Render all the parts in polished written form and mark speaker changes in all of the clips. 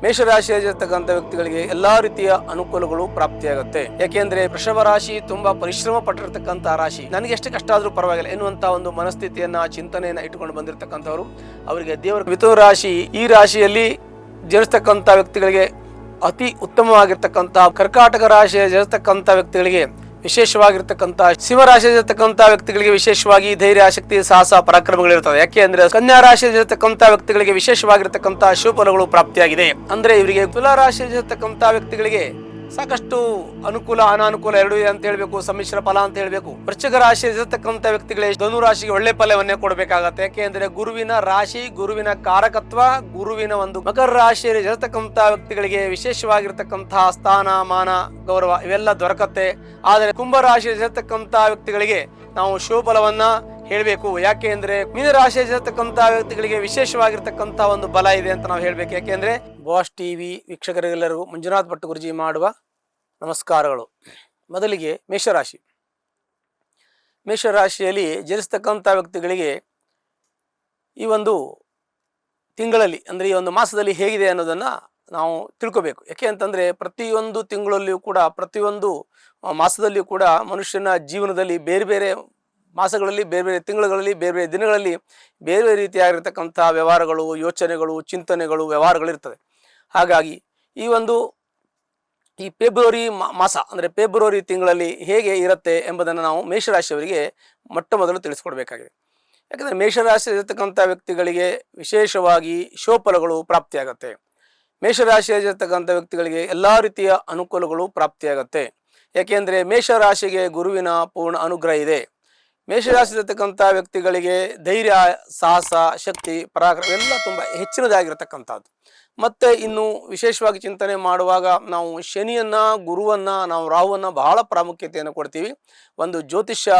Speaker 1: ಮೇಷರಾಶಿಯಲ್ಲಿರ್ತಕ್ಕಂಥ ವ್ಯಕ್ತಿಗಳಿಗೆ ಎಲ್ಲಾ ರೀತಿಯ ಅನುಕೂಲಗಳು ಪ್ರಾಪ್ತಿಯಾಗುತ್ತೆ. ಯಾಕೆಂದ್ರೆ ವೃಷಭ ರಾಶಿ ತುಂಬಾ ಪರಿಶ್ರಮ ಪಟ್ಟಿರ್ತಕ್ಕಂಥ ರಾಶಿ. ನನಗೆ ಎಷ್ಟು ಕಷ್ಟ ಆದ್ರೂ ಪರವಾಗಿಲ್ಲ ಎನ್ನುವಂತ ಒಂದು ಮನಸ್ಥಿತಿಯನ್ನ ಚಿಂತನೆಯನ್ನ ಇಟ್ಟುಕೊಂಡು ಬಂದಿರತಕ್ಕಂಥವ್ರು. ಅವರಿಗೆ ದೇವರ ಮಿಥುನ ರಾಶಿ, ಈ ರಾಶಿಯಲ್ಲಿ ಜನಿಸ್ತಕ್ಕಂಥ ವ್ಯಕ್ತಿಗಳಿಗೆ ಅತಿ ಉತ್ತಮವಾಗಿರ್ತಕ್ಕಂಥ, ಕರ್ಕಾಟಕ ರಾಶಿಯ ಜನಿಸ್ತಕ್ಕಂಥ ವ್ಯಕ್ತಿಗಳಿಗೆ ವಿಶೇಷವಾಗಿರ್ತಕ್ಕಂಥ, ಸಿಂಹರಾಶಿಯಲ್ಲಿರ್ತಕ್ಕಂಥ ವ್ಯಕ್ತಿಗಳಿಗೆ ವಿಶೇಷವಾಗಿ ಧೈರ್ಯ, ಶಕ್ತಿ, ಸಾಹಸ, ಪರಾಕ್ರಮಗಳಿರ್ತವೆ. ಯಾಕೆ ಅಂದ್ರೆ ಕನ್ಯಾ ರಾಶಿಯಲ್ಲಿರ್ತಕ್ಕಂಥ ವ್ಯಕ್ತಿಗಳಿಗೆ ವಿಶೇಷವಾಗಿರ್ತಕ್ಕಂಥ ಶುಭಫಲಗಳು ಪ್ರಾಪ್ತಿಯಾಗಿದೆ. ಅಂದ್ರೆ ಇವರಿಗೆ ತುಲಾ ರಾಶಿಯಲ್ಲಿರ್ತಕ್ಕಂಥ ವ್ಯಕ್ತಿಗಳಿಗೆ ಸಾಕಷ್ಟು ಅನುಕೂಲ ಅನಾನುಕೂಲ ಎರಡೂ ಅಂತ ಹೇಳ್ಬೇಕು, ಸಮ್ಮಿಶ್ರ ಫಲ ಅಂತ ಹೇಳ್ಬೇಕು. ವೃಶ್ಚಿಕ ರಾಶಿಯಲ್ಲಿರ್ತಕ್ಕಂಥ ವ್ಯಕ್ತಿಗಳಿಗೆ ಧನು ರಾಶಿಗೆ ಒಳ್ಳೆ ಫಲವನ್ನೇ ಕೊಡಬೇಕಾಗತ್ತೆ. ಯಾಕೆಂದ್ರೆ ಗುರುವಿನ ರಾಶಿ, ಗುರುವಿನ ಕಾರಕತ್ವ, ಗುರುವಿನ ಒಂದು ಮಕರ ರಾಶಿಯಲ್ಲಿ ಇರತಕ್ಕಂಥ ವ್ಯಕ್ತಿಗಳಿಗೆ ವಿಶೇಷವಾಗಿರ್ತಕ್ಕಂತಹ ಸ್ಥಾನ, ಮಾನ, ಗೌರವ ಇವೆಲ್ಲ ದೊರಕತ್ತೆ. ಆದರೆ ಕುಂಭ ರಾಶಿಯಲ್ಲಿರತಕ್ಕಂಥ ವ್ಯಕ್ತಿಗಳಿಗೆ ನಾವು ಶುಭಫಲವನ್ನ ಹೇಳ್ಬೇಕು. ಯಾಕೆ ಅಂದ್ರೆ ಮೀನ ರಾಶಿಯಲ್ಲಿರತಕ್ಕಂಥ ವ್ಯಕ್ತಿಗಳಿಗೆ ವಿಶೇಷವಾಗಿರ್ತಕ್ಕಂಥ ಒಂದು ಬಲ ಇದೆ ಅಂತ ನಾವು ಹೇಳ್ಬೇಕು. ಯಾಕೆಂದ್ರೆ ಬಾಸ್ ಟಿವಿ ವೀಕ್ಷಕರಿಗೆಲ್ಲರಿಗೂ ಮಂಜುನಾಥ್ ಭಟ್ ಗುರುಜಿ ಮಾಡುವ ನಮಸ್ಕಾರಗಳು. ಮೊದಲಿಗೆ ಮೇಷರಾಶಿ. ಮೇಷರಾಶಿಯಲ್ಲಿ ಜನಿಸ್ತಕ್ಕಂಥ ವ್ಯಕ್ತಿಗಳಿಗೆ ಈ ಒಂದು ತಿಂಗಳಲ್ಲಿ ಅಂದ್ರೆ ಈ ಒಂದು ಮಾಸದಲ್ಲಿ ಹೇಗಿದೆ ಅನ್ನೋದನ್ನ ನಾವು ತಿಳ್ಕೋಬೇಕು. ಯಾಕೆ ಅಂತಂದ್ರೆ ಪ್ರತಿಯೊಂದು ತಿಂಗಳಲ್ಲಿಯೂ ಕೂಡ, ಪ್ರತಿಯೊಂದು ಮಾಸದಲ್ಲಿಯೂ ಕೂಡ ಮನುಷ್ಯನ ಜೀವನದಲ್ಲಿ ಬೇರೆ ಬೇರೆ ಮಾಸಗಳಲ್ಲಿ, ಬೇರೆ ಬೇರೆ ತಿಂಗಳುಗಳಲ್ಲಿ, ಬೇರೆ ಬೇರೆ ದಿನಗಳಲ್ಲಿ ಬೇರೆ ಬೇರೆ ರೀತಿಯಾಗಿರ್ತಕ್ಕಂಥ ವ್ಯವಹಾರಗಳು, ಯೋಚನೆಗಳು, ಚಿಂತನೆಗಳು, ವ್ಯವಹಾರಗಳಿರ್ತವೆ. ಹಾಗಾಗಿ ಈ ಫೆಬ್ರವರಿ ಮಾಸ ಅಂದರೆ ಫೆಬ್ರವರಿ ತಿಂಗಳಲ್ಲಿ ಹೇಗೆ ಇರುತ್ತೆ ಎಂಬುದನ್ನು ನಾವು ಮೇಷರಾಶಿಯವರಿಗೆ ಮೊಟ್ಟ ಮೊದಲು ತಿಳಿಸ್ಕೊಡ್ಬೇಕಾಗಿದೆ. ಯಾಕಂದರೆ ಮೇಷರಾಶಿ ಇರತಕ್ಕಂಥ ವ್ಯಕ್ತಿಗಳಿಗೆ ವಿಶೇಷವಾಗಿ ಶುಭಫಲಗಳು ಪ್ರಾಪ್ತಿಯಾಗತ್ತೆ. ಮೇಷರಾಶಿಯಲ್ಲಿರ್ತಕ್ಕಂಥ ವ್ಯಕ್ತಿಗಳಿಗೆ ಎಲ್ಲ ರೀತಿಯ ಅನುಕೂಲಗಳು ಪ್ರಾಪ್ತಿಯಾಗತ್ತೆ. ಯಾಕೆಂದರೆ ಮೇಷರಾಶಿಗೆ ಗುರುವಿನ ಪೂರ್ಣ ಅನುಗ್ರಹ ಇದೆ. ಮೇಷರಾಶಿಯಲ್ಲಿರ್ತಕ್ಕಂಥ ವ್ಯಕ್ತಿಗಳಿಗೆ ಧೈರ್ಯ, ಸಾಹಸ, ಶಕ್ತಿ, ಪರಾಕ್ರಮ ಎಲ್ಲ ತುಂಬ ಹೆಚ್ಚಿನದಾಗಿರ್ತಕ್ಕಂಥದ್ದು. ಮತ್ತು ಇನ್ನು ವಿಶೇಷವಾಗಿ ಚಿಂತನೆ ಮಾಡುವಾಗ ನಾವು ಶನಿಯನ್ನ, ಗುರುವನ್ನ, ನಾವು ರಾಹುವನ್ನ ಬಹಳ ಪ್ರಾಮುಖ್ಯತೆಯನ್ನು ಕೊಡ್ತೀವಿ. ಒಂದು ಜ್ಯೋತಿಷ್ಯ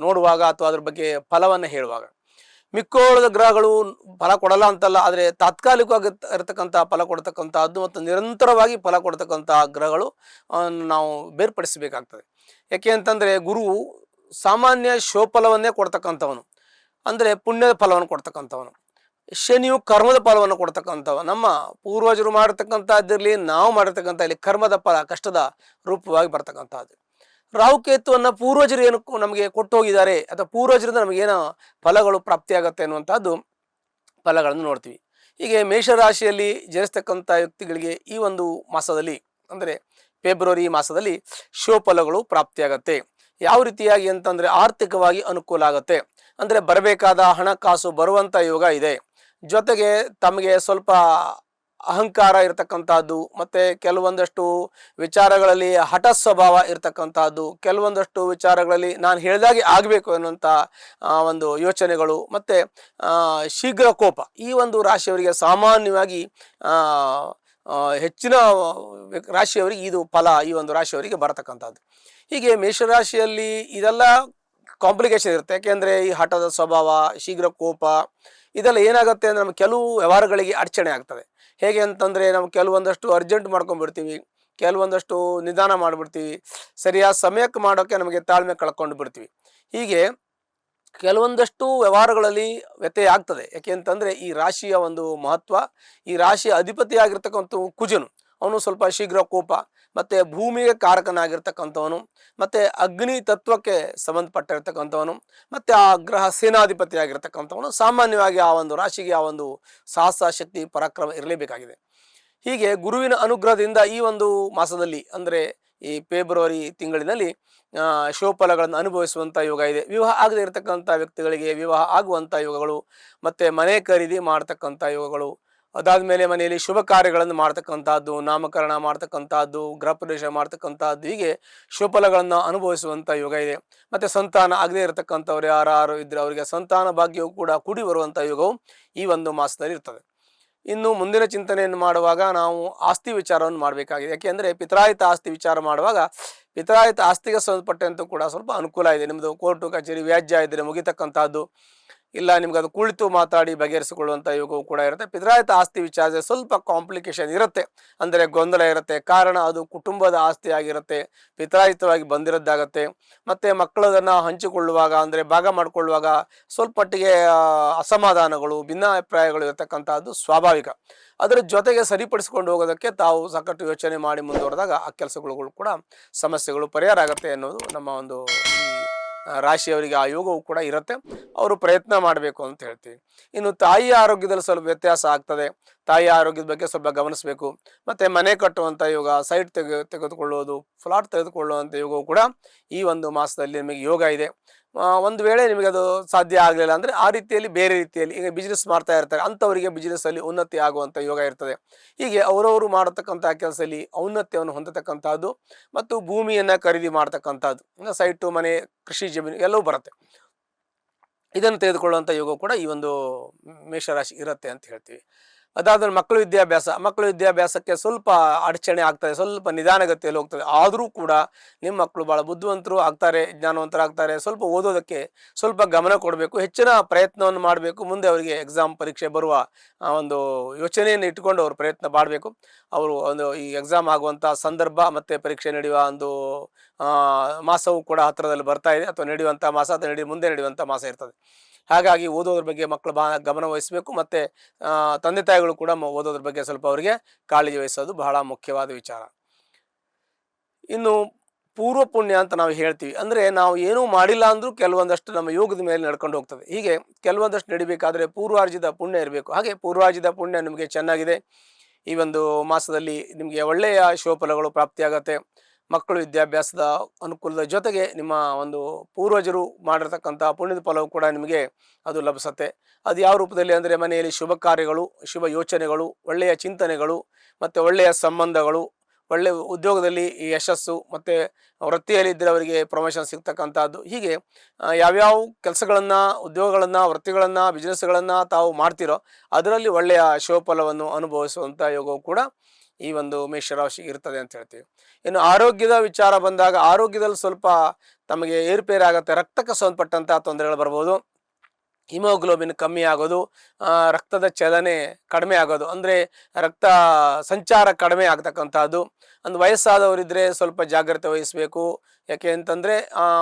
Speaker 1: ನೋಡುವಾಗ ಅಥವಾ ಅದ್ರ ಬಗ್ಗೆ ಫಲವನ್ನು ಹೇಳುವಾಗ ಮಿಕ್ಕೋಳದ ಗ್ರಹಗಳು ಫಲ ಕೊಡಲ್ಲ ಅಂತಲ್ಲ, ಆದರೆ ತಾತ್ಕಾಲಿಕವಾಗಿ ಇರತಕ್ಕಂಥ ಫಲ ಕೊಡ್ತಕ್ಕಂಥದ್ದು ಮತ್ತು ನಿರಂತರವಾಗಿ ಫಲ ಕೊಡ್ತಕ್ಕಂಥ ಗ್ರಹಗಳು ನಾವು ಬೇರ್ಪಡಿಸಬೇಕಾಗ್ತದೆ. ಯಾಕೆ ಅಂತಂದರೆ ಗುರು ಸಾಮಾನ್ಯ ಶುಭಫಲವನ್ನೇ ಕೊಡ್ತಕ್ಕಂಥವನು, ಅಂದರೆ ಪುಣ್ಯದ ಫಲವನ್ನು ಕೊಡ್ತಕ್ಕಂಥವನು. ಶನಿಯು ಕರ್ಮದ ಫಲವನ್ನು ಕೊಡ್ತಕ್ಕಂಥವ. ನಮ್ಮ ಪೂರ್ವಜರು ಮಾಡಿರ್ತಕ್ಕಂಥದ್ದಿರಲಿ, ನಾವು ಮಾಡಿರ್ತಕ್ಕಂಥ ಇಲ್ಲಿ ಕರ್ಮದ ಫಲ ಕಷ್ಟದ ರೂಪವಾಗಿ ಬರ್ತಕ್ಕಂಥದ್ದು. ರಾಹುಕೇತುವನ್ನು ಪೂರ್ವಜರು ಏನು ನಮಗೆ ಕೊಟ್ಟು ಹೋಗಿದ್ದಾರೆ ಅಥವಾ ಪೂರ್ವಜರಿಂದ ನಮಗೇನೋ ಫಲಗಳು ಪ್ರಾಪ್ತಿಯಾಗತ್ತೆ ಅನ್ನುವಂಥದ್ದು ಫಲಗಳನ್ನು ನೋಡ್ತೀವಿ. ಹೀಗೆ ಮೇಷರಾಶಿಯಲ್ಲಿ ಜನಿಸ್ತಕ್ಕಂಥ ವ್ಯಕ್ತಿಗಳಿಗೆ ಈ ಒಂದು ಮಾಸದಲ್ಲಿ ಅಂದರೆ ಫೆಬ್ರವರಿ ಮಾಸದಲ್ಲಿ ಶುಭಫಲಗಳು ಪ್ರಾಪ್ತಿಯಾಗತ್ತೆ. ಯಾವ ರೀತಿಯಾಗಿ ಅಂತಂದರೆ ಆರ್ಥಿಕವಾಗಿ ಅನುಕೂಲ ಆಗುತ್ತೆ. ಅಂದರೆ ಬರಬೇಕಾದ ಹಣಕಾಸು ಬರುವಂಥ ಯೋಗ ಇದೆ. ಜೊತೆಗೆ ತಮಗೆ ಸ್ವಲ್ಪ ಅಹಂಕಾರ ಇರತಕ್ಕಂಥದ್ದು, ಮತ್ತು ಕೆಲವೊಂದಷ್ಟು ವಿಚಾರಗಳಲ್ಲಿ ಹಠ ಸ್ವಭಾವ ಇರತಕ್ಕಂಥದ್ದು, ಕೆಲವೊಂದಷ್ಟು ವಿಚಾರಗಳಲ್ಲಿ ನಾನು ಹೇಳಿದಾಗೆ ಆಗಬೇಕು ಅನ್ನುವಂಥ ಒಂದು ಯೋಚನೆಗಳು, ಮತ್ತು ಶೀಘ್ರ ಕೋಪ ಈ ಒಂದು ರಾಶಿಯವರಿಗೆ ಸಾಮಾನ್ಯವಾಗಿ ಹೆಚ್ಚಿನ ರಾಶಿಯವರಿಗೆ ಇದು ಫಲ ಈ ಒಂದು ರಾಶಿಯವರಿಗೆ ಬರತಕ್ಕಂಥದ್ದು. ಹೀಗೆ ಮೇಷರಾಶಿಯಲ್ಲಿ ಇದೆಲ್ಲ ಕಾಂಪ್ಲಿಕೇಶನ್ ಇರುತ್ತೆ. ಯಾಕೆಂದರೆ ಈ ಹಠದ ಸ್ವಭಾವ, ಶೀಘ್ರ ಕೋಪ ಇದೆಲ್ಲ ಏನಾಗುತ್ತೆ ಅಂದರೆ ನಮ್ಗೆ ಕೆಲವು ವ್ಯವಹಾರಗಳಿಗೆ ಅಡಚಣೆ ಆಗ್ತದೆ. ಹೇಗೆ ಅಂತಂದರೆ ನಾವು ಕೆಲವೊಂದಷ್ಟು ಅರ್ಜೆಂಟ್ ಮಾಡ್ಕೊಂಡ್ಬಿಡ್ತೀವಿ, ಕೆಲವೊಂದಷ್ಟು ನಿಧಾನ ಮಾಡಿಬಿಡ್ತೀವಿ, ಸರಿಯಾದ ಸಮಯಕ್ಕೆ ಮಾಡೋಕ್ಕೆ ನಮಗೆ ತಾಳ್ಮೆ ಕಳ್ಕೊಂಡು ಬಿಡ್ತೀವಿ. ಹೀಗೆ ಕೆಲವೊಂದಷ್ಟು ವ್ಯವಹಾರಗಳಲ್ಲಿ ವ್ಯತ್ಯಯ ಆಗ್ತದೆ. ಯಾಕೆ ಅಂತಂದರೆ ಈ ರಾಶಿಯ ಒಂದು ಮಹತ್ವ, ಈ ರಾಶಿಯ ಅಧಿಪತಿಯಾಗಿರ್ತಕ್ಕಂಥ ಕುಜನು ಅವನು ಸ್ವಲ್ಪ ಶೀಘ್ರ ಕೋಪ, ಮತ್ತು ಭೂಮಿಗೆ ಕಾರಕನಾಗಿರ್ತಕ್ಕಂಥವನು, ಮತ್ತು ಅಗ್ನಿ ತತ್ವಕ್ಕೆ ಸಂಬಂಧಪಟ್ಟಿರ್ತಕ್ಕಂಥವನು, ಮತ್ತು ಆ ಗ್ರಹ ಸೇನಾಧಿಪತಿ ಆಗಿರ್ತಕ್ಕಂಥವನು. ಸಾಮಾನ್ಯವಾಗಿ ಆ ಒಂದು ರಾಶಿಗೆ ಆ ಒಂದು ಸಾಹಸ, ಶಕ್ತಿ, ಪರಾಕ್ರಮ ಇರಲೇಬೇಕಾಗಿದೆ. ಹೀಗೆ ಗುರುವಿನ ಅನುಗ್ರಹದಿಂದ ಈ ಒಂದು ಮಾಸದಲ್ಲಿ ಅಂದರೆ ಈ ಫೆಬ್ರವರಿ ತಿಂಗಳಿನಲ್ಲಿ ಶುಭಫಲಗಳನ್ನು ಅನುಭವಿಸುವಂಥ ಯೋಗ ಇದೆ. ವಿವಾಹ ಆಗದೇ ಇರತಕ್ಕಂಥ ವ್ಯಕ್ತಿಗಳಿಗೆ ವಿವಾಹ ಆಗುವಂಥ ಯೋಗಗಳು, ಮತ್ತು ಮನೆ ಖರೀದಿ ಮಾಡ್ತಕ್ಕಂಥ ಯೋಗಗಳು, ಅದಾದಮೇಲೆ ಮನೆಯಲ್ಲಿ ಶುಭ ಕಾರ್ಯಗಳನ್ನು ಮಾಡ್ತಕ್ಕಂಥದ್ದು, ನಾಮಕರಣ ಮಾಡ್ತಕ್ಕಂಥದ್ದು, ಗೃಹ ಪ್ರವೇಶ ಮಾಡ್ತಕ್ಕಂಥದ್ದು, ಹೀಗೆ ಶುಭಫಲಗಳನ್ನು ಅನುಭವಿಸುವಂಥ ಯೋಗ ಇದೆ. ಮತ್ತು ಸಂತಾನ ಆಗದೇ ಇರತಕ್ಕಂಥವ್ರು ಯಾರು ಇದ್ದರೆ ಅವರಿಗೆ ಸಂತಾನ ಭಾಗ್ಯವು ಕೂಡ ಕೂಡಿ ಬರುವಂಥ ಯೋಗವು ಈ ಒಂದು ಮಾಸದಲ್ಲಿ ಇರ್ತದೆ. ಇನ್ನು ಮುಂದಿನ ಚಿಂತನೆಯನ್ನು ಮಾಡುವಾಗ ನಾವು ಆಸ್ತಿ ವಿಚಾರವನ್ನು ಮಾಡಬೇಕಾಗಿದೆ. ಯಾಕೆಂದರೆ ಪಿತ್ರಾಯಿತ ಆಸ್ತಿ ವಿಚಾರ ಮಾಡುವಾಗ ಪಿತ್ರಾಯಿತ ಆಸ್ತಿಗೆ ಸಂಬಂಧಪಟ್ಟಂತೂ ಕೂಡ ಸ್ವಲ್ಪ ಅನುಕೂಲ ಇದೆ. ನಿಮ್ಮದು ಕೋರ್ಟು ಕಚೇರಿ ವ್ಯಾಜ್ಯ ಇದ್ದರೆ ಮುಗಿತಕ್ಕಂಥದ್ದು, ಇಲ್ಲ ನಿಮ್ಗೆ ಅದು ಕುಳಿತು ಮಾತಾಡಿ ಬಗೆಹರಿಸಿಕೊಳ್ಳುವಂಥ ಯೋಗವು ಕೂಡ ಇರುತ್ತೆ. ಪಿತ್ರಾರ್ಜಿತ ಆಸ್ತಿ ವಿಚಾರದಲ್ಲಿ ಸ್ವಲ್ಪ ಕಾಂಪ್ಲಿಕೇಶನ್ ಇರುತ್ತೆ, ಅಂದರೆ ಗೊಂದಲ ಇರುತ್ತೆ. ಕಾರಣ ಅದು ಕುಟುಂಬದ ಆಸ್ತಿ ಆಗಿರುತ್ತೆ, ಪಿತ್ರಾರ್ಜಿತವಾಗಿ ಬಂದಿರೋದಾಗತ್ತೆ. ಮತ್ತು ಮಕ್ಕಳದನ್ನು ಹಂಚಿಕೊಳ್ಳುವಾಗ ಅಂದರೆ ಭಾಗ ಮಾಡಿಕೊಳ್ಳುವಾಗ ಸ್ವಲ್ಪ ಮಟ್ಟಿಗೆ ಅಸಮಾಧಾನಗಳು, ಭಿನ್ನಾಭಿಪ್ರಾಯಗಳು ಇರತಕ್ಕಂಥದ್ದು ಸ್ವಾಭಾವಿಕ. ಅದರ ಜೊತೆಗೆ ಸರಿಪಡಿಸಿಕೊಂಡು ಹೋಗೋದಕ್ಕೆ ತಾವು ಸಾಕಷ್ಟು ಯೋಚನೆ ಮಾಡಿ ಮುಂದುವರೆದಾಗ ಆ ಕೆಲಸಗಳು ಕೂಡ ಸಮಸ್ಯೆಗಳು ಪರಿಹಾರ ಆಗುತ್ತೆ ಅನ್ನೋದು ನಮ್ಮ ಒಂದು ರಾಶಿಯವರಿಗೆ ಆ ಯೋಗವು ಕೂಡ ಇರುತ್ತೆ. ಅವರು ಪ್ರಯತ್ನ ಮಾಡಬೇಕು ಅಂತ ಹೇಳ್ತೀವಿ. ಇನ್ನು ತಾಯಿಯ ಆರೋಗ್ಯದಲ್ಲಿ ಸ್ವಲ್ಪ ವ್ಯತ್ಯಾಸ ಆಗ್ತದೆ. ತಾಯಿಯ ಆರೋಗ್ಯದ ಬಗ್ಗೆ ಸ್ವಲ್ಪ ಗಮನಿಸಬೇಕು. ಮತ್ತು ಮನೆ ಕಟ್ಟುವಂಥ ಯೋಗ, ಸೈಟ್ ತೆಗೆದುಕೊಳ್ಳುವುದು, ಫ್ಲಾಟ್ ತೆಗೆದುಕೊಳ್ಳುವಂಥ ಯೋಗವು ಕೂಡ ಈ ಒಂದು ಮಾಸದಲ್ಲಿ ನಿಮಗೆ ಯೋಗ ಇದೆ. ಒಂದು ವೇಳೆ ನಿಮಗೆ ಅದು ಸಾಧ್ಯ ಆಗಲಿಲ್ಲ ಅಂದರೆ ಆ ರೀತಿಯಲ್ಲಿ ಬೇರೆ ರೀತಿಯಲ್ಲಿ ಈಗ ಬಿಸ್ನೆಸ್ ಮಾಡ್ತಾ ಇರ್ತಾರೆ, ಅಂಥವರಿಗೆ ಬಿಸ್ನೆಸ್ಸಲ್ಲಿ ಉನ್ನತಿ ಆಗುವಂಥ ಯೋಗ ಇರ್ತದೆ. ಹೀಗೆ ಅವರವರು ಮಾಡತಕ್ಕಂಥ ಕೆಲಸದಲ್ಲಿ ಔನ್ನತ್ಯವನ್ನು ಹೊಂದತಕ್ಕಂಥದ್ದು ಮತ್ತು ಭೂಮಿಯನ್ನು ಖರೀದಿ ಮಾಡ್ತಕ್ಕಂಥದ್ದು, ಸೈಟು, ಮನೆ, ಕೃಷಿ ಜಮೀನು ಎಲ್ಲವೂ ಬರುತ್ತೆ. ಇದನ್ನು ತೆಗೆದುಕೊಳ್ಳುವಂಥ ಯೋಗ ಕೂಡ ಈ ಒಂದು ಮೇಷರಾಶಿ ಇರುತ್ತೆ ಅಂತ ಹೇಳ್ತೀವಿ. ಅದಾದ್ಮೇಲೆ ಮಕ್ಕಳು ವಿದ್ಯಾಭ್ಯಾಸಕ್ಕೆ ಸ್ವಲ್ಪ ಅಡಚಣೆ ಆಗ್ತದೆ, ಸ್ವಲ್ಪ ನಿಧಾನಗತಿಯಲ್ಲಿ ಹೋಗ್ತದೆ. ಆದರೂ ಕೂಡ ನಿಮ್ಮ ಮಕ್ಕಳು ಭಾಳ ಬುದ್ಧಿವಂತರು ಆಗ್ತಾರೆ, ಜ್ಞಾನವಂತರಾಗ್ತಾರೆ. ಸ್ವಲ್ಪ ಓದೋದಕ್ಕೆ ಸ್ವಲ್ಪ ಗಮನ ಕೊಡಬೇಕು, ಹೆಚ್ಚಿನ ಪ್ರಯತ್ನವನ್ನು ಮಾಡಬೇಕು. ಮುಂದೆ ಅವರಿಗೆ ಎಕ್ಸಾಮ್ ಪರೀಕ್ಷೆ ಬರುವ ಒಂದು ಯೋಚನೆಯನ್ನು ಇಟ್ಟುಕೊಂಡು ಅವರು ಪ್ರಯತ್ನ ಮಾಡಬೇಕು. ಅವರು ಒಂದು ಈ ಎಕ್ಸಾಮ್ ಆಗುವಂಥ ಸಂದರ್ಭ ಮತ್ತು ಪರೀಕ್ಷೆ ನಡೆಯುವ ಒಂದು ಮಾಸವು ಕೂಡ ಹತ್ತಿರದಲ್ಲಿ ಬರ್ತಾ ಇದೆ, ಅಥವಾ ನಡೆಯುವಂಥ ಮಾಸ ಅಥವಾ ಮುಂದೆ ನಡೆಯುವಂಥ ಮಾಸ ಇರ್ತದೆ. ಹಾಗಾಗಿ ಓದೋದ್ರ ಬಗ್ಗೆ ಮಕ್ಕಳು ಬಹಳ ಗಮನ ವಹಿಸಬೇಕು. ಮತ್ತು ತಂದೆ ತಾಯಿಗಳು ಕೂಡ ಓದೋದ್ರ ಬಗ್ಗೆ ಸ್ವಲ್ಪ ಅವರಿಗೆ ಕಾಳಜಿ ವಹಿಸೋದು ಬಹಳ ಮುಖ್ಯವಾದ ವಿಚಾರ. ಇನ್ನು ಪೂರ್ವ ಪುಣ್ಯ ಅಂತ ನಾವು ಹೇಳ್ತೀವಿ, ಅಂದರೆ ನಾವು ಏನೂ ಮಾಡಿಲ್ಲ ಅಂದರೂ ಕೆಲವೊಂದಷ್ಟು ನಮ್ಮ ಯೋಗದ ಮೇಲೆ ನಡ್ಕೊಂಡು ಹೋಗ್ತದೆ. ಹೀಗೆ ಕೆಲವೊಂದಷ್ಟು ನಡಿಬೇಕಾದ್ರೆ ಪೂರ್ವಾರ್ಜಿತ ಪುಣ್ಯ ಇರಬೇಕು. ಹಾಗೆ ಪೂರ್ವಾರ್ಜಿತ ಪುಣ್ಯ ನಿಮಗೆ ಚೆನ್ನಾಗಿದೆ. ಈ ಒಂದು ಮಾಸದಲ್ಲಿ ನಿಮಗೆ ಒಳ್ಳೆಯ ಶುಭಫಲಗಳು ಪ್ರಾಪ್ತಿಯಾಗತ್ತೆ. ಮಕ್ಕಳು ವಿದ್ಯಾಭ್ಯಾಸದ ಅನುಕೂಲದ ಜೊತೆಗೆ ನಿಮ್ಮ ಒಂದು ಪೂರ್ವಜರು ಮಾಡಿರ್ತಕ್ಕಂಥ ಪುಣ್ಯದ ಫಲವು ಕೂಡ ನಿಮಗೆ ಅದು ಲಭಿಸುತ್ತೆ. ಅದು ಯಾವ ರೂಪದಲ್ಲಿ ಅಂದರೆ ಮನೆಯಲ್ಲಿ ಶುಭ ಕಾರ್ಯಗಳು, ಶುಭ ಯೋಚನೆಗಳು, ಒಳ್ಳೆಯ ಚಿಂತನೆಗಳು ಮತ್ತು ಒಳ್ಳೆಯ ಸಂಬಂಧಗಳು, ಒಳ್ಳೆಯ ಉದ್ಯೋಗದಲ್ಲಿ ಯಶಸ್ಸು, ಮತ್ತು ವೃತ್ತಿಯಲ್ಲಿ ಇದ್ದವರಿಗೆ ಪ್ರಮೋಷನ್ ಸಿಗ್ತಕ್ಕಂಥದ್ದು. ಹೀಗೆ ಯಾವ್ಯಾವ ಕೆಲಸಗಳನ್ನು, ಉದ್ಯೋಗಗಳನ್ನು, ವೃತ್ತಿಗಳನ್ನು, ಬಿಸ್ನೆಸ್ಗಳನ್ನು ತಾವು ಮಾಡ್ತಿರೋ ಅದರಲ್ಲಿ ಒಳ್ಳೆಯ ಶುಭಫಲವನ್ನು ಅನುಭವಿಸುವಂಥ ಯೋಗವು ಕೂಡ ಈ ಒಂದು ಮೇಷರಾಶಿ ಇರ್ತದೆ ಅಂತ ಹೇಳ್ತೀವಿ. ಇನ್ನು ಆರೋಗ್ಯದ ವಿಚಾರ ಬಂದಾಗ ಆರೋಗ್ಯದಲ್ಲಿ ಸ್ವಲ್ಪ ತಮಗೆ ಏರುಪೇರಾಗುತ್ತೆ. ರಕ್ತಕ್ಕೆ ಸಂಬಂಧಪಟ್ಟಂಥ ತೊಂದರೆಗಳು ಬರ್ಬೋದು. ಹಿಮೋಗ್ಲೋಬಿನ್ ಕಮ್ಮಿ ಆಗೋದು, ರಕ್ತದ ಚಲನೆ ಕಡಿಮೆ ಆಗೋದು, ಅಂದರೆ ರಕ್ತ ಸಂಚಾರ ಕಡಿಮೆ ಆಗ್ತಕ್ಕಂಥದ್ದು. ಒಂದು ವಯಸ್ಸಾದವರಿದ್ದರೆ ಸ್ವಲ್ಪ ಜಾಗ್ರತೆ ವಹಿಸಬೇಕು. ಯಾಕೆ ಅಂತಂದರೆ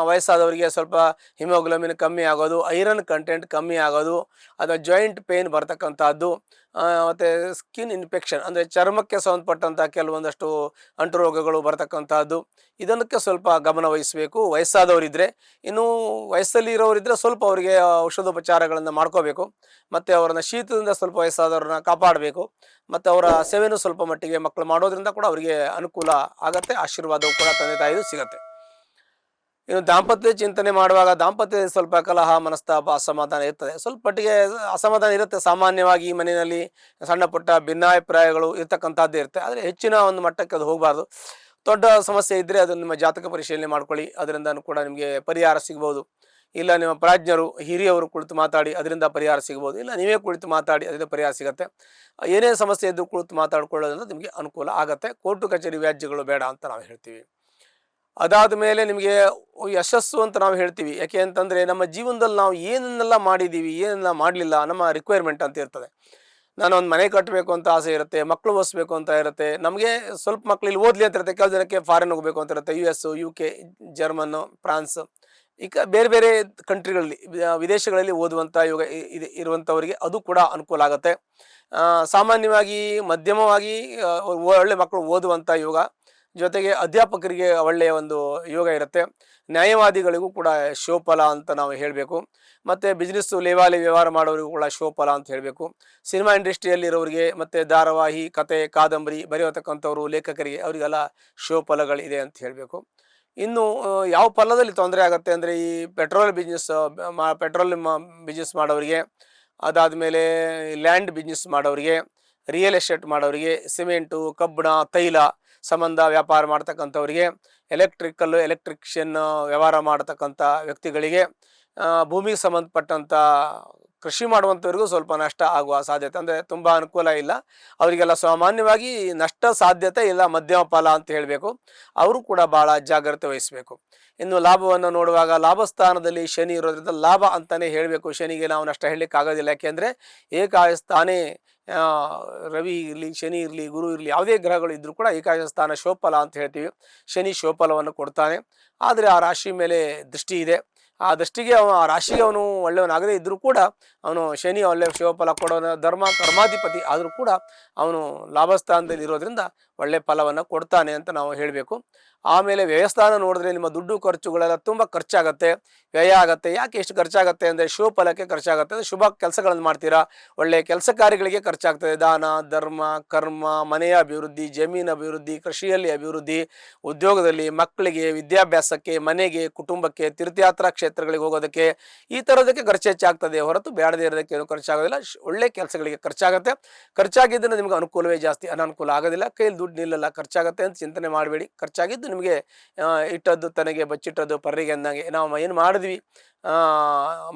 Speaker 1: ವಯಸ್ಸಾದವರಿಗೆ ಸ್ವಲ್ಪ ಹಿಮೋಗ್ಲೋಬಿನ್ ಕಮ್ಮಿ ಆಗೋದು, ಐರನ್ ಕಂಟೆಂಟ್ ಕಮ್ಮಿ ಆಗೋದು, ಅಥವಾ ಜಾಯಿಂಟ್ ಪೇಯ್ನ್ ಬರ್ತಕ್ಕಂಥದ್ದು, ಮತ್ತು ಸ್ಕಿನ್ ಇನ್ಫೆಕ್ಷನ್ ಅಂದರೆ ಚರ್ಮಕ್ಕೆ ಸಂಬಂಧಪಟ್ಟಂಥ ಕೆಲವೊಂದಷ್ಟು ಅಂಟುರೋಗಗಳು ಬರ್ತಕ್ಕಂಥದ್ದು. ಇದಕ್ಕೆ ಸ್ವಲ್ಪ ಗಮನ ವಹಿಸಬೇಕು ವಯಸ್ಸಾದವರಿದ್ದರೆ. ಇನ್ನು ವಯಸ್ಸಲ್ಲಿ ಇರೋರಿದ್ದರೆ ಸ್ವಲ್ಪ ಅವರಿಗೆ ಔಷಧೋಪಚಾರಗಳನ್ನು ಮಾಡ್ಕೋಬೇಕು. ಮತ್ತು ಅವರನ್ನು ಶೀತದಿಂದ ಸ್ವಲ್ಪ ವಯಸ್ಸಾದವ್ರನ್ನ ಕಾಪಾಡಬೇಕು. ಮತ್ತು ಅವರ ಸೇವೆನೂ ಸ್ವಲ್ಪ ಮಟ್ಟಿಗೆ ಮಕ್ಕಳು ಮಾಡೋದ್ರಿಂದ ಕೂಡ ಅವರಿಗೆ ಅನುಕೂಲ ಆಗತ್ತೆ, ಆಶೀರ್ವಾದವು ಕೂಡ ತಂದೆ ತಾಯಿದು ಸಿಗತ್ತೆ. ಇನ್ನು ದಾಂಪತ್ಯ ಚಿಂತನೆ ಮಾಡುವಾಗ ದಾಂಪತ್ಯದಲ್ಲಿ ಸ್ವಲ್ಪ ಕಲಹ, ಮನಸ್ತಾಪ, ಅಸಮಾಧಾನ ಇರ್ತದೆ. ಸ್ವಲ್ಪ ಮಟ್ಟಿಗೆ ಅಸಮಾಧಾನ ಇರುತ್ತೆ. ಸಾಮಾನ್ಯವಾಗಿ ಈ ಮನೆಯಲ್ಲಿ ಸಣ್ಣ ಪುಟ್ಟ ಭಿನ್ನಾಭಿಪ್ರಾಯಗಳು ಇರ್ತಕ್ಕಂಥದ್ದೇ ಇರುತ್ತೆ. ಆದರೆ ಹೆಚ್ಚಿನ ಒಂದು ಮಟ್ಟಕ್ಕೆ ಅದು ಹೋಗಬಾರ್ದು. ದೊಡ್ಡ ಸಮಸ್ಯೆ ಇದ್ದರೆ ಅದು ನಿಮ್ಮ ಜಾತಕ ಪರಿಶೀಲನೆ ಮಾಡ್ಕೊಳ್ಳಿ, ಅದರಿಂದ ಕೂಡ ನಿಮಗೆ ಪರಿಹಾರ ಸಿಗ್ಬೋದು. ಇಲ್ಲ ನಿಮ್ಮ ಪ್ರಾಜ್ಞರು, ಹಿರಿಯವರು ಕುಳಿತು ಮಾತಾಡಿ ಅದರಿಂದ ಪರಿಹಾರ ಸಿಗ್ಬೋದು. ಇಲ್ಲ ನೀವೇ ಕುಳಿತು ಮಾತಾಡಿ ಅದರಿಂದ ಪರಿಹಾರ ಸಿಗುತ್ತೆ. ಏನೇ ಸಮಸ್ಯೆ ಇದ್ದು ಕುಳಿತು ಮಾತಾಡ್ಕೊಳ್ಳೋದ್ರಿಂದ ನಿಮಗೆ ಅನುಕೂಲ ಆಗುತ್ತೆ. ಕೋರ್ಟು ಕಚೇರಿ ವ್ಯಾಜ್ಯಗಳು ಬೇಡ ಅಂತ ನಾವು ಹೇಳ್ತೀವಿ. ಅದಾದ ಮೇಲೆ ನಿಮಗೆ ಯಶಸ್ಸು ಅಂತ ನಾವು ಹೇಳ್ತೀವಿ. ಯಾಕೆ ಅಂತಂದರೆ ನಮ್ಮ ಜೀವನದಲ್ಲಿ ನಾವು ಏನನ್ನೆಲ್ಲ ಮಾಡಿದ್ದೀವಿ, ಏನನ್ನ ಮಾಡಲಿಲ್ಲ, ನಮ್ಮ ರಿಕ್ವೈರ್ಮೆಂಟ್ ಅಂತ ಇರ್ತದೆ. ನಾನು ಒಂದು ಮನೆ ಕಟ್ಟಬೇಕು ಅಂತ ಆಸೆ ಇರುತ್ತೆ, ಮಕ್ಕಳು ಓದಿಸ್ಬೇಕು ಅಂತ ಇರುತ್ತೆ. ನಮಗೆ ಸ್ವಲ್ಪ ಮಕ್ಕಳು ಇಲ್ಲಿ ಓದಲಿ ಅಂತ ಇರುತ್ತೆ, ಕೆಲವು ಜನಕ್ಕೆ ಫಾರಿನ್ ಹೋಗಬೇಕು ಅಂತ ಇರುತ್ತೆ. US, UK, ಜರ್ಮನ್ನು, ಫ್ರಾನ್ಸ್, ಈಗ ಬೇರೆ ಬೇರೆ ಕಂಟ್ರಿಗಳಲ್ಲಿ, ವಿದೇಶಗಳಲ್ಲಿ ಓದುವಂಥ ಯೋಗ ಇರುವಂಥವರಿಗೆ ಅದು ಕೂಡ ಅನುಕೂಲ ಆಗುತ್ತೆ. ಸಾಮಾನ್ಯವಾಗಿ ಮಧ್ಯಮವಾಗಿ ಒಳ್ಳೆ ಮಕ್ಕಳು ಓದುವಂಥ ಯೋಗ, ಜೊತೆಗೆ ಅಧ್ಯಾಪಕರಿಗೆ ಒಳ್ಳೆಯ ಒಂದು ಯೋಗ ಇರುತ್ತೆ. ನ್ಯಾಯವಾದಿಗಳಿಗೂ ಕೂಡ ಶುಭಫಲ ಅಂತ ನಾವು ಹೇಳಬೇಕು. ಮತ್ತು ಬಿಸ್ನೆಸ್ಸು, ಲೇವಾಲಿ ವ್ಯವಹಾರ ಮಾಡೋರಿಗೂ ಕೂಡ ಶುಭಫಲ ಅಂತ ಹೇಳಬೇಕು. ಸಿನಿಮಾ ಇಂಡಸ್ಟ್ರಿಯಲ್ಲಿರೋರಿಗೆ ಮತ್ತು ಧಾರಾವಾಹಿ, ಕತೆ, ಕಾದಂಬರಿ ಬರೆಯತಕ್ಕಂಥವ್ರು, ಲೇಖಕರಿಗೆ ಅವರಿಗೆಲ್ಲ ಶುಭಫಲಗಳಿದೆ ಅಂತ ಹೇಳಬೇಕು. ಇನ್ನು ಯಾವ ಫಲದಲ್ಲಿ ತೊಂದರೆ ಆಗುತ್ತೆ ಅಂದರೆ ಈ ಪೆಟ್ರೋಲ್ ಬಿಸ್ನೆಸ್ ಮಾಡೋರಿಗೆ, ಅದಾದಮೇಲೆ ಲ್ಯಾಂಡ್ ಬಿಸ್ನೆಸ್ ಮಾಡೋರಿಗೆ, ರಿಯಲ್ ಎಸ್ಟೇಟ್ ಮಾಡೋರಿಗೆ, ಸಿಮೆಂಟು, ಕಬ್ಬಣ, ತೈಲ ಸಂಬಂಧ ವ್ಯಾಪಾರ ಮಾಡ್ತಕ್ಕಂಥವ್ರಿಗೆ, ಎಲೆಕ್ಟ್ರಿಷಿಯನ್ ವ್ಯವಹಾರ ಮಾಡ್ತಕ್ಕಂಥ ವ್ಯಕ್ತಿಗಳಿಗೆ, ಭೂಮಿಗೆ ಸಂಬಂಧಪಟ್ಟಂಥ ಕೃಷಿ ಮಾಡುವಂಥವ್ರಿಗೂ ಸ್ವಲ್ಪ ನಷ್ಟ ಆಗುವ ಸಾಧ್ಯತೆ, ಅಂದರೆ ತುಂಬ ಅನುಕೂಲ ಇಲ್ಲ ಅವರಿಗೆಲ್ಲ. ಸಾಮಾನ್ಯವಾಗಿ ನಷ್ಟ ಸಾಧ್ಯತೆ ಇಲ್ಲ, ಮಧ್ಯಮ ಫಲ ಅಂತ ಹೇಳಬೇಕು. ಅವರು ಕೂಡ ಭಾಳ ಜಾಗ್ರತೆ ವಹಿಸಬೇಕು. ಇನ್ನು ಲಾಭವನ್ನು ನೋಡುವಾಗ ಲಾಭ ಸ್ಥಾನದಲ್ಲಿ ಶನಿ ಇರೋದ್ರಿಂದ ಲಾಭ ಅಂತಲೇ ಹೇಳಬೇಕು. ಶನಿಗೆ ನಾವು ನಷ್ಟ ಹೇಳಲಿಕ್ಕೆ ಆಗೋದಿಲ್ಲ, ಯಾಕೆಂದರೆ ಏಕಾದಶ ಸ್ಥಾನೇ ರವಿ ಇರಲಿ, ಶನಿ ಇರಲಿ, ಗುರು ಇರಲಿ, ಯಾವುದೇ ಗ್ರಹಗಳು ಇದ್ದರೂ ಕೂಡ ಏಕಾದಶ ಸ್ಥಾನ ಶೋಫಲ ಅಂತ ಹೇಳ್ತೀವಿ. ಶನಿ ಶೋಫಲವನ್ನು ಕೊಡ್ತಾನೆ. ಆದರೆ ಆ ರಾಶಿ ಮೇಲೆ ದೃಷ್ಟಿ ಇದೆ. ಆ ದೃಷ್ಟಿಗೆ ಆ ರಾಶಿಗೆ ಅವನು ಒಳ್ಳೆಯವನಾಗದೇ ಇದ್ದರೂ ಕೂಡ ಅವನು ಶನಿ ಒಳ್ಳೆಯ ಶಿವಫಲ ಕೊಡೋನ ಕರ್ಮಾಧಿಪತಿ ಆದರೂ ಕೂಡ ಅವನು ಲಾಭಸ್ಥಾನದಲ್ಲಿ ಇರೋದ್ರಿಂದ ಒಳ್ಳೆಯ ಫಲವನ್ನು ಕೊಡ್ತಾನೆ ಅಂತ ನಾವು ಹೇಳಬೇಕು. ಆಮೇಲೆ ವ್ಯಯಸ್ಥಾನ ನೋಡಿದ್ರೆ ನಿಮ್ಮ ದುಡ್ಡು ಖರ್ಚುಗಳೆಲ್ಲ ತುಂಬ ಖರ್ಚಾಗತ್ತೆ, ವ್ಯಯ ಆಗುತ್ತೆ. ಯಾಕೆ ಎಷ್ಟು ಖರ್ಚಾಗುತ್ತೆ ಅಂದರೆ ಶಿವಫಲಕ್ಕೆ ಖರ್ಚಾಗುತ್ತೆ. ಅಂದರೆ ಶುಭ ಕೆಲಸಗಳನ್ನು ಮಾಡ್ತೀರಾ, ಒಳ್ಳೆಯ ಕೆಲಸ ಕಾರ್ಯಗಳಿಗೆ ಖರ್ಚಾಗ್ತದೆ. ದಾನ ಧರ್ಮ ಕರ್ಮ, ಮನೆಯ ಅಭಿವೃದ್ಧಿ, ಜಮೀನು ಅಭಿವೃದ್ಧಿ, ಕೃಷಿಯಲ್ಲಿ ಅಭಿವೃದ್ಧಿ, ಉದ್ಯೋಗದಲ್ಲಿ, ಮಕ್ಕಳಿಗೆ ವಿದ್ಯಾಭ್ಯಾಸಕ್ಕೆ, ಮನೆಗೆ, ಕುಟುಂಬಕ್ಕೆ, ತೀರ್ಥಯಾತ್ರಾ ಕ್ಷೇತ್ರಗಳಿಗೆ ಹೋಗೋದಕ್ಕೆ, ಈ ಥರದಕ್ಕೆ ಖರ್ಚು ಹೆಚ್ಚಾಗ್ತದೆ ಹೊರತು ಬೇಡದೇ ಇರೋದಕ್ಕೆ ಏನು ಖರ್ಚಾಗೋದಿಲ್ಲ. ಒಳ್ಳೆ ಕೆಲಸಗಳಿಗೆ ಖರ್ಚಾಗುತ್ತೆ. ಖರ್ಚಾಗಿದ್ದನ್ನು ನಿಮಗೆ ಅನುಕೂಲವೇ ಜಾಸ್ತಿ, ಅನಾನುಕೂಲ ಆಗೋದಿಲ್ಲ. ಕೈಯಲ್ಲಿ ದುಡ್ಡು ನಿಲ್ಲಲ್ಲ, ಖರ್ಚಾಗುತ್ತೆ ಅಂತ ಚಿಂತನೆ ಮಾಡಬೇಡಿ. ಖರ್ಚಾಗಿದ್ದು ನಿಮಗೆ ಇಟ್ಟದ್ದು ತನಗೆ ಬಚ್ಚಿಟ್ಟದ್ದು ಪರ್ರಿಗೆ ಅಂದಂಗೆ ನಾವು ಏನು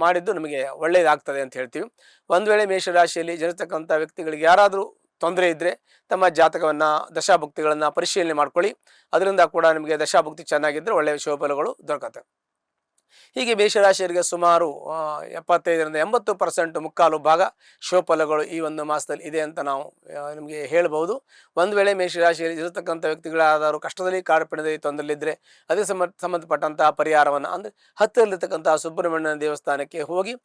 Speaker 1: ಮಾಡಿದ್ದು ನಮಗೆ ಒಳ್ಳೆಯದಾಗ್ತದೆ ಅಂತ ಹೇಳ್ತೀವಿ. ಒಂದು ವೇಳೆ ಮೇಷರಾಶಿಯಲ್ಲಿ ಜನಿಸ್ತಕ್ಕಂಥ ವ್ಯಕ್ತಿಗಳಿಗೆ ಯಾರಾದರೂ ತೊಂದರೆ ಇದ್ದರೆ ತಮ್ಮ ಜಾತಕವನ್ನು ದಶಾಭುಕ್ತಿಗಳನ್ನು ಪರಿಶೀಲನೆ ಮಾಡ್ಕೊಳ್ಳಿ. ಅದರಿಂದ ಕೂಡ ನಿಮಗೆ ದಶಾಭುಕ್ತಿ ಚೆನ್ನಾಗಿದ್ದರೆ ಒಳ್ಳೆಯ ಶುಭಫಲಗಳು ದೊರಕತ್ತೆ. ಹೀಗೆ ಮೇಷರಾಶಿಯರಿಗೆ ಸುಮಾರು 75ರಿಂದ 80% ಮುಕ್ಕಾಲು ಭಾಗ ಶುಭಫಲಗಳು ಈ ಒಂದು ಮಾಸದಲ್ಲಿ ಇದೆ ಅಂತ ನಾವು ನಿಮಗೆ ಹೇಳಬಹುದು. ಒಂದು ವೇಳೆ ಮೇಷರಾಶಿಯಲ್ಲಿ ಇರತಕ್ಕಂಥ ವ್ಯಕ್ತಿಗಳಾದರೂ ಕಷ್ಟದಲ್ಲಿ ಕಾಡುಪಿಣದಲ್ಲಿ ತೊಂದರೆಲಿದ್ದರೆ ಅದಕ್ಕೆ ಸಂಬಂಧಪಟ್ಟಂತಹ ಪರಿಹಾರವನ್ನು, ಅಂದರೆ ಹತ್ತಿರಲ್ಲಿರ್ತಕ್ಕಂಥ ಸುಬ್ರಹ್ಮಣ್ಯನ ದೇವಸ್ಥಾನಕ್ಕೆ ಹೋಗಿ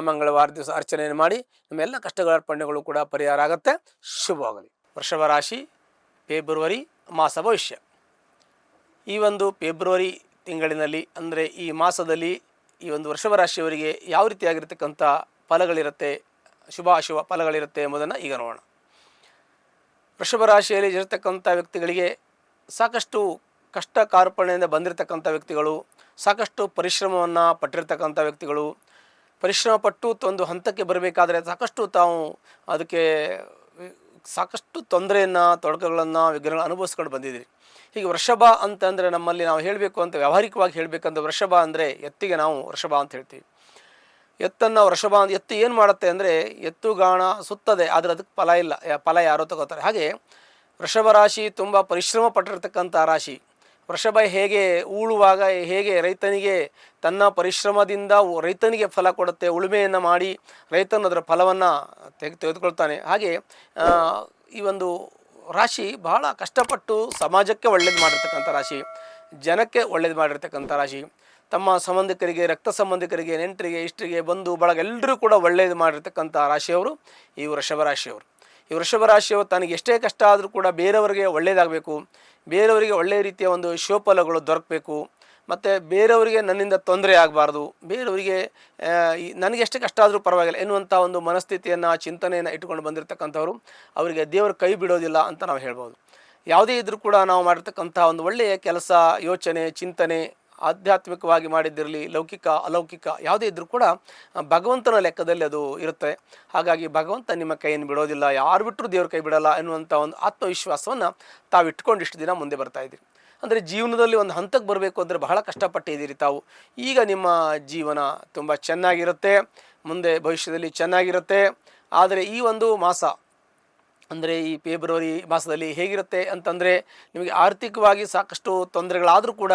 Speaker 1: ಮಂಗಳವಾರ ದಿವಸ ಅರ್ಚನೆಯನ್ನು ಮಾಡಿ ನಿಮ್ಮೆಲ್ಲ ಕಷ್ಟಗಳ ಪುಣ್ಯಗಳು ಕೂಡ ಪರಿಹಾರ ಆಗುತ್ತೆ. ಶುಭವಾಗಲಿ. ವೃಷಭ ರಾಶಿ ಫೆಬ್ರವರಿ ಮಾಸ ಭವಿಷ್ಯ. ಈ ಒಂದು ಫೆಬ್ರವರಿ ತಿಂಗಳಿನಲ್ಲಿ, ಅಂದರೆ ಈ ಮಾಸದಲ್ಲಿ ಈ ಒಂದು ವೃಷಭ ರಾಶಿಯವರಿಗೆ ಯಾವ ರೀತಿಯಾಗಿರ್ತಕ್ಕಂಥ ಫಲಗಳಿರುತ್ತೆ, ಶುಭಾಶುಭ ಫಲಗಳಿರುತ್ತೆ ಎಂಬುದನ್ನು ಈಗ ನೋಡೋಣ. ವೃಷಭ ರಾಶಿಯಲ್ಲಿ ಇರತಕ್ಕಂಥ ವ್ಯಕ್ತಿಗಳಿಗೆ ಸಾಕಷ್ಟು ಕಷ್ಟ ಕಾರ್ಪಣ್ಯದಿಂದ ಬಂದಿರತಕ್ಕಂಥ ವ್ಯಕ್ತಿಗಳು, ಸಾಕಷ್ಟು ಪರಿಶ್ರಮವನ್ನು ಪಟ್ಟಿರ್ತಕ್ಕಂಥ ವ್ಯಕ್ತಿಗಳು, ಪರಿಶ್ರಮ ಪಟ್ಟು ಒಂದು ಹಂತಕ್ಕೆ ಬರಬೇಕಾದ್ರೆ ಸಾಕಷ್ಟು ತಾವು ಅದಕ್ಕೆ ಸಾಕಷ್ಟು ತೊಂದರೆಯನ್ನು, ತೊಡಕುಗಳನ್ನು, ವಿಘ್ನಗಳನ್ನು ಅನುಭವಿಸ್ಕೊಂಡು ಬಂದಿದ್ದೀರಿ. ಹೀಗೆ ವೃಷಭ ಅಂತಂದರೆ ನಮ್ಮಲ್ಲಿ ನಾವು ಹೇಳಬೇಕು ಅಂತ ವ್ಯಾವಹಾರಿಕವಾಗಿ ಹೇಳಬೇಕಂದ್ರೆ ವೃಷಭ ಅಂದರೆ ಎತ್ತಿಗೆ ನಾವು ವೃಷಭ ಅಂತ ಹೇಳ್ತೀವಿ. ಎತ್ತನ್ನು ವೃಷಭ ಅಂತ, ಎತ್ತು ಏನು ಮಾಡುತ್ತೆ ಅಂದರೆ ಎತ್ತುಗಾಣ ಸುತ್ತದೆ, ಆದರೆ ಅದಕ್ಕೆ ಫಲ ಇಲ್ಲ, ಫಲ ಯಾರೋ ತಗೋತಾರೆ. ಹಾಗೆ ವೃಷಭ ರಾಶಿ ತುಂಬ ಪರಿಶ್ರಮ ಪಟ್ಟಿರ್ತಕ್ಕಂಥ ರಾಶಿ. ವೃಷಭ ಹೇಗೆ ಉಳುವಾಗ ಹೇಗೆ ರೈತನಿಗೆ ತನ್ನ ಪರಿಶ್ರಮದಿಂದ ರೈತನಿಗೆ ಫಲ ಕೊಡುತ್ತೆ, ಉಳುಮೆಯನ್ನು ಮಾಡಿ ರೈತನು ಅದರ ಫಲವನ್ನು ತೆಗೆದುಕೊಳ್ತಾನೆ. ಹಾಗೆ ಈ ಒಂದು ರಾಶಿ ಬಹಳ ಕಷ್ಟಪಟ್ಟು ಸಮಾಜಕ್ಕೆ ಒಳ್ಳೇದು ಮಾಡಿರ್ತಕ್ಕಂಥ ರಾಶಿ, ಜನಕ್ಕೆ ಒಳ್ಳೇದು ಮಾಡಿರ್ತಕ್ಕಂಥ ರಾಶಿ. ತಮ್ಮ ಸಂಬಂಧಿಕರಿಗೆ, ರಕ್ತ ಸಂಬಂಧಿಕರಿಗೆ, ನೆಂಟರಿಗೆ, ಇಷ್ಟರಿಗೆ, ಬಂಧು ಬಳಗ ಎಲ್ಲರೂ ಕೂಡ ಒಳ್ಳೇದು ಮಾಡಿರ್ತಕ್ಕಂಥ ರಾಶಿಯವರು ಈ ವೃಷಭ ರಾಶಿಯವರು. ಈ ವೃಷಭ ರಾಶಿಯವರು ತನಗೆ ಎಷ್ಟೇ ಕಷ್ಟ ಆದರೂ ಕೂಡ ಬೇರೆಯವರಿಗೆ ಒಳ್ಳೆಯದಾಗಬೇಕು, ಬೇರೆಯವರಿಗೆ ಒಳ್ಳೆಯ ರೀತಿಯ ಒಂದು ಶುಭಫಲಗಳು ದೊರಕಬೇಕು, ಮತ್ತು ಬೇರೆಯವರಿಗೆ ನನ್ನಿಂದ ತೊಂದರೆ ಆಗಬಾರ್ದು, ಬೇರೆಯವರಿಗೆ ನನಗೆ ಎಷ್ಟೇ ಕಷ್ಟ ಆದರೂ ಪರವಾಗಿಲ್ಲ ಎನ್ನುವಂಥ ಒಂದು ಮನಸ್ಥಿತಿಯನ್ನು, ಚಿಂತನೆಯನ್ನು ಇಟ್ಕೊಂಡು ಬಂದಿರತಕ್ಕಂಥವ್ರು, ಅವರಿಗೆ ದೇವರು ಕೈ ಬಿಡೋದಿಲ್ಲ ಅಂತ ನಾವು ಹೇಳ್ಬೋದು. ಯಾವುದೇ ಇದ್ದರೂ ಕೂಡ ನಾವು ಮಾಡಿರ್ತಕ್ಕಂಥ ಒಂದು ಒಳ್ಳೆಯ ಕೆಲಸ, ಯೋಚನೆ, ಚಿಂತನೆ, ಆಧ್ಯಾತ್ಮಿಕವಾಗಿ ಮಾಡಿದ್ದಿರಲಿ, ಲೌಕಿಕ ಅಲೌಕಿಕ ಯಾವುದೇ ಇದ್ದರೂ ಕೂಡ ಭಗವಂತನ ಲೆಕ್ಕದಲ್ಲಿ ಅದು ಇರುತ್ತೆ. ಹಾಗಾಗಿ ಭಗವಂತ ನಿಮ್ಮ ಕೈಯನ್ನು ಬಿಡೋದಿಲ್ಲ, ಯಾರು ಬಿಟ್ಟರೂ ದೇವ್ರ ಕೈ ಬಿಡಲ್ಲ ಎನ್ನುವಂಥ ಒಂದು ಆತ್ಮವಿಶ್ವಾಸವನ್ನು ತಾವು ಇಟ್ಕೊಂಡು ಇಷ್ಟು ದಿನ ಮುಂದೆ ಬರ್ತಾ ಇದ್ದೀರಿ. ಅಂದರೆ ಜೀವನದಲ್ಲಿ ಒಂದು ಹಂತಕ್ಕೆ ಬರಬೇಕು ಅಂದರೆ ಬಹಳ ಕಷ್ಟಪಟ್ಟಿದ್ದೀರಿ ತಾವು. ಈಗ ನಿಮ್ಮ ಜೀವನ ತುಂಬ ಚೆನ್ನಾಗಿರುತ್ತೆ, ಮುಂದೆ ಭವಿಷ್ಯದಲ್ಲಿ ಚೆನ್ನಾಗಿರುತ್ತೆ. ಆದರೆ ಈ ಒಂದು ಮಾಸ, ಅಂದರೆ ಈ ಫೆಬ್ರವರಿ ಮಾಸದಲ್ಲಿ ಹೇಗಿರುತ್ತೆ ಅಂತಂದರೆ ನಿಮಗೆ ಆರ್ಥಿಕವಾಗಿ ಸಾಕಷ್ಟು ತೊಂದರೆಗಳಾದರೂ ಕೂಡ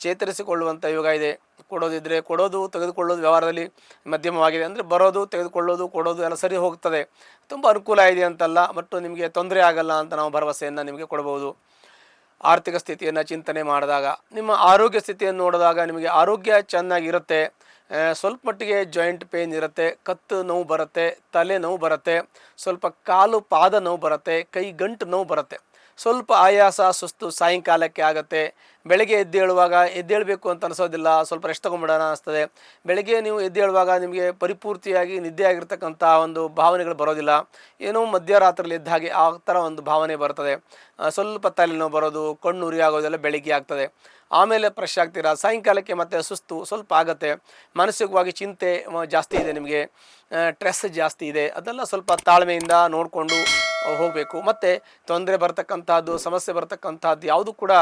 Speaker 1: ಚೇತರಿಸಿಕೊಳ್ಳುವಂಥ ಯೋಗ ಇದೆ. ಕೊಡೋದಿದ್ದರೆ ಕೊಡೋದು, ತೆಗೆದುಕೊಳ್ಳೋದು ವ್ಯವಹಾರದಲ್ಲಿ ಮಧ್ಯಮವಾಗಿದೆ. ಅಂದರೆ ಬರೋದು, ತೆಗೆದುಕೊಳ್ಳೋದು, ಕೊಡೋದು ಎಲ್ಲ ಸರಿ ಹೋಗ್ತದೆ, ತುಂಬ ಅನುಕೂಲ ಇದೆ ಅಂತಲ್ಲ, ಬಟ್ ನಿಮಗೆ ತೊಂದರೆ ಆಗಲ್ಲ ಅಂತ ನಾವು ಭರವಸೆಯನ್ನು ನಿಮಗೆ ಕೊಡಬಹುದು. ಆರ್ಥಿಕ ಸ್ಥಿತಿಯನ್ನು ಚಿಂತನೆ ಮಾಡಿದಾಗ, ನಿಮ್ಮ ಆರೋಗ್ಯ ಸ್ಥಿತಿಯನ್ನು ನೋಡಿದಾಗ ನಿಮಗೆ ಆರೋಗ್ಯ ಚೆನ್ನಾಗಿರುತ್ತೆ. ಸ್ವಲ್ಪ ಮಟ್ಟಿಗೆ ಜಾಯಿಂಟ್ ಪೇಯ್ನ್ ಇರುತ್ತೆ, ಕತ್ತು ನೋವು ಬರುತ್ತೆ, ತಲೆ ನೋವು ಬರುತ್ತೆ, ಸ್ವಲ್ಪ ಕಾಲು ಪಾದ ನೋವು ಬರುತ್ತೆ, ಕೈ ಗಂಟು ನೋವು ಬರುತ್ತೆ, ಸ್ವಲ್ಪ ಆಯಾಸ ಸುಸ್ತು ಸಾಯಂಕಾಲಕ್ಕೆ ಆಗುತ್ತೆ. ಬೆಳಗ್ಗೆ ಎದ್ದೇಳಬೇಕು ಅಂತ ಅನಿಸೋದಿಲ್ಲ, ಸ್ವಲ್ಪ ರೆಸ್ಟ್ ತೊಗೊಂಬಿಡೋಣ ಅನಿಸ್ತದೆ. ಬೆಳಗ್ಗೆ ನೀವು ಎದ್ದೇಳುವಾಗ ನಿಮಗೆ ಪರಿಪೂರ್ತಿಯಾಗಿ ನಿದ್ದೆ ಆಗಿರ್ತಕ್ಕಂಥ ಒಂದು ಭಾವನೆಗಳು ಬರೋದಿಲ್ಲ, ಏನೋ ಮಧ್ಯರಾತ್ರಿಯಲ್ಲಿ ಇದ್ದ ಹಾಗೆ ಆ ಥರ ಒಂದು ಭಾವನೆ ಬರ್ತದೆ. ಸ್ವಲ್ಪ ತಲೆನೋವು ಬರೋದು, ಕಣ್ಣು ಉರಿ ಆಗೋದೆಲ್ಲ ಬೆಳಗ್ಗೆ ಆಗ್ತದೆ. ಆಮೇಲೆ ಫ್ರೆಶ್ ಆಗ್ತೀರಾ, ಸಾಯಂಕಾಲಕ್ಕೆ ಮತ್ತೆ ಸುಸ್ತು ಸ್ವಲ್ಪ ಆಗುತ್ತೆ. ಮಾನಸಿಕವಾಗಿ ಚಿಂತೆ ಜಾಸ್ತಿ ಇದೆ, ನಿಮಗೆ ಸ್ಟ್ರೆಸ್ ಜಾಸ್ತಿ ಇದೆ. ಅದೆಲ್ಲ ಸ್ವಲ್ಪ ತಾಳ್ಮೆಯಿಂದ ನೋಡಿಕೊಂಡು ಹೋಗಬೇಕು. ಮತ್ತು ತೊಂದರೆ ಬರ್ತಕ್ಕಂಥದ್ದು, ಸಮಸ್ಯೆ ಬರ್ತಕ್ಕಂಥದ್ದು ಯಾವುದು ಕೂಡ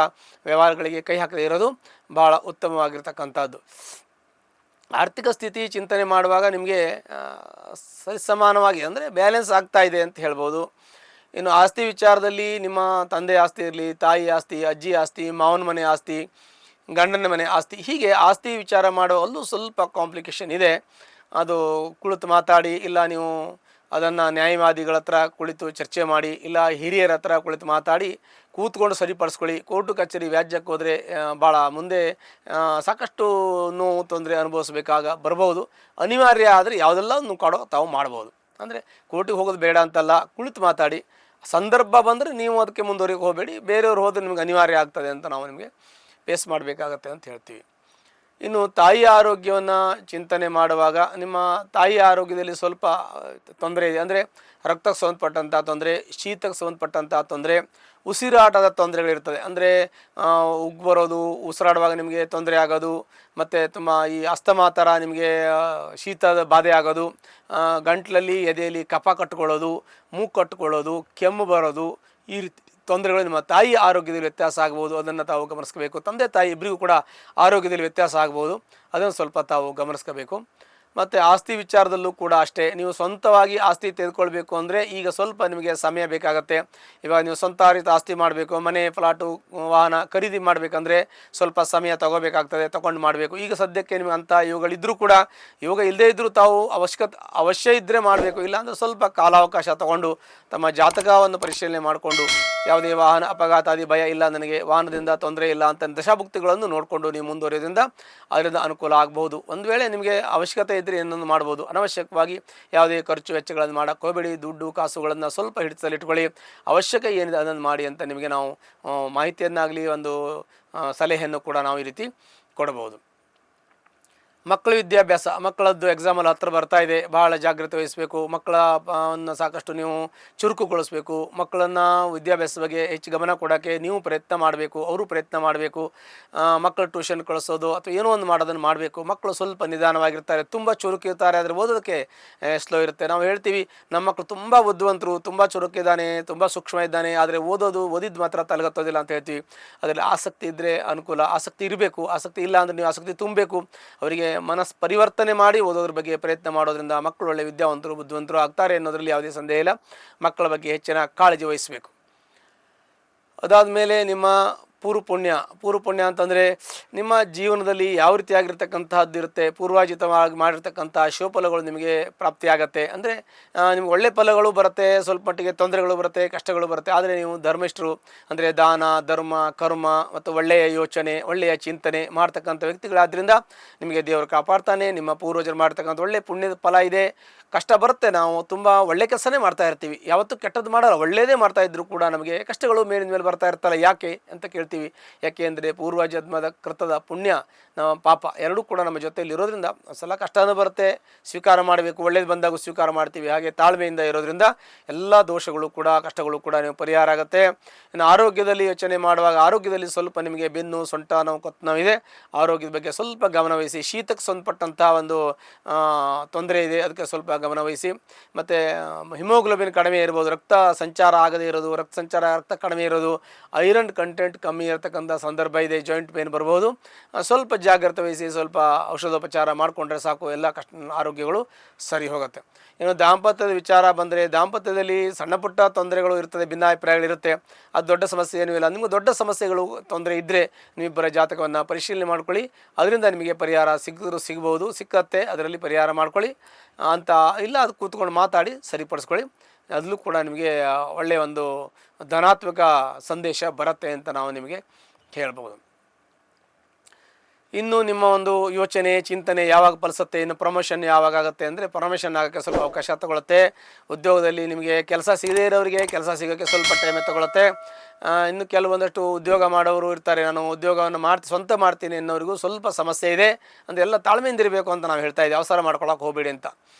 Speaker 1: ವ್ಯವಹಾರಗಳಿಗೆ ಕೈ ಹಾಕದೇ ಇರೋದು ಭಾಳ ಉತ್ತಮವಾಗಿರ್ತಕ್ಕಂಥದ್ದು. ಆರ್ಥಿಕ ಸ್ಥಿತಿ ಚಿಂತನೆ ಮಾಡುವಾಗ ನಿಮಗೆ ಸರಿಸಮಾನವಾಗಿ ಅಂದರೆ ಬ್ಯಾಲೆನ್ಸ್ ಆಗ್ತಾ ಇದೆ ಅಂತ ಹೇಳ್ಬೋದು. ಇನ್ನು ಆಸ್ತಿ ವಿಚಾರದಲ್ಲಿ ನಿಮ್ಮ ತಂದೆ ಆಸ್ತಿ ಇರಲಿ, ತಾಯಿ ಆಸ್ತಿ, ಅಜ್ಜಿ ಆಸ್ತಿ, ಮಾವನ ಮನೆ ಆಸ್ತಿ, ಗಂಡನ ಮನೆ ಆಸ್ತಿ, ಹೀಗೆ ಆಸ್ತಿ ವಿಚಾರ ಮಾಡುವಲ್ಲೂ ಸ್ವಲ್ಪ ಕಾಂಪ್ಲಿಕೇಶನ್ ಇದೆ. ಅದು ಕುಳಿತು ಮಾತಾಡಿ, ಇಲ್ಲ ನೀವು ಅದನ್ನು ನ್ಯಾಯವಾದಿಗಳ ಹತ್ರ ಕುಳಿತು ಚರ್ಚೆ ಮಾಡಿ, ಇಲ್ಲ ಹಿರಿಯರ ಹತ್ರ ಕುಳಿತು ಮಾತಾಡಿ ಕೂತ್ಕೊಂಡು ಸರಿಪಡಿಸ್ಕೊಳ್ಳಿ. ಕೋರ್ಟು ಕಚೇರಿ ವ್ಯಾಜ್ಯಕ್ಕೆ ಹೋದರೆ ಭಾಳ ಮುಂದೆ ಸಾಕಷ್ಟು ನೋವು ತೊಂದರೆ ಅನುಭವಿಸ್ಬೇಕಾಗ ಬರ್ಬೋದು. ಅನಿವಾರ್ಯ ಆದರೆ ಯಾವುದೆಲ್ಲ ಕೊಡೋ ತಾವು ಮಾಡ್ಬೋದು. ಅಂದರೆ ಕೋರ್ಟಿಗೆ ಹೋಗೋದು ಬೇಡ ಅಂತಲ್ಲ, ಕುಳಿತು ಮಾತಾಡಿ. ಸಂದರ್ಭ ಬಂದರೆ ನೀವು ಅದಕ್ಕೆ ಮುಂದುವರಿಗೆ ಹೋಗಬೇಡಿ, ಬೇರೆಯವ್ರು ಹೋದರೆ ನಿಮ್ಗೆ ಅನಿವಾರ್ಯ ಆಗ್ತದೆ ಅಂತ ನಾವು ನಿಮಗೆ ಫೇಸ್ ಮಾಡಬೇಕಾಗತ್ತೆ ಅಂತ ಹೇಳ್ತೀವಿ. ಇನ್ನು ತಾಯಿಯ ಆರೋಗ್ಯವನ್ನು ಚಿಂತನೆ ಮಾಡುವಾಗ ನಿಮ್ಮ ತಾಯಿಯ ಆರೋಗ್ಯದಲ್ಲಿ ಸ್ವಲ್ಪ ತೊಂದರೆ ಇದೆ. ಅಂದರೆ ರಕ್ತಕ್ಕೆ ಸಂಬಂಧಪಟ್ಟಂಥ ತೊಂದರೆ, ಶೀತಕ್ಕೆ ಸಂಬಂಧಪಟ್ಟಂಥ ತೊಂದರೆ, ಉಸಿರಾಟದ ತೊಂದರೆಗಳಿರ್ತದೆ. ಅಂದರೆ ಉಗ್ಗು ಬರೋದು, ಉಸಿರಾಡುವಾಗ ನಿಮಗೆ ತೊಂದರೆ ಆಗೋದು, ಮತ್ತು ತುಂಬ ಈ ಅಸ್ತಮಾ ಥರ ನಿಮಗೆ ಶೀತದ ಬಾಧೆ ಆಗೋದು, ಗಂಟಲಲ್ಲಿ ಎದೆಯಲ್ಲಿ ಕಫ ಕಟ್ಕೊಳ್ಳೋದು, ಮೂಗು ಕಟ್ಕೊಳ್ಳೋದು, ಕೆಮ್ಮು ಬರೋದು, ಈ ರೀತಿ ತೊಂದರೆಗಳು ನಿಮ್ಮ ತಾಯಿ ಆರೋಗ್ಯದಲ್ಲಿ ವ್ಯತ್ಯಾಸ ಆಗ್ಬೋದು. ಅದನ್ನು ತಾವು ಗಮನಿಸ್ಕೋಬೇಕು. ತಂದೆ ತಾಯಿ ಇಬ್ಬರಿಗೂ ಕೂಡ ಆರೋಗ್ಯದಲ್ಲಿ ವ್ಯತ್ಯಾಸ ಆಗ್ಬೋದು, ಅದನ್ನು ಸ್ವಲ್ಪ ತಾವು ಗಮನಿಸ್ಕೋಬೇಕು. ಮತ್ತು ಆಸ್ತಿ ವಿಚಾರದಲ್ಲೂ ಕೂಡ ಅಷ್ಟೇ. ನೀವು ಸ್ವಂತವಾಗಿ ಆಸ್ತಿ ತೆಗೆದುಕೊಳ್ಬೇಕು ಅಂದರೆ ಈಗ ಸ್ವಲ್ಪ ನಿಮಗೆ ಸಮಯ ಬೇಕಾಗತ್ತೆ. ಇವಾಗ ನೀವು ಸ್ವಂತ ರೀತಿ ಆಸ್ತಿ ಮಾಡಬೇಕು, ಮನೆ, ಫ್ಲಾಟು, ವಾಹನ ಖರೀದಿ ಮಾಡಬೇಕಂದ್ರೆ ಸ್ವಲ್ಪ ಸಮಯ ತಗೋಬೇಕಾಗ್ತದೆ, ತಗೊಂಡು ಮಾಡಬೇಕು. ಈಗ ಸದ್ಯಕ್ಕೆ ನಿಮಗೆ ಅಂಥ ಯೋಗಗಳಿದ್ದರೂ ಕೂಡ, ಯೋಗ ಇಲ್ಲದೇ ಇದ್ದರೂ ತಾವು ಅವಶ್ಯ ಇದ್ದರೆ ಮಾಡಬೇಕು. ಇಲ್ಲಾಂದರೆ ಸ್ವಲ್ಪ ಕಾಲಾವಕಾಶ ತಗೊಂಡು ತಮ್ಮ ಜಾತಕವನ್ನು ಪರಿಶೀಲನೆ ಮಾಡಿಕೊಂಡು, ಯಾವುದೇ ವಾಹನ ಅಪಘಾತಾದಿ ಭಯ ಇಲ್ಲ, ನನಗೆ ವಾಹನದಿಂದ ತೊಂದರೆ ಇಲ್ಲ ಅಂತ ದಶಾಭುಕ್ತಿಗಳನ್ನು ನೋಡಿಕೊಂಡು ನೀವು ಮುಂದುವರಿಯೋದ್ರಿಂದ ಅದರಿಂದ ಅನುಕೂಲ ಆಗ್ಬೋದು. ಒಂದು ವೇಳೆ ನಿಮಗೆ ಅವಶ್ಯಕತೆ ಇದ್ದರೆ ಏನೊಂದು ಮಾಡ್ಬೋದು. ಅನವಶ್ಯಕವಾಗಿ ಯಾವುದೇ ಖರ್ಚು ವೆಚ್ಚಗಳನ್ನು ಮಾಡೋಕ್ಕೆ ಹೋಗಬೇಡಿ. ದುಡ್ಡು ಕಾಸುಗಳನ್ನು ಸ್ವಲ್ಪ ಹಿಡಿತದಲ್ಲಿಟ್ಕೊಳ್ಳಿ. ಅವಶ್ಯಕ ಏನಿದೆ ಅದನ್ನು ಮಾಡಿ ಅಂತ ನಿಮಗೆ ನಾವು ಮಾಹಿತಿಯನ್ನಾಗಲಿ ಒಂದು ಸಲಹೆಯನ್ನು ಕೂಡ ನಾವು ಈ ರೀತಿ ಕೊಡಬಹುದು. ಮಕ್ಕಳ ವಿದ್ಯಾಭ್ಯಾಸ, ಮಕ್ಕಳದ್ದು ಎಕ್ಸಾಮಲ್ಲಿ ಹತ್ತಿರ ಬರ್ತಾ ಇದೆ, ಭಾಳ ಜಾಗ್ರತೆ ವಹಿಸಬೇಕು. ಮಕ್ಕಳನ್ನು ಸಾಕಷ್ಟು ನೀವು ಚುರುಕುಗೊಳಿಸಬೇಕು. ಮಕ್ಕಳನ್ನು ವಿದ್ಯಾಭ್ಯಾಸದ ಬಗ್ಗೆ ಹೆಚ್ಚು ಗಮನ ಕೊಡೋಕ್ಕೆ ನೀವು ಪ್ರಯತ್ನ ಮಾಡಬೇಕು, ಅವರು ಪ್ರಯತ್ನ ಮಾಡಬೇಕು. ಮಕ್ಕಳು ಟ್ಯೂಷನ್ ಕಳಿಸೋದು ಅಥವಾ ಏನೋ ಒಂದು ಮಾಡೋದನ್ನು ಮಾಡಬೇಕು. ಮಕ್ಕಳು ಸ್ವಲ್ಪ ನಿಧಾನವಾಗಿರ್ತಾರೆ, ತುಂಬ ಚುರುಕಿರ್ತಾರೆ, ಆದರೆ ಓದೋದಕ್ಕೆ ಸ್ಲೋ ಇರುತ್ತೆ. ನಾವು ಹೇಳ್ತೀವಿ ನಮ್ಮ ಮಕ್ಕಳು ತುಂಬ ಬುದ್ಧಿವಂತರು, ತುಂಬ ಚುರುಕಿದ್ದಾನೆ, ತುಂಬ ಸೂಕ್ಷ್ಮ ಇದ್ದಾನೆ, ಆದರೆ ಓದಿದ್ದು ಮಾತ್ರ ತಲೆಗತ್ತೋದಿಲ್ಲ ಅಂತ ಹೇಳ್ತೀವಿ. ಅದರಲ್ಲಿ ಆಸಕ್ತಿ ಇದ್ದರೆ ಅನುಕೂಲ, ಆಸಕ್ತಿ ಇರಬೇಕು. ಆಸಕ್ತಿ ಇಲ್ಲ ಅಂದರೆ ನೀವು ಆಸಕ್ತಿ ತುಂಬಬೇಕು. ಅವರಿಗೆ ಮನಸ್ಸು ಪರಿವರ್ತನೆ ಮಾಡಿ ಓದೋದ್ರ ಬಗ್ಗೆ ಪ್ರಯತ್ನ ಮಾಡೋದ್ರಿಂದ ಮಕ್ಕಳು ಒಳ್ಳೆ ವಿದ್ಯಾವಂತರು, ಬುದ್ಧಿವಂತರು ಆಗ್ತಾರೆ ಅನ್ನೋದರಲ್ಲಿ ಯಾವುದೇ ಸಂದೇಹ ಇಲ್ಲ. ಮಕ್ಕಳ ಬಗ್ಗೆ ಹೆಚ್ಚಿನ ಕಾಳಜಿ ವಹಿಸಬೇಕು. ಅದಾದ ಮೇಲೆ ನಿಮ್ಮ ಪೂರ್ವಪುಣ್ಯ ಅಂತಂದರೆ ನಿಮ್ಮ ಜೀವನದಲ್ಲಿ ಯಾವ ರೀತಿಯಾಗಿರ್ತಕ್ಕಂತಹದ್ದು ಇರುತ್ತೆ, ಪೂರ್ವಾಜಿತವಾಗಿ ಮಾಡಿರ್ತಕ್ಕಂಥ ಶುಭಫಲಗಳು ನಿಮಗೆ ಪ್ರಾಪ್ತಿಯಾಗತ್ತೆ. ಅಂದರೆ ನಿಮ್ಗೆ ಒಳ್ಳೆ ಫಲಗಳು ಬರುತ್ತೆ, ಸ್ವಲ್ಪ ಮಟ್ಟಿಗೆ ತೊಂದರೆಗಳು ಬರುತ್ತೆ, ಕಷ್ಟಗಳು ಬರುತ್ತೆ. ಆದರೆ ನೀವು ಧರ್ಮಿಷ್ಠರು, ಅಂದರೆ ದಾನ, ಧರ್ಮ, ಕರ್ಮ ಮತ್ತು ಒಳ್ಳೆಯ ಯೋಚನೆ, ಒಳ್ಳೆಯ ಚಿಂತನೆ ಮಾಡ್ತಕ್ಕಂಥ ವ್ಯಕ್ತಿಗಳಾದ್ದರಿಂದ ನಿಮಗೆ ದೇವರು ಕಾಪಾಡ್ತಾನೆ. ನಿಮ್ಮ ಪೂರ್ವಜರು ಮಾಡ್ತಕ್ಕಂಥ ಒಳ್ಳೆಯ ಪುಣ್ಯದ ಫಲ ಇದೆ. ಕಷ್ಟ ಬರುತ್ತೆ, ನಾವು ತುಂಬ ಒಳ್ಳೆ ಕೆಲಸನೇ ಮಾಡ್ತಾ ಇರ್ತೀವಿ, ಯಾವತ್ತೂ ಕೆಟ್ಟದ್ದು ಮಾಡಲ್ಲ, ಒಳ್ಳೆಯದೇ ಮಾಡ್ತಾ ಇದ್ದರೂ ಕೂಡ ನಮಗೆ ಕಷ್ಟಗಳು ಮೇಲಿನ ಮೇಲೆ ಬರ್ತಾ ಇರ್ತಲ್ಲ. ಯಾಕೆ ಅಂತ ಕೇಳ್ತೀವಿ. ಯಾಕೆ ಅಂದರೆ ಪೂರ್ವಜನ್ಮದ ಕೃತದ ಪುಣ್ಯ, ಪಾಪ ಎರಡೂ ಕೂಡ ನಮ್ಮ ಜೊತೆಯಲ್ಲಿ ಇರೋದ್ರಿಂದ ಸಲ ಕಷ್ಟನೂ ಬರುತ್ತೆ, ಸ್ವೀಕಾರ ಮಾಡಬೇಕು. ಒಳ್ಳೇದು ಬಂದಾಗ ಸ್ವೀಕಾರ ಮಾಡ್ತೀವಿ. ಹಾಗೆ ತಾಳ್ಮೆಯಿಂದ ಇರೋದ್ರಿಂದ ಎಲ್ಲ ದೋಷಗಳು ಕೂಡ, ಕಷ್ಟಗಳು ಕೂಡ ನೀವು ಪರಿಹಾರ ಆಗುತ್ತೆ. ಇನ್ನು ಆರೋಗ್ಯದಲ್ಲಿ ಯೋಚನೆ ಮಾಡುವಾಗ, ಆರೋಗ್ಯದಲ್ಲಿ ಸ್ವಲ್ಪ ನಿಮಗೆ ಬೆನ್ನು, ಸೊಂಟ ನೋವು, ಕತ್ತು ನೋವಿದೆ, ಆರೋಗ್ಯದ ಬಗ್ಗೆ ಸ್ವಲ್ಪ ಗಮನವಹಿಸಿ. ಶೀತಕ್ಕೆ ಸಂಬಂಧಪಟ್ಟಂಥ ಒಂದು ತೊಂದರೆ ಇದೆ, ಅದಕ್ಕೆ ಸ್ವಲ್ಪ ಗಮನವಹಿಸಿ. ಮತ್ತು ಹಿಮೋಗ್ಲೋಬಿನ್ ಕಡಿಮೆ ಇರ್ಬೋದು, ರಕ್ತ ಸಂಚಾರ ಆಗದೇ ಇರೋದು, ರಕ್ತ ಕಡಿಮೆ ಇರೋದು, ಐರನ್ ಕಂಟೆಂಟ್ ಕಮ್ಮಿ ಇರತಕ್ಕಂಥ ಸಂದರ್ಭ ಇದೆ, ಜಾಯಿಂಟ್ ಪೇನ್ ಬರ್ಬೋದು. ಸ್ವಲ್ಪ ಜಾಗ್ರತೆ ವಹಿಸಿ, ಸ್ವಲ್ಪ ಔಷಧೋಪಚಾರ ಮಾಡಿಕೊಂಡ್ರೆ ಸಾಕು, ಎಲ್ಲ ಆರೋಗ್ಯಗಳು ಸರಿ ಹೋಗುತ್ತೆ. ಇನ್ನು ದಾಂಪತ್ಯದ ವಿಚಾರ ಬಂದರೆ, ದಾಂಪತ್ಯದಲ್ಲಿ ಸಣ್ಣ ಪುಟ್ಟ ತೊಂದರೆಗಳು ಇರ್ತದೆ, ಭಿನ್ನಾಭಿಪ್ರಾಯಗಳಿರುತ್ತೆ. ಅದು ದೊಡ್ಡ ಸಮಸ್ಯೆ ಏನೂ ಇಲ್ಲ. ನಿಮಗೆ ದೊಡ್ಡ ಸಮಸ್ಯೆಗಳು ತೊಂದರೆ ಇದ್ದರೆ ನೀವಿಬ್ಬರ ಜಾತಕವನ್ನು ಪರಿಶೀಲನೆ ಮಾಡ್ಕೊಳ್ಳಿ, ಅದರಿಂದ ನಿಮಗೆ ಪರಿಹಾರ ಸಿಗ್ಬೋದು, ಸಿಕ್ಕತ್ತೆ, ಅದರಲ್ಲಿ ಪರಿಹಾರ ಮಾಡ್ಕೊಳ್ಳಿ ಅಂತ. ಇಲ್ಲ ಅದು ಕೂತ್ಕೊಂಡು ಮಾತಾಡಿ ಸರಿಪಡಿಸ್ಕೊಳ್ಳಿ, ಅದರಲ್ಲೂ ಕೂಡ ನಿಮಗೆ ಒಳ್ಳೆಯ ಒಂದು ಧನಾತ್ಮಕ ಸಂದೇಶ ಬರುತ್ತೆ ಅಂತ ನಾವು ನಿಮಗೆ ಹೇಳ್ಬೋದು. ಇನ್ನು ನಿಮ್ಮ ಒಂದು ಯೋಚನೆ, ಚಿಂತನೆ ಯಾವಾಗ ಫಲಿಸುತ್ತೆ, ಇನ್ನು ಪ್ರಮೋಷನ್ ಯಾವಾಗ ಆಗುತ್ತೆ ಅಂದರೆ, ಪ್ರಮೋಷನ್ ಆಗೋಕ್ಕೆ ಸ್ವಲ್ಪ ಅವಕಾಶ ತಗೊಳುತ್ತೆ. ಉದ್ಯೋಗದಲ್ಲಿ ನಿಮಗೆ ಕೆಲಸ ಸಿಗದೇ ಇರೋರಿಗೆ ಕೆಲಸ ಸಿಗೋಕ್ಕೆ ಸ್ವಲ್ಪ ಟೈಮೇ ತಗೊಳುತ್ತೆ. ಇನ್ನು ಕೆಲವೊಂದಷ್ಟು ಉದ್ಯೋಗ ಮಾಡೋರು ಇರ್ತಾರೆ, ನಾನು ಉದ್ಯೋಗವನ್ನು ಸ್ವಂತ ಮಾಡ್ತೀನಿ ಅನ್ನೋರಿಗೂ ಸ್ವಲ್ಪ ಸಮಸ್ಯೆ ಇದೆ. ಅಂದರೆ ಎಲ್ಲ ತಾಳ್ಮೆಯಿಂದ ಇರಬೇಕು ಅಂತ ನಾವು ಹೇಳ್ತಾ ಇದ್ದೀವಿ. ಅವಸರ ಮಾಡ್ಕೊಳ್ಳೋಕೆ ಹೋಗಬೇಡಿ ಅಂತ.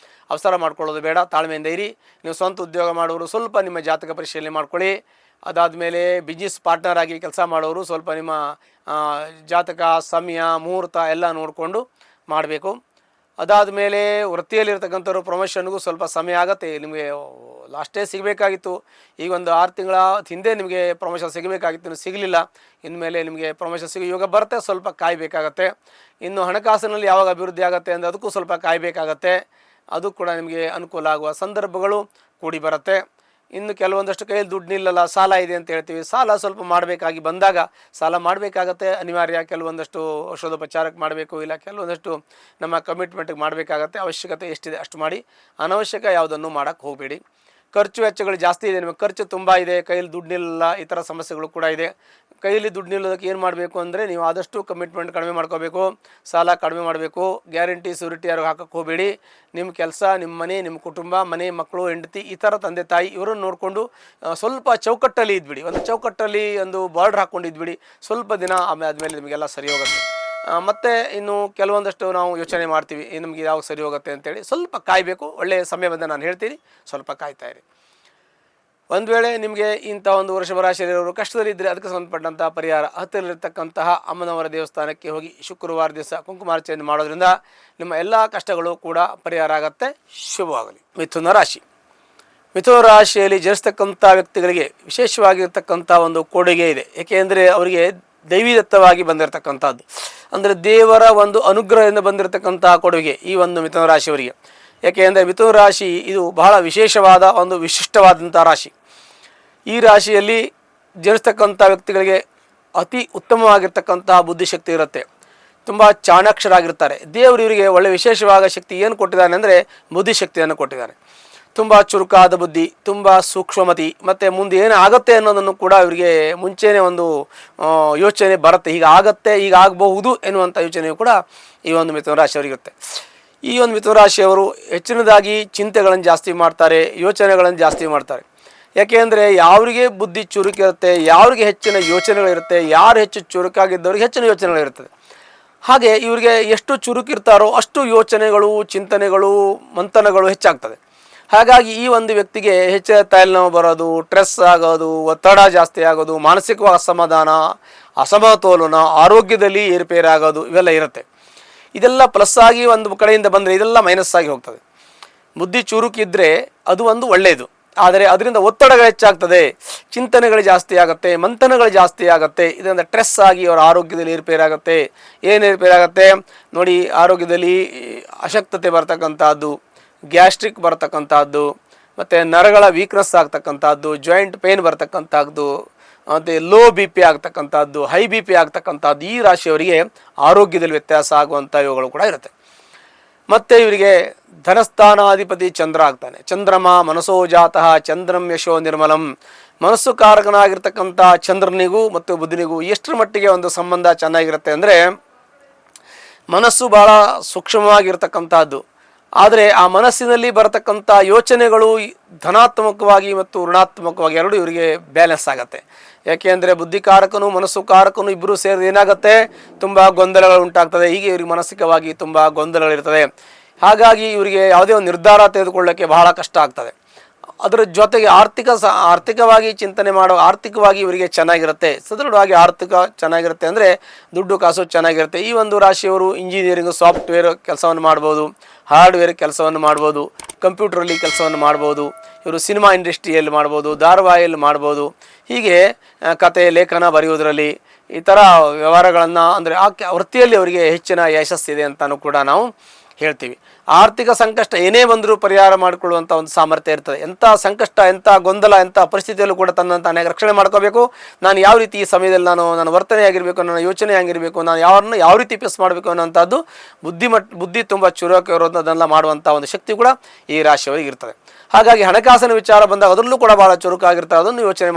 Speaker 1: ಅವಸರ ಮಾಡ್ಕೊಳ್ಳೋದು ಬೇಡ, ತಾಳ್ಮೆಯಿಂದ ಇರಿ. ನೀವು ಸ್ವಂತ ಉದ್ಯೋಗ ಮಾಡೋರು ಸ್ವಲ್ಪ ನಿಮ್ಮ ಜಾತಕ ಪರಿಶೀಲನೆ ಮಾಡ್ಕೊಳ್ಳಿ. ಅದಾದಮೇಲೆ ಬಿಸ್ನೆಸ್ ಪಾರ್ಟ್ನರ್ ಆಗಿ ಕೆಲಸ ಮಾಡೋರು ಸ್ವಲ್ಪ ನಿಮ್ಮ ಜಾತಕ, ಸಮಯ, ಮುಹೂರ್ತ ಎಲ್ಲ ನೋಡಿಕೊಂಡು ಮಾಡಬೇಕು. ಅದಾದ ಮೇಲೆ ವೃತ್ತಿಯಲ್ಲಿರ್ತಕ್ಕಂಥವ್ರು ಪ್ರಮೋಷನ್ಗೂ ಸ್ವಲ್ಪ ಸಮಯ ಆಗುತ್ತೆ. ನಿಮಗೆ ಲಾಸ್ಟೇ ಸಿಗಬೇಕಾಗಿತ್ತು, ಈಗ ಒಂದು 6 ತಿಂಗಳ ಹಿಂದೆ ನಿಮಗೆ ಪ್ರಮೋಷನ್ ಸಿಗಬೇಕಾಗಿತ್ತು, ಇನ್ನು ಸಿಗಲಿಲ್ಲ. ಇನ್ಮೇಲೆ ನಿಮಗೆ ಪ್ರಮೋಷನ್ ಸಿಗೋ ಯೋಗ ಬರುತ್ತೆ, ಸ್ವಲ್ಪ ಕಾಯಬೇಕಾಗತ್ತೆ. ಇನ್ನು ಹಣಕಾಸಿನಲ್ಲಿ ಯಾವಾಗ ಅಭಿವೃದ್ಧಿ ಆಗುತ್ತೆ ಅಂದರೆ ಅದಕ್ಕೂ ಸ್ವಲ್ಪ ಕಾಯಬೇಕಾಗತ್ತೆ. ಅದು ಕೂಡ ನಿಮಗೆ ಅನುಕೂಲ ಆಗುವ ಸಂದರ್ಭಗಳು ಕೂಡಿ ಬರುತ್ತೆ. ಇನ್ನು ಕೆಲವೊಂದಷ್ಟು ಕೈಯಲ್ಲಿ ದುಡ್ಡು ನಿಲ್ಲಲ್ಲ, ಸಾಲ ಇದೆ ಅಂತ ಹೇಳ್ತೀವಿ. ಸಾಲ ಸ್ವಲ್ಪ ಮಾಡಬೇಕಾಗಿ ಬಂದಾಗ ಸಾಲ ಮಾಡಬೇಕಾಗತ್ತೆ, ಅನಿವಾರ್ಯ. ಕೆಲವೊಂದಷ್ಟು ಔಷಧೋಪಚಾರಕ್ಕೆ ಮಾಡಬೇಕು, ಇಲ್ಲ ಕೆಲವೊಂದಷ್ಟು ನಮ್ಮ ಕಮಿಟ್ಮೆಂಟ್ಗೆ ಮಾಡಬೇಕಾಗತ್ತೆ. ಅವಶ್ಯಕತೆ ಎಷ್ಟಿದೆ ಅಷ್ಟು ಮಾಡಿ, ಅನವಶ್ಯಕ ಯಾವುದನ್ನು ಮಾಡೋಕ್ಕೆ ಹೋಗಬೇಡಿ. ಖರ್ಚು ವೆಚ್ಚಗಳು ಜಾಸ್ತಿ ಇದೆ, ನಿಮಗೆ ಖರ್ಚು ತುಂಬ ಇದೆ, ಕೈಯಲ್ಲಿ ದುಡ್ಡು ನಿಲ್ಲಲ್ಲ, ಈ ಥರ ಸಮಸ್ಯೆಗಳು ಕೂಡ ಇದೆ. ಕೈಯಲ್ಲಿ ದುಡ್ಡು ನಿಲ್ಲೋದಕ್ಕೆ ಏನು ಮಾಡಬೇಕು ಅಂದರೆ ನೀವು ಆದಷ್ಟು ಕಮಿಟ್ಮೆಂಟ್ ಕಡಿಮೆ ಮಾಡ್ಕೋಬೇಕು, ಸಾಲ ಕಡಿಮೆ ಮಾಡಬೇಕು. ಗ್ಯಾರಂಟಿ ಸೂರಿಟಿ ಯಾರು ಹಾಕೋಕ್ಕೆ ಹೋಗಬೇಡಿ. ನಿಮ್ಮ ಕೆಲಸ, ನಿಮ್ಮ ಮನೆ, ನಿಮ್ಮ ಕುಟುಂಬ, ಮನೆ, ಮಕ್ಕಳು, ಹೆಂಡತಿ, ಈ ಥರ ತಂದೆ ತಾಯಿ ಇವರನ್ನು ನೋಡಿಕೊಂಡು ಸ್ವಲ್ಪ ಚೌಕಟ್ಟಲ್ಲಿ ಇದ್ಬಿಡಿ. ಒಂದು ಚೌಕಟ್ಟಲ್ಲಿ ಒಂದು ಬಾರ್ಡ್ರ್ ಹಾಕ್ಕೊಂಡಿದ್ಬಿಡಿ. ಸ್ವಲ್ಪ ದಿನ ಆದಮೇಲೆ ನಿಮಗೆಲ್ಲ ಸರಿ ಹೋಗುತ್ತೆ. ಮತ್ತು ಇನ್ನು ಕೆಲವೊಂದಷ್ಟು ನಾವು ಯೋಚನೆ ಮಾಡ್ತೀವಿ, ನಮಗೆ ಯಾವಾಗ ಸರಿ ಹೋಗುತ್ತೆ ಅಂತೇಳಿ. ಸ್ವಲ್ಪ ಕಾಯಬೇಕು, ಒಳ್ಳೆಯ ಸಮಯ ಬಂದ ನಾನು ಹೇಳ್ತೀನಿ, ಸ್ವಲ್ಪ ಕಾಯ್ತಾಯಿರಿ. ಒಂದು ವೇಳೆ ನಿಮಗೆ ಇಂಥ ಒಂದು ವೃಷಭ ರಾಶಿಯಲ್ಲಿರೋರು ಕಷ್ಟದಲ್ಲಿದ್ದರೆ ಅದಕ್ಕೆ ಸಂಬಂಧಪಟ್ಟಂತಹ ಪರಿಹಾರ, ಹತ್ತಿರಲ್ಲಿರ್ತಕ್ಕಂತಹ ಅಮ್ಮನವರ ದೇವಸ್ಥಾನಕ್ಕೆ ಹೋಗಿ ಶುಕ್ರವಾರ ದಿವಸ ಕುಂಕುಮಾರ್ಚನೆ ಮಾಡೋದ್ರಿಂದ ನಿಮ್ಮ ಎಲ್ಲ ಕಷ್ಟಗಳು ಕೂಡ ಪರಿಹಾರ ಆಗುತ್ತೆ. ಶುಭವಾಗಲಿ. ಮಿಥುನ ರಾಶಿ. ಮಿಥುನ ರಾಶಿಯಲ್ಲಿ ಜನಿಸ್ತಕ್ಕಂಥ ವ್ಯಕ್ತಿಗಳಿಗೆ ವಿಶೇಷವಾಗಿರ್ತಕ್ಕಂಥ ಒಂದು ಕೊಡುಗೆ ಇದೆ. ಏಕೆಂದರೆ ಅವರಿಗೆ ದೈವಿದತ್ತವಾಗಿ ಬಂದಿರತಕ್ಕಂಥದ್ದು, ಅಂದರೆ ದೇವರ ಒಂದು ಅನುಗ್ರಹದಿಂದ ಬಂದಿರತಕ್ಕಂತಹ ಕೊಡುಗೆ ಈ ಒಂದು ಮಿಥುನ ರಾಶಿಯವರಿಗೆ. ಏಕೆಂದರೆ ಮಿಥುನ ರಾಶಿ ಇದು ಬಹಳ ವಿಶೇಷವಾದ ಒಂದು ವಿಶಿಷ್ಟವಾದಂಥ ರಾಶಿ. ಈ ರಾಶಿಯಲ್ಲಿ ಜನಿಸ್ತಕ್ಕಂಥ ವ್ಯಕ್ತಿಗಳಿಗೆ ಅತಿ ಉತ್ತಮವಾಗಿರ್ತಕ್ಕಂತಹ ಬುದ್ಧಿಶಕ್ತಿ ಇರುತ್ತೆ, ತುಂಬ ಚಾಣಾಕ್ಷರಾಗಿರ್ತಾರೆ. ದೇವರು ಇವರಿಗೆ ಒಳ್ಳೆಯ ವಿಶೇಷವಾದ ಶಕ್ತಿ ಏನು ಕೊಟ್ಟಿದ್ದಾನೆ ಅಂದರೆ ಬುದ್ಧಿಶಕ್ತಿಯನ್ನು ಕೊಟ್ಟಿದ್ದಾನೆ. ತುಂಬ ಚುರುಕಾದ ಬುದ್ಧಿ, ತುಂಬ ಸೂಕ್ಷ್ಮಮತಿ, ಮತ್ತು ಮುಂದೆ ಏನು ಆಗುತ್ತೆ ಅನ್ನೋದನ್ನು ಕೂಡ ಇವರಿಗೆ ಮುಂಚೆನೇ ಒಂದು ಯೋಚನೆ ಬರುತ್ತೆ. ಈಗ ಆಗುತ್ತೆ, ಈಗ ಆಗಬಹುದು ಎನ್ನುವಂಥ ಯೋಚನೆಯು ಕೂಡ ಈ ಒಂದು ಮಿಥುನ ರಾಶಿಯವರಿಗಿರುತ್ತೆ. ಈ ಒಂದು ಮಿಥುನ ರಾಶಿಯವರು ಹೆಚ್ಚಿನದಾಗಿ ಚಿಂತೆಗಳನ್ನು ಜಾಸ್ತಿ ಮಾಡ್ತಾರೆ, ಯೋಚನೆಗಳನ್ನು ಜಾಸ್ತಿ ಮಾಡ್ತಾರೆ. ಯಾಕೆಂದರೆ ಯಾರಿಗೆ ಬುದ್ಧಿ ಚುರುಕಿರುತ್ತೆ, ಯಾರಿಗೆ ಹೆಚ್ಚಿನ ಯೋಚನೆಗಳಿರುತ್ತೆ, ಯಾರು ಹೆಚ್ಚು ಚುರುಕಾಗಿದ್ದವ್ರಿಗೆ ಹೆಚ್ಚಿನ ಯೋಚನೆಗಳಿರ್ತದೆ. ಹಾಗೆ ಇವರಿಗೆ ಎಷ್ಟು ಚುರುಕಿರ್ತಾರೋ ಅಷ್ಟು ಯೋಚನೆಗಳು, ಚಿಂತನೆಗಳು, ಮಂಥನಗಳು ಹೆಚ್ಚಾಗ್ತದೆ. ಹಾಗಾಗಿ ಈ ಒಂದು ವ್ಯಕ್ತಿಗೆ ಹೆಚ್ಚಿನ ತಲೆನೋವು ಬರೋದು, ಸ್ಟ್ರೆಸ್ ಆಗೋದು, ಒತ್ತಡ ಜಾಸ್ತಿ ಆಗೋದು, ಮಾನಸಿಕವಾಗಿ ಅಸಮಾಧಾನ, ಅಸಮತೋಲನ, ಆರೋಗ್ಯದಲ್ಲಿ ಏರುಪೇರಾಗೋದು ಇವೆಲ್ಲ ಇರುತ್ತೆ. ಇದೆಲ್ಲ ಪ್ಲಸ್ ಆಗಿ ಒಂದು ಕಡೆಯಿಂದ ಬಂದರೆ ಇದೆಲ್ಲ ಮೈನಸ್ ಆಗಿ ಹೋಗ್ತದೆ. ಬುದ್ಧಿ ಚುರುಕಿದ್ರೆ ಅದು ಒಂದು ಒಳ್ಳೆಯದು, ಆದರೆ ಅದರಿಂದ ಒತ್ತಡಗಳು ಹೆಚ್ಚಾಗ್ತದೆ, ಚಿಂತನೆಗಳು ಜಾಸ್ತಿ ಆಗುತ್ತೆ, ಮಂಥನಗಳು ಜಾಸ್ತಿ ಆಗುತ್ತೆ. ಇದರಿಂದ ಸ್ಟ್ರೆಸ್ ಆಗಿ ಅವರ ಆರೋಗ್ಯದಲ್ಲಿ ಏರುಪೇರಾಗುತ್ತೆ. ಏನು ಏರುಪೇರಾಗುತ್ತೆ ನೋಡಿ, ಆರೋಗ್ಯದಲ್ಲಿ ಅಶಕ್ತತೆ ಬರ್ತಕ್ಕಂಥದ್ದು, ಗ್ಯಾಸ್ಟ್ರಿಕ್ ಬರ್ತಕ್ಕಂಥದ್ದು, ಮತ್ತು ನರಗಳ ವೀಕ್ನೆಸ್ ಆಗ್ತಕ್ಕಂಥದ್ದು, ಜಾಯಿಂಟ್ ಪೇನ್ ಬರ್ತಕ್ಕಂಥದ್ದು, ಮತ್ತು ಲೋ ಬಿ ಪಿ ಆಗ್ತಕ್ಕಂಥದ್ದು, ಹೈ ಬಿ ಪಿ ಆಗ್ತಕ್ಕಂಥದ್ದು, ಈ ರಾಶಿಯವರಿಗೆ ಆರೋಗ್ಯದಲ್ಲಿ ವ್ಯತ್ಯಾಸ ಆಗುವಂಥ ಇವುಗಳು ಕೂಡ ಇರುತ್ತೆ. ಮತ್ತು ಇವರಿಗೆ ಧನಸ್ಥಾನಾಧಿಪತಿ ಚಂದ್ರ ಆಗ್ತಾನೆ. ಚಂದ್ರಮ ಮನಸೋ ಜಾತಃ ಚಂದ್ರಂ ಯಶೋ ನಿರ್ಮಲಂ. ಮನಸ್ಸು ಕಾರಕನಾಗಿರ್ತಕ್ಕಂಥ ಚಂದ್ರನಿಗೂ ಮತ್ತು ಬುಧನಿಗೂ ಎಷ್ಟರ ಮಟ್ಟಿಗೆ ಒಂದು ಸಂಬಂಧ ಚೆನ್ನಾಗಿರುತ್ತೆ ಅಂದರೆ, ಮನಸ್ಸು ಭಾಳ ಸೂಕ್ಷ್ಮವಾಗಿರ್ತಕ್ಕಂಥದ್ದು, ಆದರೆ ಆ ಮನಸ್ಸಿನಲ್ಲಿ ಬರತಕ್ಕಂಥ ಯೋಚನೆಗಳು ಧನಾತ್ಮಕವಾಗಿ ಮತ್ತು ಋಣಾತ್ಮಕವಾಗಿ ಎರಡೂ ಇವರಿಗೆ ಬ್ಯಾಲೆನ್ಸ್ ಆಗುತ್ತೆ. ಯಾಕೆಂದರೆ ಬುದ್ಧಿಕಾರಕನು ಮನಸ್ಸು ಕಾರಕನು ಇಬ್ಬರು ಸೇರಿದ ಏನಾಗುತ್ತೆ, ತುಂಬ ಗೊಂದಲಗಳು ಉಂಟಾಗ್ತದೆ. ಹೀಗೆ ಇವ್ರಿಗೆ ಮಾನಸಿಕವಾಗಿ ತುಂಬ ಗೊಂದಲಗಳಿರ್ತದೆ. ಹಾಗಾಗಿ ಇವರಿಗೆ ಯಾವುದೇ ಒಂದು ನಿರ್ಧಾರ ತೆಗೆದುಕೊಳ್ಳೋಕ್ಕೆ ಬಹಳ ಕಷ್ಟ ಆಗ್ತದೆ. ಅದರ ಜೊತೆಗೆ ಆರ್ಥಿಕವಾಗಿ ಚಿಂತನೆ ಮಾಡೋ, ಆರ್ಥಿಕವಾಗಿ ಇವರಿಗೆ ಚೆನ್ನಾಗಿರುತ್ತೆ, ಸದೃಢವಾಗಿ ಆರ್ಥಿಕ ಚೆನ್ನಾಗಿರುತ್ತೆ, ಅಂದರೆ ದುಡ್ಡು ಕಾಸು ಚೆನ್ನಾಗಿರುತ್ತೆ. ಈ ಒಂದು ರಾಶಿಯವರು ಇಂಜಿನಿಯರಿಂಗ್, ಸಾಫ್ಟ್ವೇರ್ ಕೆಲಸವನ್ನು ಮಾಡ್ಬೋದು, ಹಾರ್ಡ್ವೇರ್ ಕೆಲಸವನ್ನು ಮಾಡ್ಬೋದು, ಕಂಪ್ಯೂಟ್ರಲ್ಲಿ ಕೆಲಸವನ್ನು ಮಾಡ್ಬೋದು, ಇವರು ಸಿನಿಮಾ ಇಂಡಸ್ಟ್ರಿಯಲ್ಲಿ ಮಾಡ್ಬೋದು, ಧಾರಾವಾಹಿಯಲ್ಲಿ ಮಾಡ್ಬೋದು. ಹೀಗೆ ಕತೆ ಲೇಖನ ಬರೆಯೋದರಲ್ಲಿ ಈ ಥರ ವ್ಯವಹಾರಗಳನ್ನು, ಅಂದರೆ ಆ ವೃತ್ತಿಯಲ್ಲಿ ಅವರಿಗೆ ಹೆಚ್ಚಿನ ಯಶಸ್ಸಿದೆ ಅಂತಲೂ ಕೂಡ ನಾವು ಹೇಳ್ತೀವಿ. ಆರ್ಥಿಕ ಸಂಕಷ್ಟ ಏನೇ ಬಂದರೂ ಪರಿಹಾರ ಮಾಡಿಕೊಳ್ಳುವಂಥ ಒಂದು ಸಾಮರ್ಥ್ಯ ಇರ್ತದೆ. ಎಂಥ ಸಂಕಷ್ಟ, ಎಂಥ ಗೊಂದಲ, ಎಂಥ ಪರಿಸ್ಥಿತಿಯಲ್ಲೂ ಕೂಡ ತನ್ನನ್ನು ತಾನೇ ರಕ್ಷಣೆ ಮಾಡ್ಕೋಬೇಕು. ನಾನು ಯಾವ ರೀತಿ ಈ ಸಮಯದಲ್ಲಿ ನನ್ನ ವರ್ತನೆ ಆಗಿರಬೇಕು, ನನ್ನ ಯೋಚನೆ ಆಗಿರಬೇಕು, ನಾನು ಯಾರನ್ನು ಯಾವ ರೀತಿ ಫೇಸ್ ಮಾಡಬೇಕು ಅನ್ನೋಂಥದ್ದು ಬುದ್ಧಿ ತುಂಬ ಚುರುಕು ಇರೋದನ್ನೆಲ್ಲ ಮಾಡುವಂಥ ಒಂದು ಶಕ್ತಿ ಕೂಡ ಈ ರಾಶಿಯವರಿಗೆ ಇರ್ತದೆ. ಹಾಗಾಗಿ ಹಣಕಾಸಿನ ವಿಚಾರ ಬಂದಾಗ ಅದರಲ್ಲೂ ಕೂಡ ಭಾಳ ಚುರುಕಾಗಿರ್ತಾರೆ. ಅದನ್ನು ಯೋಚನೆ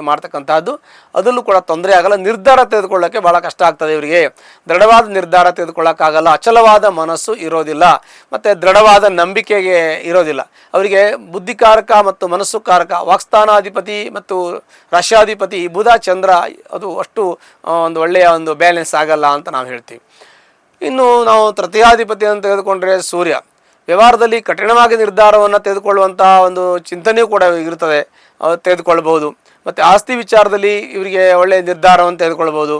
Speaker 1: ಮಾಡ್ತಕ್ಕಂಥದ್ದು, ಅದರಲ್ಲೂ ಕೂಡ ತೊಂದರೆ ಆಗಲ್ಲ. ನಿರ್ಧಾರ ತೆಗೆದುಕೊಳ್ಳೋಕ್ಕೆ ಭಾಳ ಕಷ್ಟ ಆಗ್ತದೆ ಇವರಿಗೆ. ದೃಢವಾದ ನಿರ್ಧಾರ ತೆಗೆದುಕೊಳ್ಳೋಕ್ಕಾಗಲ್ಲ, ಅಚಲವಾದ ಮನಸ್ಸು ಇರೋದಿಲ್ಲ, ಮತ್ತು ದೃಢವಾದ ನಂಬಿಕೆಗೆ ಇರೋದಿಲ್ಲ. ಅವರಿಗೆ ಬುದ್ಧಿಕಾರಕ ಮತ್ತು ಮನಸ್ಸು ಕಾರಕ, ವಾಕ್ಸ್ಥಾನಾಧಿಪತಿ ಮತ್ತು ರಾಶ್ಯಾಧಿಪತಿ ಬುಧ ಚಂದ್ರ ಅದು ಅಷ್ಟು ಒಂದು ಒಳ್ಳೆಯ ಒಂದು ಬ್ಯಾಲೆನ್ಸ್ ಆಗಲ್ಲ ಅಂತ ನಾವು ಹೇಳ್ತೀವಿ. ಇನ್ನು ನಾವು ತೃತೀಯಾಧಿಪತಿ ಅಂತ ತೆಗೆದುಕೊಂಡ್ರೆ ಸೂರ್ಯ. ವ್ಯವಹಾರದಲ್ಲಿ ಕಠಿಣವಾಗಿ ನಿರ್ಧಾರವನ್ನು ತೆಗೆದುಕೊಳ್ಳುವಂಥ ಒಂದು ಚಿಂತನೆಯೂ ಕೂಡ ಇರ್ತದೆ, ತೆಗೆದುಕೊಳ್ಬೋದು. ಮತ್ತು ಆಸ್ತಿ ವಿಚಾರದಲ್ಲಿ ಇವರಿಗೆ ಒಳ್ಳೆಯ ನಿರ್ಧಾರವನ್ನು ತೆಗೆದುಕೊಳ್ಬೋದು.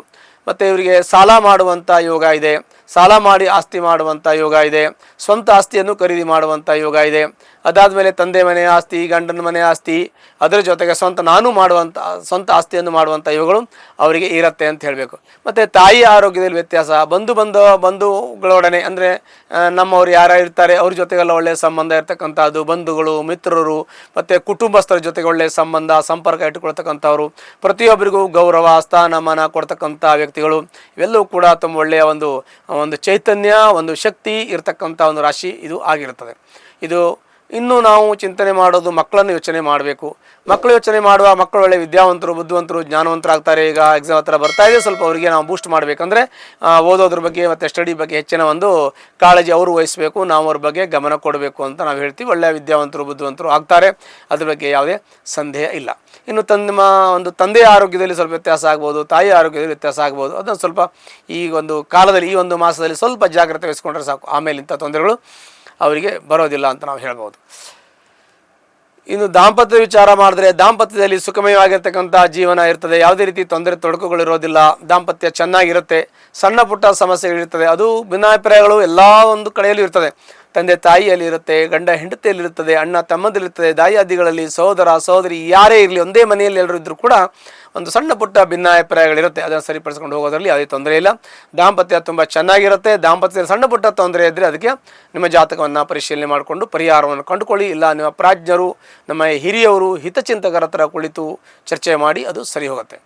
Speaker 1: ಮತ್ತು ಇವರಿಗೆ ಸಾಲ ಮಾಡುವಂಥ ಯೋಗ ಇದೆ. ಸಾಲ ಮಾಡಿ ಆಸ್ತಿ ಮಾಡುವಂಥ ಯೋಗ ಇದೆ, ಸ್ವಂತ ಆಸ್ತಿಯನ್ನು ಖರೀದಿ ಮಾಡುವಂಥ ಯೋಗ ಇದೆ. ಅದಾದಮೇಲೆ ತಂದೆ ಮನೆ ಆಸ್ತಿ, ಗಂಡನ ಮನೆ ಆಸ್ತಿ, ಅದರ ಜೊತೆಗೆ ನಾನು ಮಾಡುವಂಥ ಸ್ವಂತ ಆಸ್ತಿಯನ್ನು ಮಾಡುವಂಥ ಯೋಗಗಳು ಅವರಿಗೆ ಇರುತ್ತೆ ಅಂತ ಹೇಳಬೇಕು. ಮತ್ತು ತಾಯಿ ಆರೋಗ್ಯದಲ್ಲಿ ವ್ಯತ್ಯಾಸ, ಬಂಧುಗಳೊಡನೆ ಅಂದರೆ ನಮ್ಮವರು ಯಾರು ಇರ್ತಾರೆ ಅವ್ರ ಜೊತೆಗೆಲ್ಲ ಒಳ್ಳೆಯ ಸಂಬಂಧ ಇರ್ತಕ್ಕಂಥದ್ದು, ಬಂಧುಗಳು, ಮಿತ್ರರು ಮತ್ತು ಕುಟುಂಬಸ್ಥರ ಜೊತೆಗೆ ಒಳ್ಳೆಯ ಸಂಬಂಧ ಸಂಪರ್ಕ ಇಟ್ಟುಕೊಳ್ತಕ್ಕಂಥವ್ರು, ಪ್ರತಿಯೊಬ್ಬರಿಗೂ ಗೌರವ ಸ್ಥಾನಮಾನ ಕೊಡ್ತಕ್ಕಂಥ ವ್ಯಕ್ತಿಗಳು, ಇವೆಲ್ಲವೂ ಕೂಡ ತುಂಬ ಒಳ್ಳೆಯ ಒಂದು ಚೈತನ್ಯ, ಒಂದು ಶಕ್ತಿ ಇರತಕ್ಕಂಥ ಒಂದು ರಾಶಿ ಇದು ಆಗಿರುತ್ತದೆ. ಇದು ಇನ್ನು ನಾವು ಚಿಂತನೆ ಮಾಡೋದು ಮಕ್ಕಳನ್ನು ಯೋಚನೆ ಮಾಡಬೇಕು. ಮಕ್ಕಳು ಯೋಚನೆ ಮಾಡುವ ಮಕ್ಕಳು ಒಳ್ಳೆ ವಿದ್ಯಾವಂತರು, ಬುದ್ಧಿವಂತರು, ಜ್ಞಾನವಂತರಾಗ್ತಾರೆ. ಈಗ ಎಕ್ಸಾಮ್ ಹತ್ರ ಬರ್ತಾ ಇದೆ, ಸ್ವಲ್ಪ ಅವರಿಗೆ ನಾವು ಬೂಸ್ಟ್ ಮಾಡಬೇಕಂದ್ರೆ ಓದೋದ್ರ ಬಗ್ಗೆ ಮತ್ತು ಸ್ಟಡಿ ಬಗ್ಗೆ ಹೆಚ್ಚಿನ ಒಂದು ಕಾಳಜಿ ಅವರು ವಹಿಸಬೇಕು, ನಾವು ಅವ್ರ ಬಗ್ಗೆ ಗಮನ ಕೊಡಬೇಕು ಅಂತ ನಾವು ಹೇಳ್ತೀವಿ. ಒಳ್ಳೆಯ ವಿದ್ಯಾವಂತರು, ಬುದ್ಧಿವಂತರು ಆಗ್ತಾರೆ, ಅದ್ರ ಬಗ್ಗೆ ಯಾವುದೇ ಸಂದೇಹ ಇಲ್ಲ. ಇನ್ನು ಒಂದು ತಂದೆಯ ಆರೋಗ್ಯದಲ್ಲಿ ಸ್ವಲ್ಪ ವ್ಯತ್ಯಾಸ ಆಗ್ಬೋದು, ತಾಯಿ ಆರೋಗ್ಯದಲ್ಲಿ ವ್ಯತ್ಯಾಸ ಆಗ್ಬೋದು. ಅದನ್ನು ಸ್ವಲ್ಪ ಈ ಒಂದು ಕಾಲದಲ್ಲಿ, ಈ ಒಂದು ಮಾಸದಲ್ಲಿ ಸ್ವಲ್ಪ ಜಾಗ್ರತೆ ವಹಿಸ್ಕೊಂಡ್ರೆ ಸಾಕು, ಆಮೇಲೆ ಇಂಥ ತೊಂದರೆಗಳು ಅವರಿಗೆ ಬರೋದಿಲ್ಲ ಅಂತ ನಾವು ಹೇಳ್ಬೋದು. ಇನ್ನು ದಾಂಪತ್ಯ ವಿಚಾರ ಮಾಡಿದ್ರೆ, ದಾಂಪತ್ಯದಲ್ಲಿ ಸುಖಮಯವಾಗಿರ್ತಕ್ಕಂಥ ಜೀವನ ಇರ್ತದೆ, ಯಾವುದೇ ರೀತಿ ತೊಂದರೆ ತೊಡಕುಗಳಿರೋದಿಲ್ಲ, ದಾಂಪತ್ಯ ಚೆನ್ನಾಗಿರುತ್ತೆ. ಸಣ್ಣ ಪುಟ್ಟ ಸಮಸ್ಯೆಗಳಿರ್ತದೆ, ಅದು ಭಿನ್ನಾಭಿಪ್ರಾಯಗಳು ಎಲ್ಲ ಒಂದು ಕಡೆಯಲ್ಲೂ ಇರ್ತದೆ. ತಂದೆ ತಾಯಿಯಲ್ಲಿ ಇರುತ್ತೆ, ಗಂಡ ಹೆಂಡತಿಯಲ್ಲಿ ಇರ್ತದೆ, ಅಣ್ಣ ತಮ್ಮದಿಲ್ಲಿರ್ತದೆ, ದಾಯಾದಿಗಳಲ್ಲಿ, ಸಹೋದರ ಸಹೋದರಿ ಯಾರೇ ಇರಲಿ, ಒಂದೇ ಮನೆಯಲ್ಲಿ ಎಲ್ಲರೂ ಇದ್ದರೂ ಕೂಡ ಒಂದು ಸಣ್ಣ ಪುಟ್ಟ ಭಿನ್ನಾಭಿಪ್ರಾಯಗಳಿರುತ್ತೆ. ಅದನ್ನು ಸರಿಪಡಿಸ್ಕೊಂಡು ಹೋಗೋದ್ರಲ್ಲಿ ಯಾವುದೇ ತೊಂದರೆ ಇಲ್ಲ. ದಾಂಪತ್ಯ ತುಂಬ ಚೆನ್ನಾಗಿರುತ್ತೆ. ದಾಂಪತ್ಯದಲ್ಲಿ ಸಣ್ಣ ಪುಟ್ಟ ತೊಂದರೆ ಇದ್ದರೆ ಅದಕ್ಕೆ ನಿಮ್ಮ ಜಾತಕವನ್ನು ಪರಿಶೀಲನೆ ಮಾಡಿಕೊಂಡು ಪರಿಹಾರವನ್ನು ಕಂಡುಕೊಳ್ಳಿ. ಇಲ್ಲ ನಿಮ್ಮ ಪ್ರಾಜ್ಞರು, ನಮ್ಮ ಹಿರಿಯವರು, ಹಿತಚಿಂತಕರ ಹತ್ರ ಕುಳಿತು ಚರ್ಚೆ ಮಾಡಿ ಅದು ಸರಿ ಹೋಗುತ್ತೆ.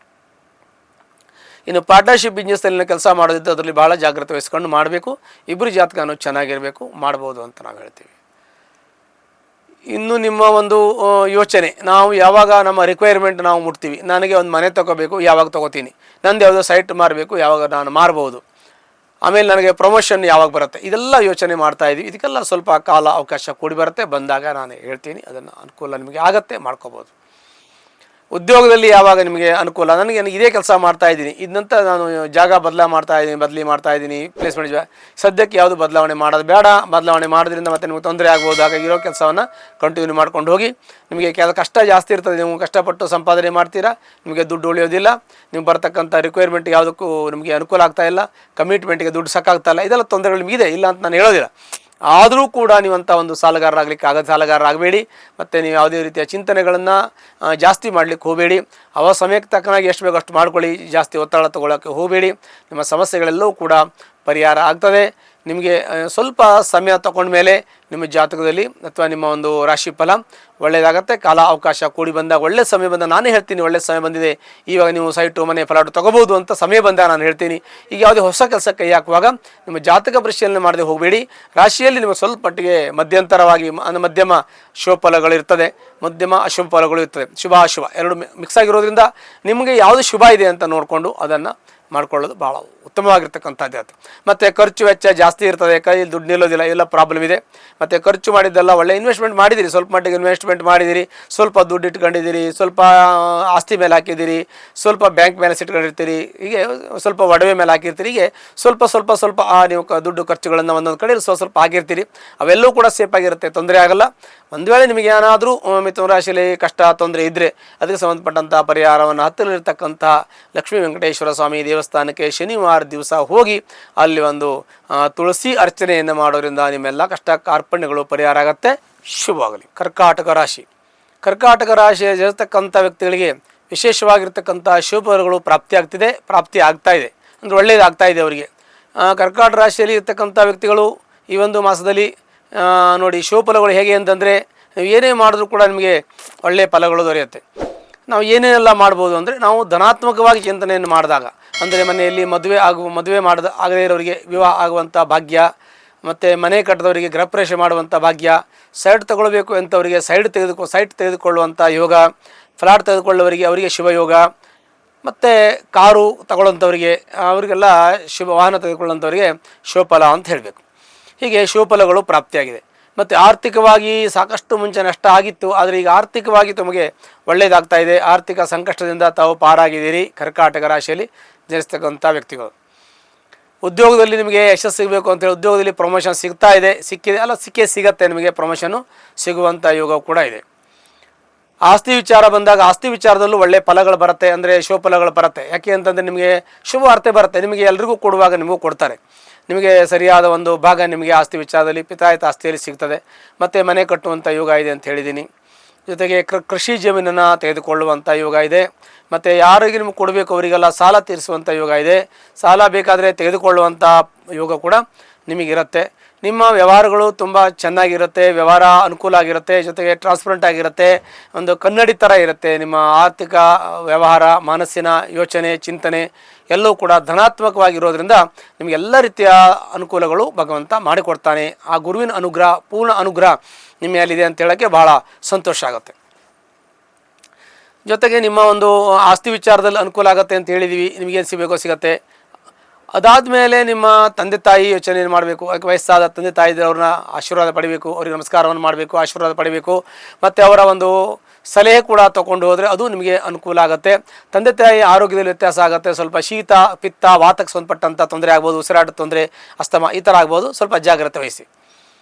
Speaker 1: ಇನ್ನು ಪಾರ್ಟ್ನರ್ಶಿಪ್ ಬಿಸ್ನೆಸ್ಸಲ್ಲಿ ಕೆಲಸ ಮಾಡೋದಿದ್ದು ಅದರಲ್ಲಿ ಭಾಳ ಜಾಗ್ರತೆ ವಹಿಸ್ಕೊಂಡು ಮಾಡಬೇಕು. ಇಬ್ಬರು ಜಾತಕನೂ ಚೆನ್ನಾಗಿರಬೇಕು, ಮಾಡ್ಬೋದು ಅಂತ ನಾವು ಹೇಳ್ತೀವಿ. ಇನ್ನು ನಿಮ್ಮ ಒಂದು ಯೋಚನೆ, ನಾವು ಯಾವಾಗ ನಮ್ಮ ರಿಕ್ವೈರ್ಮೆಂಟ್ ನಾವು ಮುಟ್ತೀವಿ, ನನಗೆ ಒಂದು ಮನೆ ತೊಗೋಬೇಕು, ಯಾವಾಗ ತೊಗೋತೀನಿ, ನಂದು ಯಾವುದೋ ಸೈಟ್ ಮಾರಬೇಕು, ಯಾವಾಗ ನಾನು ಮಾರ್ಬೋದು, ಆಮೇಲೆ ನನಗೆ ಪ್ರಮೋಷನ್ ಯಾವಾಗ ಬರುತ್ತೆ, ಇದೆಲ್ಲ ಯೋಚನೆ ಮಾಡ್ತಾಯಿದ್ವಿ. ಇದಕ್ಕೆಲ್ಲ ಸ್ವಲ್ಪ ಕಾಲ ಅವಕಾಶ ಕೂಡಿ ಬರುತ್ತೆ, ಬಂದಾಗ ನಾನು ಹೇಳ್ತೀನಿ, ಅದನ್ನು ಅನುಕೂಲ ನಿಮಗೆ ಆಗತ್ತೆ, ಮಾಡ್ಕೋಬೋದು. ಉದ್ಯೋಗದಲ್ಲಿ ಯಾವಾಗ ನಿಮಗೆ ಅನುಕೂಲ, ನನಗೆ ಇದೇ ಕೆಲಸ ಮಾಡ್ತಾಯಿದ್ದೀನಿ, ಇದನ್ನಂತ ನಾನು ಜಾಗ ಬದಲಿ ಮಾಡ್ತಾ ಇದ್ದೀನಿ, ಪ್ಲೇಸ್ಮೆಂಟ್ ಸದ್ಯಕ್ಕೆ ಯಾವುದು ಬದಲಾವಣೆ ಮಾಡೋದು ಬೇಡ, ಬದಲಾವಣೆ ಮಾಡೋದ್ರಿಂದ ಮತ್ತೆ ನಿಮಗೆ ತೊಂದರೆ ಆಗ್ಬೋದು. ಹಾಗಾಗಿ ಇರೋ ಕೆಲಸವನ್ನು ಕಂಟಿನ್ಯೂ ಮಾಡ್ಕೊಂಡು ಹೋಗಿ. ನಿಮಗೆ ಕಷ್ಟ ಜಾಸ್ತಿ ಇರ್ತದೆ, ನೀವು ಕಷ್ಟಪಟ್ಟು ಸಂಪಾದನೆ ಮಾಡ್ತೀರಾ, ನಿಮಗೆ ದುಡ್ಡು ಉಳಿಯೋದಿಲ್ಲ, ನೀವು ಬರ್ತಕ್ಕಂಥ ರಿಕ್ವೈರ್ಮೆಂಟ್ ಯಾವುದಕ್ಕೂ ನಿಮಗೆ ಅನುಕೂಲ ಆಗ್ತಾಯಿಲ್ಲ, ಕಮಿಟ್ಮೆಂಟ್ಗೆ ದುಡ್ಡು ಸಾಕಾಗ್ತಾಯಿಲ್ಲ, ಇದೆಲ್ಲ ತೊಂದರೆಗಳು ನಿಮಗಿದೆ, ಇಲ್ಲ ಅಂತ ನಾನು ಹೇಳೋದಿಲ್ಲ. ಆದರೂ ಕೂಡ ನೀವಂಥ ಒಂದು ಸಾಲಗಾರರಾಗಬೇಡಿ. ಮತ್ತು ನೀವು ಯಾವುದೇ ರೀತಿಯ ಚಿಂತನೆಗಳನ್ನು ಜಾಸ್ತಿ ಮಾಡಲಿಕ್ಕೆ ಹೋಗಬೇಡಿ. ಸಮಯಕ್ಕೆ ತಕ್ಕನಾಗಿ ಎಷ್ಟು ಬೇಕೋ ಅಷ್ಟು ಮಾಡ್ಕೊಳ್ಳಿ, ಜಾಸ್ತಿ ಒತ್ತಡ ತೊಗೊಳ್ಳೋಕ್ಕೆ ಹೋಗಬೇಡಿ. ನಿಮ್ಮ ಸಮಸ್ಯೆಗಳೆಲ್ಲವೂ ಕೂಡ ಪರಿಹಾರ ಆಗ್ತದೆ. ನಿಮಗೆ ಸ್ವಲ್ಪ ಸಮಯ ತಗೊಂಡ್ಮೇಲೆ ನಿಮ್ಮ ಜಾತಕದಲ್ಲಿ ಅಥವಾ ನಿಮ್ಮ ಒಂದು ರಾಶಿ ಫಲ ಒಳ್ಳೆಯದಾಗತ್ತೆ. ಕಾಲ ಅವಕಾಶ ಕೂಡಿ ಬಂದಾಗ, ಒಳ್ಳೆ ಸಮಯ ಬಂದಾಗ ನಾನೇ ಹೇಳ್ತೀನಿ, ಒಳ್ಳೆ ಸಮಯ ಬಂದಿದೆ, ಇವಾಗ ನೀವು ಸೈಟು ಮನೆ ಫ್ಲಾಟು ತೊಗೋಬೋದು ಅಂತ ಸಮಯ ಬಂದಾಗ ನಾನು ಹೇಳ್ತೀನಿ. ಈಗ ಯಾವುದೇ ಹೊಸ ಕೆಲಸ ಕೈ ಹಾಕುವಾಗ ನಿಮ್ಮ ಜಾತಕ ಪರಿಶೀಲನೆ ಮಾಡದೆ ಹೋಗಬೇಡಿ. ರಾಶಿಯಲ್ಲಿ ನಿಮಗೆ ಸ್ವಲ್ಪ ಮಟ್ಟಿಗೆ ಮಧ್ಯಂತರವಾಗಿ ಮಧ್ಯಮ ಶುಭ ಫಲಗಳಿರ್ತದೆ, ಮಧ್ಯಮ ಅಶುಭ ಫಲಗಳು ಇರ್ತದೆ. ಶುಭ ಅಶುಭ ಎರಡು ಮಿಕ್ಸ್ ಆಗಿರೋದ್ರಿಂದ ನಿಮಗೆ ಯಾವುದು ಶುಭ ಇದೆ ಅಂತ ನೋಡಿಕೊಂಡು ಅದನ್ನು ಮಾಡ್ಕೊಳ್ಳೋದು ಭಾಳ ಉತ್ತಮವಾಗಿರ್ತಕ್ಕಂಥದ್ದು ಅದು. ಮತ್ತು ಖರ್ಚು ವೆಚ್ಚ ಜಾಸ್ತಿ ಇರ್ತದೆ, ಕೈಯಲ್ಲಿ ದುಡ್ಡು ನಿಲ್ಲೋದಿಲ್ಲ, ಎಲ್ಲ ಪ್ರಾಬ್ಲಮ್ ಇದೆ. ಮತ್ತು ಖರ್ಚು ಮಾಡಿದ್ದೆಲ್ಲ ಒಳ್ಳೆ ಇನ್ವೆಸ್ಟ್ಮೆಂಟ್ ಮಾಡಿದಿರಿ, ಸ್ವಲ್ಪ ಮಟ್ಟಿಗೆ ಇನ್ವೆಸ್ಟ್ಮೆಂಟ್ ಮಾಡಿದಿರಿ, ಸ್ವಲ್ಪ ದುಡ್ಡು ಇಟ್ಕೊಂಡಿದ್ದೀರಿ, ಸ್ವಲ್ಪ ಆಸ್ತಿ ಮೇಲೆ ಹಾಕಿದ್ದೀರಿ, ಸ್ವಲ್ಪ ಬ್ಯಾಂಕ್ ಬ್ಯಾಲೆನ್ಸ್ ಇಟ್ಕೊಂಡಿರ್ತೀರಿ, ಹೀಗೆ ಸ್ವಲ್ಪ ಒಡವೆ ಮೇಲೆ ಹಾಕಿರ್ತೀರಿ, ಹೀಗೆ ಸ್ವಲ್ಪ ನೀವು ದುಡ್ಡು ಖರ್ಚುಗಳನ್ನು ಒಂದೊಂದು ಕಡೆ ಸ್ವಲ್ಪ ಹಾಕಿರ್ತೀರಿ. ಅವೆಲ್ಲವೂ ಕೂಡ ಸೇಫ್ ಆಗಿರುತ್ತೆ, ತೊಂದರೆ ಆಗಲ್ಲ. ಒಂದು ವೇಳೆ ನಿಮಗೆ ಏನಾದರೂ ಮಿಥುನ ರಾಶಿಯಲ್ಲಿ ಕಷ್ಟ ತೊಂದರೆ ಇದ್ದರೆ ಅದಕ್ಕೆ ಸಂಬಂಧಪಟ್ಟಂಥ ಪರಿಹಾರವನ್ನು ಹತ್ತಿರಲಿರ್ತಕ್ಕಂಥ ಲಕ್ಷ್ಮೀ ವೆಂಕಟೇಶ್ವರ ಸ್ವಾಮಿ ದೇವಸ್ಥಾನಕ್ಕೆ ಶನಿವಾರ ದಿವಸ ಹೋಗಿ ಅಲ್ಲಿ ಒಂದು ತುಳಸಿ ಅರ್ಚನೆಯನ್ನು ಮಾಡೋದ್ರಿಂದ ನಿಮ್ಮೆಲ್ಲ ಕಷ್ಟ ಕಾರ್ಪಣ್ಯಗಳು ಪರಿಹಾರ ಆಗುತ್ತೆ. ಶುಭವಾಗಲಿ. ಕರ್ಕಾಟಕ ರಾಶಿಯಲ್ಲಿರ್ತಕ್ಕಂಥ ವ್ಯಕ್ತಿಗಳಿಗೆ ವಿಶೇಷವಾಗಿರ್ತಕ್ಕಂಥ ಶುಭಗಳು ಪ್ರಾಪ್ತಿ ಆಗ್ತಾ ಇದೆ, ಅಂದರೆ ಒಳ್ಳೆಯದಾಗ್ತಾ ಇದೆ ಅವರಿಗೆ. ಕರ್ಕಾಟಕ ರಾಶಿಯಲ್ಲಿ ಇರ್ತಕ್ಕಂಥ ವ್ಯಕ್ತಿಗಳು ಈ ಒಂದು ಮಾಸದಲ್ಲಿ ನೋಡಿ, ಶುಭ ಫಲಗಳು ಹೇಗೆ ಅಂತಂದರೆ, ನೀವು ಏನೇ ಮಾಡಿದ್ರೂ ಕೂಡ ನಿಮಗೆ ಒಳ್ಳೆಯ ಫಲಗಳು ದೊರೆಯುತ್ತೆ. ನಾವು ಏನೇನೆಲ್ಲ ಮಾಡ್ಬೋದು ಅಂದರೆ, ನಾವು ಧನಾತ್ಮಕವಾಗಿ ಚಿಂತನೆಯನ್ನು ಮಾಡಿದಾಗ, ಅಂದರೆ ಮನೆಯಲ್ಲಿ ಮದುವೆ ಆಗದೇ ಇರೋರಿಗೆ ವಿವಾಹ ಆಗುವಂಥ ಭಾಗ್ಯ, ಮತ್ತು ಮನೆ ಕಟ್ಟಿದವರಿಗೆ ಗೃಹಪ್ರವೇಶ ಮಾಡುವಂಥ ಭಾಗ್ಯ, ಸೈಟ್ ತಗೊಳ್ಬೇಕು ಅಂತವರಿಗೆ ಸೈಟ್ ತೆಗೆದುಕೊಳ್ಳುವಂಥ ಯೋಗ, ಫ್ಲಾಟ್ ತೆಗೆದುಕೊಳ್ಳುವವರಿಗೆ ಅವರಿಗೆ ಶುಭ ಯೋಗ, ಮತ್ತು ಕಾರು ತಗೊಳ್ಳೋಂಥವರಿಗೆ ಅವರಿಗೆಲ್ಲ ವಾಹನ ತೆಗೆದುಕೊಳ್ಳುವಂಥವರಿಗೆ ಶುಭಫಲ ಅಂತ ಹೇಳಬೇಕು. ಹೀಗೆ ಶುಭಫಲಗಳು ಪ್ರಾಪ್ತಿಯಾಗಿದೆ. ಮತ್ತು ಆರ್ಥಿಕವಾಗಿ ಸಾಕಷ್ಟು ಮುಂಚೆ ನಷ್ಟ ಆಗಿತ್ತು, ಆದರೆ ಈಗ ಆರ್ಥಿಕವಾಗಿ ತಮಗೆ ಒಳ್ಳೆಯದಾಗ್ತಾ ಇದೆ. ಆರ್ಥಿಕ ಸಂಕಷ್ಟದಿಂದ ತಾವು ಪಾರಾಗಿದ್ದೀರಿ. ಕರ್ಕಾಟಕ ರಾಶಿಯಲ್ಲಿ ಜನಿಸ್ತಕ್ಕಂಥ ವ್ಯಕ್ತಿಗಳು. ಉದ್ಯೋಗದಲ್ಲಿ ನಿಮಗೆ ಯಶಸ್ಸು ಸಿಗಬೇಕು ಅಂತೇಳಿ ಉದ್ಯೋಗದಲ್ಲಿ ಪ್ರಮೋಷನ್ ಸಿಗುತ್ತೆ, ನಿಮಗೆ ಪ್ರಮೋಷನ್ನು ಸಿಗುವಂಥ ಯೋಗ ಕೂಡ ಇದೆ. ಆಸ್ತಿ ವಿಚಾರ ಬಂದಾಗ ಆಸ್ತಿ ವಿಚಾರದಲ್ಲೂ ಒಳ್ಳೆಯ ಫಲಗಳು ಬರುತ್ತೆ, ಅಂದರೆ ಶುಭ ಫಲಗಳು ಬರುತ್ತೆ. ಯಾಕೆ ಅಂತಂದರೆ ನಿಮಗೆ ಶುಭ ವಾರ್ತೆ ಬರುತ್ತೆ. ನಿಮಗೆ ಎಲ್ರಿಗೂ ಕೊಡುವಾಗ ನಿಮಗೂ ಕೊಡ್ತಾರೆ. ನಿಮಗೆ ಸರಿಯಾದ ಒಂದು ಭಾಗ ನಿಮಗೆ ಆಸ್ತಿ ವಿಚಾರದಲ್ಲಿ ಪಿತಾಯಿತ ಆಸ್ತಿಯಲ್ಲಿ ಸಿಗ್ತದೆ. ಮತ್ತು ಮನೆ ಕಟ್ಟುವಂಥ ಯೋಗ ಇದೆ ಅಂತ ಹೇಳಿದ್ದೀನಿ. ಜೊತೆಗೆ ಕೃಷಿ ಜಮೀನನ್ನು ತೆಗೆದುಕೊಳ್ಳುವಂಥ ಯೋಗ ಇದೆ. ಮತ್ತು ಯಾರಿಗೆ ನಿಮಗೆ ಕೊಡಬೇಕು ಅವರಿಗೆಲ್ಲ ಸಾಲ ತೀರಿಸುವಂಥ ಯೋಗ ಇದೆ. ಸಾಲ ಬೇಕಾದರೆ ತೆಗೆದುಕೊಳ್ಳುವಂಥ ಯೋಗ ಕೂಡ ನಿಮಗಿರುತ್ತೆ. ನಿಮ್ಮ ವ್ಯವಹಾರಗಳು ತುಂಬ ಚೆನ್ನಾಗಿರುತ್ತೆ, ವ್ಯವಹಾರ ಅನುಕೂಲ ಆಗಿರುತ್ತೆ, ಜೊತೆಗೆ ಟ್ರಾನ್ಸ್ಪರೆಂಟ್ ಆಗಿರುತ್ತೆ, ಒಂದು ಕನ್ನಡಿ ಥರ ಇರುತ್ತೆ. ನಿಮ್ಮ ಆರ್ಥಿಕ ವ್ಯವಹಾರ, ಮನಸ್ಸಿನ ಯೋಚನೆ, ಚಿಂತನೆ ಎಲ್ಲವೂ ಕೂಡ ಧನಾತ್ಮಕವಾಗಿರೋದ್ರಿಂದ ನಿಮಗೆಲ್ಲ ರೀತಿಯ ಅನುಕೂಲಗಳು ಭಗವಂತ ಮಾಡಿಕೊಡ್ತಾನೆ. ಆ ಗುರುವಿನ ಅನುಗ್ರಹ, ಪೂರ್ಣ ಅನುಗ್ರಹ ನಿಮ್ಮ ಮೇಲಿದೆ ಅಂತ ಹೇಳೋಕ್ಕೆ ಭಾಳ ಸಂತೋಷ ಆಗುತ್ತೆ. ಜೊತೆಗೆ ನಿಮ್ಮ ಒಂದು ಆಸ್ತಿ ವಿಚಾರದಲ್ಲಿ ಅನುಕೂಲ ಆಗುತ್ತೆ ಅಂತ ಹೇಳಿದ್ದೀವಿ. ನಿಮಗೇನು ಸಿಗಬೇಕೋ ಸಿಗುತ್ತೆ. ಅದಾದಮೇಲೆ ನಿಮ್ಮ ತಂದೆ ತಾಯಿ ಯೋಚನೆ ಮಾಡಬೇಕು. ವಯಸ್ಸಾದ ತಂದೆ ತಾಯಿ ಅವ್ರನ್ನ ಆಶೀರ್ವಾದ ಪಡಿಬೇಕು, ಅವ್ರಿಗೆ ನಮಸ್ಕಾರವನ್ನು ಮಾಡಬೇಕು, ಆಶೀರ್ವಾದ ಪಡಿಬೇಕು. ಮತ್ತು ಅವರ ಒಂದು ಸಲಹೆ ಕೂಡ ತೊಗೊಂಡು ಹೋದರೆ ಅದು ನಿಮಗೆ ಅನುಕೂಲ ಆಗುತ್ತೆ. ತಂದೆ ತಾಯಿ ಆರೋಗ್ಯದಲ್ಲಿ ವ್ಯತ್ಯಾಸ ಆಗುತ್ತೆ. ಸ್ವಲ್ಪ ಶೀತ, ಪಿತ್ತ, ವಾತಕ್ಕೆ ಸಂಬಂಧಪಟ್ಟಂಥ ತೊಂದರೆ ಆಗ್ಬೋದು, ಉಸಿರಾಟದ ತೊಂದರೆ, ಅಸ್ತಮ ಈ ಥರ ಆಗ್ಬೋದು. ಸ್ವಲ್ಪ ಜಾಗ್ರತೆ ವಹಿಸಿ.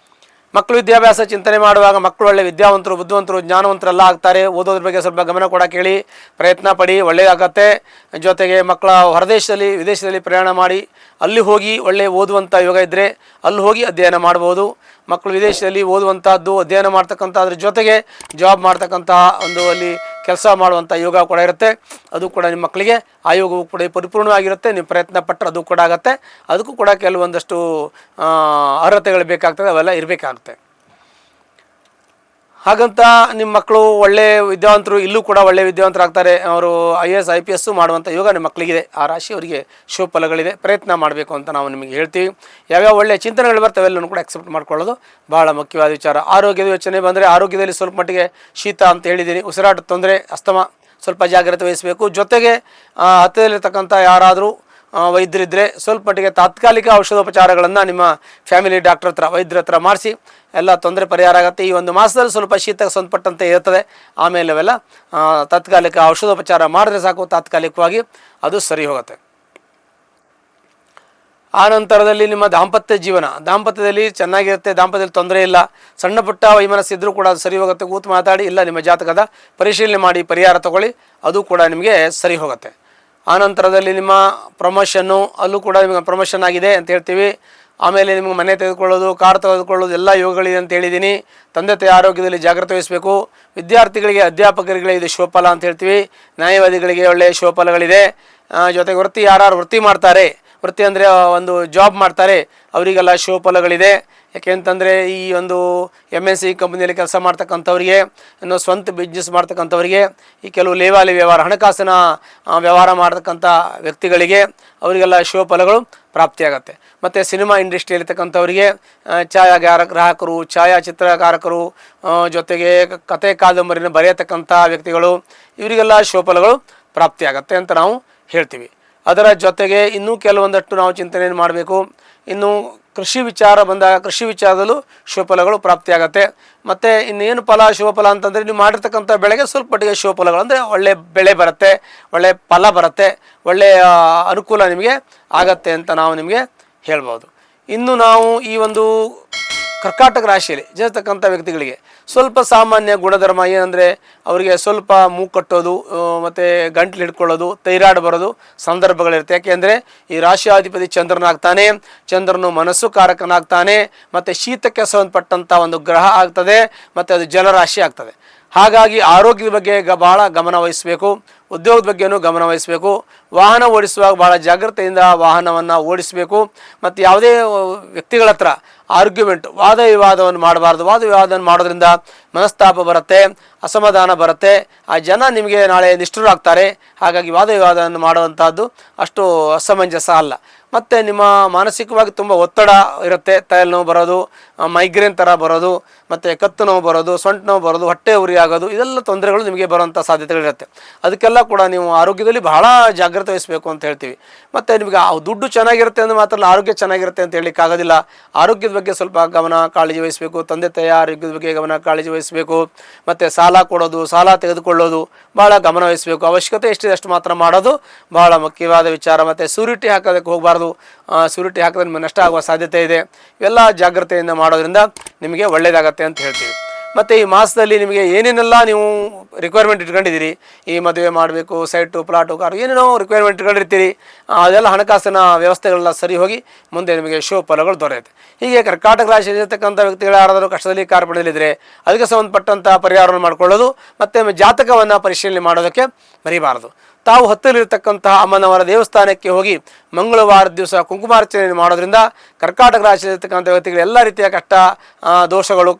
Speaker 1: ಮಕ್ಕಳು ವಿದ್ಯಾಭ್ಯಾಸ ಚಿಂತನೆ ಮಾಡುವಾಗ ಮಕ್ಕಳು ಒಳ್ಳೆ ವಿದ್ಯಾವಂತರು, ಬುದ್ಧಿವಂತರು, ಜ್ಞಾನವಂತರೆಲ್ಲ ಆಗ್ತಾರೆ. ಓದೋದ್ರ ಬಗ್ಗೆ ಸ್ವಲ್ಪ ಗಮನ ಕೊಡೋಕೆ ಹೇಳಿ, ಪ್ರಯತ್ನ ಪಡಿ, ಒಳ್ಳೆಯದಾಗತ್ತೆ. ಜೊತೆಗೆ ಮಕ್ಕಳ ಹೊರದೇಶದಲ್ಲಿ, ವಿದೇಶದಲ್ಲಿ ಪ್ರಯಾಣ ಮಾಡಿ ಅಲ್ಲಿ ಹೋಗಿ ಒಳ್ಳೆ ಓದುವಂಥ ಯೋಗ ಇದ್ದರೆ ಅಲ್ಲಿ ಹೋಗಿ ಅಧ್ಯಯನ ಮಾಡ್ಬೋದು. ಮಕ್ಕಳು ವಿದೇಶದಲ್ಲಿ ಓದುವಂಥದ್ದು, ಅಧ್ಯಯನ ಮಾಡ್ತಕ್ಕಂಥದ್ರ ಜೊತೆಗೆ ಜಾಬ್ ಮಾಡ್ತಕ್ಕಂಥ ಒಂದು ಅಲ್ಲಿ ಕೆಲಸ ಮಾಡುವಂಥ ಯೋಗ ಕೂಡ ಇರುತ್ತೆ. ಅದು ಕೂಡ ನಿಮ್ಮ ಮಕ್ಕಳಿಗೆ ಆ ಯೋಗವು ಕೂಡ ಪರಿಪೂರ್ಣವಾಗಿರುತ್ತೆ. ನೀವು ಪ್ರಯತ್ನ ಪಟ್ಟರೆ ಅದು ಕೂಡ ಆಗುತ್ತೆ. ಅದಕ್ಕೂ ಕೂಡ ಕೆಲವೊಂದಷ್ಟು ಅರ್ಹತೆಗಳು ಬೇಕಾಗ್ತದೆ, ಅವೆಲ್ಲ ಇರಬೇಕಾಗುತ್ತೆ. ಹಾಗಂತ ನಿಮ್ಮ ಮಕ್ಕಳು ಒಳ್ಳೆ ವಿದ್ಯಾವಂತರು, ಇಲ್ಲೂ ಕೂಡ ಒಳ್ಳೆ ವಿದ್ಯಾವಂತರಾಗ್ತಾರೆ. ಅವರು IAS IPS ಮಾಡುವಂಥ ಯೋಗ ನಿಮ್ಮ ಮಕ್ಕಳಿಗಿದೆ. ಆ ರಾಶಿಯವರಿಗೆ ಶುಭ ಫಲಗಳಿದೆ. ಪ್ರಯತ್ನ ಮಾಡಬೇಕು ಅಂತ ನಾವು ನಿಮಗೆ ಹೇಳ್ತೀವಿ. ಯಾವ್ಯಾವ ಒಳ್ಳೆಯ ಚಿಂತನೆಗಳು ಬರ್ತವೆ ಎಲ್ಲನೂ ಕೂಡ ಅಕ್ಸೆಪ್ಟ್ ಮಾಡ್ಕೊಳ್ಳೋದು ಭಾಳ ಮುಖ್ಯವಾದ ವಿಚಾರ. ಆರೋಗ್ಯದ ಯೋಚನೆ ಬಂದರೆ ಆರೋಗ್ಯದಲ್ಲಿ ಸ್ವಲ್ಪ ಮಟ್ಟಿಗೆ ಶೀತ ಅಂತ ಹೇಳಿದ್ದೀನಿ, ಉಸಿರಾಟದ ತೊಂದರೆ, ಅಸ್ತಮ, ಸ್ವಲ್ಪ ಜಾಗ್ರತೆ ವಹಿಸಬೇಕು. ಜೊತೆಗೆ ಹತ್ತಿರದಲ್ಲಿರ್ತಕ್ಕಂಥ ಯಾರಾದರೂ ವೈದ್ಯರಿದ್ದರೆ ಸ್ವಲ್ಪ ಮಟ್ಟಿಗೆ ತಾತ್ಕಾಲಿಕ ಔಷಧೋಪಚಾರಗಳನ್ನು ನಿಮ್ಮ ಫ್ಯಾಮಿಲಿ ಡಾಕ್ಟರ್ ಹತ್ರ, ವೈದ್ಯರ ಹತ್ರ ಮಾಡಿಸಿ ಎಲ್ಲ ತೊಂದರೆ ಪರಿಹಾರ ಆಗುತ್ತೆ. ಈ ಒಂದು ಮಾಸದಲ್ಲಿ ಸ್ವಲ್ಪ ಶೀತಕ್ಕೆ ಸಂಬಂಧಪಟ್ಟಂತೆ ಇರ್ತದೆ. ಆಮೇಲೆ ಅವೆಲ್ಲ ತಾತ್ಕಾಲಿಕ ಔಷಧೋಪಚಾರ ಮಾಡಿದ್ರೆ ಸಾಕು, ತಾತ್ಕಾಲಿಕವಾಗಿ ಅದು ಸರಿ ಹೋಗುತ್ತೆ. ಆ ನಂತರದಲ್ಲಿ ನಿಮ್ಮ ದಾಂಪತ್ಯ ಜೀವನ, ದಾಂಪತ್ಯದಲ್ಲಿ ಚೆನ್ನಾಗಿರುತ್ತೆ, ದಾಂಪತ್ಯದಲ್ಲಿ ತೊಂದರೆ ಇಲ್ಲ. ಸಣ್ಣ ಪುಟ್ಟ ವೈಮನಸ್ಸಿದ್ರೂ ಕೂಡ ಅದು ಸರಿ ಹೋಗುತ್ತೆ. ಕೂತು ಮಾತಾಡಿ, ಇಲ್ಲ ನಿಮ್ಮ ಜಾತಕದ ಪರಿಶೀಲನೆ ಮಾಡಿ ಪರಿಹಾರ ತಗೊಳ್ಳಿ, ಅದು ಕೂಡ ನಿಮಗೆ ಸರಿ ಹೋಗುತ್ತೆ. ಆನಂತರದಲ್ಲಿ ನಿಮ್ಮ ಪ್ರಮೋಷನ್ನು, ಅಲ್ಲೂ ಕೂಡ ನಿಮಗೆ ಪ್ರಮೋಷನ್ ಆಗಿದೆ ಅಂತ ಹೇಳ್ತೀವಿ. ಆಮೇಲೆ ನಿಮಗೆ ಮನೆ ತೆಗೆದುಕೊಳ್ಳೋದು, ಕಾರ್ ತೆಗೆದುಕೊಳ್ಳೋದು ಎಲ್ಲ ಯೋಗಗಳಿದೆ ಅಂತ ಹೇಳಿದ್ದೀನಿ. ತಂದೆ ತಾಯಿ ಆರೋಗ್ಯದಲ್ಲಿ ಜಾಗ್ರತೆ ವಹಿಸಬೇಕು. ವಿದ್ಯಾರ್ಥಿಗಳಿಗೆ, ಅಧ್ಯಾಪಕರಿಗೆ ಇದು ಶುಭಫಲ ಅಂತ ಹೇಳ್ತೀವಿ. ನ್ಯಾಯವಾದಿಗಳಿಗೆ ಒಳ್ಳೆಯ ಶುಭಫಲಗಳಿದೆ. ಜೊತೆಗೆ ಯಾರು ವೃತ್ತಿ ಮಾಡ್ತಾರೆ, ವೃತ್ತಿ ಅಂದರೆ ಒಂದು ಜಾಬ್ ಮಾಡ್ತಾರೆ, ಅವರಿಗೆಲ್ಲ ಶುಭಫಲಗಳಿದೆ. ಯಾಕೆಂತಂದರೆ ಈ ಒಂದು MNC ಕಂಪ್ನಿಯಲ್ಲಿ ಕೆಲಸ ಮಾಡ್ತಕ್ಕಂಥವ್ರಿಗೆ, ಇನ್ನು ಸ್ವಂತ ಬಿಸ್ನೆಸ್ ಮಾಡ್ತಕ್ಕಂಥವ್ರಿಗೆ, ಈ ಕೆಲವು ಲೇವಾಲಿ ವ್ಯವಹಾರ, ಹಣಕಾಸಿನ ವ್ಯವಹಾರ ಮಾಡ್ತಕ್ಕಂಥ ವ್ಯಕ್ತಿಗಳಿಗೆ ಅವರಿಗೆಲ್ಲ ಶುಭಫಲಗಳು ಪ್ರಾಪ್ತಿಯಾಗತ್ತೆ. ಮತ್ತು ಸಿನಿಮಾ ಇಂಡಸ್ಟ್ರಿಯಲ್ಲಿರ್ತಕ್ಕಂಥವ್ರಿಗೆ, ಗ್ರಾಹಕರು, ಛಾಯಾಚಿತ್ರಕಾರಕರು, ಜೊತೆಗೆ ಕತೆ ಕಾದಂಬರಿನ ಬರೆಯತಕ್ಕಂಥ ವ್ಯಕ್ತಿಗಳು, ಇವರಿಗೆಲ್ಲ ಶುಭಫಲಗಳು ಪ್ರಾಪ್ತಿಯಾಗತ್ತೆ ಅಂತ ನಾವು ಹೇಳ್ತೀವಿ. ಅದರ ಜೊತೆಗೆ ಇನ್ನೂ ಕೆಲವೊಂದಷ್ಟು ನಾವು ಚಿಂತನೆಯನ್ನು ಮಾಡಬೇಕು. ಇನ್ನು ಕೃಷಿ ವಿಚಾರ ಬಂದಾಗ ಕೃಷಿ ವಿಚಾರದಲ್ಲೂ ಶುಭಫಲಗಳು ಪ್ರಾಪ್ತಿಯಾಗತ್ತೆ. ಮತ್ತು ಇನ್ನೇನು ಫಲ, ಶುಭಫಲ ಅಂತಂದರೆ ನೀವು ಮಾಡಿರ್ತಕ್ಕಂಥ ಬೆಳೆಗೆ ಸ್ವಲ್ಪ ಮಟ್ಟಿಗೆ ಶುಭಫಲಗಳು, ಅಂದರೆ ಒಳ್ಳೆ ಬೆಳೆ ಬರುತ್ತೆ, ಒಳ್ಳೆ ಫಲ ಬರುತ್ತೆ, ಒಳ್ಳೆಯ ಅನುಕೂಲ ನಿಮಗೆ ಆಗತ್ತೆ ಅಂತ ನಾವು ನಿಮಗೆ ಹೇಳ್ಬೋದು. ಇನ್ನು ನಾವು ಈ ಒಂದು ಕರ್ಕಾಟಕ ರಾಶಿಯಲ್ಲಿ ಜನಿಸ್ತಕ್ಕಂಥ ವ್ಯಕ್ತಿಗಳಿಗೆ ಸ್ವಲ್ಪ ಸಾಮಾನ್ಯ ಗುಣಧರ್ಮ ಏನಂದರೆ, ಅವರಿಗೆ ಸ್ವಲ್ಪ ಮೂಗು ಕಟ್ಟೋದು, ಮತ್ತು ಗಂಟ್ಲು ಹಿಡ್ಕೊಳ್ಳೋದು, ಥೈರಾಯ್ಡ್ ಬರೋದು ಸಂದರ್ಭಗಳಿರುತ್ತೆ. ಯಾಕೆಂದರೆ ಈ ರಾಶಿಯಾಧಿಪತಿ ಚಂದ್ರನಾಗ್ತಾನೆ, ಚಂದ್ರನು ಮನಸ್ಸು ಕಾರಕನಾಗ್ತಾನೆ, ಮತ್ತು ಶೀತಕ್ಕೆ ಸಂಬಂಧಪಟ್ಟಂಥ ಒಂದು ಗ್ರಹ ಆಗ್ತದೆ, ಮತ್ತು ಅದು ಜಲರಾಶಿ ಆಗ್ತದೆ. ಹಾಗಾಗಿ ಆರೋಗ್ಯದ ಬಗ್ಗೆ ಭಾಳ ಗಮನ ವಹಿಸಬೇಕು. ಉದ್ಯೋಗದ ಬಗ್ಗೆಯೂ ಗಮನ ವಹಿಸಬೇಕು. ವಾಹನ ಓಡಿಸುವಾಗ ಭಾಳ ಜಾಗ್ರತೆಯಿಂದ ವಾಹನವನ್ನು ಓಡಿಸಬೇಕು. ಮತ್ತು ಯಾವುದೇ ವ್ಯಕ್ತಿಗಳ ಹತ್ರ ಆರ್ಗ್ಯುಮೆಂಟ್, ವಾದ ವಿವಾದವನ್ನು ಮಾಡಬಾರ್ದು. ವಾದ ವಿವಾದವನ್ನು ಮಾಡೋದ್ರಿಂದ ಮನಸ್ತಾಪ ಬರುತ್ತೆ, ಅಸಮಾಧಾನ ಬರುತ್ತೆ, ಆ ಜನ ನಿಮಗೆ ನಾಳೆ ನಿಷ್ಠುರಾಗ್ತಾರೆ. ಹಾಗಾಗಿ ವಾದ ವಿವಾದವನ್ನು ಮಾಡುವಂಥದ್ದು ಅಷ್ಟು ಅಸಮಂಜಸ ಅಲ್ಲ. ಮತ್ತು ನಿಮ್ಮ ಮಾನಸಿಕವಾಗಿ ತುಂಬ ಒತ್ತಡ ಇರುತ್ತೆ. ತಲೆನೋವು ಬರೋದು, ಮೈಗ್ರೇನ್ ಥರ ಬರೋದು, ಮತ್ತು ಕತ್ತು ನೋವು ಬರೋದು, ಸೊಂಟ ನೋವು ಬರೋದು, ಹೊಟ್ಟೆ ಉರಿ ಆಗೋದು, ಇದೆಲ್ಲ ತೊಂದರೆಗಳು ನಿಮಗೆ ಬರುವಂಥ ಸಾಧ್ಯತೆಗಳಿರುತ್ತೆ. ಅದಕ್ಕೆಲ್ಲ ಕೂಡ ನೀವು ಆರೋಗ್ಯದಲ್ಲಿ ಬಹಳ ಜಾಗ್ರತೆ ವಹಿಸಬೇಕು ಅಂತ ಹೇಳ್ತೀವಿ. ಮತ್ತು ನಿಮಗೆ ದುಡ್ಡು ಚೆನ್ನಾಗಿರುತ್ತೆ ಅಂದರೆ ಮಾತ್ರ ಆರೋಗ್ಯ ಚೆನ್ನಾಗಿರುತ್ತೆ ಅಂತ ಹೇಳಲಿಕ್ಕೆ ಆಗೋದಿಲ್ಲ. ಆರೋಗ್ಯದ ಬಗ್ಗೆ ಸ್ವಲ್ಪ ಗಮನ ಕಾಳಜಿ ವಹಿಸಬೇಕು. ತಂದೆ ತಾಯಿ ಆರೋಗ್ಯದ ಬಗ್ಗೆ ಗಮನ ಕಾಳಜಿ ವಹಿಸಬೇಕು. ಮತ್ತು ಸಾಲ ಕೊಡೋದು, ಸಾಲ ತೆಗೆದುಕೊಳ್ಳೋದು ಭಾಳ ಗಮನ ವಹಿಸಬೇಕು. ಅವಶ್ಯಕತೆ ಎಷ್ಟಿದೆ ಅಷ್ಟು ಮಾತ್ರ ಮಾಡೋದು ಭಾಳ ಮುಖ್ಯವಾದ ವಿಚಾರ. ಮತ್ತು ಸೂರಿಟಿ ಹಾಕೋದಕ್ಕೆ ಹೋಗಬಾರ್ದು. ಸೂರಿಟಿ ಹಾಕಿದ್ರೆ ನಿಮಗೆ ನಷ್ಟ ಆಗುವ ಸಾಧ್ಯತೆ ಇದೆ. ಇವೆಲ್ಲ ಜಾಗ್ರತೆಯಿಂದ ಮಾಡೋದ್ರಿಂದ ನಿಮಗೆ ಒಳ್ಳೆಯದಾಗತ್ತೆ ಅಂತ ಹೇಳ್ತೀವಿ. ಮತ್ತು ಈ ಮಾಸದಲ್ಲಿ ನಿಮಗೆ ಏನೇನೆಲ್ಲ ನೀವು ರಿಕ್ವೈರ್ಮೆಂಟ್ ಇಟ್ಕೊಂಡಿದ್ದೀರಿ, ಈ ಮದುವೆ ಮಾಡಬೇಕು, ಸೈಟು, ಪ್ಲಾಟು, ಕಾರು, ಏನೇನೋ ರಿಕ್ವೈರ್ಮೆಂಟ್ ಇಟ್ಕೊಂಡಿರ್ತೀರಿ, ಅದೆಲ್ಲ ಹಣಕಾಸಿನ ವ್ಯವಸ್ಥೆಗಳೆಲ್ಲ ಸರಿ ಹೋಗಿ ಮುಂದೆ ನಿಮಗೆ ಶುಭ ಫಲಗಳು ದೊರೆಯುತ್ತೆ. ಹೀಗೆ ಕರ್ಕಾಟಕ ರಾಶಿಯಲ್ಲಿರ್ತಕ್ಕಂಥ ವ್ಯಕ್ತಿಗಳು ಯಾರಾದರೂ ಕಷ್ಟದಲ್ಲಿ ಕಾರ್ಪಣ್ಯದಲ್ಲಿದ್ದರೆ ಅದಕ್ಕೆ ಸಂಬಂಧಪಟ್ಟಂಥ ಪರಿಹಾರವನ್ನು ಮಾಡಿಕೊಳ್ಳೋದು ಮತ್ತು ಜಾತಕವನ್ನು ಪರಿಶೀಲನೆ ಮಾಡೋದಕ್ಕೆ ಮರಿಬಾರದು. ತಾವು ಹತ್ತಲಿರ್ತಕ್ಕಂತಹ ಅಮ್ಮನವರ ದೇವಸ್ಥಾನಕ್ಕೆ ಹೋಗಿ ಮಂಗಳವಾರದ ದಿವಸ ಕುಂಕುಮಾರ್ಚನೆ ಮಾಡೋದ್ರಿಂದ ಕರ್ಕಾಟಕ ರಾಶಿಯಲ್ಲಿರ್ತಕ್ಕಂಥ ವ್ಯಕ್ತಿಗಳು ಎಲ್ಲ ರೀತಿಯ ಕಷ್ಟ, ದೋಷಗಳು,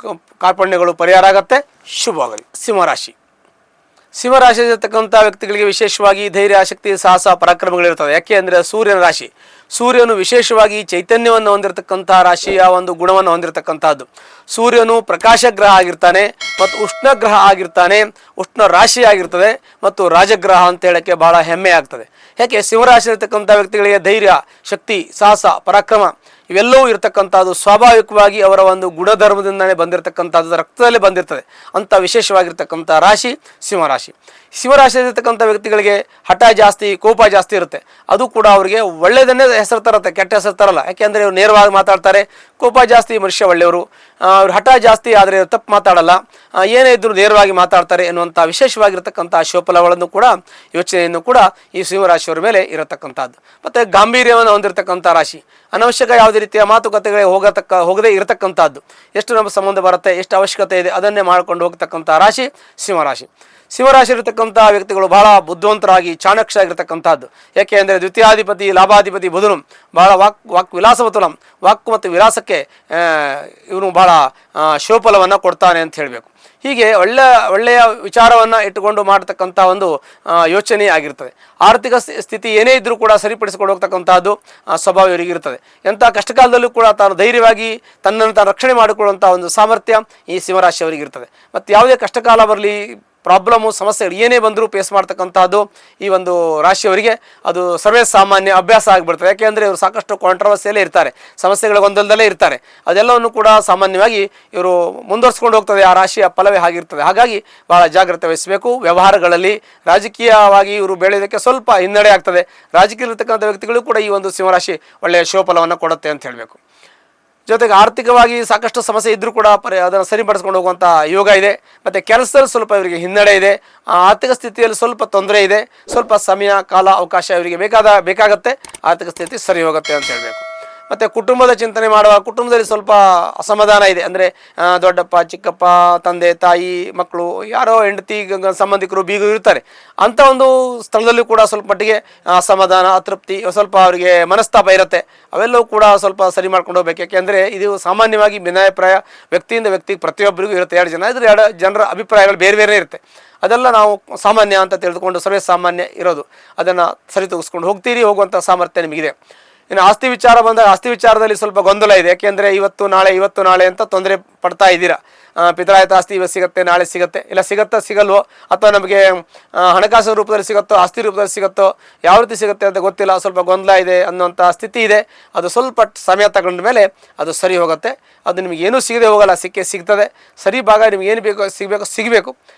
Speaker 1: ಕಾರ್ಪಣ್ಯಗಳು ಪರಿಹಾರ ಆಗುತ್ತೆ. ಶುಭವಾಗಲಿ. ಸಿಂಹರಾಶಿ. ಸಿಂಹರಾಶಿಯಲ್ಲಿರ್ತಕ್ಕಂಥ ವ್ಯಕ್ತಿಗಳಿಗೆ ವಿಶೇಷವಾಗಿ ಧೈರ್ಯ, ಶಕ್ತಿ, ಸಾಹಸ, ಪರಾಕ್ರಮಗಳಿರ್ತದೆ. ಯಾಕೆ ಅಂದರೆ ಸೂರ್ಯನ ರಾಶಿ. ಸೂರ್ಯನು ವಿಶೇಷವಾಗಿ ಚೈತನ್ಯವನ್ನು ಹೊಂದಿರತಕ್ಕಂಥ ರಾಶಿಯ ಒಂದು ಗುಣವನ್ನು ಹೊಂದಿರತಕ್ಕಂಥದ್ದು. ಸೂರ್ಯನು ಪ್ರಕಾಶ ಗ್ರಹ ಆಗಿರ್ತಾನೆ ಮತ್ತು ಉಷ್ಣ ಗ್ರಹ ಆಗಿರ್ತಾನೆ, ಉಷ್ಣ ರಾಶಿ ಆಗಿರ್ತದೆ ಮತ್ತು ರಾಜಗ್ರಹ ಅಂತ ಹೇಳೋಕ್ಕೆ ಬಹಳ ಹೆಮ್ಮೆ ಆಗ್ತದೆ. ಯಾಕೆ ಸಿಂಹರಾಶಿಯಲ್ಲಿರ್ತಕ್ಕಂಥ ವ್ಯಕ್ತಿಗಳಿಗೆ ಧೈರ್ಯ, ಶಕ್ತಿ, ಸಾಹಸ, ಪರಾಕ್ರಮ ಇವೆಲ್ಲವೂ ಇರತಕ್ಕಂಥದ್ದು ಸ್ವಾಭಾವಿಕವಾಗಿ ಅವರ ಒಂದು ಗುಣಧರ್ಮದಿಂದಲೇ ಬಂದಿರತಕ್ಕಂಥದ್ದು, ರಕ್ತದಲ್ಲೇ ಬಂದಿರ್ತದೆ. ಅಂಥ ವಿಶೇಷವಾಗಿರ್ತಕ್ಕಂಥ ರಾಶಿ ಸಿಂಹರಾಶಿ. ಸಿಂಹರಾಶಿಯಲ್ಲಿರ್ತಕ್ಕಂಥ ವ್ಯಕ್ತಿಗಳಿಗೆ ಹಠ ಜಾಸ್ತಿ, ಕೋಪ ಜಾಸ್ತಿ ಇರುತ್ತೆ. ಅದು ಕೂಡ ಅವರಿಗೆ ಒಳ್ಳೆಯದನ್ನೇ ಹೆಸರು ತರುತ್ತೆ, ಕೆಟ್ಟ ಹೆಸರು ತರಲ್ಲ. ಯಾಕೆಂದರೆ ಇವರು ನೇರವಾಗಿ ಮಾತಾಡ್ತಾರೆ, ಕೋಪ ಜಾಸ್ತಿ, ಮನುಷ್ಯ ಒಳ್ಳೆಯವರು. ಅವ್ರು ಹಠ ಜಾಸ್ತಿ ಆದರೆ ತಪ್ಪು ಮಾತಾಡಲ್ಲ, ಏನೇ ಇದ್ದರೂ ನೇರವಾಗಿ ಮಾತಾಡ್ತಾರೆ ಎನ್ನುವಂಥ ವಿಶೇಷವಾಗಿರ್ತಕ್ಕಂಥ ಶುಭಫಲಗಳನ್ನು ಕೂಡ ಯೋಚನೆಯನ್ನು ಕೂಡ ಈ ಸಿಂಹರಾಶಿಯವರ ಮೇಲೆ ಇರತಕ್ಕಂಥದ್ದು. ಮತ್ತು ಗಾಂಭೀರ್ಯವನ್ನು ಹೊಂದಿರತಕ್ಕಂಥ ರಾಶಿ. ಅನವಶ್ಯಕ ಯಾವುದೇ ರೀತಿಯ ಮಾತುಕತೆಗಳಿಗೆ ಹೋಗದೇ ಇರತಕ್ಕಂಥದ್ದು. ಎಷ್ಟು ನಮ್ಮ ಸಂಬಂಧ ಬರುತ್ತೆ, ಎಷ್ಟು ಅವಶ್ಯಕತೆ ಇದೆ ಅದನ್ನೇ ಮಾಡಿಕೊಂಡು ಹೋಗ್ತಕ್ಕಂಥ ರಾಶಿ ಸಿಂಹರಾಶಿ. ಸಿಂಹರಾಶಿ ಇರತಕ್ಕಂಥ ವ್ಯಕ್ತಿಗಳು ಬಹಳ ಬುದ್ಧಿವಂತರಾಗಿ ಚಾಣಕ್ಷ ಆಗಿರತಕ್ಕಂಥದ್ದು. ಯಾಕೆ ಅಂದರೆ ದ್ವಿತೀಯಾಧಿಪತಿ, ಲಾಭಾಧಿಪತಿ ಬುಧನು ಬಹಳ ವಾಕ್ ವಿಲಾಸವತುಲಂ, ವಾಕ್ ಮತ್ತು ವಿಲಾಸಕ್ಕೆ ಇವನು ಬಹಳ ಶುಭಫಲವನ್ನು ಕೊಡ್ತಾನೆ ಅಂತ ಹೇಳಬೇಕು. ಹೀಗೆ ಒಳ್ಳೆಯ ವಿಚಾರವನ್ನು ಇಟ್ಟುಕೊಂಡು ಮಾಡತಕ್ಕಂಥ ಒಂದು ಯೋಚನೆ ಆಗಿರ್ತದೆ. ಆರ್ಥಿಕ ಸ್ಥಿತಿ ಏನೇ ಇದ್ದರೂ ಕೂಡ ಸರಿಪಡಿಸಿಕೊಂಡು ಹೋಗ್ತಕ್ಕಂಥದ್ದು ಸ್ವಭಾವ ಇವರಿಗಿರ್ತದೆ. ಎಂಥ ಕಷ್ಟಕಾಲದಲ್ಲೂ ಕೂಡ ತಾನು ಧೈರ್ಯವಾಗಿ ತನ್ನನ್ನು ತಾನು ರಕ್ಷಣೆ ಮಾಡಿಕೊಳ್ಳುವಂಥ ಒಂದು ಸಾಮರ್ಥ್ಯ ಈ ಸಿಂಹರಾಶಿಯವರಿಗಿರ್ತದೆ. ಮತ್ತು ಯಾವುದೇ ಕಷ್ಟಕಾಲ ಬರಲಿ, ಪ್ರಾಬ್ಲಮ್ಮು, ಸಮಸ್ಯೆಗಳು ಏನೇ ಬಂದರೂ ಫೇಸ್ ಮಾಡ್ತಕ್ಕಂಥದ್ದು ಈ ಒಂದು ರಾಶಿಯವರಿಗೆ ಅದು ಸರ್ವೇ ಸಾಮಾನ್ಯ ಅಭ್ಯಾಸ ಆಗಿಬಿಡ್ತದೆ. ಯಾಕೆಂದರೆ ಇವರು ಸಾಕಷ್ಟು ಕಾಂಟ್ರವರ್ಸಿಯಲ್ಲೇ ಇರ್ತಾರೆ, ಸಮಸ್ಯೆಗಳ ಗೊಂದಲದಲ್ಲೇ ಇರ್ತಾರೆ. ಅದೆಲ್ಲವನ್ನು ಕೂಡ ಸಾಮಾನ್ಯವಾಗಿ ಇವರು ಮುಂದುವರ್ಸ್ಕೊಂಡು ಹೋಗ್ತದೆ. ಆ ರಾಶಿಯ ಫಲವೇ ಆಗಿರ್ತದೆ. ಹಾಗಾಗಿ ಭಾಳ ಜಾಗ್ರತೆ ವಹಿಸಬೇಕು. ವ್ಯವಹಾರಗಳಲ್ಲಿ ರಾಜಕೀಯವಾಗಿ ಇವರು ಬೆಳೆಯೋದಕ್ಕೆ ಸ್ವಲ್ಪ ಹಿನ್ನಡೆ ಆಗ್ತದೆ. ರಾಜಕೀಯದಲ್ಲಿರ್ತಕ್ಕಂಥ ವ್ಯಕ್ತಿಗಳು ಕೂಡ ಈ ಒಂದು ಸಿಂಹರಾಶಿ ಒಳ್ಳೆಯ ಶುಭಫಲವನ್ನು ಕೊಡುತ್ತೆ ಅಂತ ಹೇಳಬೇಕು. ಜೊತೆಗೆ ಆರ್ಥಿಕವಾಗಿ ಸಾಕಷ್ಟು ಸಮಸ್ಯೆ ಇದ್ದರೂ ಕೂಡ ಅದನ್ನು ಸರಿಪಡಿಸ್ಕೊಂಡು ಹೋಗುವಂಥ ಯೋಗ ಇದೆ. ಮತ್ತು ಕೆಲಸದಲ್ಲಿ ಸ್ವಲ್ಪ ಇವರಿಗೆ ಹಿನ್ನಡೆ ಇದೆ. ಆರ್ಥಿಕ ಸ್ಥಿತಿಯಲ್ಲಿ ಸ್ವಲ್ಪ ತೊಂದರೆ ಇದೆ. ಸ್ವಲ್ಪ ಸಮಯ, ಕಾಲ, ಅವಕಾಶ ಇವರಿಗೆ ಬೇಕಾಗತ್ತೆ. ಆರ್ಥಿಕ ಸ್ಥಿತಿ ಸರಿ ಹೋಗುತ್ತೆ ಅಂತ ಹೇಳಬೇಕು. ಮತ್ತು ಕುಟುಂಬದ ಚಿಂತನೆ ಮಾಡುವ ಕುಟುಂಬದಲ್ಲಿ ಸ್ವಲ್ಪ ಅಸಮಾಧಾನ ಇದೆ. ಅಂದರೆ ದೊಡ್ಡಪ್ಪ, ಚಿಕ್ಕಪ್ಪ, ತಂದೆ, ತಾಯಿ, ಮಕ್ಕಳು, ಯಾರೋ ಹೆಂಡತಿ, ಸಂಬಂಧಿಕರು, ಬೀಗರು ಇರ್ತಾರೆ. ಅಂಥ ಒಂದು ಸ್ಥಳದಲ್ಲೂ ಕೂಡ ಸ್ವಲ್ಪ ಮಟ್ಟಿಗೆ ಅಸಮಾಧಾನ, ಅತೃಪ್ತಿ, ಸ್ವಲ್ಪ ಅವರಿಗೆ ಮನಸ್ತಾಪ ಇರುತ್ತೆ. ಅವೆಲ್ಲವೂ ಕೂಡ ಸ್ವಲ್ಪ ಸರಿ ಮಾಡ್ಕೊಂಡು ಹೋಗ್ಬೇಕು. ಯಾಕೆಂದರೆ ಇದು ಸಾಮಾನ್ಯವಾಗಿ ಭಿನ್ನಾಭಿಪ್ರಾಯ ವ್ಯಕ್ತಿಯಿಂದ ವ್ಯಕ್ತಿಗೆ ಪ್ರತಿಯೊಬ್ಬರಿಗೂ ಇರುತ್ತೆ. ಎರಡು ಜನರ ಅಭಿಪ್ರಾಯಗಳು ಬೇರೆ ಬೇರೆ ಇರುತ್ತೆ. ಅದೆಲ್ಲ ನಾವು ಸಾಮಾನ್ಯ ಅಂತ ತಿಳಿದುಕೊಂಡು ಸರ್ವೇ ಸಾಮಾನ್ಯ ಇರೋದು, ಅದನ್ನು ಸರಿತೂಗಿಸ್ಕೊಂಡು ಹೋಗುವಂಥ ಸಾಮರ್ಥ್ಯ ನಿಮಗಿದೆ. ಇನ್ನು ಆಸ್ತಿ ವಿಚಾರ ಬಂದಾಗ ಆಸ್ತಿ ವಿಚಾರದಲ್ಲಿ ಸ್ವಲ್ಪ ಗೊಂದಲ ಇದೆ. ಯಾಕೆಂದರೆ ಇವತ್ತು ನಾಳೆ ಅಂತ ತೊಂದರೆ ಪಡ್ತಾ ಇದ್ದೀರಾ. ಪಿತ್ರಾಯತ ಆಸ್ತಿ ಇವತ್ತು ಸಿಗುತ್ತೆ, ನಾಳೆ ಸಿಗುತ್ತೆ, ಇಲ್ಲ ಸಿಗಲ್ವೋ, ಅಥವಾ ನಮಗೆ ಹಣಕಾಸಿನ ರೂಪದಲ್ಲಿ ಸಿಗುತ್ತೋ, ಆಸ್ತಿ ರೂಪದಲ್ಲಿ ಸಿಗುತ್ತೋ, ಯಾವ ರೀತಿ ಸಿಗುತ್ತೆ ಅಂತ ಗೊತ್ತಿಲ್ಲ, ಸ್ವಲ್ಪ ಗೊಂದಲ ಇದೆ ಅನ್ನುವಂಥ ಸ್ಥಿತಿ ಇದೆ. ಅದು ಸ್ವಲ್ಪ ಸಮಯ ತಗೊಂಡ ಮೇಲೆ ಅದು ಸರಿ ಹೋಗುತ್ತೆ. ಅದು ನಿಮಗೆ ಏನೂ ಸಿಗದೆ ಹೋಗಲ್ಲ, ಸಿಗ್ತದೆ. ಸರಿ ಭಾಗ ನಿಮ್ಗೆ ಏನು ಬೇಕೋ ಸಿಗಬೇಕು.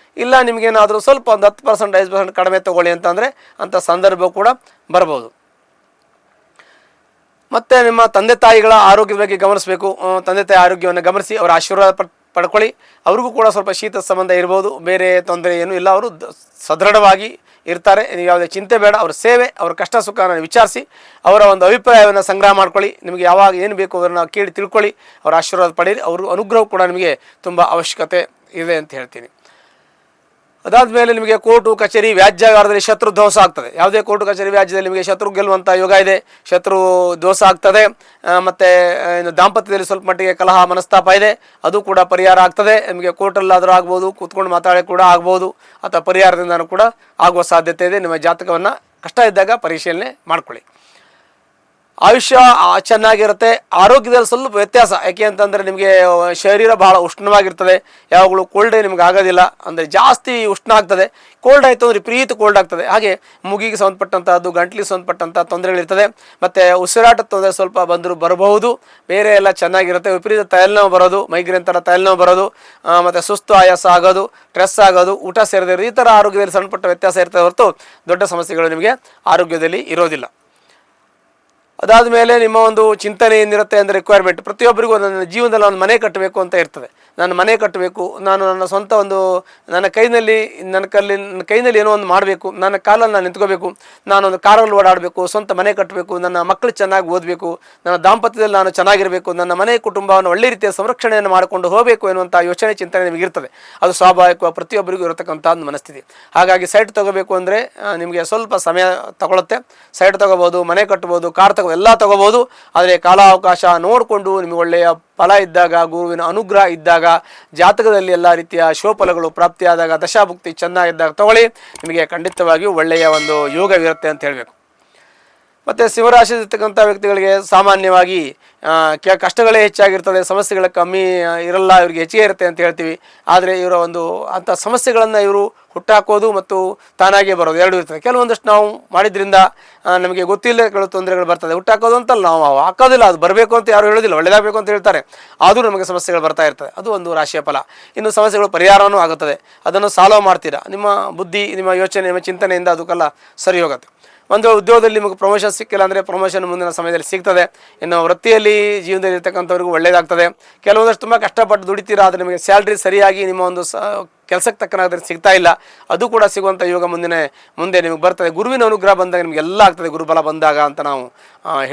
Speaker 1: ಇಲ್ಲ ನಿಮಗೇನಾದರೂ ಸ್ವಲ್ಪ ಒಂದು 10% 5% ಕಡಿಮೆ ತೊಗೊಳ್ಳಿ ಅಂತಂದರೆ ಅಂಥ ಸಂದರ್ಭ ಕೂಡ ಬರ್ಬೋದು. ಮತ್ತು ನಿಮ್ಮ ತಂದೆ ತಾಯಿಗಳ ಆರೋಗ್ಯದ ಬಗ್ಗೆ ಗಮನಿಸಬೇಕು. ತಂದೆ ತಾಯಿ ಆರೋಗ್ಯವನ್ನು ಗಮನಿಸಿ ಅವರ ಆಶೀರ್ವಾದ ಪಡ್ಕೊಳ್ಳಿ. ಅವ್ರಿಗೂ ಕೂಡ ಸ್ವಲ್ಪ ಶೀತ ಸಂಬಂಧ ಇರ್ಬೋದು, ಬೇರೆ ತೊಂದರೆ ಏನೂ ಇಲ್ಲ. ಅವರು ಸದೃಢವಾಗಿ ಇರ್ತಾರೆ. ನೀವು ಯಾವುದೇ ಚಿಂತೆ ಬೇಡ. ಅವ್ರ ಸೇವೆ, ಅವ್ರ ಕಷ್ಟ ಸುಖನ ವಿಚಾರಿಸಿ ಅವರ ಒಂದು ಅಭಿಪ್ರಾಯವನ್ನು ಸಂಗ್ರಹ ಮಾಡ್ಕೊಳ್ಳಿ. ನಿಮಗೆ ಯಾವಾಗ ಏನು ಬೇಕು ಅದನ್ನು ಕೇಳಿ ತಿಳ್ಕೊಳ್ಳಿ, ಅವರ ಆಶೀರ್ವಾದ ಪಡೀರಿ. ಅವ್ರ ಅನುಗ್ರಹ ಕೂಡ ನಿಮಗೆ ತುಂಬ ಅವಶ್ಯಕತೆ ಇದೆ ಅಂತ ಹೇಳ್ತೀನಿ. ಅದಾದಮೇಲೆ ನಿಮಗೆ ಕೋರ್ಟು ಕಚೇರಿ ವ್ಯಾಜ್ಯಗಾರದಲ್ಲಿ ಶತ್ರು ದೋಷ ಆಗ್ತದೆ. ಯಾವುದೇ ಕೋರ್ಟು ಕಚೇರಿ ವ್ಯಾಜ್ಯದಲ್ಲಿ ನಿಮಗೆ ಶತ್ರು ಗೆಲ್ಲುವಂಥ ಯೋಗ ಇದೆ, ಶತ್ರು ದೋಷ ಆಗ್ತದೆ. ಮತ್ತು ಇನ್ನು ದಾಂಪತ್ಯದಲ್ಲಿ ಸ್ವಲ್ಪ ಮಟ್ಟಿಗೆ ಕಲಹ, ಮನಸ್ತಾಪ ಇದೆ, ಅದು ಕೂಡ ಪರಿಹಾರ ಆಗ್ತದೆ. ನಿಮಗೆ ಕೋರ್ಟಲ್ಲಾದರೂ ಆಗ್ಬೋದು, ಕೂತ್ಕೊಂಡು ಮಾತಾಡಿ ಕೂಡ ಆಗ್ಬೋದು, ಅಥವಾ ಪರಿಹಾರದಿಂದನೂ ಕೂಡ ಆಗುವ ಸಾಧ್ಯತೆ ಇದೆ. ನಿಮ್ಮ ಜಾತಕವನ್ನು ಕಷ್ಟ ಇದ್ದಾಗ ಪರಿಶೀಲನೆ ಮಾಡ್ಕೊಳ್ಳಿ. ಆಯುಷ್ಯ ಚೆನ್ನಾಗಿರುತ್ತೆ. ಆರೋಗ್ಯದಲ್ಲಿ ಸ್ವಲ್ಪ ವ್ಯತ್ಯಾಸ. ಯಾಕೆ ಅಂತಂದರೆ ನಿಮಗೆ ಶರೀರ ಭಾಳ ಉಷ್ಣವಾಗಿರ್ತದೆ. ಯಾವಾಗಲೂ ಕೋಲ್ಡೇ ನಿಮ್ಗೆ ಆಗೋದಿಲ್ಲ, ಅಂದರೆ ಜಾಸ್ತಿ ಉಷ್ಣ ಆಗ್ತದೆ. ಕೋಲ್ಡ್ ಆಯಿತು ಅಂದರೆ ವಿಪರೀತ ಕೋಲ್ಡ್ ಆಗ್ತದೆ. ಹಾಗೆ ಮೂಗಿಗೆ ಸಂಬಂಧಪಟ್ಟಂಥದ್ದು, ಗಂಟ್ಲಿಗೆ ಸಂಬಂಧಪಟ್ಟಂಥ ತೊಂದರೆಗಳಿರ್ತದೆ. ಮತ್ತು ಉಸಿರಾಟದ ತೊಂದರೆ ಸ್ವಲ್ಪ ಬರಬಹುದು. ಬೇರೆ ಎಲ್ಲ ಚೆನ್ನಾಗಿರುತ್ತೆ. ವಿಪರೀತ ತಲೆನೋವು ಬರೋದು, ಮೈಗ್ರೇನ್ ಥರ ತಲೆನೋವು ಬರೋದು, ಮತ್ತು ಸುಸ್ತು, ಆಯಾಸ ಆಗೋದು, ಸ್ಟ್ರೆಸ್ ಆಗೋದು, ಊಟ ಸೇರಿದ್ರೆ ಈ ಥರ ಆರೋಗ್ಯದಲ್ಲಿ ಸಣ್ಣಪಟ್ಟ ವ್ಯತ್ಯಾಸ ಇರ್ತದೆ ಹೊರತು ದೊಡ್ಡ ಸಮಸ್ಯೆಗಳು ನಿಮಗೆ ಆರೋಗ್ಯದಲ್ಲಿ ಇರೋದಿಲ್ಲ. ಅದಾದ ಮೇಲೆ ನಿಮ್ಮ ಒಂದು ಚಿಂತನೆ ಏನಿರುತ್ತೆ ಅಂದರೆ ರಿಕ್ವೈರ್ಮೆಂಟ್ ಪ್ರತಿಯೊಬ್ಬರಿಗೂ ನನ್ನ ಜೀವನದಲ್ಲಿ ಒಂದು ಮನೆ ಕಟ್ಟಬೇಕು ಅಂತ ಇರ್ತದೆ. ನಾನು ಮನೆ ಕಟ್ಟಬೇಕು, ನಾನು ನನ್ನ ಸ್ವಂತ ಒಂದು ನನ್ನ ಕೈನಲ್ಲಿ ಏನೋ ಒಂದು ಮಾಡಬೇಕು, ನನ್ನ ಕಾಲಲ್ಲಿ ನಾನು ನಿಂತ್ಕೋಬೇಕು, ನಾನೊಂದು ಕಾರಲ್ಲಿ ಓಡಾಡಬೇಕು, ಸ್ವಂತ ಮನೆ ಕಟ್ಟಬೇಕು, ನನ್ನ ಮಕ್ಕಳು ಚೆನ್ನಾಗಿ ಓದಬೇಕು, ನನ್ನ ದಾಂಪತ್ಯದಲ್ಲಿ ನಾನು ಚೆನ್ನಾಗಿರಬೇಕು, ನನ್ನ ಮನೆ ಕುಟುಂಬವನ್ನು ಒಳ್ಳೆ ರೀತಿಯ ಸಂರಕ್ಷಣೆಯನ್ನು ಮಾಡಿಕೊಂಡು ಹೋಗಬೇಕು ಎನ್ನುವಂಥ ಯೋಚನೆ ಚಿಂತನೆ ನಿಮಗಿರ್ತದೆ. ಅದು ಸ್ವಾಭಾವಿಕವಾಗಿ ಪ್ರತಿಯೊಬ್ಬರಿಗೂ ಇರತಕ್ಕಂಥ ಒಂದು ಮನಸ್ಥಿತಿ. ಹಾಗಾಗಿ ಸೈಟ್ ತೊಗೋಬೇಕು ಅಂದರೆ ನಿಮಗೆ ಸ್ವಲ್ಪ ಸಮಯ ತಗೊಳುತ್ತೆ. ಸೈಟ್ ತೊಗೋಬೋದು, ಮನೆ ಕಟ್ಬೋದು, ಕಾರ್ ಎಲ್ಲ ತೊಗೋಬೋದು. ಆದರೆ ಕಾಲಾವಕಾಶ ನೋಡಿಕೊಂಡು ನಿಮಗೆ ಒಳ್ಳೆಯ ಫಲ ಇದ್ದಾಗ, ಗುರುವಿನ ಅನುಗ್ರಹ ಇದ್ದಾಗ, ಜಾತಕದಲ್ಲಿ ಎಲ್ಲ ರೀತಿಯ ಶೋಫಲಗಳು ಪ್ರಾಪ್ತಿಯಾದಾಗ, ದಶಾಭುಕ್ತಿ ಚೆನ್ನಾಗಿದ್ದಾಗ ತಗೊಳ್ಳಿ. ನಿಮಗೆ ಖಂಡಿತವಾಗಿಯೂ ಒಳ್ಳೆಯ ಒಂದು ಯೋಗವಿರುತ್ತೆ ಅಂತ ಹೇಳಬೇಕು. ಮತ್ತು ಸಿಂಹರಾಶಿ ಇರ್ತಕ್ಕಂಥ ವ್ಯಕ್ತಿಗಳಿಗೆ ಸಾಮಾನ್ಯವಾಗಿ ಕಷ್ಟಗಳೇ ಹೆಚ್ಚಾಗಿರ್ತದೆ, ಸಮಸ್ಯೆಗಳ ಕಮ್ಮಿ ಇರಲ್ಲ, ಇವರಿಗೆ ಹೆಚ್ಚಿಗೆ ಇರುತ್ತೆ ಅಂತ ಹೇಳ್ತೀವಿ. ಆದರೆ ಇವರ ಒಂದು ಅಂಥ ಸಮಸ್ಯೆಗಳನ್ನು ಇವರು ಹುಟ್ಟಾಕೋದು ಮತ್ತು ತಾನಾಗೇ ಬರೋದು ಎರಡೂ ಇರ್ತದೆ. ಕೆಲವೊಂದಷ್ಟು ನಾವು ಮಾಡಿದ್ರಿಂದ ನಮಗೆ ಗೊತ್ತಿಲ್ಲ ಕೆಲವು ತೊಂದರೆಗಳು ಬರ್ತದೆ. ಹುಟ್ಟಾಕೋದು ಅಂತಲ್ಲ, ನಾವು ಹಾಕೋದಿಲ್ಲ, ಅದು ಬರಬೇಕು ಅಂತ ಯಾರು ಹೇಳೋದಿಲ್ಲ, ಒಳ್ಳೆಯದಾಗಬೇಕು ಅಂತ ಹೇಳ್ತಾರೆ, ಆದರೂ ನಮಗೆ ಸಮಸ್ಯೆಗಳು ಬರ್ತಾ ಇರ್ತದೆ. ಅದು ಒಂದು ರಾಶಿಯ ಫಲ. ಇನ್ನು ಸಮಸ್ಯೆಗಳು ಪರಿಹಾರವೂ ಆಗುತ್ತದೆ, ಅದನ್ನು ಸಾಲ್ವ್ ಮಾಡ್ತೀರಾ. ನಿಮ್ಮ ಬುದ್ಧಿ, ನಿಮ್ಮ ಯೋಚನೆ, ನಿಮ್ಮ ಚಿಂತನೆಯಿಂದ ಅದಕ್ಕೆಲ್ಲ ಸರಿ ಹೋಗುತ್ತೆ. ಒಂದು ಉದ್ಯೋಗದಲ್ಲಿ ನಿಮಗೆ ಪ್ರಮೋಷನ್ ಸಿಕ್ಕಿಲ್ಲ ಅಂದರೆ ಪ್ರಮೋಷನ್ ಮುಂದಿನ ಸಮಯದಲ್ಲಿ ಸಿಗ್ತದೆ. ಇನ್ನು ವೃತ್ತಿಯಲ್ಲಿ ಜೀವನದಲ್ಲಿ ಇರ್ತಕ್ಕಂಥವ್ರಿಗೂ ಒಳ್ಳೆಯದಾಗ್ತದೆ. ಕೆಲವೊಂದಷ್ಟು ತುಂಬ ಕಷ್ಟಪಟ್ಟು ದುಡಿತೀರಾ, ಆದರೆ ನಿಮಗೆ ಸ್ಯಾಲ್ರಿ ಸರಿಯಾಗಿ ನಿಮ್ಮ ಒಂದು ಕೆಲಸಕ್ಕೆ ತಕ್ಕನಾದ್ರೆ ಸಿಗ್ತಾ ಇಲ್ಲ, ಅದು ಕೂಡ ಸಿಗುವಂಥ ಯೋಗ ಮುಂದೆ ನಿಮಗೆ ಬರ್ತದೆ. ಗುರುವಿನ ಅನುಗ್ರಹ ಬಂದಾಗ ನಿಮಗೆಲ್ಲ ಆಗ್ತದೆ, ಗುರುಬಲ ಬಂದಾಗ ಅಂತ ನಾವು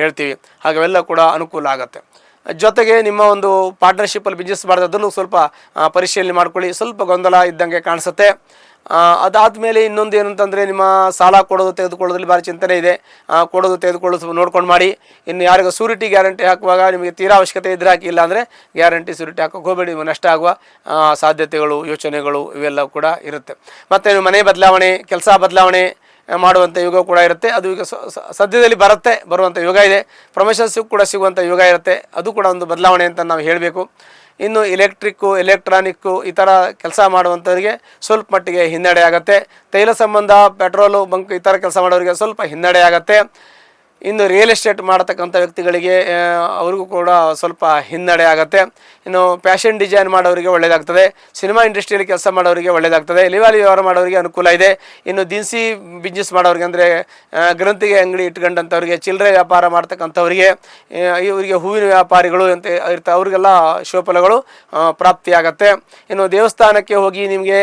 Speaker 1: ಹೇಳ್ತೀವಿ. ಹಾಗೆಲ್ಲ ಕೂಡ ಅನುಕೂಲ ಆಗುತ್ತೆ. ಜೊತೆಗೆ ನಿಮ್ಮ ಒಂದು ಪಾರ್ಟ್ನರ್ಶಿಪ್ಪಲ್ಲಿ ಬಿಸ್ನೆಸ್ ಮಾಡಿದ್ರೆ ಅದನ್ನು ಸ್ವಲ್ಪ ಪರಿಶೀಲನೆ ಮಾಡ್ಕೊಳ್ಳಿ. ಸ್ವಲ್ಪ ಗೊಂದಲ ಇದ್ದಂಗೆ ಕಾಣಿಸುತ್ತೆ. ಅದಾದಮೇಲೆ ಇನ್ನೊಂದು ಏನಂತಂದರೆ, ನಿಮ್ಮ ಸಾಲ ಕೊಡೋದು ತೆಗೆದುಕೊಳ್ಳೋದ್ರಲ್ಲಿ ಭಾರಿ ಚಿಂತನೆ ಇದೆ. ಕೊಡೋದು ತೆಗೆದುಕೊಳ್ಳೋದು ನೋಡ್ಕೊಂಡು ಮಾಡಿ. ಇನ್ನು ಯಾರಿಗೂ ಸೂರಿಟಿ ಗ್ಯಾರಂಟಿ ಹಾಕುವಾಗ ನಿಮಗೆ ತೀರಾ ಅವಶ್ಯಕತೆ ಇದ್ದರೆ ಹಾಕಿ, ಇಲ್ಲ ಅಂದರೆ ಗ್ಯಾರಂಟಿ ಸೂರಿಟಿ ಹಾಕೋಕೆ ಹೋಗಬೇಡಿ. ನಿಮಗೆ ನಷ್ಟ ಆಗುವ ಸಾಧ್ಯತೆಗಳು, ಯೋಚನೆಗಳು ಇವೆಲ್ಲ ಕೂಡ ಇರುತ್ತೆ. ಮತ್ತು ಮನೆ ಬದಲಾವಣೆ, ಕೆಲಸ ಬದಲಾವಣೆ ಮಾಡುವಂಥ ಯೋಗ ಕೂಡ ಇರುತ್ತೆ. ಅದು ಈಗ ಸದ್ಯದಲ್ಲಿ ಬರುವಂಥ ಯೋಗ ಇದೆ. ಪ್ರಮೋಷನ್ಸ್ ಕೂಡ ಸಿಗುವಂಥ ಯೋಗ ಇರುತ್ತೆ. ಅದು ಕೂಡ ಒಂದು ಬದಲಾವಣೆ ಅಂತ ನಾವು ಹೇಳಬೇಕು. ಇನ್ನು ಎಲೆಕ್ಟ್ರಾನಿಕ್ಕು ಈ ಥರ ಕೆಲಸ ಮಾಡುವಂಥವರಿಗೆ ಸ್ವಲ್ಪ ಮಟ್ಟಿಗೆ ಹಿನ್ನಡೆ ಆಗುತ್ತೆ. ತೈಲ ಸಂಬಂಧ, ಪೆಟ್ರೋಲು ಬಂಕ್ ಈ ಥರ ಕೆಲಸ ಮಾಡೋರಿಗೆ ಸ್ವಲ್ಪ ಹಿನ್ನಡೆ ಆಗುತ್ತೆ. ಇನ್ನು ರಿಯಲ್ ಎಸ್ಟೇಟ್ ಮಾಡತಕ್ಕಂಥ ವ್ಯಕ್ತಿಗಳಿಗೆ ಅವ್ರಿಗೂ ಕೂಡ ಸ್ವಲ್ಪ ಹಿನ್ನಡೆ ಆಗುತ್ತೆ. ಇನ್ನು ಫ್ಯಾಷನ್ ಡಿಸೈನ್ ಮಾಡೋರಿಗೆ ಒಳ್ಳೆಯದಾಗ್ತದೆ. ಸಿನಿಮಾ ಇಂಡಸ್ಟ್ರಿಯಲ್ಲಿ ಕೆಲಸ ಮಾಡೋರಿಗೆ ಒಳ್ಳೆಯದಾಗ್ತದೆ. ಲಿವಾಲಿ ವ್ಯವಹಾರ ಮಾಡೋರಿಗೆ ಅನುಕೂಲ ಇದೆ. ಇನ್ನು ದಿನಸಿ ಬಿಸ್ನೆಸ್ ಮಾಡೋರಿಗೆ ಅಂದರೆ ಗ್ರಂಥಿಗೆ ಅಂಗಡಿ ಇಟ್ಕೊಂಡಂಥವ್ರಿಗೆ, ಚಿಲ್ಲರೆ ವ್ಯಾಪಾರ ಮಾಡ್ತಕ್ಕಂಥವ್ರಿಗೆ, ಇವರಿಗೆ ಹೂವಿನ ವ್ಯಾಪಾರಿಗಳು ಅಂತ ಇರ್ತಾರೆ, ಅವರಿಗೆಲ್ಲ ಶುಭಫಲಗಳು ಪ್ರಾಪ್ತಿಯಾಗತ್ತೆ. ಇನ್ನು ದೇವಸ್ಥಾನಕ್ಕೆ ಹೋಗಿ ನಿಮಗೆ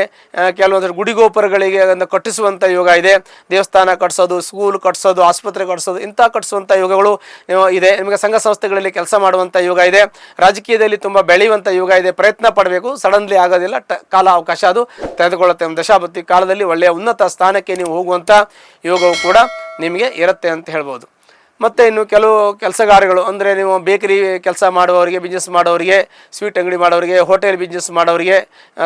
Speaker 1: ಕೆಲವೊಂದು ಗುಡಿಗೋಪುರಗಳಿಗೆ ಅದನ್ನು ಕಟ್ಟಿಸುವಂಥ ಯೋಗ ಇದೆ. ದೇವಸ್ಥಾನ ಕಟ್ಟಿಸೋದು, ಸ್ಕೂಲ್ ಕಟ್ಟಿಸೋದು, ಆಸ್ಪತ್ರೆ ಕಟ್ಟಿಸೋದು, ಇಂಥ ಕಟ್ಟಿಸುವಂಥ ಯೋಗಗಳು ಇದೆ. ನಿಮಗೆ ಸಂಘ ಸಂಸ್ಥೆಗಳಲ್ಲಿ ಕೆಲಸ ಮಾಡುವಂಥ ಯೋಗ ಇದೆ. ರಾಜಕೀಯದಲ್ಲಿ ತುಂಬ ಬೆಳೆಯುವಂಥ ಯೋಗ ಇದೆ. ಪ್ರಯತ್ನ ಪಡಬೇಕು, ಸಡನ್ಲಿ ಆಗೋದಿಲ್ಲ, ಕಾಲ ಅವಕಾಶ ಅದು ತೆಗೆದುಕೊಳ್ಳುತ್ತೆ. ದಶಾಭುಕ್ತಿ ಕಾಲದಲ್ಲಿ ಒಳ್ಳೆಯ ಉನ್ನತ ಸ್ಥಾನಕ್ಕೆ ನೀವು ಹೋಗುವಂಥ ಯೋಗವು ಕೂಡ ನಿಮಗೆ ಇರುತ್ತೆ ಅಂತ ಹೇಳ್ಬೋದು. ಮತ್ತು ಇನ್ನು ಕೆಲವು ಕೆಲಸಗಾರಗಳು ಅಂದರೆ ನೀವು ಬೇಕರಿ ಕೆಲಸ ಮಾಡುವವರಿಗೆ, ಬಿಸ್ನೆಸ್ ಮಾಡೋರಿಗೆ, ಸ್ವೀಟ್ ಅಂಗಡಿ ಮಾಡೋರಿಗೆ, ಹೋಟೆಲ್ ಬಿಸ್ನೆಸ್ ಮಾಡೋರಿಗೆ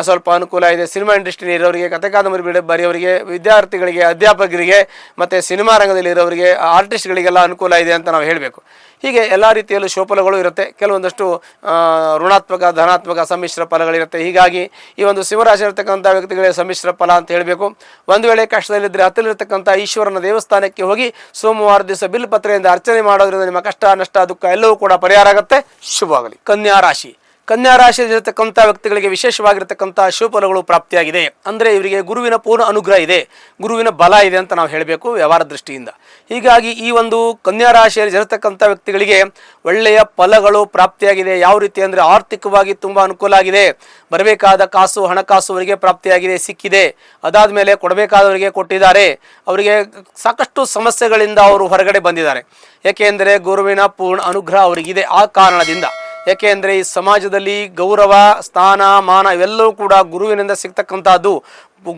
Speaker 1: ಸ್ವಲ್ಪ ಅನುಕೂಲ ಇದೆ. ಸಿನಿಮಾ ಇಂಡಸ್ಟ್ರಿ ಇರೋರಿಗೆ, ಕಥೆ ಕಾದಂಬರಿ ಬರೆಯೋರಿಗೆ, ವಿದ್ಯಾರ್ಥಿಗಳಿಗೆ, ಅಧ್ಯಾಪಕರಿಗೆ ಮತ್ತು ಸಿನಿಮಾ ರಂಗದಲ್ಲಿ ಇರೋರಿಗೆ, ಆರ್ಟಿಸ್ಟ್ಗಳಿಗೆಲ್ಲ ಅನುಕೂಲ ಇದೆ ಅಂತ ನಾವು ಹೇಳಬೇಕು. ಹೀಗೆ ಎಲ್ಲ ರೀತಿಯಲ್ಲೂ ಶುಭಫಲಗಳು ಇರುತ್ತೆ. ಕೆಲವೊಂದಷ್ಟು ಋಣಾತ್ಮಕ, ಧನಾತ್ಮಕ ಸಮ್ಮಿಶ್ರ ಫಲಗಳಿರುತ್ತೆ. ಹೀಗಾಗಿ ಈ ಒಂದು ಸಿಂಹರಾಶಿ ಇರತಕ್ಕಂಥ ವ್ಯಕ್ತಿಗಳಿಗೆ ಸಮ್ಮಿಶ್ರ ಫಲ ಅಂತ ಹೇಳಬೇಕು. ಒಂದು ವೇಳೆ ಕಷ್ಟದಲ್ಲಿದ್ದರೆ ಹತ್ತಲಿರ್ತಕ್ಕಂಥ ಈಶ್ವರನ ದೇವಸ್ಥಾನಕ್ಕೆ ಹೋಗಿ ಸೋಮವಾರ ದಿವಸ ಬಿಲ್ಪತ್ರೆಯಿಂದ ಅರ್ಚನೆ ಮಾಡೋದ್ರಿಂದ ನಿಮ್ಮ ಕಷ್ಟ, ನಷ್ಟ, ದುಃಖ ಎಲ್ಲವೂ ಕೂಡ ಪರಿಹಾರ ಆಗುತ್ತೆ. ಶುಭವಾಗಲಿ. ಕನ್ಯಾ ರಾಶಿಯಲ್ಲಿರತಕ್ಕಂಥ ವ್ಯಕ್ತಿಗಳಿಗೆ ವಿಶೇಷವಾಗಿರ್ತಕ್ಕಂಥ ಶುಭಫಲಗಳು ಪ್ರಾಪ್ತಿಯಾಗಿದೆ. ಅಂದರೆ ಇವರಿಗೆ ಗುರುವಿನ ಪೂರ್ಣ ಅನುಗ್ರಹ ಇದೆ, ಗುರುವಿನ ಬಲ ಇದೆ ಅಂತ ನಾವು ಹೇಳಬೇಕು ವ್ಯವಹಾರ ದೃಷ್ಟಿಯಿಂದ. ಹೀಗಾಗಿ ಈ ಒಂದು ಕನ್ಯಾ ರಾಶಿಯಲ್ಲಿ ಇರತಕ್ಕಂಥ ವ್ಯಕ್ತಿಗಳಿಗೆ ಒಳ್ಳೆಯ ಫಲಗಳು ಪ್ರಾಪ್ತಿಯಾಗಿದೆ. ಯಾವ ರೀತಿ ಅಂದರೆ ಆರ್ಥಿಕವಾಗಿ ತುಂಬ ಅನುಕೂಲ ಆಗಿದೆ. ಬರಬೇಕಾದ ಕಾಸು, ಹಣಕಾಸು ಅವರಿಗೆ ಪ್ರಾಪ್ತಿಯಾಗಿದೆ, ಸಿಕ್ಕಿದೆ. ಅದಾದ ಮೇಲೆ ಕೊಡಬೇಕಾದವರಿಗೆ ಕೊಟ್ಟಿದ್ದಾರೆ. ಅವರಿಗೆ ಸಾಕಷ್ಟು ಸಮಸ್ಯೆಗಳಿಂದ ಅವರು ಹೊರಗಡೆ ಬಂದಿದ್ದಾರೆ. ಏಕೆಂದರೆ ಗುರುವಿನ ಪೂರ್ಣ ಅನುಗ್ರಹ ಅವರಿಗಿದೆ. ಆ ಕಾರಣದಿಂದ, ಏಕೆಂದರೆ ಈ ಸಮಾಜದಲ್ಲಿ ಗೌರವ, ಸ್ಥಾನ, ಮಾನ ಇವೆಲ್ಲವೂ ಕೂಡ ಗುರುವಿನಿಂದ ಸಿಗ್ತಕ್ಕಂಥದ್ದು.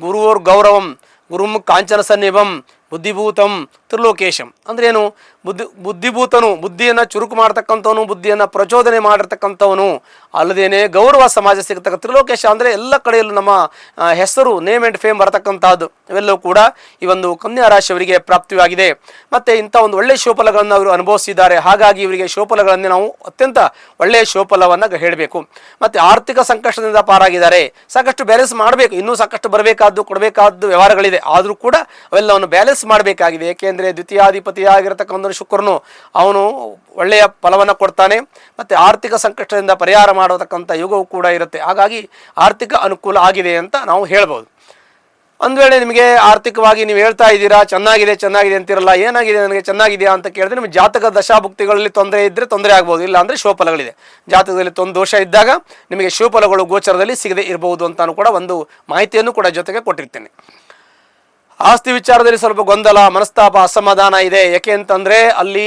Speaker 1: ಗುರುವೋರ್ ಗೌರವಂ ಗುರುಂ ಕಾಂಚನ ಸನ್ನಿಭಂ ಬುದ್ಧಿಭೂತಂ ತ್ರಿಲೋಕೇಶಂ. ಅಂದ್ರೆ ಏನು? ಬುದ್ಧಿಭೂತನು, ಬುದ್ಧಿಯನ್ನು ಚುರುಕು ಮಾಡ್ತಕ್ಕಂಥವನು, ಬುದ್ಧಿಯನ್ನು ಪ್ರಚೋದನೆ ಮಾಡಿರ್ತಕ್ಕಂಥವನು, ಅಲ್ಲದೇನೆ ಗೌರವ ಸಮಾಜ ಸಿಗತಕ್ಕ ತ್ರಿಲೋಕೇಶ ಅಂದರೆ ಎಲ್ಲ ಕಡೆಯಲ್ಲೂ ನಮ್ಮ ಹೆಸರು, ನೇಮ್ ಆ್ಯಂಡ್ ಫೇಮ್ ಬರತಕ್ಕಂಥದ್ದು ಇವೆಲ್ಲವೂ ಕೂಡ ಈ ಒಂದು ಕನ್ಯಾ ರಾಶಿಯವರಿಗೆ ಪ್ರಾಪ್ತಿಯಾಗಿದೆ. ಮತ್ತು ಇಂಥ ಒಂದು ಒಳ್ಳೆಯ ಶುಭಫಲಗಳನ್ನು ಅವರು ಅನುಭವಿಸಿದ್ದಾರೆ. ಹಾಗಾಗಿ ಇವರಿಗೆ ಶುಭಫಲಗಳನ್ನು ನಾವು ಅತ್ಯಂತ ಒಳ್ಳೆಯ ಶುಭಫಲವನ್ನು ಹೇಳಬೇಕು. ಮತ್ತು ಆರ್ಥಿಕ ಸಂಕಷ್ಟದಿಂದ ಪಾರಾಗಿದ್ದಾರೆ. ಸಾಕಷ್ಟು ಬ್ಯಾಲೆನ್ಸ್ ಮಾಡಬೇಕು, ಇನ್ನೂ ಸಾಕಷ್ಟು ಬರಬೇಕಾದ್ದು, ಕೊಡಬೇಕಾದ್ದು ವ್ಯವಹಾರಗಳಿದೆ. ಆದರೂ ಕೂಡ ಅವೆಲ್ಲವನ್ನು ಬ್ಯಾಲೆನ್ಸ್ ಮಾಡಬೇಕಾಗಿದೆ. ಏಕೆಂದರೆ ದ್ವಿತೀಯಾಧಿಪತಿಯಾಗಿರತಕ್ಕಂಥ ಶುಕ್ರನು ಅವನು ಒಳ್ಳೆಯ ಫಲವನ್ನು ಕೊಡ್ತಾನೆ. ಮತ್ತು ಆರ್ಥಿಕ ಸಂಕಷ್ಟದಿಂದ ಪರಿಹಾರ ಮಾಡತಕ್ಕಂಥ ಯೋಗವೂ ಕೂಡ ಇರುತ್ತೆ. ಹಾಗಾಗಿ ಆರ್ಥಿಕ ಅನುಕೂಲ ಆಗಿದೆ ಅಂತ ನಾವು ಹೇಳ್ಬೋದು. ಒಂದು ವೇಳೆ ನಿಮಗೆ ಆರ್ಥಿಕವಾಗಿ ನೀವು ಹೇಳ್ತಾ ಇದ್ದೀರಾ ಚೆನ್ನಾಗಿದೆ ಚೆನ್ನಾಗಿದೆ ಅಂತಿರಲ್ಲ, ಏನಾಗಿದೆ ನನಗೆ ಚೆನ್ನಾಗಿದೆಯಾ ಅಂತ ಕೇಳಿದ್ರೆ ನಿಮಗೆ ಜಾತಕ ದಶಾಭುಕ್ತಿಗಳಲ್ಲಿ ತೊಂದರೆ ಇದ್ದರೆ ತೊಂದರೆ ಆಗ್ಬೋದು, ಇಲ್ಲ ಅಂದರೆ ಶೋಫಲಗಳಿದೆ. ಜಾತಕದಲ್ಲಿ ದೋಷ ಇದ್ದಾಗ ನಿಮಗೆ ಶೋಫಲಗಳು ಗೋಚರದಲ್ಲಿ ಸಿಗದೆ ಇರಬಹುದು ಅಂತಾನು ಕೂಡ ಒಂದು ಮಾಹಿತಿಯನ್ನು ಕೂಡ ಜೊತೆಗೆ ಕೊಟ್ಟಿರ್ತೇನೆ. ಆಸ್ತಿ ವಿಚಾರದಲ್ಲಿ ಸ್ವಲ್ಪ ಗೊಂದಲ, ಮನಸ್ತಾಪ, ಅಸಮಾಧಾನ ಇದೆ. ಯಾಕೆ ಅಂತಂದರೆ ಅಲ್ಲಿ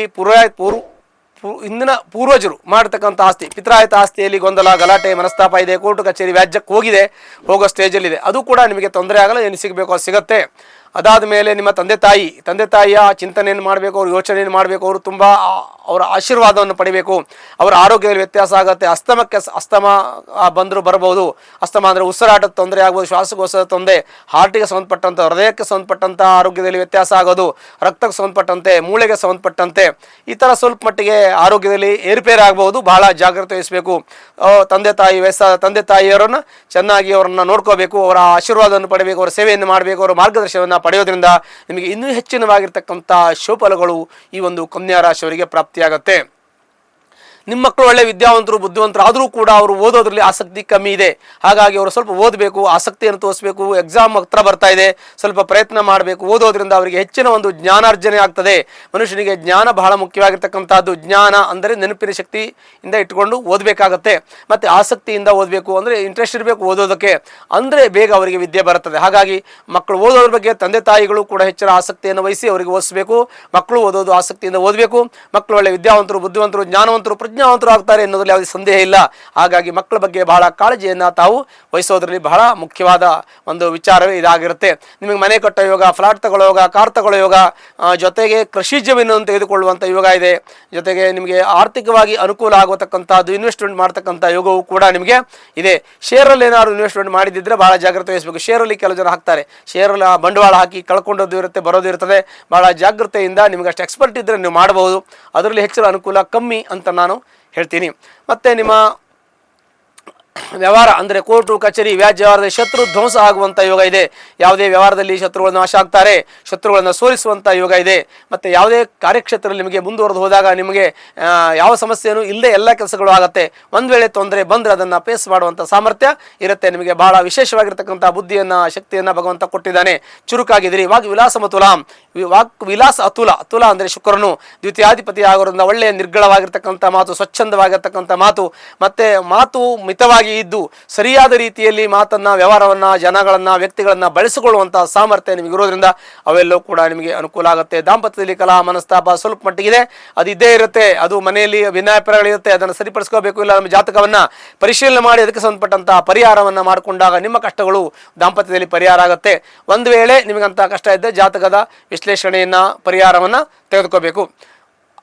Speaker 1: ಹಿಂದಿನ ಪೂರ್ವಜರು ಮಾಡತಕ್ಕಂಥ ಆಸ್ತಿ, ಪಿತ್ರಾಯಿತ ಆಸ್ತಿಯಲ್ಲಿ ಗೊಂದಲ, ಗಲಾಟೆ, ಮನಸ್ತಾಪ ಇದೆ. ಕೋರ್ಟು ಕಚೇರಿ ವ್ಯಾಜ್ಯಕ್ಕೆ ಹೋಗೋ ಸ್ಟೇಜಲ್ಲಿದೆ. ಅದು ಕೂಡ ನಿಮಗೆ ತೊಂದರೆ ಆಗಲ್ಲ, ಏನು ಸಿಗಬೇಕು ಅದು ಸಿಗುತ್ತೆ. ಅದಾದ ಮೇಲೆ ನಿಮ್ಮ ತಂದೆ ತಾಯಿಯ ಚಿಂತನೆಯನ್ನು ಮಾಡಬೇಕು, ಅವ್ರ ಯೋಚನೆಯನ್ನು ಮಾಡಬೇಕು, ಅವರು ತುಂಬ ಅವರ ಆಶೀರ್ವಾದವನ್ನು ಪಡಿಬೇಕು. ಅವರ ಆರೋಗ್ಯದಲ್ಲಿ ವ್ಯತ್ಯಾಸ ಆಗುತ್ತೆ. ಅಸ್ತಮ ಬಂದರೂ ಬರಬಹುದು. ಅಸ್ತಮ ಅಂದರೆ ಉಸಿರಾಟದ ತೊಂದರೆ ಆಗ್ಬೋದು, ಶ್ವಾಸಕೋಶದ ತೊಂದರೆ, ಹಾರ್ಟಿಗೆ ಸಂಬಂಧಪಟ್ಟಂಥ, ಹೃದಯಕ್ಕೆ ಸಂಬಂಧಪಟ್ಟಂಥ ಆರೋಗ್ಯದಲ್ಲಿ ವ್ಯತ್ಯಾಸ ಆಗೋದು, ರಕ್ತಕ್ಕೆ ಸಂಬಂಧಪಟ್ಟಂತೆ, ಮೂಳೆಗೆ ಸಂಬಂಧಪಟ್ಟಂತೆ ಈ ಥರ ಸ್ವಲ್ಪ ಮಟ್ಟಿಗೆ ಆರೋಗ್ಯದಲ್ಲಿ ಏರುಪೇರು ಆಗಬಹುದು. ಬಹಳ ಜಾಗ್ರತೆ ವಹಿಸಬೇಕು. ತಂದೆ ತಾಯಿಯವರನ್ನು ಚೆನ್ನಾಗಿ ಅವರನ್ನು ನೋಡ್ಕೋಬೇಕು, ಅವರ ಆಶೀರ್ವಾದವನ್ನು ಪಡೆಯಬೇಕು, ಅವರ ಸೇವೆಯನ್ನು ಮಾಡಬೇಕು, ಅವರ ಮಾರ್ಗದರ್ಶನವನ್ನು ಪಡೆಯೋದ್ರಿಂದ ನಿಮಗೆ ಇನ್ನೂ ಹೆಚ್ಚಿನವಾಗಿರ್ತಕ್ಕಂಥ ಶುಭಫಲಗಳು ಈ ಒಂದು ಕನ್ಯಾ ರಾಶಿಯವರಿಗೆ ಪ್ರಾಪ್ತಿಯಾಗುತ್ತೆ. ನಿಮ್ಮ ಮಕ್ಕಳು ಒಳ್ಳೆ ವಿದ್ಯಾವಂತರು, ಬುದ್ಧಿವಂತರು ಆದರೂ ಕೂಡ ಅವರು ಓದೋದ್ರಲ್ಲಿ ಆಸಕ್ತಿ ಕಮ್ಮಿ ಇದೆ. ಹಾಗಾಗಿ ಅವರು ಸ್ವಲ್ಪ ಓದಬೇಕು, ಆಸಕ್ತಿಯನ್ನು ತೋರಿಸಬೇಕು. ಎಕ್ಸಾಮ್ ಹತ್ರ ಬರ್ತಾ ಇದೆ, ಸ್ವಲ್ಪ ಪ್ರಯತ್ನ ಮಾಡಬೇಕು. ಓದೋದ್ರಿಂದ ಅವರಿಗೆ ಹೆಚ್ಚಿನ ಒಂದು ಜ್ಞಾನಾರ್ಜನೆ ಆಗ್ತದೆ. ಮನುಷ್ಯನಿಗೆ ಜ್ಞಾನ ಬಹಳ ಮುಖ್ಯವಾಗಿರ್ತಕ್ಕಂಥದ್ದು. ಜ್ಞಾನ ಅಂದರೆ ನೆನಪಿನ ಶಕ್ತಿಯಿಂದ ಇಟ್ಕೊಂಡು ಓದಬೇಕಾಗತ್ತೆ. ಮತ್ತು ಆಸಕ್ತಿಯಿಂದ ಓದಬೇಕು, ಅಂದರೆ ಇಂಟ್ರೆಸ್ಟ್ ಇರಬೇಕು ಓದೋದಕ್ಕೆ, ಅಂದರೆ ಬೇಗ ಅವರಿಗೆ ವಿದ್ಯೆ ಬರುತ್ತದೆ. ಹಾಗಾಗಿ ಮಕ್ಕಳು ಓದೋದ್ರ ಬಗ್ಗೆ ತಂದೆ ತಾಯಿಗಳು ಕೂಡ ಹೆಚ್ಚಿನ ಆಸಕ್ತಿಯನ್ನು ವಹಿಸಿ ಅವರಿಗೆ ಓದಿಸಬೇಕು. ಮಕ್ಕಳು ಓದೋದು ಆಸಕ್ತಿಯಿಂದ ಓದಬೇಕು. ಮಕ್ಕಳು ಒಳ್ಳೆ ವಿದ್ಯಾವಂತರು, ಬುದ್ಧಿವಂತರು, ಜ್ಞಾನವಂತರು, ಪ್ರಜ್ಞಾವಂತರು ಆಗ್ತಾರೆ ಎನ್ನುವುದರಲ್ಲಿ ಯಾವುದೇ ಸಂದೇಹ ಇಲ್ಲ. ಹಾಗಾಗಿ ಮಕ್ಕಳ ಬಗ್ಗೆ ಬಹಳ ಕಾಳಜಿಯನ್ನು ತಾವು ವಹಿಸೋದ್ರಲ್ಲಿ ಬಹಳ ಮುಖ್ಯವಾದ ಒಂದು ವಿಚಾರವೇ ಇದಾಗಿರುತ್ತೆ. ನಿಮಗೆ ಮನೆ ಕಟ್ಟೋ ಯೋಗ, ಫ್ಲಾಟ್ ತಗೊಳ್ಳೋ ಯೋಗ, ಕಾರ್ ತಗೊಳ್ಳೋ ಯೋಗ, ಜೊತೆಗೆ ಕೃಷಿ ಜಮೀನನ್ನು ತೆಗೆದುಕೊಳ್ಳುವಂಥ ಯೋಗ ಇದೆ. ಜೊತೆಗೆ ನಿಮಗೆ ಆರ್ಥಿಕವಾಗಿ ಅನುಕೂಲ ಆಗುವತಕ್ಕಂಥದ್ದು, ಇನ್ವೆಸ್ಟ್ಮೆಂಟ್ ಮಾಡ್ತಕ್ಕಂಥ ಯೋಗವು ಕೂಡ ನಿಮಗೆ ಇದೆ. ಶೇರಲ್ಲಿ ಏನಾದ್ರು ಇನ್ವೆಸ್ಟ್ಮೆಂಟ್ ಮಾಡಿದ್ದರೆ ಬಹಳ ಜಾಗ್ರತೆ ವಹಿಸಬೇಕು. ಶೇರಲ್ಲಿ ಕೆಲವು ಜನ ಹಾಕ್ತಾರೆ, ಶೇರಲ್ಲಿ ಬಂಡವಾಳ ಹಾಕಿ ಕಳ್ಕೊಂಡದ್ದು ಇರುತ್ತೆ, ಬರೋದು ಇರ್ತದೆ. ಬಹಳ ಜಾಗ್ರತೆಯಿಂದ ನಿಮಗೆ ಅಷ್ಟು ಎಕ್ಸ್ಪರ್ಟ್ ಇದ್ದರೆ ನೀವು ಮಾಡಬಹುದು. ಅದರಲ್ಲಿ ಹೆಚ್ಚಿನ ಅನುಕೂಲ ಕಮ್ಮಿ ಅಂತ ನಾನು ಹೇಳ್ತೀನಿ. ಮತ್ತು ನಿಮ್ಮ ವ್ಯವಹಾರ ಅಂದರೆ ಕೋರ್ಟು ಕಚೇರಿ ವ್ಯಾಜ್ಯ ವ್ಯವಹಾರದಲ್ಲಿ ಶತ್ರು ಧ್ವಂಸ ಆಗುವಂಥ ಯೋಗ ಇದೆ. ಯಾವುದೇ ವ್ಯವಹಾರದಲ್ಲಿ ಶತ್ರುಗಳನ್ನು ನಾಶ ಆಗ್ತಾರೆ, ಶತ್ರುಗಳನ್ನು ಸೋಲಿಸುವಂಥ ಯೋಗ ಇದೆ. ಮತ್ತು ಯಾವುದೇ ಕಾರ್ಯಕ್ಷೇತ್ರದಲ್ಲಿ ನಿಮಗೆ ಮುಂದುವರೆದು ಹೋದಾಗ ನಿಮಗೆ ಯಾವ ಸಮಸ್ಯೆಯೂ ಇಲ್ಲದೆ ಎಲ್ಲ ಕೆಲಸಗಳು ಆಗುತ್ತೆ. ಒಂದು ವೇಳೆ ತೊಂದರೆ ಬಂದರೆ ಅದನ್ನು ಫೇಸ್ ಮಾಡುವಂಥ ಸಾಮರ್ಥ್ಯ ಇರುತ್ತೆ ನಿಮಗೆ. ಬಹಳ ವಿಶೇಷವಾಗಿರ್ತಕ್ಕಂಥ ಬುದ್ಧಿಯನ್ನು, ಶಕ್ತಿಯನ್ನು ಭಗವಂತ ಕೊಟ್ಟಿದ್ದಾನೆ. ಚುರುಕಾಗಿದ್ದೀರಿ. ವಿಲಾಸ ಅತುಲ ಅಂದರೆ ಶುಕ್ರನು ದ್ವಿತೀಯಾಧಿಪತಿ ಆಗೋದ್ರಿಂದ ಒಳ್ಳೆಯ ನಿರ್ಗಳವಾಗಿರ್ತಕ್ಕಂಥ ಮಾತು, ಸ್ವಚ್ಛಂದವಾಗಿರ್ತಕ್ಕಂಥ ಮಾತು, ಮತ್ತು ಮಾತು ಮಿತವಾಗಿ ಇದ್ದು ಸರಿಯಾದ ರೀತಿಯಲ್ಲಿ ಮಾತನ್ನು, ವ್ಯವಹಾರವನ್ನು, ಜನಗಳನ್ನು, ವ್ಯಕ್ತಿಗಳನ್ನು ಬಳಸಿಕೊಳ್ಳುವಂಥ ಸಾಮರ್ಥ್ಯ ನಿಮಗಿರೋದ್ರಿಂದ ಅವೆಲ್ಲವೂ ಕೂಡ ನಿಮಗೆ ಅನುಕೂಲ ಆಗುತ್ತೆ. ದಾಂಪತ್ಯದಲ್ಲಿ ಕಲಹ, ಮನಸ್ತಾಪ ಸ್ವಲ್ಪ ಮಟ್ಟಿಗಿದೆ, ಅದು ಇದ್ದೇ ಇರುತ್ತೆ. ಅದು ಮನೆಯಲ್ಲಿ ಭಿನ್ನಾಭಿಪ್ರಾಯಗಳಿರುತ್ತೆ, ಅದನ್ನು ಸರಿಪಡಿಸ್ಕೋಬೇಕು. ಇಲ್ಲ ನಮ್ಮ ಜಾತಕವನ್ನು ಪರಿಶೀಲನೆ ಮಾಡಿ ಅದಕ್ಕೆ ಸಂಬಂಧಪಟ್ಟಂಥ ಪರಿಹಾರವನ್ನು ಮಾಡಿಕೊಂಡಾಗ ನಿಮ್ಮ ಕಷ್ಟಗಳು ದಾಂಪತ್ಯದಲ್ಲಿ ಪರಿಹಾರ ಆಗುತ್ತೆ. ಒಂದು ವೇಳೆ ನಿಮಗಂಥ ಕಷ್ಟ ಇದ್ದರೆ ಜಾತಕದ ವಿಶ್ಲೇಷಣೆಯನ್ನು, ಪರಿಹಾರವನ್ನು ತೆಗೆದುಕೋಬೇಕು.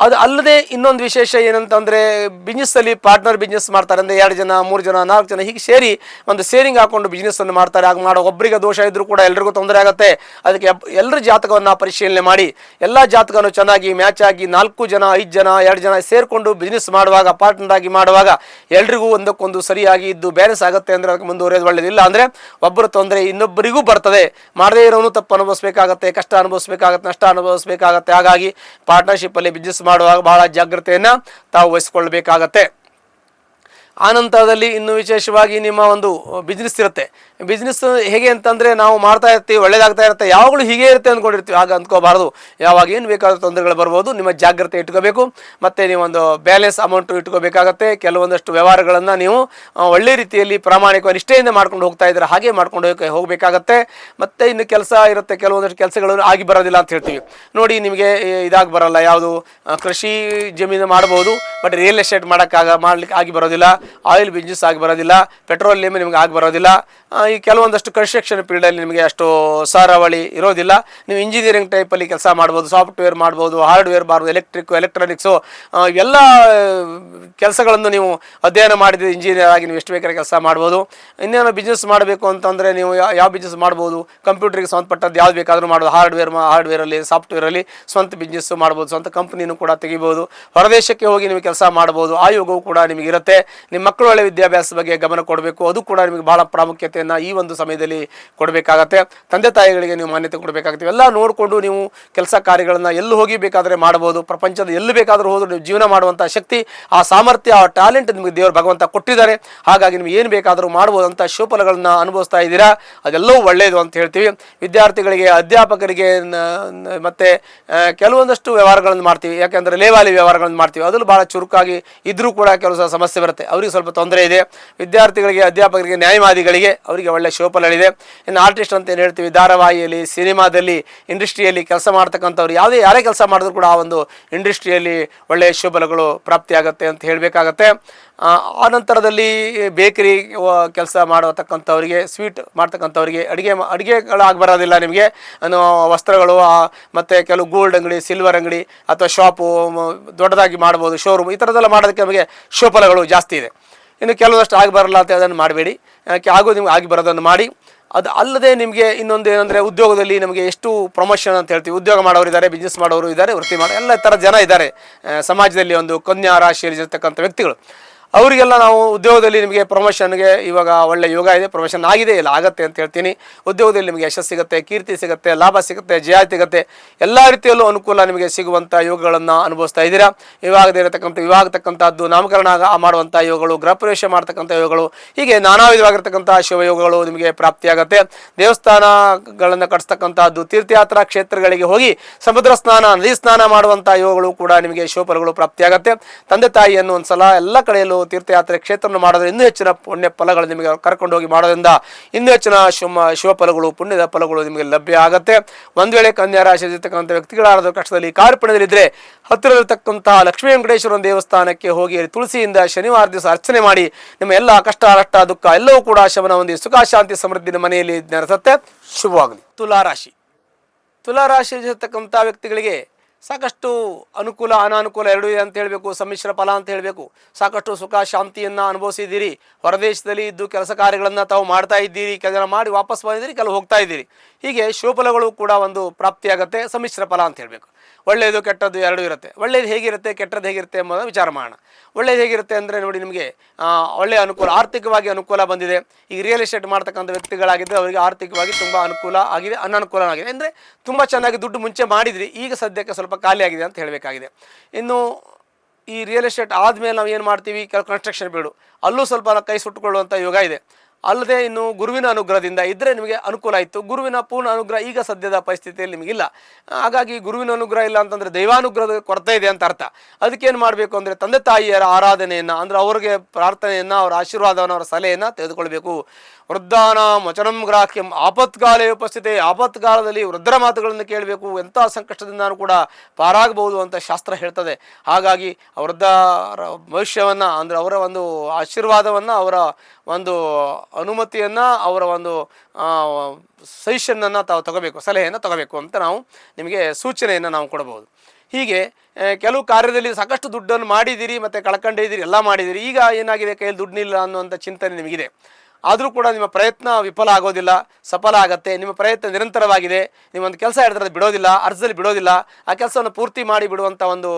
Speaker 1: ಅದು ಅಲ್ಲದೆ ಇನ್ನೊಂದು ವಿಶೇಷ ಏನಂತಂದರೆ, ಬಿಸ್ನೆಸ್ಸಲ್ಲಿ ಪಾರ್ಟ್ನರ್ ಬಿಸ್ನೆಸ್ ಮಾಡ್ತಾರೆ. ಅಂದರೆ 2 ಜನ, 3 ಜನ, 4 ಜನ ಹೀಗೆ ಸೇರಿ ಒಂದು ಸೇರಿಂಗ್ ಹಾಕ್ಕೊಂಡು ಬಿಸ್ನೆಸ್ಸನ್ನು ಮಾಡ್ತಾರೆ. ಆಗ ಮಾಡೋ ಒಬ್ಬರಿಗೆ ದೋಷ ಇದ್ದರೂ ಕೂಡ ಎಲ್ರಿಗೂ ತೊಂದರೆ ಆಗುತ್ತೆ. ಅದಕ್ಕೆ ಎಲ್ಲರ ಜಾತಕವನ್ನು ಪರಿಶೀಲನೆ ಮಾಡಿ ಎಲ್ಲ ಜಾತಕವನ್ನು ಚೆನ್ನಾಗಿ ಮ್ಯಾಚ್ ಆಗಿ 4 ಜನ, 5 ಜನ, 2 ಜನ ಸೇರಿಕೊಂಡು ಬಿಸ್ನೆಸ್ ಮಾಡುವಾಗ, ಪಾರ್ಟ್ನರ್ ಆಗಿ ಮಾಡುವಾಗ ಎಲ್ರಿಗೂ ಒಂದಕ್ಕೊಂದು ಸರಿಯಾಗಿ ಇದ್ದು ಬ್ಯಾಲೆನ್ಸ್ ಆಗುತ್ತೆ. ಅಂದರೆ ಅದಕ್ಕೆ ಮುಂದುವರೆಯೋದು ಒಳ್ಳೆಯದಿಲ್ಲ. ಅಂದರೆ ಒಬ್ಬರು ತೊಂದರೆ ಇನ್ನೊಬ್ಬರಿಗೂ ಬರ್ತದೆ. ಮಾಡದೇ ಇರೋನು ತಪ್ಪು ಅನುಭವಿಸಬೇಕಾಗತ್ತೆ, ಕಷ್ಟ ಅನುಭವಿಸಬೇಕಾಗತ್ತೆ, ನಷ್ಟ ಅನುಭವಿಸಬೇಕಾಗತ್ತೆ. ಹಾಗಾಗಿ ಪಾರ್ಟ್ನರ್ಶಿಪ್ಪಲ್ಲಿ ಬಿಸ್ನೆಸ್ ಮಾಡುವಾಗ ಬಹಳ ಜಾಗ್ರತೆಯನ್ನು ತಾವು ವಹಿಸಿಕೊಳ್ಬೇಕಾಗತ್ತೆ. ಆನಂತರದಲ್ಲಿ ಇನ್ನೂ ವಿಶೇಷವಾಗಿ ನಿಮ್ಮ ಒಂದು ಬಿಸ್ನೆಸ್ ಇರುತ್ತೆ. ಬಿಸ್ನೆಸ್ ಹೇಗೆ ಅಂತಂದರೆ, ನಾವು ಮಾಡ್ತಾ ಇರ್ತೀವಿ, ಒಳ್ಳೇದಾಗ್ತಾ ಇರುತ್ತೆ, ಯಾವಾಗಲೂ ಹೀಗೆ ಇರುತ್ತೆ ಅಂದ್ಕೊಂಡಿರ್ತೀವಿ. ಆಗ ಅಂದ್ಕೋಬಾರ್ದು. ಯಾವಾಗ ಏನು ಬೇಕಾದ ತೊಂದರೆಗಳು ಬರ್ಬೋದು. ನಿಮ್ಮ ಜಾಗ್ರತೆ ಇಟ್ಕೋಬೇಕು. ಮತ್ತು ನೀವೊಂದು ಬ್ಯಾಲೆನ್ಸ್ ಅಮೌಂಟು ಇಟ್ಕೋಬೇಕಾಗತ್ತೆ. ಕೆಲವೊಂದಷ್ಟು ವ್ಯವಹಾರಗಳನ್ನು ನೀವು ಒಳ್ಳೆ ರೀತಿಯಲ್ಲಿ ಪ್ರಾಮಾಣಿಕ ನಿಷ್ಠೆಯಿಂದ ಮಾಡ್ಕೊಂಡು ಹೋಗ್ತಾ ಇದ್ದಾರೆ, ಹಾಗೆ ಮಾಡ್ಕೊಂಡು ಹೋಗಬೇಕಾಗತ್ತೆ. ಮತ್ತು ಇನ್ನು ಕೆಲಸ ಇರುತ್ತೆ, ಕೆಲವೊಂದಷ್ಟು ಕೆಲಸಗಳು ಆಗಿ ಬರೋದಿಲ್ಲ ಅಂತ ಹೇಳ್ತೀವಿ ನೋಡಿ. ನಿಮಗೆ ಇದಾಗಿ ಬರೋಲ್ಲ, ಯಾವುದು ಕೃಷಿ ಜಮೀನು ಮಾಡ್ಬೋದು, ಬಟ್ ರಿಯಲ್ ಎಸ್ಟೇಟ್ ಮಾಡ್ಲಿಕ್ಕೆ ಆಗಿ ಬರೋದಿಲ್ಲ. ಆಯಿಲ್ ಬಿಸ್ನೆಸ್ ಆಗಿ ಬರೋದಿಲ್ಲ. ಪೆಟ್ರೋಲಿಯಂ ನಿಮಗೆ ಆಗಿ ಬರೋದಿಲ್ಲ. ಈ ಕೆಲವೊಂದಷ್ಟು ಕನ್ಸ್ಟ್ರಕ್ಷನ್ ಫೀಲ್ಡಲ್ಲಿ ನಿಮಗೆ ಅಷ್ಟು ಸಾರಾವಳಿ ಇರೋದಿಲ್ಲ. ನೀವು ಇಂಜಿನಿಯರಿಂಗ್ ಟೈಪಲ್ಲಿ ಕೆಲಸ ಮಾಡ್ಬೋದು, ಸಾಫ್ಟ್ವೇರ್ ಮಾಡ್ಬೋದು, ಹಾರ್ಡ್ವೇರ್ ಮಾಡ್ಬೋದು, ಎಲೆಕ್ಟ್ರಾನಿಕ್ಸು, ಎಲ್ಲ ಕೆಲಸಗಳನ್ನು ನೀವು ಅಧ್ಯಯನ ಮಾಡಿದ್ರೆ ಇಂಜಿನಿಯರ್ ಆಗಿ ನೀವು ಎಷ್ಟು ಬೇಕಾದ್ರೆ ಕೆಲಸ ಮಾಡ್ಬೋದು. ಇನ್ನೇನು ಬಿಸ್ನೆಸ್ ಮಾಡಬೇಕು ಅಂತಂದರೆ ನೀವು ಯಾವ ಬಿಸ್ನೆಸ್ ಮಾಡ್ಬೋದು, ಕಂಪ್ಯೂಟರ್ಗೆ ಸಂಬಂಧಪಟ್ಟದ್ದು ಯಾವ್ದು ಬೇಕಾದರೂ ಮಾಡ್ಬೋದು. ಹಾರ್ಡ್ವೇರಲ್ಲಿ, ಸಾಫ್ಟ್ವೇರಲ್ಲಿ ಸ್ವಂತ ಬಿಸ್ನೆಸ್ಸು ಮಾಡ್ಬೋದು, ಸ್ವಂತ ಕಂಪ್ನಿನೂ ಕೂಡ ತೆಗಿಬೋದು. ಹೊರದೇಶಕ್ಕೆ ಹೋಗಿ ನೀವು ಕೆಲಸ ಮಾಡ್ಬೋದು. ಆ ಯೋಗವು ಕೂಡ ನಿಮಗಿರುತ್ತೆ. ನಿಮ್ಮ ಮಕ್ಕಳು ಒಳ್ಳೆ ವಿದ್ಯಾಭ್ಯಾಸದ ಬಗ್ಗೆ ಗಮನ ಕೊಡಬೇಕು, ಅದು ಕೂಡ ನಿಮಗೆ ಭಾಳ ಪ್ರಾಮುಖ್ಯತೆಯನ್ನು ಈ ಒಂದು ಸಮಯದಲ್ಲಿ ಕೊಡಬೇಕಾಗತ್ತೆ. ತಂದೆ ತಾಯಿಗಳಿಗೆ ನೀವು ಮಾನ್ಯತೆ ಕೊಡಬೇಕಾಗುತ್ತೆ. ಎಲ್ಲ ನೋಡಿಕೊಂಡು ನೀವು ಕೆಲಸ ಕಾರ್ಯಗಳನ್ನು ಎಲ್ಲಿ ಹೋಗಿ ಬೇಕಾದರೆ ಮಾಡ್ಬೋದು. ಪ್ರಪಂಚದ ಎಲ್ಲಿ ಬೇಕಾದರೂ ಹೋದರೂ ನೀವು ಜೀವನ ಮಾಡುವಂಥ ಶಕ್ತಿ, ಆ ಸಾಮರ್ಥ್ಯ, ಆ ಟ್ಯಾಲೆಂಟ್ ನಿಮಗೆ ದೇವರು ಭಗವಂತ ಕೊಟ್ಟಿದ್ದಾರೆ. ಹಾಗಾಗಿ ನಿಮ್ಗೆ ಏನು ಬೇಕಾದರೂ ಮಾಡ್ಬೋದಂಥ ಶುಭಫಲಗಳನ್ನು ಅನುಭವಿಸ್ತಾ ಇದ್ದೀರಾ, ಅದೆಲ್ಲವೂ ಒಳ್ಳೆಯದು ಅಂತ ಹೇಳ್ತೀವಿ. ವಿದ್ಯಾರ್ಥಿಗಳಿಗೆ, ಅಧ್ಯಾಪಕರಿಗೆ ಮತ್ತು ಕೆಲವೊಂದಷ್ಟು ವ್ಯವಹಾರಗಳನ್ನು ಮಾಡ್ತೀವಿ. ಯಾಕೆಂದರೆ ಲೇವಾಲಿ ವ್ಯವಹಾರಗಳನ್ನು ಮಾಡ್ತೀವಿ, ಅದನ್ನು ಭಾಳ ಚುರುಕಾಗಿ ಇದ್ದರೂ ಕೂಡ ಕೆಲವು ಸಮಸ್ಯೆ ಬರುತ್ತೆ, ಅವರಿಗೆ ಸ್ವಲ್ಪ ತೊಂದರೆ ಇದೆ. ವಿದ್ಯಾರ್ಥಿಗಳಿಗೆ, ಅಧ್ಯಾಪಕರಿಗೆ, ನ್ಯಾಯವಾದಿಗಳಿಗೆ ಅವರಿಗೆ ಒಳ್ಳೆಯ ಶುಭಫಲಗಳಿದೆ. ಇನ್ನು ಆರ್ಟಿಸ್ಟ್ ಅಂತ ಏನು ಹೇಳ್ತೀವಿ, ಧಾರಾವಾಹಿಯಲ್ಲಿ, ಸಿನಿಮಾದಲ್ಲಿ, ಇಂಡಸ್ಟ್ರಿಯಲ್ಲಿ ಕೆಲಸ ಮಾಡ್ತಕ್ಕಂಥವ್ರು ಯಾರೇ ಕೆಲಸ ಮಾಡಿದ್ರು ಕೂಡ ಆ ಒಂದು ಇಂಡಸ್ಟ್ರಿಯಲ್ಲಿ ಒಳ್ಳೆಯ ಶುಭಫಲಗಳು ಪ್ರಾಪ್ತಿಯಾಗತ್ತೆ ಅಂತ ಹೇಳಬೇಕಾಗತ್ತೆ. ಆ ನಂತರದಲ್ಲಿ ಬೇಕರಿ ಕೆಲಸ ಮಾಡತಕ್ಕಂಥವ್ರಿಗೆ, ಸ್ವೀಟ್ ಮಾಡ್ತಕ್ಕಂಥವ್ರಿಗೆ, ಅಡುಗೆಗಳಾಗಿ ಬರೋದಿಲ್ಲ ನಿಮಗೆ, ವಸ್ತ್ರಗಳು ಮತ್ತು ಕೆಲವು ಗೋಲ್ಡ್ ಅಂಗಡಿ, ಸಿಲ್ವರ್ ಅಂಗಡಿ ಅಥವಾ ಶಾಪು ದೊಡ್ಡದಾಗಿ ಮಾಡ್ಬೋದು, ಶೋರೂಮ್, ಈ ಥರದ್ದೆಲ್ಲ ಮಾಡೋದಕ್ಕೆ ನಮಗೆ ಶುಭಫಲಗಳು ಜಾಸ್ತಿ ಇದೆ. ಇನ್ನು ಕೆಲವಷ್ಟು ಆಗಿ ಬರಲ್ಲ ಅಂತ ಅದನ್ನು ಮಾಡಬೇಡಿ, ಆಗೋದು ನಿಮ್ಗೆ ಆಗಿ ಬರೋದನ್ನು ಮಾಡಿ. ಅದು ಅಲ್ಲದೆ ನಿಮಗೆ ಇನ್ನೊಂದು ಏನಂದರೆ, ಉದ್ಯೋಗದಲ್ಲಿ ನಮಗೆ ಎಷ್ಟು ಪ್ರಮೋಷನ್ ಅಂತ ಹೇಳ್ತೀವಿ, ಉದ್ಯೋಗ ಮಾಡೋರು ಇದ್ದಾರೆ, ಬಿಸ್ನೆಸ್ ಮಾಡೋರು ಇದ್ದಾರೆ, ವೃತ್ತಿ ಮಾಡೋ ಎಲ್ಲ ಥರ ಜನ ಇದ್ದಾರೆ ಸಮಾಜದಲ್ಲಿ. ಒಂದು ಕನ್ಯಾ ರಾಶಿಯಲ್ಲಿ ಇರ್ತಕ್ಕಂಥ ವ್ಯಕ್ತಿಗಳು, ಅವರಿಗೆಲ್ಲ ನಾವು ಉದ್ಯೋಗದಲ್ಲಿ ನಿಮಗೆ ಪ್ರಮೋಷನ್ಗೆ ಇವಾಗ ಒಳ್ಳೆ ಯೋಗ ಇದೆ, ಪ್ರಮೋಷನ್ ಆಗಿದೆ, ಇಲ್ಲ ಆಗತ್ತೆ ಅಂತ ಹೇಳ್ತೀನಿ. ಉದ್ಯೋಗದಲ್ಲಿ ನಿಮಗೆ ಯಶಸ್ಸು ಸಿಗುತ್ತೆ, ಕೀರ್ತಿ ಸಿಗುತ್ತೆ, ಲಾಭ ಸಿಗುತ್ತೆ, ಜಯ ಸಿಗುತ್ತೆ, ಎಲ್ಲ ರೀತಿಯಲ್ಲೂ ಅನುಕೂಲ ನಿಮಗೆ ಸಿಗುವಂಥ ಯೋಗಗಳನ್ನು ಅನುಭವಿಸ್ತಾ ಇದ್ದೀರಾ. ಇವಾಗತಕ್ಕಂಥದ್ದು ನಾಮಕರಣ ಮಾಡುವಂಥ ಯೋಗಗಳು, ಗೃಹ ಪ್ರವೇಶ ಮಾಡ್ತಕ್ಕಂಥ ಯೋಗಗಳು, ಹೀಗೆ ನಾನಾ ವಿಧವಾಗಿರ್ತಕ್ಕಂಥ ಶಿವಯೋಗಗಳು ನಿಮಗೆ ಪ್ರಾಪ್ತಿಯಾಗತ್ತೆ. ದೇವಸ್ಥಾನಗಳನ್ನು ಕಟ್ಟಿಸ್ತಕ್ಕಂಥದ್ದು, ತೀರ್ಥಯಾತ್ರಾ ಕ್ಷೇತ್ರಗಳಿಗೆ ಹೋಗಿ ಸಮುದ್ರ ಸ್ನಾನ, ನದಿ ಸ್ನಾನ ಮಾಡುವಂಥ ಯೋಗಗಳು ಕೂಡ ನಿಮಗೆ ಶುಭಫಲಗಳು ಪ್ರಾಪ್ತಿಯಾಗತ್ತೆ. ತಂದೆ ತಾಯಿಯನ್ನು ಒಂದು ಸಲ ಎಲ್ಲ ಕಡೆಯಲ್ಲೂ ತೀರ್ಥಯಾತ್ರೆ ಕ್ಷೇತ್ರವನ್ನು ಮಾಡೋದ್ರಿಂದ ಇನ್ನೂ ಹೆಚ್ಚಿನ ಪುಣ್ಯ ಫಲಗಳು ನಿಮಗೆ ಕರ್ಕೊಂಡು ಹೋಗಿ ಮಾಡೋದ್ರಿಂದ ಇನ್ನೂ ಹೆಚ್ಚಿನ ಶುಭ ಫಲಗಳು, ಪುಣ್ಯದ ಫಲಗಳು ನಿಮಗೆ ಲಭ್ಯ ಆಗುತ್ತೆ. ಒಂದು ವೇಳೆ ಕನ್ಯಾ ರಾಶಿ ಇರ್ತಕ್ಕಂಥ ವ್ಯಕ್ತಿಗಳಾದ ಕಷ್ಟದಲ್ಲಿ, ಕಾರ್ಪಣ್ಯದಲ್ಲಿದ್ದರೆ ಹತ್ತಿರದಲ್ಲಿರ್ತಕ್ಕಂತಹ ಲಕ್ಷ್ಮೀ ವೆಂಕಟೇಶ್ವರನ ದೇವಸ್ಥಾನಕ್ಕೆ ಹೋಗಿ ತುಳಸಿಯಿಂದ ಶನಿವಾರ ದಿವಸ ಅರ್ಚನೆ ಮಾಡಿ ನಿಮ್ಮ ಎಲ್ಲ ಕಷ್ಟ, ನಷ್ಟ, ದುಃಖ ಎಲ್ಲವೂ ಕೂಡ ಶಮನ ಹೊಂದಿ ಸುಖ, ಶಾಂತಿ, ಸಮೃದ್ಧಿ ಮನೆಯಲ್ಲಿ ನೆಲೆಸುತ್ತೆ. ಶುಭವಾಗಲಿ. ತುಲಾರಾಶಿ ಇರ್ತಕ್ಕಂಥ ವ್ಯಕ್ತಿಗಳಿಗೆ ಸಾಕಷ್ಟು ಅನುಕೂಲ, ಅನಾನುಕೂಲ ಎರಡೂ ಇದೆ ಅಂತ ಹೇಳಬೇಕು, ಸಮ್ಮಿಶ್ರ ಫಲ ಅಂತ ಹೇಳಬೇಕು. ಸಾಕಷ್ಟು ಸುಖ ಶಾಂತಿಯನ್ನು ಅನುಭವಿಸಿದ್ದೀರಿ, ಹೊರದೇಶದಲ್ಲಿ ಇದ್ದು ಕೆಲಸ ಕಾರ್ಯಗಳನ್ನು ತಾವು ಮಾಡ್ತಾ ಇದ್ದೀರಿ, ಕೆಲವು ಮಾಡಿ ವಾಪಸ್ ಬಂದಿದ್ದೀರಿ, ಕೆಲವು ಹೋಗ್ತಾ ಇದ್ದೀರಿ. ಹೀಗೆ ಶುಭಫಲಗಳು ಕೂಡ ಒಂದು ಪ್ರಾಪ್ತಿಯಾಗುತ್ತೆ. ಸಮ್ಮಿಶ್ರ ಫಲ ಅಂತ ಹೇಳಬೇಕು. ಒಳ್ಳೆಯದು ಕೆಟ್ಟದ್ದು ಎರಡೂ ಇರುತ್ತೆ. ಒಳ್ಳೆಯದು ಹೇಗಿರುತ್ತೆ, ಕೆಟ್ಟದ್ದು ಹೇಗಿರುತ್ತೆ ಎಂಬುದನ್ನು ವಿಚಾರ ಮಾಡೋಣ. ಒಳ್ಳೆಯದು ಹೇಗಿರುತ್ತೆ ಅಂದರೆ ನೋಡಿ, ನಿಮಗೆ ಒಳ್ಳೆಯ ಅನುಕೂಲ, ಆರ್ಥಿಕವಾಗಿ ಅನುಕೂಲ ಬಂದಿದೆ. ಈಗ ರಿಯಲ್ ಎಸ್ಟೇಟ್ ಮಾಡ್ತಕ್ಕಂಥ ವ್ಯಕ್ತಿಗಳಾಗಿದ್ದರೆ ಅವರಿಗೆ ಆರ್ಥಿಕವಾಗಿ ತುಂಬ ಅನುಕೂಲ ಆಗಿದೆ, ಅನಾನುಕೂಲ ಆಗಿದೆ. ಅಂದರೆ ತುಂಬ ಚೆನ್ನಾಗಿ ದುಡ್ಡು ಮುಂಚೆ ಮಾಡಿದ್ರಿ, ಈಗ ಸದ್ಯಕ್ಕೆ ಸ್ವಲ್ಪ ಖಾಲಿ ಆಗಿದೆ ಅಂತ ಹೇಳಬೇಕಾಗಿದೆ. ಇನ್ನು ಈ ರಿಯಲ್ ಎಸ್ಟೇಟ್ ಆದಮೇಲೆ ನಾವು ಏನು ಮಾಡ್ತೀವಿ, ಕೆಲವು ಕನ್ಸ್ಟ್ರಕ್ಷನ್ ಬೀಡು, ಅಲ್ಲೂ ಸ್ವಲ್ಪ ಕೈ ಸುಟ್ಟುಕೊಳ್ಳುವಂಥ ಯೋಗ ಇದೆ. ಅಲ್ಲದೆ ಇನ್ನು ಗುರುವಿನ ಅನುಗ್ರಹದಿಂದ ಇದ್ದರೆ ನಿಮಗೆ ಅನುಕೂಲ ಆಯಿತು. ಗುರುವಿನ ಪೂರ್ಣ ಅನುಗ್ರಹ ಈಗ ಸದ್ಯದ ಪರಿಸ್ಥಿತಿಯಲ್ಲಿ ನಿಮಗಿಲ್ಲ. ಹಾಗಾಗಿ ಗುರುವಿನ ಅನುಗ್ರಹ ಇಲ್ಲ ಅಂತಂದರೆ ದೈವಾನುಗ್ರಹದ ಕೊರತೆ ಇದೆ ಅಂತ ಅರ್ಥ. ಅದಕ್ಕೇನು ಮಾಡಬೇಕು ಅಂದರೆ ತಂದೆ ತಾಯಿಯರ ಆರಾಧನೆಯನ್ನು, ಅಂದರೆ ಅವ್ರಿಗೆ ಪ್ರಾರ್ಥನೆಯನ್ನು, ಅವರ ಆಶೀರ್ವಾದವನ್ನು, ಅವರ ಸಲಹೆಯನ್ನು ತೆಗೆದುಕೊಳ್ಬೇಕು. ವೃದ್ಧಾನಾಂ ವಚನಂ ಗ್ರಾಹ್ಯಂ ಆಪತ್ಕಾಲೇ ಉಪಸ್ಥಿತಿ, ಆಪತ್ಕಾಲದಲ್ಲಿ ವೃದ್ಧರ ಮಾತುಗಳನ್ನು ಕೇಳಬೇಕು. ಎಂಥ ಸಂಕಷ್ಟದಿಂದನೂ ಕೂಡ ಪಾರಾಗಬಹುದು ಅಂತ ಶಾಸ್ತ್ರ ಹೇಳ್ತದೆ. ಹಾಗಾಗಿ ವೃದ್ಧರ ಭವಿಷ್ಯವನ್ನು, ಅಂದರೆ ಅವರ ಒಂದು ಆಶೀರ್ವಾದವನ್ನು, ಅವರ ಒಂದು ಅನುಮತಿಯನ್ನು, ಅವರ ಒಂದು ಸಜೆಷನನ್ನು ತಾವು ತಗೋಬೇಕು, ಸಲಹೆಯನ್ನು ತಗೋಬೇಕು ಅಂತ ನಾವು ನಿಮಗೆ ಸೂಚನೆಯನ್ನು ನಾವು ಕೊಡಬಹುದು. ಹೀಗೆ ಕೆಲವು ಕಾರ್ಯದಲ್ಲಿ ಸಾಕಷ್ಟು ದುಡ್ಡನ್ನು ಮಾಡಿದ್ದೀರಿ, ಮತ್ತು ಕಳ್ಕೊಂಡಿದ್ದೀರಿ, ಎಲ್ಲ ಮಾಡಿದ್ದೀರಿ. ಈಗ ಏನಾಗಿದೆ, ಕೈಯಲ್ಲಿ ದುಡ್ಡಿಲ್ಲ ಅನ್ನುವಂಥ ಚಿಂತನೆ ನಿಮಗಿದೆ. ಆದರೂ ಕೂಡ ನಿಮ್ಮ ಪ್ರಯತ್ನ ವಿಫಲ ಆಗೋದಿಲ್ಲ, ಸಫಲ ಆಗುತ್ತೆ. ನಿಮ್ಮ ಪ್ರಯತ್ನ ನಿರಂತರವಾಗಿದೆ. ನೀವೊಂದು ಕೆಲಸ ಹೇಳಿದ್ರೆ ಅದು ಬಿಡೋದಿಲ್ಲ, ಅರ್ಧದಲ್ಲಿ ಬಿಡೋದಿಲ್ಲ. ಆ ಕೆಲಸವನ್ನು ಪೂರ್ತಿ ಮಾಡಿ ಬಿಡುವಂಥ ಒಂದು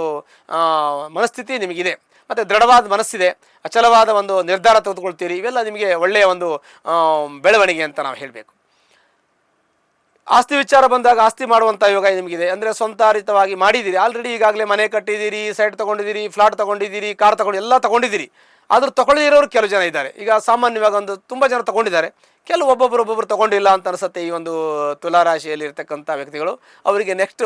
Speaker 1: ಮನಸ್ಥಿತಿ ನಿಮಗಿದೆ. ಮತ್ತು ದೃಢವಾದ ಮನಸ್ಸಿದೆ, ಅಚಲವಾದ ಒಂದು ನಿರ್ಧಾರ ತೆಗೆದುಕೊಳ್ತೀರಿ. ಇವೆಲ್ಲ ನಿಮಗೆ ಒಳ್ಳೆಯ ಒಂದು ಬೆಳವಣಿಗೆ ಅಂತ ನಾವು ಹೇಳಬೇಕು. ಆಸ್ತಿ ವಿಚಾರ ಬಂದಾಗ ಆಸ್ತಿ ಮಾಡುವಂಥ ಯೋಗ ನಿಮಗಿದೆ. ಅಂದರೆ ಸ್ವಂತಾರಿತವಾಗಿ ಮಾಡಿದ್ದೀರಿ, ಆಲ್ರೆಡಿ ಈಗಾಗಲೇ ಮನೆ ಕಟ್ಟಿದ್ದೀರಿ, ಸೈಟ್ ತೊಗೊಂಡಿದ್ದೀರಿ, ಫ್ಲಾಟ್ ತೊಗೊಂಡಿದ್ದೀರಿ, ಕಾರ್ ಎಲ್ಲ ತೊಗೊಂಡಿದ್ದೀರಿ. ಆದರೂ ತೊಗೊಳ್ಳಿರೋರು ಕೆಲವು ಜನ ಇದ್ದಾರೆ. ಈಗ ಸಾಮಾನ್ಯವಾಗಿ ಒಂದು ತುಂಬ ಜನ ತೊಗೊಂಡಿದ್ದಾರೆ, ಕೆಲವು ಒಬ್ಬೊಬ್ಬರು ತೊಗೊಂಡಿಲ್ಲ ಅಂತ ಅನಿಸುತ್ತೆ. ಈ ಒಂದು ತುಲಾರಾಶಿಯಲ್ಲಿ ಇರ್ತಕ್ಕಂಥ ವ್ಯಕ್ತಿಗಳು, ಅವರಿಗೆ ನೆಕ್ಸ್ಟ್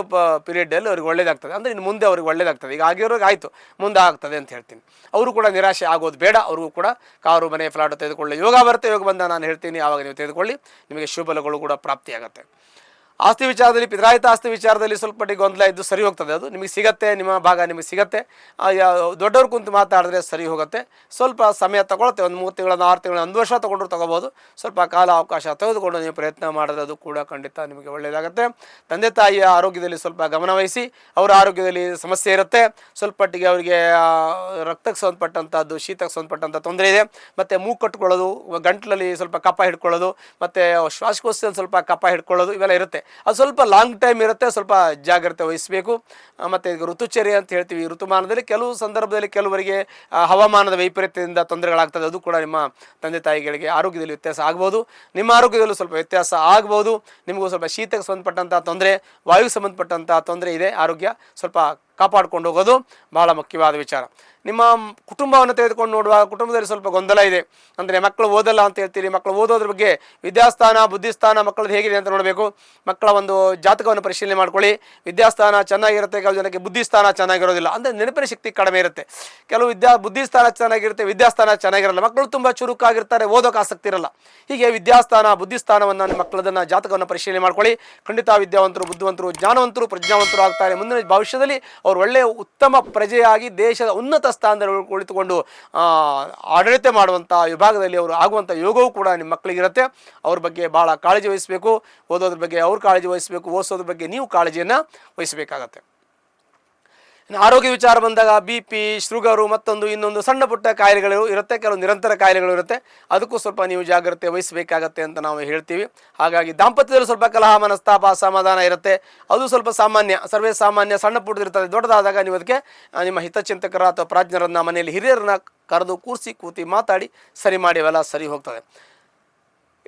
Speaker 1: ಪೀರಿಯಡ್ಡಲ್ಲಿ ಅವ್ರಿಗೆ ಒಳ್ಳೇದಾಗ್ತದೆ. ಅಂದರೆ ಇನ್ನು ಮುಂದೆ ಅವ್ರಿಗೆ ಒಳ್ಳೇದಾಗ್ತದೆ. ಈಗ ಆಗಿರೋರಿಗೆ ಆಯಿತು, ಮುಂದೆ ಆಗ್ತದೆ ಅಂತ ಹೇಳ್ತೀನಿ. ಅವರು ಕೂಡ ನಿರಾಶೆ ಆಗೋದು ಬೇಡ. ಅವ್ರಿಗೂ ಕೂಡ ಕಾರು, ಮನೆ, ಫ್ಲಾಟ್ ತೆಗೆದುಕೊಳ್ಳಿ. ಯೋಗ ಬರುತ್ತೆ, ಯೋಗ ಬಂದ ನಾನು ಹೇಳ್ತೀನಿ, ಆವಾಗ ನೀವು ತೆಗೆದುಕೊಳ್ಳಿ, ನಿಮಗೆ ಶುಭಫಲಗಳು ಕೂಡ ಪ್ರಾಪ್ತಿಯಾಗುತ್ತೆ. ಆಸ್ತಿ ವಿಚಾರದಲ್ಲಿ, ಪಿತ್ರಾಯಿತ ಆಸ್ತಿ ವಿಚಾರದಲ್ಲಿ ಸ್ವಲ್ಪ ಗೊಂದಲ ಇದ್ದು ಸರಿ ಹೋಗ್ತದೆ. ಅದು ನಿಮಗೆ ಸಿಗುತ್ತೆ, ನಿಮ್ಮ ಭಾಗ ನಿಮಗೆ ಸಿಗುತ್ತೆ. ದೊಡ್ಡವ್ರು ಕುಂತು ಮಾತಾಡಿದ್ರೆ ಸರಿ ಹೋಗುತ್ತೆ. ಸ್ವಲ್ಪ ಸಮಯ ತಗೊಳುತ್ತೆ, ಒಂದು 3 ತಿಂಗಳ, 6 ತಿಂಗಳ, 1 ವರ್ಷ ತೊಗೊಂಡ್ರು ತೊಗೋಬೋದು. ಸ್ವಲ್ಪ ಕಾಲ ಅವಕಾಶ ತೆಗೆದುಕೊಂಡು ನೀವು ಪ್ರಯತ್ನ ಮಾಡಿದ್ರೆ ಅದು ಕೂಡ ಖಂಡಿತ ನಿಮಗೆ ಒಳ್ಳೆಯದಾಗುತ್ತೆ. ತಂದೆ ತಾಯಿಯ ಆರೋಗ್ಯದಲ್ಲಿ ಸ್ವಲ್ಪ ಗಮನವಹಿಸಿ. ಅವರ ಆರೋಗ್ಯದಲ್ಲಿ ಸಮಸ್ಯೆ ಇರುತ್ತೆ. ಸ್ವಲ್ಪಟ್ಟಿಗೆ ಅವರಿಗೆ ರಕ್ತಕ್ಕೆ ಸಂಬಂಧಪಟ್ಟಂಥದ್ದು, ಶೀತಕ್ಕೆ ಸಂಬಂಧಪಟ್ಟಂಥ ತೊಂದರೆ ಇದೆ. ಮತ್ತು ಮೂಗು ಕಟ್ಕೊಳ್ಳೋದು, ಗಂಟಲಲ್ಲಿ ಸ್ವಲ್ಪ ಕಫ ಹಿಡ್ಕೊಳ್ಳೋದು, ಮತ್ತು ಶ್ವಾಸಕೋಶದಲ್ಲಿ ಸ್ವಲ್ಪ ಕಫ ಹಿಡ್ಕೊಳ್ಳೋದು, ಇವೆಲ್ಲ ಇರುತ್ತೆ. ಅದು ಸ್ವಲ್ಪ ಲಾಂಗ್ ಟೈಮ್ ಇರುತ್ತೆ, ಸ್ವಲ್ಪ ಜಾಗ್ರತೆ ವಹಿಸಬೇಕು. ಮತ್ತು ಈಗ ಋತುಚರ್ಯ ಅಂತ ಹೇಳ್ತೀವಿ, ಋತುಮಾನದಲ್ಲಿ ಕೆಲವು ಸಂದರ್ಭದಲ್ಲಿ ಕೆಲವರಿಗೆ ಹವಾಮಾನದ ವೈಪರೀತ್ಯದಿಂದ ತೊಂದರೆಗಳಾಗ್ತದೆ. ಅದು ಕೂಡ ನಿಮ್ಮ ತಂದೆ ತಾಯಿಗಳಿಗೆ ಆರೋಗ್ಯದಲ್ಲಿ ವ್ಯತ್ಯಾಸ ಆಗ್ಬೋದು, ನಿಮ್ಮ ಆರೋಗ್ಯದಲ್ಲೂ ಸ್ವಲ್ಪ ವ್ಯತ್ಯಾಸ ಆಗ್ಬೋದು. ನಿಮಗೂ ಸ್ವಲ್ಪ ಶೀತಕ್ಕೆ ಸಂಬಂಧಪಟ್ಟಂಥ ತೊಂದರೆ, ವಾಯುಗೆ ಸಂಬಂಧಪಟ್ಟಂಥ ತೊಂದರೆ ಇದೆ. ಆರೋಗ್ಯ ಸ್ವಲ್ಪ ಕಾಪಾಡಿಕೊಂಡು ಹೋಗೋದು ಭಾಳ ಮುಖ್ಯವಾದ ವಿಚಾರ. ನಿಮ್ಮ ಕುಟುಂಬವನ್ನು ತೆಗೆದುಕೊಂಡು ನೋಡುವಾಗ ಕುಟುಂಬದಲ್ಲಿ ಸ್ವಲ್ಪ ಗೊಂದಲ ಇದೆ. ಅಂದರೆ ಮಕ್ಕಳು ಓದಲ್ಲ ಅಂತ ಹೇಳ್ತೀರಿ, ಮಕ್ಕಳು ಓದೋದ್ರ ಬಗ್ಗೆ ವಿದ್ಯಾಸ್ಥಾನ ಬುದ್ಧಿಸ್ಥಾನ ಮಕ್ಕಳದ್ದು ಹೇಗಿದೆ ಅಂತ ನೋಡಬೇಕು. ಮಕ್ಕಳ ಒಂದು ಜಾತಕವನ್ನು ಪರಿಶೀಲನೆ ಮಾಡ್ಕೊಳ್ಳಿ. ವಿದ್ಯಾಸ್ಥಾನ ಚೆನ್ನಾಗಿರುತ್ತೆ, ಕೆಲವು ಜನಕ್ಕೆ ಬುದ್ಧಿಸ್ಥಾನ ಚೆನ್ನಾಗಿರೋದಿಲ್ಲ, ಅಂದರೆ ನೆನಪಿನ ಶಕ್ತಿ ಕಡಿಮೆ ಇರುತ್ತೆ. ಕೆಲವು ಬುದ್ಧಿಸ್ಥಾನ ಚೆನ್ನಾಗಿರುತ್ತೆ, ವಿದ್ಯಾಸ್ಥಾನ ಚೆನ್ನಾಗಿರಲ್ಲ. ಮಕ್ಕಳು ತುಂಬ ಚುರುಕಾಗಿರ್ತಾರೆ, ಓದೋಕೆ ಆಸಕ್ತಿ ಇರಲ್ಲ. ಹೀಗೆ ವಿದ್ಯಾಸ್ಥಾನ ಬುದ್ಧಿಸ್ಥಾನವನ್ನು ನಿಮ್ಮ ಮಕ್ಕಳದನ್ನು ಜಾತಕವನ್ನು ಪರಿಶೀಲನೆ ಮಾಡ್ಕೊಳ್ಳಿ. ಖಂಡಿತ ವಿದ್ಯಾವಂತರು, ಬುದ್ಧಿವಂತರು, ಜ್ಞಾನವಂತರು, ಪ್ರಜ್ಞಾವಂತರು ಆಗ್ತಾರೆ. ಮುಂದಿನ ಭವಿಷ್ಯದಲ್ಲಿ ಅವರು ಒಳ್ಳೆಯ ಉತ್ತಮ ಪ್ರಜೆಯಾಗಿ ದೇಶದ ಉನ್ನತ ಸ್ಥಾನದಲ್ಲಿ ಕುಳಿತುಕೊಂಡು ಆಡಳಿತ ಮಾಡುವಂಥ ವಿಭಾಗದಲ್ಲಿ ಅವರು ಆಗುವಂಥ ಯೋಗವೂ ಕೂಡ ನಿಮ್ಮ ಮಕ್ಕಳಿಗಿರುತ್ತೆ. ಅವ್ರ ಬಗ್ಗೆ ಭಾಳ ಕಾಳಜಿ ವಹಿಸಬೇಕು. ಓದೋದ್ರ ಬಗ್ಗೆ ಅವ್ರು ಕಾಳಜಿ ವಹಿಸಬೇಕು, ಓದಿಸೋದ್ರ ಬಗ್ಗೆ ನೀವು ಕಾಳಜಿಯನ್ನು ವಹಿಸಬೇಕಾಗತ್ತೆ. ಆರೋಗ್ಯ ವಿಚಾರ ಬಂದಾಗ BP, ಶುಗರು, ಮತ್ತೊಂದು ಇನ್ನೊಂದು ಸಣ್ಣ ಪುಟ್ಟ ಕಾಯಿಲೆಗಳು ಇರುತ್ತೆ, ಕೆಲವು ನಿರಂತರ ಕಾಯಿಲೆಗಳು ಇರುತ್ತೆ. ಅದಕ್ಕೂ ಸ್ವಲ್ಪ ನೀವು ಜಾಗ್ರತೆ ವಹಿಸಬೇಕಾಗತ್ತೆ ಅಂತ ನಾವು ಹೇಳ್ತೀವಿ. ಹಾಗಾಗಿ ದಾಂಪತ್ಯದಲ್ಲಿ ಸ್ವಲ್ಪ ಕಲಹ, ಮನಸ್ತಾಪ, ಅಸಮಾಧಾನ ಇರುತ್ತೆ. ಅದು ಸ್ವಲ್ಪ ಸಾಮಾನ್ಯ, ಸರ್ವೇ ಸಾಮಾನ್ಯ. ಸಣ್ಣ ಪುಟ್ಟದಿರ್ತದೆ. ದೊಡ್ಡದಾದಾಗ ನೀವು ಅದಕ್ಕೆ ನಿಮ್ಮ ಹಿತಚಿಂತಕರ ಅಥವಾ ಪ್ರಾಜ್ಞರನ್ನ, ಮನೆಯಲ್ಲಿ ಹಿರಿಯರನ್ನ ಕರೆದು ಕೂತಿ ಮಾತಾಡಿ ಸರಿ ಮಾಡಿ ಅವೆಲ್ಲ ಸರಿ ಹೋಗ್ತದೆ.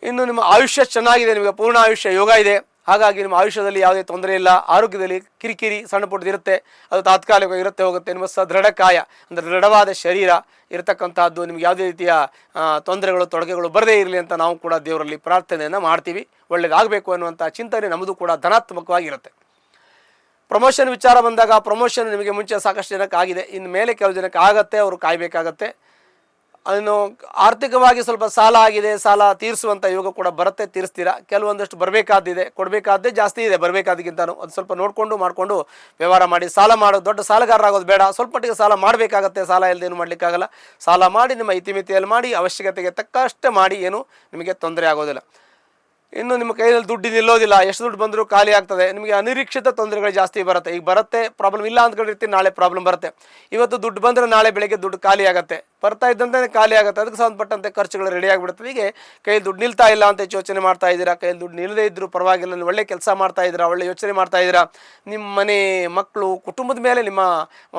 Speaker 1: ಇನ್ನು ನಿಮ್ಮ ಆಯುಷ್ಯ ಚೆನ್ನಾಗಿದೆ, ನಿಮಗೆ ಪೂರ್ಣ ಆಯುಷ್ಯ ಯೋಗ ಇದೆ. ಹಾಗಾಗಿ ನಿಮ್ಮ ಆಯುಷ್ಯದಲ್ಲಿ ಯಾವುದೇ ತೊಂದರೆ ಇಲ್ಲ. ಆರೋಗ್ಯದಲ್ಲಿ ಕಿರಿಕಿರಿ ಸಣ್ಣ ಪುಟ್ಟದಿರುತ್ತೆ, ಅದು ತಾತ್ಕಾಲಿಕವಾಗಿ ಇರುತ್ತೆ, ಹೋಗುತ್ತೆ. ನಿಮ್ಮ ದೃಢಕಾಯ ಅಂದರೆ ದೃಢವಾದ ಶರೀರ ಇರತಕ್ಕಂಥದ್ದು, ನಿಮ್ಗೆ ಯಾವುದೇ ರೀತಿಯ ತೊಂದರೆಗಳು ತೊಡಕೆಗಳು ಬರದೇ ಇರಲಿ ಅಂತ ನಾವು ಕೂಡ ದೇವರಲ್ಲಿ ಪ್ರಾರ್ಥನೆಯನ್ನು ಮಾಡ್ತೀವಿ. ಒಳ್ಳೆಯದಾಗಬೇಕು ಅನ್ನುವಂಥ ಚಿಂತನೆ ನಮ್ಮದು ಕೂಡ ಧನಾತ್ಮಕವಾಗಿರುತ್ತೆ. ಪ್ರಮೋಷನ್ ವಿಚಾರ ಬಂದಾಗ ಪ್ರಮೋಷನ್ ನಿಮಗೆ ಮುಂಚೆ ಸಾಕಷ್ಟು ಜನಕ್ಕೆ ಆಗಿದೆ, ಇನ್ನು ಮೇಲೆ ಕೆಲವು ಜನಕ್ಕೆ ಆಗತ್ತೆ, ಅವರು ಕಾಯಬೇಕಾಗತ್ತೆ. ಅದನ್ನು ಆರ್ಥಿಕವಾಗಿ ಸ್ವಲ್ಪ ಸಾಲ ಆಗಿದೆ, ಸಾಲ ತೀರಿಸುವಂಥ ಯೋಗ ಕೂಡ ಬರುತ್ತೆ, ತೀರಿಸ್ತೀರಾ. ಕೆಲವೊಂದಷ್ಟು ಬರಬೇಕಾದಿದೆ, ಕೊಡಬೇಕಾದ್ದೇ ಜಾಸ್ತಿ ಇದೆ ಬರಬೇಕಾದಕ್ಕಿಂತನೂ. ಅದು ಸ್ವಲ್ಪ ನೋಡಿಕೊಂಡು ಮಾಡಿಕೊಂಡು ವ್ಯವಹಾರ ಮಾಡಿ. ಸಾಲ ಮಾಡೋದು ದೊಡ್ಡ ಸಾಲಗಾರರಾಗೋದು ಬೇಡ, ಸ್ವಲ್ಪ ಮಟ್ಟಿಗೆ ಸಾಲ ಮಾಡಬೇಕಾಗತ್ತೆ. ಸಾಲ ಇಲ್ಲದೇನು ಮಾಡಲಿಕ್ಕಾಗಲ್ಲ. ಸಾಲ ಮಾಡಿ ನಿಮ್ಮ ಇತಿಮಿತಿಯಲ್ಲಿ ಮಾಡಿ, ಅವಶ್ಯಕತೆಗೆ ತಕ್ಕಷ್ಟೇ ಮಾಡಿ, ಏನು ನಿಮಗೆ ತೊಂದರೆ ಆಗೋದಿಲ್ಲ. ಇನ್ನು ನಿಮ್ಮ ಕೈಯಲ್ಲಿ ದುಡ್ಡು ನಿಲ್ಲೋದಿಲ್ಲ, ಎಷ್ಟು ದುಡ್ಡು ಬಂದರೂ ಖಾಲಿ ಆಗ್ತದೆ. ನಿಮಗೆ ಅನಿರೀಕ್ಷಿತ ತೊಂದರೆಗಳು ಜಾಸ್ತಿ ಬರುತ್ತೆ. ಈಗ ಬರುತ್ತೆ, ಪ್ರಾಬ್ಲಮ್ ಇಲ್ಲ ಅಂದ್ಕೊಂಡಿರ್ತೀವಿ, ನಾಳೆ ಪ್ರಾಬ್ಲಮ್ ಬರುತ್ತೆ. ಇವತ್ತು ದುಡ್ಡು ಬಂದರೆ ನಾಳೆ ಬೆಳಗ್ಗೆ ದುಡ್ಡು ಖಾಲಿ ಆಗುತ್ತೆ, ಬರ್ತಾ ಇದ್ದಂತೆ ಖಾಲಿ ಆಗುತ್ತೆ. ಅದಕ್ಕೆ ಸಂಬಂಧಪಟ್ಟಂತೆ ಖರ್ಚುಗಳು ರೆಡಿ ಆಗಿಬಿಡುತ್ತವೆ. ಹೀಗೆ ಕೈಯಲ್ಲಿ ದುಡ್ಡು ನಿಲ್ತಾ ಇಲ್ಲ ಅಂತ ಯೋಚನೆ ಮಾಡ್ತಾ ಇದ್ದೀರಾ. ಕೈಯಲ್ಲಿ ದುಡ್ಡು ನಿಲ್ಲದೇ ಇದ್ದರೂ ಪರವಾಗಿಲ್ಲ, ನೀವು ಒಳ್ಳೆ ಕೆಲಸ ಮಾಡ್ತಾ ಇದ್ದೀರಾ, ಒಳ್ಳೆ ಯೋಚನೆ ಮಾಡ್ತಾ ಇದ್ದೀರಾ. ನಿಮ್ಮ ಮನೆ, ಮಕ್ಕಳು, ಕುಟುಂಬದ ಮೇಲೆ ನಿಮ್ಮ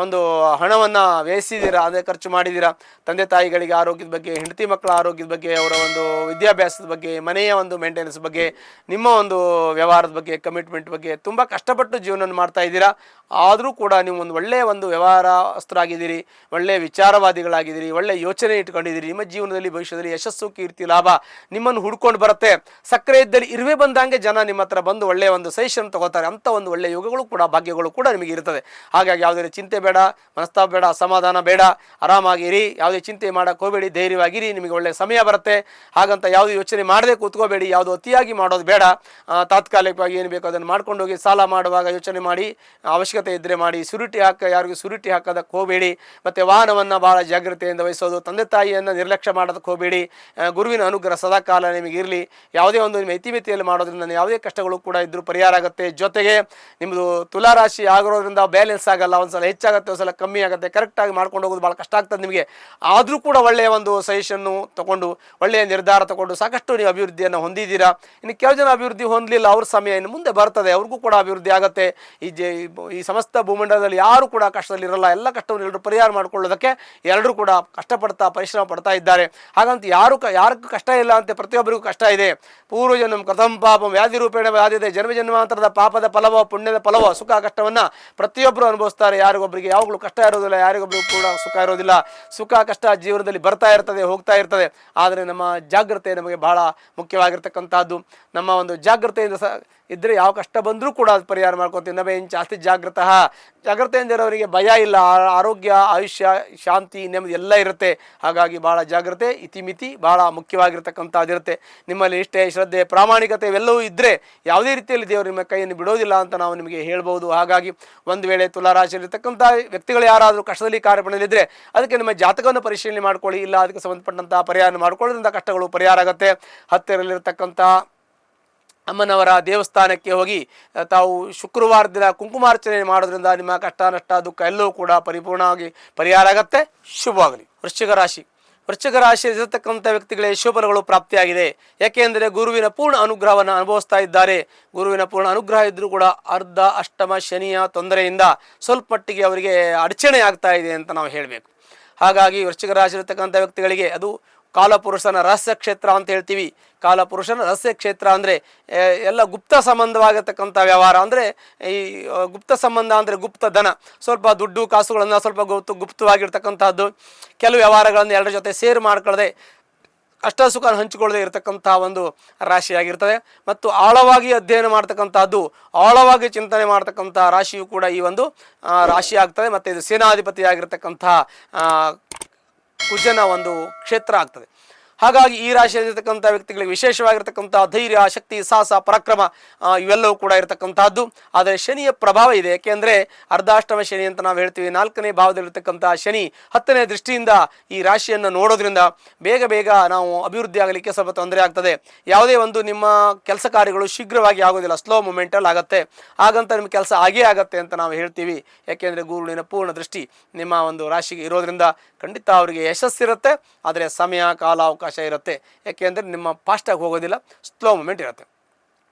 Speaker 1: ಒಂದು ಹಣವನ್ನು ವ್ಯಯಿಸಿದ್ದೀರಾ, ಅದೇ ಖರ್ಚು ಮಾಡಿದ್ದೀರಾ. ತಂದೆ ತಾಯಿಗಳಿಗೆ ಆರೋಗ್ಯದ ಬಗ್ಗೆ, ಹೆಂಡತಿ ಮಕ್ಕಳ ಆರೋಗ್ಯದ ಬಗ್ಗೆ, ಅವರ ಒಂದು ವಿದ್ಯಾಭ್ಯಾಸದ ಬಗ್ಗೆ, ಮನೆಯ ಒಂದು ಮೇಂಟೆನೆನ್ಸ್ ಬಗ್ಗೆ, ನಿಮ್ಮ ಒಂದು ವ್ಯವಹಾರದ ಬಗ್ಗೆ, ಕಮಿಟ್ಮೆಂಟ್ ಬಗ್ಗೆ ತುಂಬ ಕಷ್ಟಪಟ್ಟು ಜೀವನ ಮಾಡ್ತಾ ಇದ್ದೀರಾ. ಆದರೂ ಕೂಡ ನೀವು ಒಂದು ಒಳ್ಳೆಯ ಒಂದು ವ್ಯವಹಾರಸ್ಥರಾಗಿದ್ದೀರಿ, ಒಳ್ಳೆಯ ವಿಚಾರವಾದಿಗಳಾಗಿದ್ದೀರಿ, ಒಳ್ಳೆಯ ಯೋಚನೆ ಇಟ್ಕೊಂಡಿದ್ದೀರಿ. ನಿಮ್ಮ ಜೀವನದಲ್ಲಿ ಭವಿಷ್ಯದಲ್ಲಿ ಯಶಸ್ಸು, ಕೀರ್ತಿ, ಲಾಭ ನಿಮ್ಮನ್ನು ಹುಡ್ಕೊಂಡು ಬರುತ್ತೆ. ಸಕ್ಕರೆ ಇದ್ದಲ್ಲಿ ಇರುವೆ ಬಂದಂಗೆ ಜನ ನಿಮ್ಮ ಹತ್ರ ಬಂದು ಒಳ್ಳೆಯ ಒಂದು ಸಜೆಷನ್ ತಗೋತಾರೆ. ಅಂಥ ಒಂದು ಒಳ್ಳೆಯ ಯೋಗಗಳು ಕೂಡ, ಭಾಗ್ಯಗಳು ಕೂಡ ನಿಮಗೆ ಇರ್ತದೆ. ಹಾಗಾಗಿ ಯಾವುದೇ ಚಿಂತೆ ಬೇಡ, ಮನಸ್ತಾಪ ಬೇಡ, ಅಸಮಾಧಾನ ಬೇಡ, ಆರಾಮಾಗಿರಿ. ಯಾವುದೇ ಚಿಂತೆ ಮಾಡೋಕ್ಕೆ ಹೋಗಬೇಡಿ, ಧೈರ್ಯವಾಗಿರಿ. ನಿಮಗೆ ಒಳ್ಳೆಯ ಸಮಯ ಬರುತ್ತೆ. ಹಾಗಂತ ಯಾವುದೇ ಯೋಚನೆ ಮಾಡದೆ ಕೂತ್ಕೋಬೇಡಿ, ಯಾವುದು ಅತಿಯಾಗಿ ಮಾಡೋದು ಬೇಡ. ತಾತ್ಕಾಲಿಕವಾಗಿ ಏನು ಬೇಕು ಅದನ್ನು ಮಾಡ್ಕೊಂಡು ಹೋಗಿ. ಸಾಲ ಮಾಡುವಾಗ ಯೋಚನೆ ಮಾಡಿ, ಅವಶ್ಯಕತೆ ಇದ್ದರೆ ಮಾಡಿ. ಸುರಿಟಿ ಯಾರಿಗೂ ಸುರಿಟಿ ಹಾಕೋದಕ್ಕೆ ಹೋಗಬೇಡಿ. ಮತ್ತು ವಾಹನವನ್ನು ಭಾಳ ಜಾಗ್ರತೆಯಿಂದ ವಹಿಸೋದು. ತಂದೆ ತಾಯಿಯನ್ನು ನಿರ್ಲಕ್ಷ್ಯ ಮಾಡೋದಕ್ಕೆ ಹೋಗಬೇಡಿ. ಗುರುವಿನ ಅನುಗ್ರಹ ಸದಾಕಾಲ ನಿಮಗೆ ಇರಲಿ. ಯಾವುದೇ ಒಂದು ನಿಮ್ಮ ಇತಿಮಿತಿಯಲ್ಲಿ ಮಾಡೋದ್ರಿಂದ ಯಾವುದೇ ಕಷ್ಟಗಳು ಕೂಡ ಇದ್ದರೂ ಪರಿಹಾರ ಆಗುತ್ತೆ. ಜೊತೆಗೆ ನಿಮ್ಮದು ತುಲಾರಾಶಿ ಆಗಿರೋದ್ರಿಂದ ಬ್ಯಾಲೆನ್ಸ್ ಆಗಲ್ಲ, ಒಂದು ಸಲ ಹೆಚ್ಚಾಗುತ್ತೆ, ಒಂದು ಸಲ ಕಮ್ಮಿ ಆಗುತ್ತೆ. ಕರೆಕ್ಟಾಗಿ ಮಾಡ್ಕೊಂಡು ಹೋಗೋದು ಭಾಳ ಕಷ್ಟ ಆಗ್ತದೆ ನಿಮಗೆ. ಆದರೂ ಕೂಡ ಒಳ್ಳೆಯ ಒಂದು ಸಜೆಷನ್ನು ತಗೊಂಡು, ಒಳ್ಳೆಯ ನಿರ್ಧಾರ ತಗೊಂಡು ಸಾಕಷ್ಟು ನೀವು ಅಭಿವೃದ್ಧಿಯನ್ನು ಹೊಂದಿದ್ದೀರಾ. ಇನ್ನು ಕೆಲವು ಜನ ಅಭಿವೃದ್ಧಿ ಹೊಂದಲಿಲ್ಲ, ಅವ್ರ ಸಮಯ ಇನ್ನು ಮುಂದೆ ಬರ್ತದೆ, ಅವ್ರಿಗೂ ಕೂಡ ಅಭಿವೃದ್ಧಿ ಆಗುತ್ತೆ. ಈ ಸಮಸ್ತ ಭೂಮಂಡಲದಲ್ಲಿ ಯಾರು ಕೂಡ ಕಷ್ಟದಲ್ಲಿರಲ್ಲ. ಎಲ್ಲ ಕಷ್ಟವನ್ನು ಎಲ್ಲರೂ ಪರಿಹಾರ ಮಾಡಿಕೊಳ್ಳೋದಕ್ಕೆ ಎಲ್ಲರೂ ಕೂಡ ಕಷ್ಟಪಡ್ತಾ, ಪರಿಶ್ರಮ ಪಡ್ತಾ ಇದ್ದಾರೆ. ಹಾಗಂತ ಯಾರಿಗೂ ಕಷ್ಟ ಇಲ್ಲ ಅಂತ, ಪ್ರತಿಯೊಬ್ಬರಿಗೂ ಕಷ್ಟ ಇದೆ. ಪೂರ್ವಜನ್ಮ ಕಥಂ ಪಾಪಂ ವ್ಯಾಧಿ ರೂಪೇಣ ವ್ಯಾಧಿದೆ, ಜನ್ಮಜನ್ಮಾಂತರದ ಪಾಪದ ಫಲವೋ ಪುಣ್ಯದ ಫಲವೋ. ಸುಖ ಕಷ್ಟವನ್ನು ಪ್ರತಿಯೊಬ್ಬರು ಅನುಭವಿಸ್ತಾರೆ. ಯಾರಿಗೊಬ್ಬರಿಗೆ ಯಾವಾಗಲೂ ಕಷ್ಟ ಇರೋದಿಲ್ಲ, ಯಾರಿಗೊಬ್ಬರಿಗೂ ಕೂಡ ಸುಖ ಇರೋದಿಲ್ಲ. ಸುಖ ಕಷ್ಟ ಜೀವನದಲ್ಲಿ ಬರ್ತಾ ಇರ್ತದೆ, ಹೋಗ್ತಾ ಇರ್ತದೆ. ಆದರೆ ನಮ್ಮ ಜಾಗ್ರತೆ ನಮಗೆ ಬಹಳ ಮುಖ್ಯವಾಗಿರ್ತಕ್ಕಂಥದ್ದು. ನಮ್ಮ ಒಂದು ಜಾಗ್ರತೆಯಿಂದ ಇದ್ದರೆ ಯಾವ ಕಷ್ಟ ಬಂದರೂ ಕೂಡ ಅದು ಪರಿಹಾರ ಮಾಡ್ಕೊತೀವಿ. ನಮಗೆ ಜಾಸ್ತಿ ಜಾಗ್ರತೆಯಿಂದ ಇರೋರಿಗೆ ಭಯ ಇಲ್ಲ, ಆರೋಗ್ಯ, ಆಯುಷ್ಯ, ಶಾಂತಿ, ನೆಮ್ಮದಿ ಎಲ್ಲ ಇರುತ್ತೆ. ಹಾಗಾಗಿ ಭಾಳ ಜಾಗ್ರತೆ, ಇತಿಮಿತಿ ಭಾಳ ಮುಖ್ಯವಾಗಿರ್ತಕ್ಕಂಥದ್ದಿರುತ್ತೆ. ನಿಮ್ಮಲ್ಲಿ ನಿಷ್ಠೆ, ಶ್ರದ್ಧೆ, ಪ್ರಾಮಾಣಿಕತೆ ಇವೆಲ್ಲವೂ ಇದ್ದರೆ ಯಾವುದೇ ರೀತಿಯಲ್ಲಿ ದೇವರು ನಿಮ್ಮ ಕೈಯನ್ನು ಬಿಡೋದಿಲ್ಲ ಅಂತ ನಾವು ನಿಮಗೆ ಹೇಳ್ಬೋದು. ಹಾಗಾಗಿ ಒಂದು ವೇಳೆ ತುಲಾರಾಶಿಯಲ್ಲಿರ್ತಕ್ಕಂಥ ವ್ಯಕ್ತಿಗಳು ಯಾರಾದರೂ ಕಷ್ಟದಲ್ಲಿ ಕಾರ್ಯಪಡೆಯಲಿದ್ದರೆ ಅದಕ್ಕೆ ನಿಮ್ಮ ಜಾತಕವನ್ನು ಪರಿಶೀಲನೆ ಮಾಡ್ಕೊಳ್ಳಿ. ಇಲ್ಲ ಅದಕ್ಕೆ ಸಂಬಂಧಪಟ್ಟಂಥ ಪರಿಹಾರ ಮಾಡ್ಕೊಳ್ಳೋದ್ರಿಂದ ಕಷ್ಟಗಳು ಪರಿಹಾರ ಆಗುತ್ತೆ. ಹತ್ತಿರಲ್ಲಿರ್ತಕ್ಕಂಥ ಅಮ್ಮನವರ ದೇವಸ್ಥಾನಕ್ಕೆ ಹೋಗಿ ತಾವು ಶುಕ್ರವಾರ ದಿನ ಕುಂಕುಮಾರ್ಚನೆ ಮಾಡೋದ್ರಿಂದ ನಿಮ್ಮ ಕಷ್ಟ, ನಷ್ಟ, ದುಃಖ ಎಲ್ಲವೂ ಕೂಡ ಪರಿಪೂರ್ಣವಾಗಿ ಪರಿಹಾರ ಆಗುತ್ತೆ. ಶುಭವಾಗಲಿ. ವೃಶ್ಚಿಕ ರಾಶಿ. ವೃಶ್ಚಿಕ ರಾಶಿಯಲ್ಲಿರತಕ್ಕಂಥ ವ್ಯಕ್ತಿಗಳಿಗೆ ಶುಭಫಲಗಳು ಪ್ರಾಪ್ತಿಯಾಗಿದೆ. ಯಾಕೆಂದರೆ ಗುರುವಿನ ಪೂರ್ಣ ಅನುಗ್ರಹವನ್ನು ಅನುಭವಿಸ್ತಾ ಇದ್ದಾರೆ. ಗುರುವಿನ ಪೂರ್ಣ ಅನುಗ್ರಹ ಇದ್ದರೂ ಕೂಡ ಅರ್ಧ ಅಷ್ಟಮ ಶನಿಯ ತೊಂದರೆಯಿಂದ ಸ್ವಲ್ಪ ಮಟ್ಟಿಗೆ ಅವರಿಗೆ ಅಡಚಣೆ ಆಗ್ತಾ ಇದೆ ಅಂತ ನಾವು ಹೇಳಬೇಕು. ಹಾಗಾಗಿ ವೃಶ್ಚಿಕ ರಾಶಿಯಲ್ಲಿರತಕ್ಕಂಥ ವ್ಯಕ್ತಿಗಳಿಗೆ ಅದು ಕಾಲಪುರುಷನ ರಹಸ್ಯ ಕ್ಷೇತ್ರ ಅಂತ ಹೇಳ್ತೀವಿ. ಕಾಲಪುರುಷನ ರಹಸ್ಯ ಕ್ಷೇತ್ರ ಅಂದರೆ ಎಲ್ಲ ಗುಪ್ತ ಸಂಬಂಧವಾಗಿರ್ತಕ್ಕಂಥ ವ್ಯವಹಾರ. ಅಂದರೆ ಈ ಗುಪ್ತ ಸಂಬಂಧ ಅಂದರೆ ಗುಪ್ತ ಧನ, ಸ್ವಲ್ಪ ದುಡ್ಡು ಕಾಸುಗಳನ್ನು ಸ್ವಲ್ಪ ಗುಪ್ತವಾಗಿರ್ತಕ್ಕಂಥದ್ದು, ಕೆಲವು ವ್ಯವಹಾರಗಳನ್ನು ಎಲ್ಲರ ಜೊತೆ ಸೇರ್ ಮಾಡ್ಕೊಳ್ಳದೆ ಕಷ್ಟ ಸುಖ ಹಂಚಿಕೊಳ್ಳದೆ ಇರತಕ್ಕಂಥ ಒಂದು ರಾಶಿಯಾಗಿರ್ತದೆ. ಮತ್ತು ಆಳವಾಗಿ ಅಧ್ಯಯನ ಮಾಡ್ತಕ್ಕಂಥದ್ದು, ಆಳವಾಗಿ ಚಿಂತನೆ ಮಾಡ್ತಕ್ಕಂಥ ರಾಶಿಯು ಕೂಡ ಈ ಒಂದು ರಾಶಿ ಆಗ್ತದೆ. ಮತ್ತು ಇದು ಸೇನಾಧಿಪತಿಯಾಗಿರ್ತಕ್ಕಂಥ ಕುಜನ ಒಂದು ಕ್ಷೇತ್ರ ಆಗ್ತದೆ. ಹಾಗಾಗಿ ಈ ರಾಶಿಯಲ್ಲಿರ್ತಕ್ಕಂಥ ವ್ಯಕ್ತಿಗಳಿಗೆ ವಿಶೇಷವಾಗಿರ್ತಕ್ಕಂಥ ಧೈರ್ಯ, ಶಕ್ತಿ, ಸಾಹಸ, ಪರಾಕ್ರಮ ಇವೆಲ್ಲವೂ ಕೂಡ ಇರತಕ್ಕಂಥದ್ದು. ಆದರೆ ಶನಿಯ ಪ್ರಭಾವ ಇದೆ. ಏಕೆಂದರೆ ಅರ್ಧಾಷ್ಟಮ ಶನಿ ಅಂತ ನಾವು ಹೇಳ್ತೀವಿ. 4ನೇ ಭಾವದಲ್ಲಿರ್ತಕ್ಕಂಥ ಶನಿ 10ನೇ ದೃಷ್ಟಿಯಿಂದ ಈ ರಾಶಿಯನ್ನು ನೋಡೋದ್ರಿಂದ ಬೇಗ ನಾವು ಅಭಿವೃದ್ಧಿ ಆಗಲಿಕ್ಕೆ ಸ್ವಲ್ಪ ತೊಂದರೆ ಆಗ್ತದೆ. ಯಾವುದೇ ಒಂದು ನಿಮ್ಮ ಕೆಲಸ ಕಾರ್ಯಗಳು ಶೀಘ್ರವಾಗಿ ಆಗೋದಿಲ್ಲ, ಸ್ಲೋ ಮೂಮೆಂಟಲ್ಲಿ ಆಗುತ್ತೆ. ಹಾಗಂತ ನಿಮ್ಮ ಕೆಲಸ ಆಗೇ ಆಗುತ್ತೆ ಅಂತ ನಾವು ಹೇಳ್ತೀವಿ. ಯಾಕೆಂದರೆ ಗುರುವಿನ ಪೂರ್ಣ ದೃಷ್ಟಿ ನಿಮ್ಮ ಒಂದು ರಾಶಿಗೆ ಇರೋದ್ರಿಂದ ಖಂಡಿತ ಅವರಿಗೆ ಯಶಸ್ಸಿರುತ್ತೆ. ಆದರೆ ಸಮಯ, ಕಾಲ, ಅವಕಾಶ ಇರುತ್ತೆ. ಯಾಕೆಂದರೆ ನಿಮ್ಮ ಫಾಸ್ಟಾಗಿ ಹೋಗೋದಿಲ್ಲ, ಸ್ಲೋ ಮೂಮೆಂಟ್ ಇರುತ್ತೆ.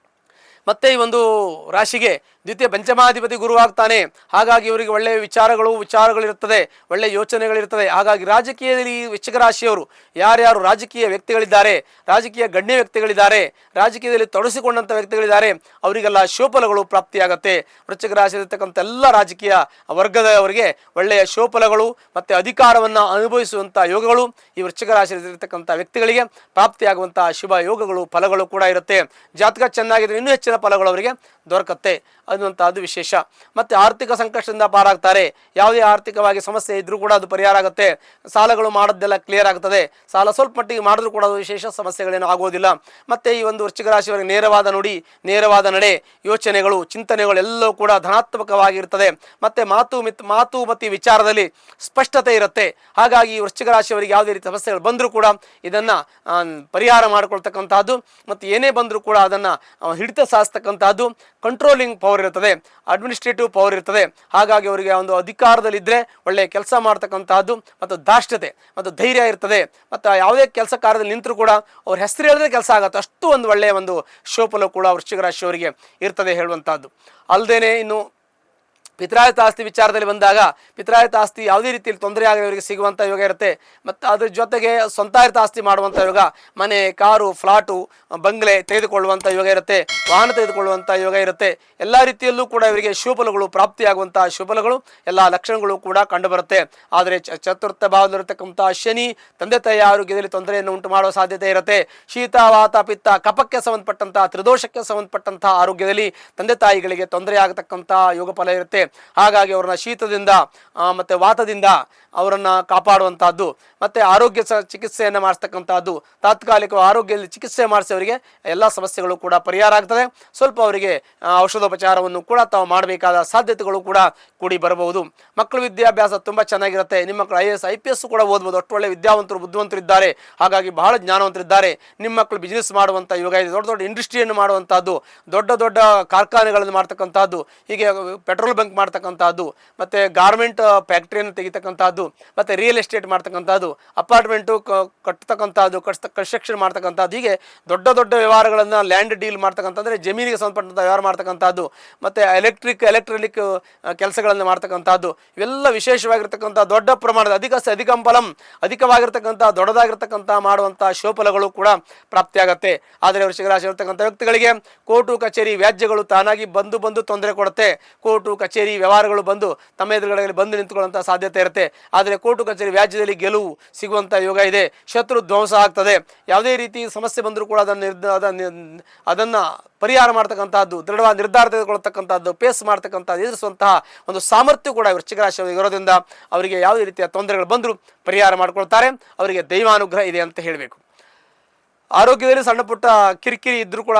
Speaker 1: ಮತ್ತು ಈ ಒಂದು ರಾಶಿಗೆ ದ್ವಿತೀಯ ಪಂಚಮಾಧಿಪತಿ ಗುರುವಾಗ್ತಾನೆ. ಹಾಗಾಗಿ ಇವರಿಗೆ ಒಳ್ಳೆಯ ವಿಚಾರಗಳಿರ್ತದೆ, ಒಳ್ಳೆಯ ಯೋಚನೆಗಳಿರ್ತದೆ. ಹಾಗಾಗಿ ರಾಜಕೀಯದಲ್ಲಿ ವೃಶ್ಚಿಕ ರಾಶಿಯವರು ಯಾರ್ಯಾರು ರಾಜಕೀಯ ವ್ಯಕ್ತಿಗಳಿದ್ದಾರೆ, ರಾಜಕೀಯ ಗಣ್ಯ ವ್ಯಕ್ತಿಗಳಿದ್ದಾರೆ, ರಾಜಕೀಯದಲ್ಲಿ ತೊಡಗಿಸಿಕೊಂಡಂಥ ವ್ಯಕ್ತಿಗಳಿದ್ದಾರೆ, ಅವರಿಗೆಲ್ಲ ಶುಭಫಲಗಳು ಪ್ರಾಪ್ತಿಯಾಗತ್ತೆ. ವೃಶ್ಚಿಕ ರಾಶಿಯಲ್ಲಿರ್ತಕ್ಕಂಥ ಎಲ್ಲ ರಾಜಕೀಯ ವರ್ಗದವರಿಗೆ ಒಳ್ಳೆಯ ಶುಭಫಲಗಳು ಮತ್ತು ಅಧಿಕಾರವನ್ನು ಅನುಭವಿಸುವಂಥ ಯೋಗಗಳು ಈ ವೃಶ್ಚಿಕ ರಾಶಿಯಲ್ಲಿರ್ತಕ್ಕಂಥ ವ್ಯಕ್ತಿಗಳಿಗೆ ಪ್ರಾಪ್ತಿಯಾಗುವಂಥ ಶುಭ ಯೋಗಗಳು, ಫಲಗಳು ಕೂಡ ಇರುತ್ತೆ. ಜಾತಕ ಚೆನ್ನಾಗಿದ್ರೆ ಇನ್ನೂ ಹೆಚ್ಚಿನ ಫಲಗಳು ಅವರಿಗೆ ದೊರಕತ್ತೆ ಅನ್ನುವಂಥದ್ದು ವಿಶೇಷ. ಮತ್ತು ಆರ್ಥಿಕ ಸಂಕಷ್ಟದಿಂದ ಪಾರಾಗ್ತಾರೆ. ಯಾವುದೇ ಆರ್ಥಿಕವಾಗಿ ಸಮಸ್ಯೆ ಇದ್ದರೂ ಕೂಡ ಅದು ಪರಿಹಾರ ಆಗುತ್ತೆ. ಸಾಲಗಳು ಮಾಡೋದೆಲ್ಲ ಕ್ಲಿಯರ್ ಆಗ್ತದೆ. ಸಾಲ ಸ್ವಲ್ಪ ಮಟ್ಟಿಗೆ ಮಾಡಿದ್ರೂ ಕೂಡ ಅದು ವಿಶೇಷ ಸಮಸ್ಯೆಗಳೇನು ಆಗೋದಿಲ್ಲ. ಮತ್ತು ಈ ಒಂದು ವೃಶ್ಚಿಕ ರಾಶಿಯವರಿಗೆ ನೇರವಾದ ನುಡಿ, ನೇರವಾದ ನಡೆ, ಯೋಚನೆಗಳು, ಚಿಂತನೆಗಳು ಎಲ್ಲವೂ ಕೂಡ ಧನಾತ್ಮಕವಾಗಿರ್ತದೆ. ಮತ್ತು ಮಾತು ಮತ್ತು ವಿಚಾರದಲ್ಲಿ ಸ್ಪಷ್ಟತೆ ಇರುತ್ತೆ. ಹಾಗಾಗಿ ಈ ವೃಶ್ಚಿಕ ರಾಶಿಯವರಿಗೆ ಯಾವುದೇ ರೀತಿ ಸಮಸ್ಯೆಗಳು ಬಂದರೂ ಕೂಡ ಇದನ್ನು ಪರಿಹಾರ ಮಾಡಿಕೊಳ್ತಕ್ಕಂಥದ್ದು ಮತ್ತು ಏನೇ ಬಂದರೂ ಕೂಡ ಅದನ್ನು ಹಿಡಿತ ಸಾಧಿಸ್ತಕ್ಕಂಥದ್ದು, ಕಂಟ್ರೋಲಿಂಗ್ ಪವರ್ ಇರ್ತದೆ, ಅಡ್ಮಿನಿಸ್ಟ್ರೇಟಿವ್ ಪವರ್ ಇರ್ತದೆ. ಹಾಗಾಗಿ ಅವರಿಗೆ ಒಂದು ಅಧಿಕಾರದಲ್ಲಿದ್ದರೆ ಒಳ್ಳೆಯ ಕೆಲಸ ಮಾಡ್ತಕ್ಕಂಥದ್ದು ಮತ್ತು ದಾಷ್ಟ್ಯತೆ ಮತ್ತು ಧೈರ್ಯ ಇರ್ತದೆ. ಮತ್ತು ಯಾವುದೇ ಕೆಲಸ ಕಾರ್ಯದಲ್ಲಿ ನಿಂತರೂ ಕೂಡ ಅವ್ರ ಹೆಸರು ಹೇಳಿದ್ರೆ ಕೆಲಸ ಆಗುತ್ತೆ. ಅಷ್ಟು ಒಂದು ಒಳ್ಳೆಯ ಒಂದು ಶೋಫಲ ಕೂಡ ವೃಶ್ಚಿಕ ರಾಶಿಯವರಿಗೆ ಇರ್ತದೆ ಹೇಳುವಂಥದ್ದು. ಅಲ್ಲದೆ ಇನ್ನು ಪಿತ್ರಾಯತ ಆಸ್ತಿ ವಿಚಾರದಲ್ಲಿ ಬಂದಾಗ ಪಿತ್ರಾಯತ ಆಸ್ತಿ ಯಾವುದೇ ರೀತಿಯಲ್ಲಿ ತೊಂದರೆ ಆಗದವರಿಗೆ ಸಿಗುವಂಥ ಯೋಗ ಇರುತ್ತೆ. ಮತ್ತು ಅದ್ರ ಜೊತೆಗೆ ಸ್ವಂತಾಯತ ಆಸ್ತಿ ಮಾಡುವಂಥ ಯೋಗ, ಮನೆ, ಕಾರು, ಫ್ಲಾಟು, ಬಂಗ್ಲೆ ತೆಗೆದುಕೊಳ್ಳುವಂಥ ಯೋಗ ಇರುತ್ತೆ, ವಾಹನ ತೆಗೆದುಕೊಳ್ಳುವಂಥ ಯೋಗ ಇರುತ್ತೆ. ಎಲ್ಲ ರೀತಿಯಲ್ಲೂ ಕೂಡ ಇವರಿಗೆ ಶುಭಫಲಗಳು ಪ್ರಾಪ್ತಿಯಾಗುವಂಥ ಶುಭಫಲಗಳು ಎಲ್ಲ ಲಕ್ಷಣಗಳು ಕೂಡ ಕಂಡುಬರುತ್ತೆ. ಆದರೆ ಚತುರ್ಥ ಭಾವದಲ್ಲಿರತಕ್ಕಂಥ ಶನಿ ತಂದೆ ತಾಯಿಯ ಆರೋಗ್ಯದಲ್ಲಿ ತೊಂದರೆಯನ್ನು ಉಂಟು ಮಾಡುವ ಸಾಧ್ಯತೆ ಇರುತ್ತೆ. ಶೀತ, ವಾತ, ಪಿತ್ತ, ಕಫಕ್ಕೆ ಸಂಬಂಧಪಟ್ಟಂಥ, ತ್ರಿದೋಷಕ್ಕೆ ಸಂಬಂಧಪಟ್ಟಂಥ ಆರೋಗ್ಯದಲ್ಲಿ ತಂದೆ ತಾಯಿಗಳಿಗೆ ತೊಂದರೆ ಆಗತಕ್ಕಂಥ ಯೋಗ ಫಲ ಇರುತ್ತೆ. ಹಾಗಾಗಿ ಅವರನ್ನ ಶೀತದಿಂದ ಮತ್ತು ವಾತದಿಂದ ಅವರನ್ನು ಕಾಪಾಡುವಂಥದ್ದು ಮತ್ತು ಆರೋಗ್ಯ ಚಿಕಿತ್ಸೆಯನ್ನು ಮಾಡಿಸ್ತಕ್ಕಂಥದ್ದು, ತಾತ್ಕಾಲಿಕ ಆರೋಗ್ಯದಲ್ಲಿ ಚಿಕಿತ್ಸೆ ಮಾಡಿಸಿ ಅವರಿಗೆ ಎಲ್ಲ ಸಮಸ್ಯೆಗಳು ಕೂಡ ಪರಿಹಾರ ಆಗ್ತದೆ. ಸ್ವಲ್ಪ ಅವರಿಗೆ ಔಷಧೋಪಚಾರವನ್ನು ಕೂಡ ತಾವು ಮಾಡಬೇಕಾದ ಸಾಧ್ಯತೆಗಳು ಕೂಡ ಕೂಡಿ ಬರಬಹುದು. ಮಕ್ಕಳು ವಿದ್ಯಾಭ್ಯಾಸ ತುಂಬ ಚೆನ್ನಾಗಿರುತ್ತೆ. ನಿಮ್ಮ ಮಕ್ಕಳು IAS IPS ಕೂಡ ಓದ್ಬೋದು. ಅಷ್ಟು ಒಳ್ಳೆ ವಿದ್ಯಾವಂತರು, ಬುದ್ಧಿವಂತರು ಇದ್ದಾರೆ. ಹಾಗಾಗಿ ಬಹಳ ಜ್ಞಾನವಂತರಿದ್ದಾರೆ. ನಿಮ್ಮ ಮಕ್ಕಳು ಬಿಸ್ನೆಸ್ ಮಾಡುವಂಥ ಯೋಗ ಇದೆ. ದೊಡ್ಡ ದೊಡ್ಡ ಇಂಡಸ್ಟ್ರಿಯನ್ನು ಮಾಡುವಂಥದ್ದು, ದೊಡ್ಡ ದೊಡ್ಡ ಕಾರ್ಖಾನೆಗಳನ್ನು ಮಾಡ್ತಕ್ಕಂಥದ್ದು, ಹೀಗೆ ಪೆಟ್ರೋಲ್ ಬಂಕ್ ಮಾಡ್ತಕ್ಕಂಥದ್ದು, ಮತ್ತು ಗಾರ್ಮೆಂಟ್ ಫ್ಯಾಕ್ಟ್ರಿಯನ್ನು ತೆಗಿತಕ್ಕಂಥದ್ದು, ಮತ್ತು ರಿಯಲ್ ಎಸ್ಟೇಟ್ ಮಾಡ್ತಕ್ಕಂಥದ್ದು, ಅಪಾರ್ಟ್ಮೆಂಟು ಕಟ್ತಕ್ಕಂಥದ್ದು, ಕನ್ಸ್ಟ್ರಕ್ಷನ್ ಮಾಡ್ತಕ್ಕಂಥದ್ದು, ಹೀಗೆ ದೊಡ್ಡ ದೊಡ್ಡ ವ್ಯವಹಾರಗಳನ್ನು ಲ್ಯಾಂಡ್ ಡೀಲ್ ಮಾಡ್ತಕ್ಕಂಥದ್ದು, ಜಮೀನಿಗೆ ಸಂಬಂಧಪಟ್ಟಂಥ ವ್ಯವಹಾರ ಮಾಡ್ತಕ್ಕಂಥದ್ದು, ಮತ್ತು ಎಲೆಕ್ಟ್ರಿಕ್ ಕೆಲಸಗಳನ್ನು ಮಾಡ್ತಕ್ಕಂಥದ್ದು, ಇವೆಲ್ಲ ವಿಶೇಷವಾಗಿರ್ತಕ್ಕಂಥ ದೊಡ್ಡ ಪ್ರಮಾಣದ ಅಧಿಕವಾಗಿರ್ತಕ್ಕಂಥ ದೊಡ್ಡದಾಗಿರ್ತಕ್ಕಂಥ ಮಾಡುವಂಥ ಶುಭಫಲಗಳು ಕೂಡ ಪ್ರಾಪ್ತಿಯಾಗತ್ತೆ. ಆದರೆ ವೃಶ್ಚಿಕ ರಾಶಿ ಇರತಕ್ಕಂಥ ವ್ಯಕ್ತಿಗಳಿಗೆ ಕೋರ್ಟು ಕಚೇರಿ ವ್ಯಾಜ್ಯಗಳು ತಾನಾಗಿ ಬಂದು ತೊಂದರೆ ಕೊಡುತ್ತೆ. ಕೋರ್ಟು ಕಚೇರಿ ವ್ಯವಹಾರಗಳು ತಮ್ಮ ಎದುರುಗಡೆ ಬಂದು ನಿಂತುಕೊಳ್ಳುವಂಥ ಸಾಧ್ಯತೆ ಇರುತ್ತೆ. ಆದರೆ ಕೋರ್ಟು ಕಚೇರಿ ವ್ಯಾಜ್ಯದಲ್ಲಿ ಗೆಲುವು ಸಿಗುವಂಥ ಯೋಗ ಇದೆ. ಶತ್ರು ಧ್ವಂಸ ಆಗ್ತದೆ. ಯಾವುದೇ ರೀತಿ ಸಮಸ್ಯೆ ಬಂದರೂ ಕೂಡ ಅದನ್ನು ಪರಿಹಾರ ಮಾಡ್ತಕ್ಕಂಥದ್ದು, ದೃಢವಾದ ನಿರ್ಧಾರ ತೆಗೆದುಕೊಳ್ಳತಕ್ಕಂಥದ್ದು, ಪೇಸ್ ಮಾಡ್ತಕ್ಕಂಥದ್ದು, ಎದುರಿಸುವಂತಹ ಒಂದು ಸಾಮರ್ಥ್ಯ ಕೂಡ ವೃಶ್ಚಿಕ ರಾಶಿ ಇರೋದ್ರಿಂದ ಅವರಿಗೆ ಯಾವುದೇ ರೀತಿಯ ತೊಂದರೆಗಳು ಬಂದರೂ ಪರಿಹಾರ ಮಾಡ್ಕೊಳ್ತಾರೆ. ಅವರಿಗೆ ದೈವಾನುಗ್ರಹ ಇದೆ ಅಂತ ಹೇಳಬೇಕು. ಆರೋಗ್ಯದಲ್ಲಿ ಸಣ್ಣ ಪುಟ್ಟ ಕಿರಿಕಿರಿ ಇದ್ದರೂ ಕೂಡ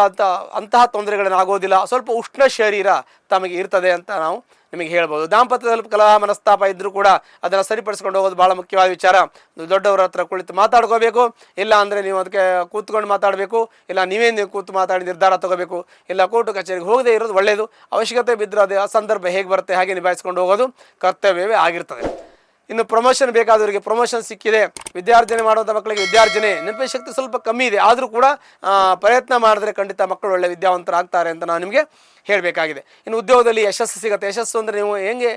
Speaker 1: ಅಂತಹ ತೊಂದರೆಗಳನ್ನು ಆಗೋದಿಲ್ಲ. ಸ್ವಲ್ಪ ಉಷ್ಣ ಶರೀರ ತಮಗೆ ಇರ್ತದೆ ಅಂತ ನಾವು ನಿಮಗೆ ಹೇಳ್ಬೋದು. ದಾಂಪತ್ಯದಲ್ಲಿ ಕಲಹ ಮನಸ್ತಾಪ ಇದ್ದರೂ ಕೂಡ ಅದನ್ನು ಸರಿಪಡಿಸ್ಕೊಂಡು ಹೋಗೋದು ಭಾಳ ಮುಖ್ಯವಾದ ವಿಚಾರ. ದೊಡ್ಡವರ ಹತ್ರ ಕುಳಿತು ಮಾತಾಡ್ಕೋಬೇಕು. ಇಲ್ಲ ಅಂದರೆ ನೀವು ಅದಕ್ಕೆ ಕೂತ್ಕೊಂಡು ಮಾತಾಡಬೇಕು. ಇಲ್ಲ ನೀವು ಕೂತು ಮಾತಾಡಿ ನಿರ್ಧಾರ ತಗೋಬೇಕು. ಇಲ್ಲ ಕೋರ್ಟು ಕಚೇರಿಗೆ ಹೋಗದೇ ಇರೋದು ಒಳ್ಳೆಯದು. ಅವಶ್ಯಕತೆ ಬಿದ್ದರೆ ಅದು ಸಂದರ್ಭ ಹೇಗೆ ಬರುತ್ತೆ ಹಾಗೆ ನಿಭಾಯಿಸ್ಕೊಂಡು ಹೋಗೋದು ಕರ್ತವ್ಯವೇ ಆಗಿರ್ತದೆ. ಇನ್ನು ಪ್ರಮೋಷನ್ ಬೇಕಾದವರಿಗೆ ಪ್ರಮೋಷನ್ ಸಿಕ್ಕಿದೆ, ವಿದ್ಯಾರ್ಜನೆ ಮಾಡುವಂಥ ಮಕ್ಕಳಿಗೆ ವಿದ್ಯಾರ್ಜನೆ, ನೆನಪಿನ ಶಕ್ತಿ ಸ್ವಲ್ಪ ಕಮ್ಮಿ ಇದೆ, ಆದರೂ ಕೂಡ ಪ್ರಯತ್ನ ಮಾಡಿದ್ರೆ ಖಂಡಿತ ಮಕ್ಕಳು ಒಳ್ಳೆ ವಿದ್ಯಾವಂತರಾಗ್ತಾರೆ ಅಂತ ನಾನು ನಿಮಗೆ ಹೇಳಬೇಕಾಗಿದೆ. ಇನ್ನು ಉದ್ಯೋಗದಲ್ಲಿ ಯಶಸ್ಸು ಸಿಗುತ್ತೆ. ಯಶಸ್ಸು ಅಂದರೆ ನೀವು ಹೆಂಗೆ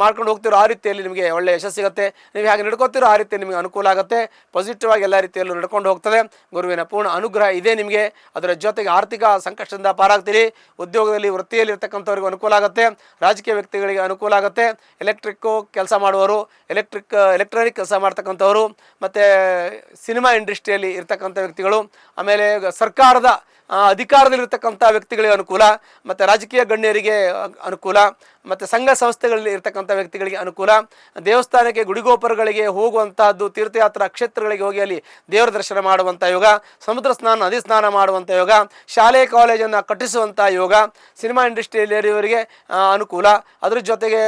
Speaker 1: ಮಾಡ್ಕೊಂಡು ಹೋಗ್ತಿರೋ ಆ ರೀತಿಯಲ್ಲಿ ನಿಮಗೆ ಒಳ್ಳೆ ಯಶಸ್ಸು ಸಿಗುತ್ತೆ. ನೀವು ಹೇಗೆ ನಡ್ಕೋತಿರೋ ಆ ರೀತಿ ನಿಮಗೆ ಅನುಕೂಲ ಆಗುತ್ತೆ. ಪಾಸಿಟಿವ್ ಆಗಿ ಎಲ್ಲ ರೀತಿಯಲ್ಲೂ ನಡ್ಕೊಂಡು ಹೋಗ್ತದೆ. ಗುರುವಿನ ಪೂರ್ಣ ಅನುಗ್ರಹ ಇದೆ ನಿಮಗೆ. ಅದರ ಜೊತೆಗೆ ಆರ್ಥಿಕ ಸಂಕಷ್ಟದಿಂದ ಪಾರಾಗ್ತೀರಿ. ಉದ್ಯೋಗದಲ್ಲಿ ವೃತ್ತಿಯಲ್ಲಿ ಇರ್ತಕ್ಕಂಥವ್ರಿಗೆ ಅನುಕೂಲ ಆಗುತ್ತೆ. ರಾಜಕೀಯ ವ್ಯಕ್ತಿಗಳಿಗೆ ಅನುಕೂಲ ಆಗುತ್ತೆ. ಎಲೆಕ್ಟ್ರಿಕ್ಕು ಕೆಲಸ ಮಾಡುವವರು, ಎಲೆಕ್ಟ್ರಾನಿಕ್ ಕೆಲಸ ಮಾಡ್ತಕ್ಕಂಥವ್ರು, ಮತ್ತು ಸಿನಿಮಾ ಇಂಡಸ್ಟ್ರಿಯಲ್ಲಿ ಇರ್ತಕ್ಕಂಥ ವ್ಯಕ್ತಿಗಳು, ಆಮೇಲೆ ಸರ್ಕಾರದ ಅಧಿಕಾರದಲ್ಲಿರ್ತಕ್ಕಂಥ ವ್ಯಕ್ತಿಗಳಿಗೆ ಅನುಕೂಲ, ಮತ್ತು ರಾಜಕೀಯ ಗಣ್ಯರಿಗೆ ಅನುಕೂಲ, ಮತ್ತು ಸಂಘ ಸಂಸ್ಥೆಗಳಲ್ಲಿ ಇರ್ತಕ್ಕಂಥ ವ್ಯಕ್ತಿಗಳಿಗೆ ಅನುಕೂಲ, ದೇವಸ್ಥಾನಕ್ಕೆ ಗುಡಿಗೋಪುರಗಳಿಗೆ ಹೋಗುವಂತಹದ್ದು, ತೀರ್ಥಯಾತ್ರಾ ಕ್ಷೇತ್ರಗಳಿಗೆ ಹೋಗಿ ಅಲ್ಲಿ ದೇವರ ದರ್ಶನ ಮಾಡುವಂಥ ಯೋಗ, ಸಮುದ್ರ ಸ್ನಾನ, ನದಿ ಸ್ನಾನ ಮಾಡುವಂಥ ಯೋಗ, ಶಾಲೆ ಕಾಲೇಜನ್ನು ಕಟ್ಟಿಸುವಂಥ ಯೋಗ, ಸಿನಿಮಾ ಇಂಡಸ್ಟ್ರಿಯಲ್ಲಿರುವವರಿಗೆ ಅನುಕೂಲ. ಅದ್ರ ಜೊತೆಗೆ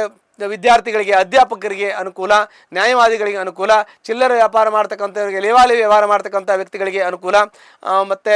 Speaker 1: ವಿದ್ಯಾರ್ಥಿಗಳಿಗೆ, ಅಧ್ಯಾಪಕರಿಗೆ ಅನುಕೂಲ, ನ್ಯಾಯವಾದಿಗಳಿಗೆ ಅನುಕೂಲ, ಚಿಲ್ಲರೆ ವ್ಯಾಪಾರ ಮಾಡ್ತಕ್ಕಂಥವ್ರಿಗೆ, ಲೇವಾಲಿ ವ್ಯವಹಾರ ಮಾಡ್ತಕ್ಕಂಥ ವ್ಯಕ್ತಿಗಳಿಗೆ ಅನುಕೂಲ, ಮತ್ತು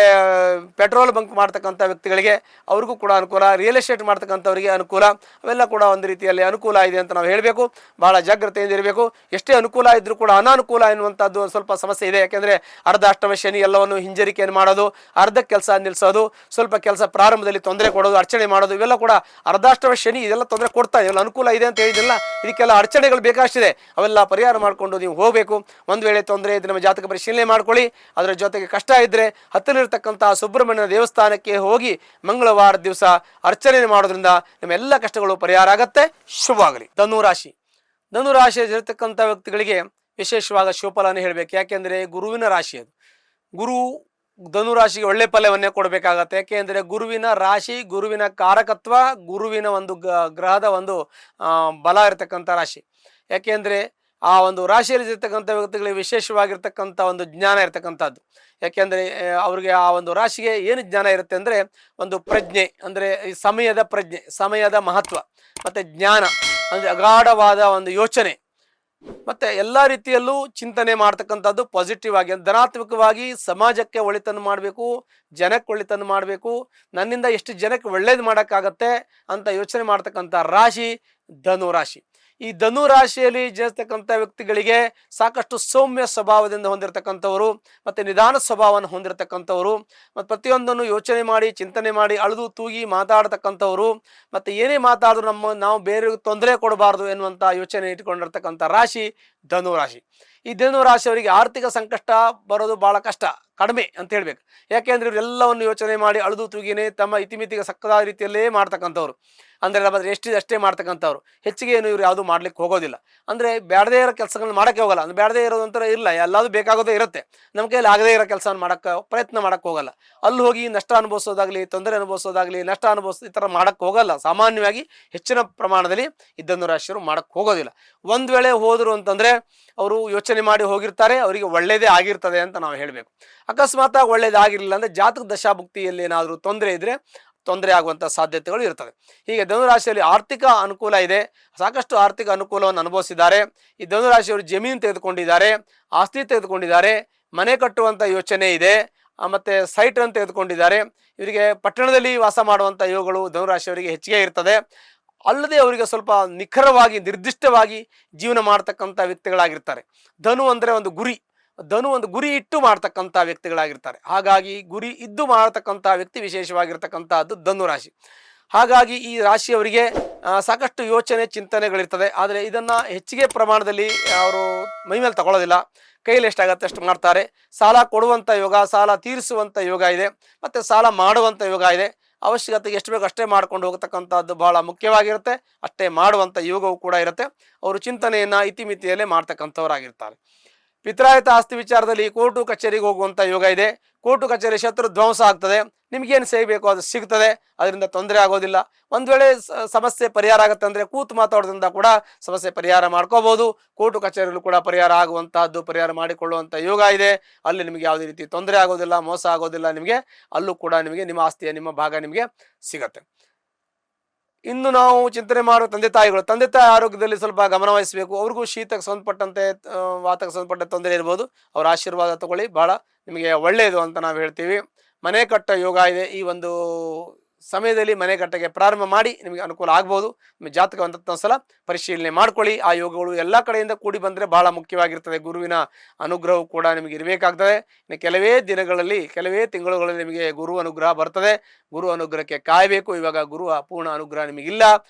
Speaker 1: ಪೆಟ್ರೋಲ್ ಬಂಕ್ ಮಾಡ್ತಕ್ಕಂಥ ವ್ಯಕ್ತಿಗಳಿಗೆ ಅವ್ರಿಗೂ ಕೂಡ ಅನುಕೂಲ, ರಿಯಲ್ ಎಸ್ಟೇಟ್ ಮಾಡ್ತಕ್ಕಂಥವ್ರಿಗೆ ಅನುಕೂಲ. ಅವೆಲ್ಲ ಕೂಡ ಒಂದು ರೀತಿಯಲ್ಲಿ ಅನುಕೂಲ ಇದೆ ಅಂತ ನಾವು ಹೇಳಬೇಕು. ಭಾಳ ಜಾಗ್ರತೆಯಿಂದ ಇರಬೇಕು. ಎಷ್ಟೇ ಅನುಕೂಲ ಇದ್ದರೂ ಕೂಡ ಅನಾನುಕೂಲ ಎನ್ನುವಂಥದ್ದು ಸ್ವಲ್ಪ ಸಮಸ್ಯೆ ಇದೆ. ಯಾಕೆಂದರೆ ಅರ್ಧಾಷ್ಟಮ ಶನಿ ಎಲ್ಲವನ್ನು ಹಿಂಜರಿಕೆಯನ್ನು ಮಾಡೋದು, ಅರ್ಧ ಕೆಲಸ ನಿಲ್ಲಿಸೋದು, ಸ್ವಲ್ಪ ಕೆಲಸ ಪ್ರಾರಂಭದಲ್ಲಿ ತೊಂದರೆ ಕೊಡೋದು, ಅಡಚಣೆ ಮಾಡೋದು, ಇವೆಲ್ಲ ಕೂಡ ಅರ್ಧಾಷ್ಟಮ ಶನಿ ಇದೆಲ್ಲ ತೊಂದರೆ ಕೊಡ್ತಾ ಇದೆಲ್ಲ. ಅನುಕೂಲ ಇದೆ ಅಂತ ಹೇಳಿದಿಲ್ಲ, ಇದಕ್ಕೆಲ್ಲ ಅಡಚಣೆಗಳು ಬೇಕಾಷ್ಟಿದೆ. ಅವೆಲ್ಲ ಪರಿಹಾರ ಮಾಡಿಕೊಂಡು ನೀವು ಹೋಗಬೇಕು. ಒಂದು ವೇಳೆ ತೊಂದರೆ ಇದ್ದರೆ ನಮ್ಮ ಜಾತಕ ಪರಿಶೀಲನೆ ಮಾಡ್ಕೊಳ್ಳಿ. ಅದರ ಜೊತೆಗೆ ಕಷ್ಟ ಇದ್ದರೆ ಹತ್ತಿರಲಿರ್ತಕ್ಕಂಥ ಸುಬ್ರಹ್ಮಣ್ಯ ದೇವಸ್ಥಾನಕ್ಕೆ ಹೋಗಿ ಮಂಗಳವಾರ ದಿವಸ ಅರ್ಚನೆ ಮಾಡೋದ್ರಿಂದ ನಿಮ್ಮೆಲ್ಲ ಕಷ್ಟಗಳು ಪರಿಹಾರ ಆಗತ್ತೆ. ಶುಭವಾಗಲಿ. ಧನುರಾಶಿಯಲ್ಲಿರ್ತಕ್ಕಂಥ ವ್ಯಕ್ತಿಗಳಿಗೆ ವಿಶೇಷವಾದ ಶುಭಫಲವನ್ನು ಹೇಳಬೇಕು. ಯಾಕೆಂದರೆ ಗುರುವಿನ ರಾಶಿ ಅದು. ಗುರು ಧನುರಾಶಿಗೆ ಒಳ್ಳೆ ಫಲವನ್ನೇ ಕೊಡಬೇಕಾಗತ್ತೆ. ಯಾಕೆಂದರೆ ಗುರುವಿನ ರಾಶಿ, ಗುರುವಿನ ಕಾರಕತ್ವ, ಗುರುವಿನ ಒಂದು ಗ್ರಹದ ಒಂದು ಬಲ ಇರತಕ್ಕಂಥ ರಾಶಿ. ಯಾಕೆಂದರೆ ಆ ಒಂದು ರಾಶಿಯಲ್ಲಿ ಇರ್ತಕ್ಕಂಥ ವ್ಯಕ್ತಿಗಳಿಗೆ ವಿಶೇಷವಾಗಿರ್ತಕ್ಕಂಥ ಒಂದು ಜ್ಞಾನ ಇರತಕ್ಕಂಥದ್ದು. ಯಾಕೆಂದರೆ ಅವ್ರಿಗೆ ಆ ಒಂದು ರಾಶಿಗೆ ಏನು ಜ್ಞಾನ ಇರುತ್ತೆ ಅಂದರೆ ಒಂದು ಪ್ರಜ್ಞೆ, ಅಂದರೆ ಈ ಸಮಯದ ಪ್ರಜ್ಞೆ, ಸಮಯದ ಮಹತ್ವ, ಮತ್ತು ಜ್ಞಾನ ಅಂದರೆ ಅಗಾಢವಾದ ಒಂದು ಯೋಚನೆ, ಮತ್ತು ಎಲ್ಲ ರೀತಿಯಲ್ಲೂ ಚಿಂತನೆ ಮಾಡ್ತಕ್ಕಂಥದ್ದು ಪಾಸಿಟಿವ್ ಆಗಿ, ಧನಾತ್ಮಕವಾಗಿ ಸಮಾಜಕ್ಕೆ ಒಳಿತನ್ನು ಮಾಡಬೇಕು, ಜನಕ್ಕೆ ಒಳಿತನ್ನು ಮಾಡಬೇಕು, ನನ್ನಿಂದ ಎಷ್ಟು ಜನಕ್ಕೆ ಒಳ್ಳೇದು ಮಾಡೋಕ್ಕಾಗತ್ತೆ ಅಂತ ಯೋಚನೆ ಮಾಡ್ತಕ್ಕಂಥ ರಾಶಿ ಧನು ರಾಶಿ. ಈ ಧನು ರಾಶಿಯಲ್ಲಿ ಜನಿಸ್ತಕ್ಕಂಥ ವ್ಯಕ್ತಿಗಳಿಗೆ ಸಾಕಷ್ಟು ಸೌಮ್ಯ ಸ್ವಭಾವದಿಂದ ಹೊಂದಿರತಕ್ಕಂಥವರು, ಮತ್ತು ನಿಧಾನ ಸ್ವಭಾವವನ್ನು ಹೊಂದಿರತಕ್ಕಂಥವರು, ಮತ್ತು ಪ್ರತಿಯೊಂದನ್ನು ಯೋಚನೆ ಮಾಡಿ, ಚಿಂತನೆ ಮಾಡಿ, ಅಳೆದು ತೂಗಿ ಮಾತಾಡ್ತಕ್ಕಂಥವರು, ಮತ್ತು ಏನೇ ಮಾತಾಡಿದ್ರು ನಾವು ಬೇರೆಯವ್ರಿಗೆ ತೊಂದರೆ ಕೊಡಬಾರ್ದು ಎನ್ನುವಂಥ ಯೋಚನೆ ಇಟ್ಕೊಂಡಿರ್ತಕ್ಕಂಥ ರಾಶಿ ಧನು ರಾಶಿ. ಈ ಧನು ರಾಶಿಯವರಿಗೆ ಆರ್ಥಿಕ ಸಂಕಷ್ಟ ಬರೋದು ಭಾಳ ಕಷ್ಟ, ಕಡಿಮೆ ಅಂತ ಹೇಳ್ಬೇಕು. ಯಾಕೆಂದರೆ ಇವರೆಲ್ಲವನ್ನು ಯೋಚನೆ ಮಾಡಿ ಅಳೆದು ತೂಗಿನೇ ತಮ್ಮ ಇತಿಮಿತಿಗೆ ಸಕ್ಕದಾದ ರೀತಿಯಲ್ಲೇ ಮಾಡ್ತಕ್ಕಂಥವ್ರು. ಅಂದರೆ ನಮ್ಮ ಅಷ್ಟೇ ಮಾಡ್ತಕ್ಕಂಥವ್ರು. ಹೆಚ್ಚಿಗೆ ಏನು ಇವ್ರು ಯಾವುದು ಮಾಡ್ಲಿಕ್ಕೆ ಹೋಗೋದಿಲ್ಲ. ಅಂದರೆ ಬ್ಯಾಡದೇ ಇರೋ ಕೆಲಸಗಳನ್ನ ಮಾಡೋಕ್ಕೆ ಹೋಗಲ್ಲ. ಅಂದ್ರೆ ಬ್ಯಾಡದೇ ಇರೋದಂತರ ಇಲ್ಲ, ಎಲ್ಲದೂ ಬೇಕಾಗೋದೇ ಇರುತ್ತೆ. ನಮ್ಮ ಕೈಯಲ್ಲಿ ಆಗದೇ ಇರೋ ಕೆಲಸವನ್ನು ಮಾಡೋಕ್ಕೆ ಪ್ರಯತ್ನ ಮಾಡೋಕ್ಕೆ ಹೋಗಲ್ಲ. ಅಲ್ಲಿ ಹೋಗಿ ನಷ್ಟ ಅನುಭವಿಸೋದಾಗಲಿ, ತೊಂದರೆ ಅನುಭವಿಸೋದಾಗಲಿ, ನಷ್ಟ ಈ ಥರ ಮಾಡೋಕ್ಕೆ ಹೋಗಲ್ಲ. ಸಾಮಾನ್ಯವಾಗಿ ಹೆಚ್ಚಿನ ಪ್ರಮಾಣದಲ್ಲಿ ಈ ಧನು ರಾಶಿಯವರು ಮಾಡೋಕ್ಕೆ ಹೋಗೋದಿಲ್ಲ. ಒಂದು ವೇಳೆ ಹೋದರು ಅಂತಂದರೆ ಅವರು ಯೋಚನೆ ಮಾಡಿ ಹೋಗಿರ್ತಾರೆ, ಅವರಿಗೆ ಒಳ್ಳೆಯದೇ ಆಗಿರ್ತದೆ ಅಂತ ನಾವು ಹೇಳಬೇಕು. ಅಕಸ್ಮಾತ್ ಒಳ್ಳೇದಾಗಿರಲಿಲ್ಲ ಅಂದರೆ ಜಾತಕ ದಶಾಭುಕ್ತಿಯಲ್ಲಿ ಏನಾದರೂ ತೊಂದರೆ ಇದ್ದರೆ ತೊಂದರೆ ಆಗುವಂಥ ಸಾಧ್ಯತೆಗಳು ಇರ್ತವೆ. ಹೀಗೆ ಧನುರಾಶಿಯಲ್ಲಿ ಆರ್ಥಿಕ ಅನುಕೂಲ ಇದೆ, ಸಾಕಷ್ಟು ಆರ್ಥಿಕ ಅನುಕೂಲವನ್ನು ಅನುಭವಿಸಿದ್ದಾರೆ. ಈ ಧನುರಾಶಿಯವರು ಜಮೀನು ತೆಗೆದುಕೊಂಡಿದ್ದಾರೆ, ಆಸ್ತಿ ತೆಗೆದುಕೊಂಡಿದ್ದಾರೆ, ಮನೆ ಕಟ್ಟುವಂಥ ಯೋಚನೆ ಇದೆ, ಮತ್ತು ಸೈಟನ್ನು ತೆಗೆದುಕೊಂಡಿದ್ದಾರೆ. ಇವರಿಗೆ ಪಟ್ಟಣದಲ್ಲಿ ವಾಸ ಮಾಡುವಂಥ ಯೋಗಗಳು ಧನುರಾಶಿಯವರಿಗೆ ಹೆಚ್ಚಿಗೆ ಇರ್ತದೆ. ಅಲ್ಲದೆ ಅವರಿಗೆ ಸ್ವಲ್ಪ ನಿಖರವಾಗಿ, ನಿರ್ದಿಷ್ಟವಾಗಿ ಜೀವನ ಮಾಡ್ತಕ್ಕಂಥ ವ್ಯಕ್ತಿಗಳಾಗಿರ್ತಾರೆ. ಧನು ಅಂದರೆ ಒಂದು ಗುರಿ, ಧನು ಒಂದು ಗುರಿ ಇಟ್ಟು ಮಾಡ್ತಕ್ಕಂಥ ವ್ಯಕ್ತಿಗಳಾಗಿರ್ತಾರೆ. ಹಾಗಾಗಿ ಗುರಿ ಇದ್ದು ಮಾಡತಕ್ಕಂಥ ವ್ಯಕ್ತಿ ವಿಶೇಷವಾಗಿರ್ತಕ್ಕಂಥದ್ದು ಧನು ರಾಶಿ. ಹಾಗಾಗಿ ಈ ರಾಶಿಯವರಿಗೆ ಸಾಕಷ್ಟು ಯೋಚನೆ, ಚಿಂತನೆಗಳಿರ್ತದೆ. ಆದರೆ ಇದನ್ನು ಹೆಚ್ಚಿಗೆ ಪ್ರಮಾಣದಲ್ಲಿ ಅವರು ಮೈಮೇಲೆ ತಗೊಳ್ಳೋದಿಲ್ಲ. ಕೈಯಲ್ಲಿ ಎಷ್ಟಾಗತ್ತೆ ಅಷ್ಟು ಮಾಡ್ತಾರೆ. ಸಾಲ ಕೊಡುವಂಥ ಯೋಗ, ಸಾಲ ತೀರಿಸುವಂಥ ಯೋಗ ಇದೆ, ಮತ್ತು ಸಾಲ ಮಾಡುವಂಥ ಯೋಗ ಇದೆ. ಅವಶ್ಯಕತೆಗೆ ಎಷ್ಟು ಬೇಕು ಅಷ್ಟೇ ಮಾಡ್ಕೊಂಡು ಹೋಗ್ತಕ್ಕಂಥದ್ದು ಬಹಳ ಮುಖ್ಯವಾಗಿರುತ್ತೆ. ಅಷ್ಟೇ ಮಾಡುವಂಥ ಯೋಗವೂ ಕೂಡ ಇರುತ್ತೆ. ಅವರು ಚಿಂತನೆಯನ್ನು ಇತಿಮಿತಿಯಲ್ಲೇ ಮಾಡ್ತಕ್ಕಂಥವರಾಗಿರ್ತಾರೆ. ಪಿತ್ರಾಯಿತ ಆಸ್ತಿ ವಿಚಾರದಲ್ಲಿ ಕೋರ್ಟು ಕಚೇರಿಗೆ ಹೋಗುವಂಥ ಯೋಗ ಇದೆ. ಕೋರ್ಟು ಕಚೇರಿ ಶತ್ರು ಧ್ವಂಸ ಆಗ್ತದೆ. ನಿಮಗೇನು ಸಿಗಬೇಕು ಅದು ಸಿಗ್ತದೆ, ಅದರಿಂದ ತೊಂದರೆ ಆಗೋದಿಲ್ಲ. ಒಂದು ವೇಳೆ ಸಮಸ್ಯೆ ಪರಿಹಾರ ಆಗುತ್ತೆ ಅಂದರೆ ಕೂತು ಮಾತಾಡೋದ್ರಿಂದ ಕೂಡ ಸಮಸ್ಯೆ ಪರಿಹಾರ ಮಾಡ್ಕೋಬೋದು. ಕೋರ್ಟು ಕಚೇರಿಗಳು ಕೂಡ ಪರಿಹಾರ ಆಗುವಂತಹದ್ದು, ಪರಿಹಾರ ಮಾಡಿಕೊಳ್ಳುವಂಥ ಯೋಗ ಇದೆ. ಅಲ್ಲಿ ನಿಮಗೆ ಯಾವುದೇ ರೀತಿ ತೊಂದರೆ ಆಗೋದಿಲ್ಲ, ಮೋಸ ಆಗೋದಿಲ್ಲ. ನಿಮಗೆ ಅಲ್ಲೂ ಕೂಡ ನಿಮಗೆ ನಿಮ್ಮ ಆಸ್ತಿಯ ನಿಮ್ಮ ಭಾಗ ನಿಮಗೆ ಸಿಗತ್ತೆ. ಇನ್ನು ನಾವು ಚಿಂತನೆ ಮಾಡುವ ತಂದೆ ತಾಯಿಗಳು, ತಂದೆ ತಾಯಿ ಆರೋಗ್ಯದಲ್ಲಿ ಸ್ವಲ್ಪ ಗಮನ ವಹಿಸಬೇಕು. ಅವ್ರಿಗೂ ಶೀತಕ್ಕೆ ಸಂಬಂಧಪಟ್ಟಂತೆ, ವಾತಕ್ಕೆ ಸಂಬಂಧಪಟ್ಟ ತೊಂದರೆ ಇರ್ಬೋದು. ಅವರ ಆಶೀರ್ವಾದ ತಗೊಳ್ಳಿ, ಭಾಳ ನಿಮಗೆ ಒಳ್ಳೆಯದು ಅಂತ ನಾವು ಹೇಳ್ತೀವಿ. ಮನೆ ಕಟ್ಟೋ ಯೋಗ ಇದೆ ಈ ಒಂದು ಸಮಯದಲ್ಲಿ ಮನೆ ಕಟ್ಟಕ್ಕೆ ಪ್ರಾರಂಭ ಮಾಡಿ ನಿಮಗೆ ಅನುಕೂಲ ಆಗ್ಬೋದು. ನಿಮ್ಮ ಜಾತಕ ಒಂದು ಸಲ ಪರಿಶೀಲನೆ ಮಾಡ್ಕೊಳ್ಳಿ. ಆ ಯೋಗಗಳು ಎಲ್ಲ ಕಡೆಯಿಂದ ಕೂಡಿ ಬಂದರೆ ಬಹಳ ಮುಖ್ಯವಾಗಿರ್ತದೆ. ಗುರುವಿನ ಅನುಗ್ರಹವು ಕೂಡ ನಿಮಗೆ ಇರಬೇಕಾಗ್ತದೆ. ಇನ್ನು ಕೆಲವೇ ದಿನಗಳಲ್ಲಿ, ಕೆಲವೇ ತಿಂಗಳುಗಳಲ್ಲಿ ನಿಮಗೆ ಗುರು ಅನುಗ್ರಹ ಬರ್ತದೆ. ಗುರು ಅನುಗ್ರಹಕ್ಕೆ ಕಾಯಬೇಕು. ಇವಾಗ ಗುರುವ ಪೂರ್ಣ ಅನುಗ್ರಹ ನಿಮಗಿಲ್ಲ.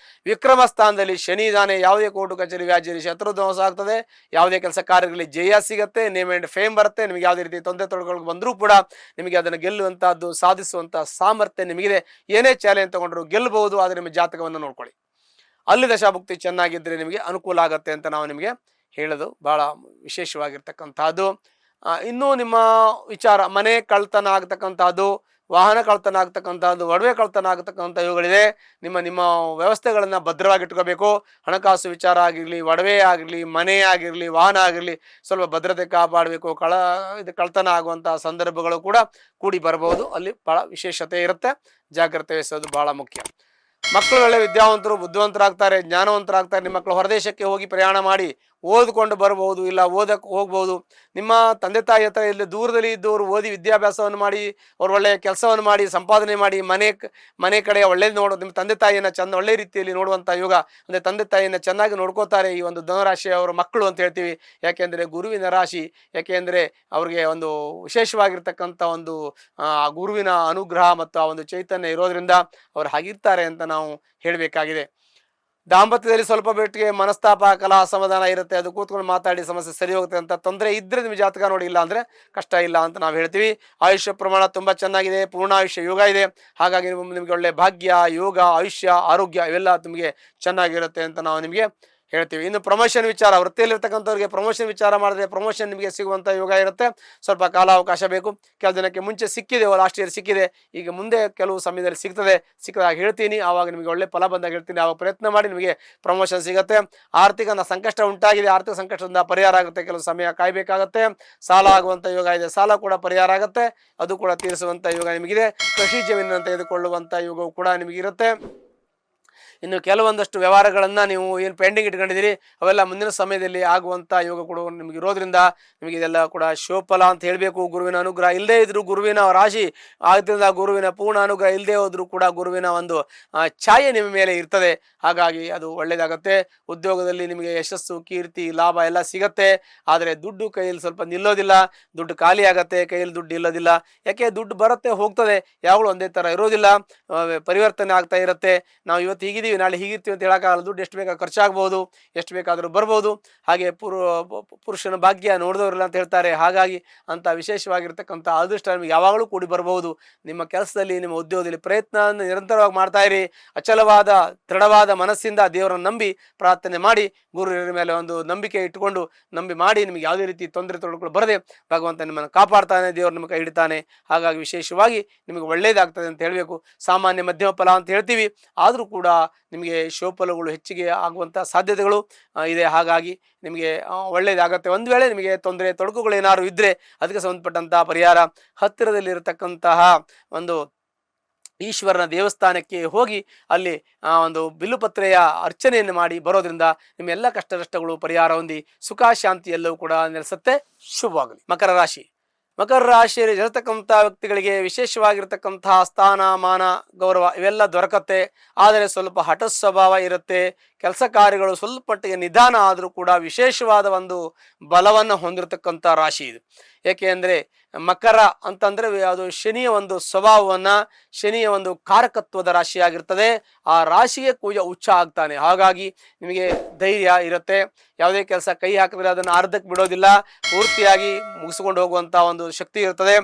Speaker 1: ವಿಕ್ರಮ ಸ್ಥಾನದಲ್ಲಿ ಶನಿ ಇದ್ದಾನೆ. ಯಾವುದೇ ಕೋರ್ಟು ಕಚೇರಿ ವ್ಯಾಜ್ಯದಲ್ಲಿ ಶತ್ರು ಧ್ವಂಸ ಆಗ್ತದೆ. ಯಾವುದೇ ಕೆಲಸ ಕಾರ್ಯಗಳಲ್ಲಿ ಜಯ ಸಿಗುತ್ತೆ. ನೇಮ್ ಅಂಡ್ ಫೇಮ್ ಬರುತ್ತೆ. ನಿಮಗೆ ಯಾವುದೇ ರೀತಿ ತೊಂದರೆ ತೊಡಗಳು ಬಂದರೂ ಕೂಡ ನಿಮಗೆ ಅದನ್ನು ಗೆಲ್ಲುವಂತಹದ್ದು, ಸಾಧಿಸುವಂತಹ ಸಾಮರ್ಥ್ಯ ನಿಮಗಿದೆ. ಏನೇ ಚಾಲೆಂಜ್ ತಗೊಂಡ್ರು ಗೆಲ್ಲಬಹುದು. ಆದರೆ ನಿಮ್ಮ ಜಾತಕವನ್ನು ನೋಡ್ಕೊಳ್ಳಿ. ಅಲ್ಲಿ ದಶಾಭುಕ್ತಿ ಚೆನ್ನಾಗಿದ್ದರೆ ನಿಮಗೆ ಅನುಕೂಲ ಆಗುತ್ತೆ ಅಂತ ನಾವು ನಿಮಗೆ ಹೇಳೋದು ಬಹಳ ವಿಶೇಷವಾಗಿರ್ತಕ್ಕಂಥದ್ದು. ಇನ್ನೂ ನಿಮ್ಮ ವಿಚಾರ, ಮನೆ ಕಳ್ತನ ಆಗ್ತಕ್ಕಂಥದ್ದು, ವಾಹನ ಕಳ್ತನ ಆಗ್ತಕ್ಕಂಥದ್ದು, ಒಡವೆ ಕಳ್ತನ ಆಗ್ತಕ್ಕಂಥ ಇವುಗಳಿದೆ. ನಿಮ್ಮ ವ್ಯವಸ್ಥೆಗಳನ್ನು ಭದ್ರವಾಗಿಟ್ಕೋಬೇಕು. ಹಣಕಾಸು ವಿಚಾರ ಆಗಿರಲಿ, ಒಡವೆ ಆಗಿರಲಿ, ಮನೆ ಆಗಿರಲಿ, ವಾಹನ ಆಗಿರಲಿ, ಸ್ವಲ್ಪ ಭದ್ರತೆ ಕಾಪಾಡಬೇಕು. ಇದು ಕಳ್ತನ ಆಗುವಂತಹ ಸಂದರ್ಭಗಳು ಕೂಡ ಕೂಡಿ ಬರಬಹುದು. ಅಲ್ಲಿ ಬಹಳ ವಿಶೇಷತೆ ಇರುತ್ತೆ. ಜಾಗ್ರತೆ ವಹಿಸೋದು ಬಹಳ ಮುಖ್ಯ. ಮಕ್ಕಳು ಒಳ್ಳೆ ವಿದ್ಯಾವಂತರು, ಬುದ್ಧಿವಂತರಾಗ್ತಾರೆ, ಜ್ಞಾನವಂತರಾಗ್ತಾರೆ. ನಿಮ್ಮ ಮಕ್ಕಳು ಹೊರದೇಶಕ್ಕೆ ಹೋಗಿ ಪ್ರಯಾಣ ಮಾಡಿ ಓದ್ಕೊಂಡು ಬರ್ಬೋದು, ಇಲ್ಲ ಓದಕ್ಕೆ ಹೋಗ್ಬೋದು. ನಿಮ್ಮ ತಂದೆ ತಾಯಿ ಹತ್ರ ಇಲ್ಲಿ ದೂರದಲ್ಲಿ ಇದ್ದವರು ಓದಿ ವಿದ್ಯಾಭ್ಯಾಸವನ್ನು ಮಾಡಿ, ಅವ್ರು ಒಳ್ಳೆಯ ಕೆಲಸವನ್ನು ಮಾಡಿ, ಸಂಪಾದನೆ ಮಾಡಿ, ಮನೆ ಕಡೆ ಒಳ್ಳೇದು ನೋಡೋದು, ನಿಮ್ಮ ತಂದೆ ತಾಯಿಯನ್ನು ಒಳ್ಳೆ ರೀತಿಯಲ್ಲಿ ನೋಡುವಂಥ ಯೋಗ. ಅಂದರೆ ತಂದೆ ತಾಯಿಯನ್ನು ಚೆನ್ನಾಗಿ ನೋಡ್ಕೋತಾರೆ ಈ ಒಂದು ಧನುರಾಶಿಯವರ ಮಕ್ಕಳು ಅಂತ ಹೇಳ್ತೀವಿ. ಯಾಕೆಂದರೆ ಗುರುವಿನ ರಾಶಿ. ಯಾಕೆಂದರೆ ಅವ್ರಿಗೆ ಒಂದು ವಿಶೇಷವಾಗಿರ್ತಕ್ಕಂಥ ಒಂದು ಗುರುವಿನ ಅನುಗ್ರಹ ಮತ್ತು ಆ ಒಂದು ಚೈತನ್ಯ ಇರೋದ್ರಿಂದ ಅವ್ರು ಹಾಗಿರ್ತಾರೆ ಅಂತ ನಾವು ಹೇಳಬೇಕಾಗಿದೆ. ದಾಂಪತ್ಯದಲ್ಲಿ ಸ್ವಲ್ಪ ಮಟ್ಟಿಗೆ ಮನಸ್ತಾಪ, ಕಲಹ, ಅಸಮಾಧಾನ ಇರುತ್ತೆ. ಅದು ಕೂತ್ಕೊಂಡು ಮಾತಾಡಿ ಸಮಸ್ಯೆ ಸರಿ ಹೋಗುತ್ತೆ ಅಂತ ತೊಂದರೆ ಇದ್ದರೆ ನಿಮ್ಮ ಜಾತಕ ನೋಡಿ, ಇಲ್ಲ ಅಂದರೆ ಕಷ್ಟ ಇಲ್ಲ ಅಂತ ನಾವು ಹೇಳ್ತೀವಿ. ಆಯುಷ್ಯ ಪ್ರಮಾಣ ತುಂಬ ಚೆನ್ನಾಗಿದೆ. ಪೂರ್ಣಾಯುಷ್ಯ ಯೋಗ ಇದೆ. ಹಾಗಾಗಿ ನಿಮಗೆ ಒಳ್ಳೆ ಭಾಗ್ಯ, ಯೋಗ, ಆಯುಷ್ಯ, ಆರೋಗ್ಯ ಇವೆಲ್ಲ ನಿಮಗೆ ಚೆನ್ನಾಗಿರುತ್ತೆ ಅಂತ ನಾವು ನಿಮಗೆ ಹೇಳ್ತೀವಿ. ಇನ್ನು ಪ್ರಮೋಷನ್ ವಿಚಾರ, ವೃತ್ತಿಯಲ್ಲಿರ್ತಕ್ಕಂಥವ್ರಿಗೆ ಪ್ರಮೋಷನ್ ವಿಚಾರ ಮಾಡಿದ್ರೆ ಪ್ರಮೋಷನ್ ನಿಮಗೆ ಸಿಗುವಂಥ ಯೋಗ ಇರುತ್ತೆ. ಸ್ವಲ್ಪ ಕಾಲಾವಕಾಶ ಬೇಕು. ಕೆಲವು ದಿನಕ್ಕೆ ಮುಂಚೆ ಸಿಕ್ಕಿದೆ, ಲಾಸ್ಟ್ ಇಯರ್ ಸಿಕ್ಕಿದೆ. ಈಗ ಮುಂದೆ ಕೆಲವು ಸಮಯದಲ್ಲಿ ಸಿಕ್ಕದಾಗ ಹೇಳ್ತೀನಿ. ಆವಾಗ ನಿಮಗೆ ಒಳ್ಳೆ ಫಲ ಬಂದಾಗ ಹೇಳ್ತೀನಿ. ಆವಾಗ ಪ್ರಯತ್ನ ಮಾಡಿ ನಿಮಗೆ ಪ್ರಮೋಷನ್ ಸಿಗುತ್ತೆ. ಆರ್ಥಿಕ ಸಂಕಷ್ಟ ಉಂಟಾಗಿದೆ, ಆರ್ಥಿಕ ಸಂಕಷ್ಟದಿಂದ ಪರಿಹಾರ ಆಗುತ್ತೆ. ಕೆಲವು ಸಮಯ ಕಾಯಬೇಕಾಗತ್ತೆ. ಸಾಲ ಆಗುವಂಥ ಯೋಗ ಇದೆ, ಸಾಲ ಕೂಡ ಪರಿಹಾರ ಆಗುತ್ತೆ. ಅದು ಕೂಡ ತೀರಿಸುವಂಥ ಯೋಗ ನಿಮಗಿದೆ. ಕೃಷಿ ಜಮೀನನ್ನು ತೆಗೆದುಕೊಳ್ಳುವಂಥ ಯೋಗವು ಕೂಡ ನಿಮಗಿರುತ್ತೆ. ಇನ್ನು ಕೆಲವೊಂದಷ್ಟು ವ್ಯವಹಾರಗಳನ್ನು ನೀವು ಏನು ಪೆಂಡಿಂಗ್ ಇಟ್ಕೊಂಡಿದ್ದೀರಿ ಅವೆಲ್ಲ ಮುಂದಿನ ಸಮಯದಲ್ಲಿ ಆಗುವಂಥ ಯೋಗ ಕೂಡ ನಿಮಗೆ ಇರೋದ್ರಿಂದ ನಿಮಗೆ ಇದೆಲ್ಲ ಕೂಡ ಶೋಫಲ ಅಂತ ಹೇಳಬೇಕು. ಗುರುವಿನ ಅನುಗ್ರಹ ಇಲ್ಲದೇ ಇದ್ದರೂ, ಗುರುವಿನ ರಾಶಿ ಆದ್ದರಿಂದ ಗುರುವಿನ ಪೂರ್ಣ ಅನುಗ್ರಹ ಇಲ್ಲದೆ ಹೋದರೂ ಕೂಡ ಗುರುವಿನ ಒಂದು ಛಾಯೆ ನಿಮ್ಮ ಮೇಲೆ ಇರ್ತದೆ. ಹಾಗಾಗಿ ಅದು ಒಳ್ಳೆಯದಾಗತ್ತೆ. ಉದ್ಯೋಗದಲ್ಲಿ ನಿಮಗೆ ಯಶಸ್ಸು, ಕೀರ್ತಿ, ಲಾಭ ಎಲ್ಲ ಸಿಗತ್ತೆ. ಆದರೆ ದುಡ್ಡು ಕೈಯಲ್ಲಿ ಸ್ವಲ್ಪ ನಿಲ್ಲೋದಿಲ್ಲ. ದುಡ್ಡು ಖಾಲಿ ಆಗತ್ತೆ, ಕೈಯಲ್ಲಿ ದುಡ್ಡು ನಿಲ್ಲೋದಿಲ್ಲ. ಯಾಕೆ, ದುಡ್ಡು ಬರುತ್ತೆ ಹೋಗ್ತದೆ, ಯಾವಾಗಲೂ ಒಂದೇ ಥರ ಇರೋದಿಲ್ಲ, ಪರಿವರ್ತನೆ ಆಗ್ತಾ ಇರುತ್ತೆ. ನಾವು ಇವತ್ತು ಹೀಗಿದ್ದೀವಿ, ನಾಳೆ ಹೀಗಿರ್ತೀವಿ ಅಂತ ಹೇಳೋಕ್ಕಾಗಲ್ಲ. ದುಡ್ಡು ಎಷ್ಟು ಬೇಕಾದ್ರೂ ಖರ್ಚಾಗ್ಬೋದು, ಎಷ್ಟು ಬೇಕಾದರೂ ಬರ್ಬೋದು. ಹಾಗೆ ಪುರುಷನ ಭಾಗ್ಯ ನೋಡಿದವರಿಲ್ಲ ಅಂತ ಹೇಳ್ತಾರೆ. ಹಾಗಾಗಿ ಅಂಥ ವಿಶೇಷವಾಗಿರ್ತಕ್ಕಂಥ ಅದೃಷ್ಟ ನಿಮಗೆ ಯಾವಾಗಲೂ ಕೂಡಿ ಬರಬಹುದು. ನಿಮ್ಮ ಕೆಲಸದಲ್ಲಿ, ನಿಮ್ಮ ಉದ್ಯೋಗದಲ್ಲಿ ಪ್ರಯತ್ನ ನಿರಂತರವಾಗಿ ಮಾಡ್ತಾ ಇರಿ. ಅಚಲವಾದ, ದೃಢವಾದ ಮನಸ್ಸಿಂದ ದೇವರನ್ನು ನಂಬಿ ಪ್ರಾರ್ಥನೆ ಮಾಡಿ, ಗುರುವಿನ ಮೇಲೆ ಒಂದು ನಂಬಿಕೆ ಇಟ್ಟುಕೊಂಡು ಮಾಡಿ ನಿಮಗೆ ಯಾವುದೇ ರೀತಿ ತೊಂದರೆ ತೊಡಗಳು ಬರದೆ ಭಗವಂತ ನಿಮ್ಮನ್ನು ಕಾಪಾಡ್ತಾನೆ, ದೇವರು ನಿಮ್ಮ ಕೈ ಹಿಡಿತಾನೆ. ಹಾಗಾಗಿ ವಿಶೇಷವಾಗಿ ನಿಮಗೆ ಒಳ್ಳೆಯದಾಗ್ತದೆ ಅಂತ ಹೇಳಬೇಕು. ಸಾಮಾನ್ಯ ಮಧ್ಯಮ ಫಲ ಅಂತ ಹೇಳ್ತೀವಿ, ಆದರೂ ಕೂಡ ನಿಮಗೆ ಶೋಫಲಗಳು ಹೆಚ್ಚಿಗೆ ಆಗುವಂಥ ಸಾಧ್ಯತೆಗಳು ಇದೆ. ಹಾಗಾಗಿ ನಿಮಗೆ ಒಳ್ಳೆಯದಾಗತ್ತೆ. ಒಂದು ವೇಳೆ ನಿಮಗೆ ತೊಂದರೆ ತೊಡಕುಗಳು ಏನಾದ್ರು ಇದ್ದರೆ ಅದಕ್ಕೆ ಸಂಬಂಧಪಟ್ಟಂತಹ ಪರಿಹಾರ, ಹತ್ತಿರದಲ್ಲಿರತಕ್ಕಂತಹ ಒಂದು ಈಶ್ವರನ ದೇವಸ್ಥಾನಕ್ಕೆ ಹೋಗಿ ಅಲ್ಲಿ ಒಂದು ಬಿಲ್ಲುಪತ್ರೆಯ ಅರ್ಚನೆಯನ್ನು ಮಾಡಿ ಬರೋದ್ರಿಂದ ನಿಮ್ಮ ಎಲ್ಲ ಕಷ್ಟ ನಷ್ಟಗಳು ಪರಿಹಾರ ಹೊಂದಿ ಸುಖ ಶಾಂತಿ ಎಲ್ಲವೂ ಕೂಡ ನೆಲೆಸುತ್ತೆ. ಶುಭವಾಗಲಿ. ಮಕರ ರಾಶಿ. ಮಕರ ರಾಶಿಯಲ್ಲಿ ಇರತಕ್ಕಂಥ ವ್ಯಕ್ತಿಗಳಿಗೆ ವಿಶೇಷವಾಗಿರ್ತಕ್ಕಂತಹ ಸ್ಥಾನ, ಮಾನ, ಗೌರವ ಇವೆಲ್ಲ ದೊರಕತ್ತೆ. ಆದರೆ ಸ್ವಲ್ಪ ಹಠ ಸ್ವಭಾವ ಇರುತ್ತೆ. ಕೆಲಸ ಕಾರ್ಯಗಳು ಸ್ವಲ್ಪ ಮಟ್ಟಿಗೆ ನಿಧಾನ ಆದರೂ ಕೂಡ ವಿಶೇಷವಾದ ಒಂದು ಬಲವನ್ನು ಹೊಂದಿರತಕ್ಕಂಥ ರಾಶಿ ಇದು. ಏಕೆ ಅಂದರೆ ಮಕರ ಅಂತಂದರೆ ಅದು ಶನಿಯ ಒಂದು ಸ್ವಭಾವವನ್ನು, ಶನಿಯ ಒಂದು ಕಾರಕತ್ವದ ರಾಶಿಯಾಗಿರ್ತದೆ. ಆ ರಾಶಿಗೆ ಕೂಜ ಉಚ್ಚ ಆಗ್ತಾನೆ. ಹಾಗಾಗಿ ನಿಮಗೆ ಧೈರ್ಯ ಇರುತ್ತೆ. ಯಾವುದೇ ಕೆಲಸ ಕೈ ಹಾಕಿದ್ರೆ ಅದನ್ನು ಅರ್ಧಕ್ಕೆ ಬಿಡೋದಿಲ್ಲ, ಪೂರ್ತಿಯಾಗಿ ಮುಗಿಸ್ಕೊಂಡು ಹೋಗುವಂಥ ಒಂದು ಶಕ್ತಿ ಇರ್ತದೆ.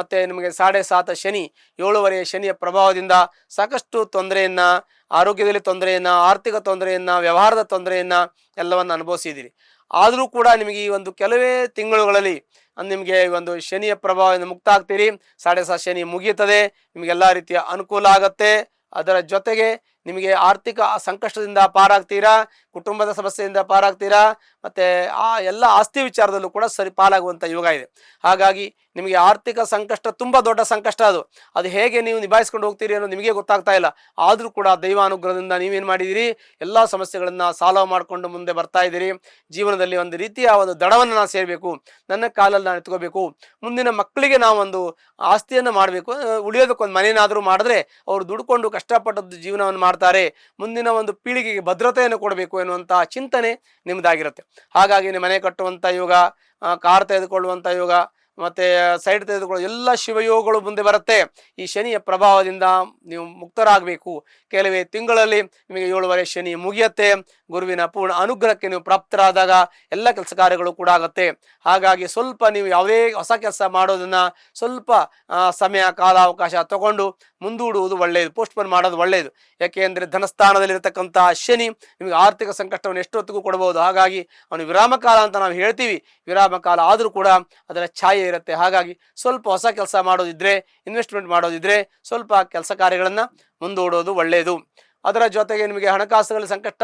Speaker 1: ಮತ್ತು ನಿಮಗೆ 7.5 ಶನಿ, 7.5 ಶನಿಯ ಪ್ರಭಾವದಿಂದ ಸಾಕಷ್ಟು ತೊಂದರೆಯನ್ನು, ಆರೋಗ್ಯದಲ್ಲಿ ತೊಂದರೆಯನ್ನು, ಆರ್ಥಿಕ ತೊಂದರೆಯನ್ನು, ವ್ಯವಹಾರದ ತೊಂದರೆಯನ್ನು ಎಲ್ಲವನ್ನು ಅನುಭವಿಸಿದ್ದೀರಿ. ಆದರೂ ಕೂಡ ನಿಮಗೆ ಈ ಒಂದು ಕೆಲವೇ ತಿಂಗಳುಗಳಲ್ಲಿ ನಿಮಗೆ ಈ ಒಂದು ಶನಿಯ ಪ್ರಭಾವದಿಂದ ಮುಕ್ತ ಆಗ್ತೀರಿ. 7.5 ಶನಿ ಮುಗಿಯುತ್ತದೆ. ನಿಮಗೆಲ್ಲ ರೀತಿಯ ಅನುಕೂಲ ಆಗುತ್ತೆ. ಅದರ ಜೊತೆಗೆ ನಿಮಗೆ ಆರ್ಥಿಕ ಸಂಕಷ್ಟದಿಂದ ಪಾರಾಗ್ತೀರಾ, ಕುಟುಂಬದ ಸಮಸ್ಯೆಯಿಂದ ಪಾರಾಗ್ತೀರಾ, ಮತ್ತು ಆ ಎಲ್ಲ ಆಸ್ತಿ ವಿಚಾರದಲ್ಲೂ ಕೂಡ ಸರಿ ಪಾಲಾಗುವಂಥ ಯೋಗ ಇದೆ. ಹಾಗಾಗಿ ನಿಮಗೆ ಆರ್ಥಿಕ ಸಂಕಷ್ಟ ತುಂಬ ದೊಡ್ಡ ಸಂಕಷ್ಟ, ಅದು ಹೇಗೆ ನೀವು ನಿಭಾಯಿಸ್ಕೊಂಡು ಹೋಗ್ತೀರಿ ಅನ್ನೋದು ನಿಮಗೆ ಗೊತ್ತಾಗ್ತಾ ಇಲ್ಲ. ಆದರೂ ಕೂಡ ದೈವಾನುಗ್ರಹದಿಂದ ನೀವೇನು ಮಾಡಿದ್ದೀರಿ, ಎಲ್ಲ ಸಮಸ್ಯೆಗಳನ್ನು ಸಾಲ್ವ್ ಮಾಡಿಕೊಂಡು ಮುಂದೆ ಬರ್ತಾ ಇದ್ದೀರಿ. ಜೀವನದಲ್ಲಿ ಒಂದು ರೀತಿಯ ಒಂದು ದಡವನ್ನು ನಾನು ಸೇರಬೇಕು, ನನ್ನ ಕಾಲಲ್ಲಿ ನಾನು ಎತ್ಕೋಬೇಕು, ಮುಂದಿನ ಮಕ್ಕಳಿಗೆ ನಾವೊಂದು ಆಸ್ತಿಯನ್ನು ಮಾಡಬೇಕು, ಉಳಿಯೋದಕ್ಕೊಂದು ಮನೆಯನ್ನಾದರೂ ಮಾಡಿದ್ರೆ ಅವರು ದುಡ್ಕೊಂಡು ಕಷ್ಟಪಟ್ಟದ್ದು ಜೀವನವನ್ನು ಮಾಡ್ತಾರೆ, ಮುಂದಿನ ಒಂದು ಪೀಳಿಗೆಗೆ ಭದ್ರತೆಯನ್ನು ಕೊಡಬೇಕು ಎನ್ನುವಂಥ ಚಿಂತನೆ ನಿಮ್ಮದಾಗಿರುತ್ತೆ. ಹಾಗಾಗಿ ನಿಮ್ಮ ಮನೆ ಕಟ್ಟುವಂಥ ಯೋಗ, ಕಾರ್ ತೆಗೆದುಕೊಳ್ಳುವಂಥ ಯೋಗ, ಮತ್ತು ಸೈಡ್ ತೆಗೆದುಕೊಳ್ಳೋ ಎಲ್ಲ ಶಿವಯೋಗಗಳು ಮುಂದೆ ಬರುತ್ತೆ. ಈ ಶನಿಯ ಪ್ರಭಾವದಿಂದ ನೀವು ಮುಕ್ತರಾಗಬೇಕು. ಕೆಲವೇ ತಿಂಗಳಲ್ಲಿ ನಿಮಗೆ 7ನೇ ಶನಿ ಮುಗಿಯುತ್ತೆ. ಗುರುವಿನ ಪೂರ್ಣ ಅನುಗ್ರಹಕ್ಕೆ ನೀವು ಪ್ರಾಪ್ತರಾದಾಗ ಎಲ್ಲ ಕೆಲಸ ಕಾರ್ಯಗಳು ಕೂಡ ಆಗುತ್ತೆ. ಹಾಗಾಗಿ ಸ್ವಲ್ಪ ನೀವು ಯಾವುದೇ ಹೊಸ ಕೆಲಸ ಮಾಡೋದನ್ನು ಸ್ವಲ್ಪ ಸಮಯ ಕಾಲಾವಕಾಶ ತಗೊಂಡು ಮುಂದೂಡುವುದು ಒಳ್ಳೆಯದು, ಪೋಸ್ಟ್ಪೋನ್ ಮಾಡೋದು ಒಳ್ಳೆಯದು. ಯಾಕೆಂದರೆ ಧನಸ್ಥಾನದಲ್ಲಿರ್ತಕ್ಕಂಥ ಶನಿ ನಿಮಗೆ ಆರ್ಥಿಕ ಸಂಕಷ್ಟವನ್ನು ಎಷ್ಟೊತ್ತಿಗೂ ಕೊಡ್ಬೋದು. ಹಾಗಾಗಿ ಅವನು ವಿರಾಮ ಕಾಲ ಅಂತ ನಾವು ಹೇಳ್ತೀವಿ, ವಿರಾಮ ಕಾಲ ಆದರೂ ಕೂಡ ಅದರ ಛಾಯೆ ಇರುತ್ತೆ. ಹಾಗಾಗಿ ಸ್ವಲ್ಪ ಹೊಸ ಕೆಲಸ ಮಾಡೋದಿದ್ರೆ, ಇನ್ವೆಸ್ಟ್ಮೆಂಟ್ ಮಾಡೋದಿದ್ರೆ ಸ್ವಲ್ಪ ಕೆಲಸ ಕಾರ್ಯಗಳನ್ನು ಮುಂದೂಡೋದು ಒಳ್ಳೆಯದು. ಅದರ ಜೊತೆಗೆ ನಿಮಗೆ ಹಣಕಾಸುಗಳ ಸಂಕಷ್ಟ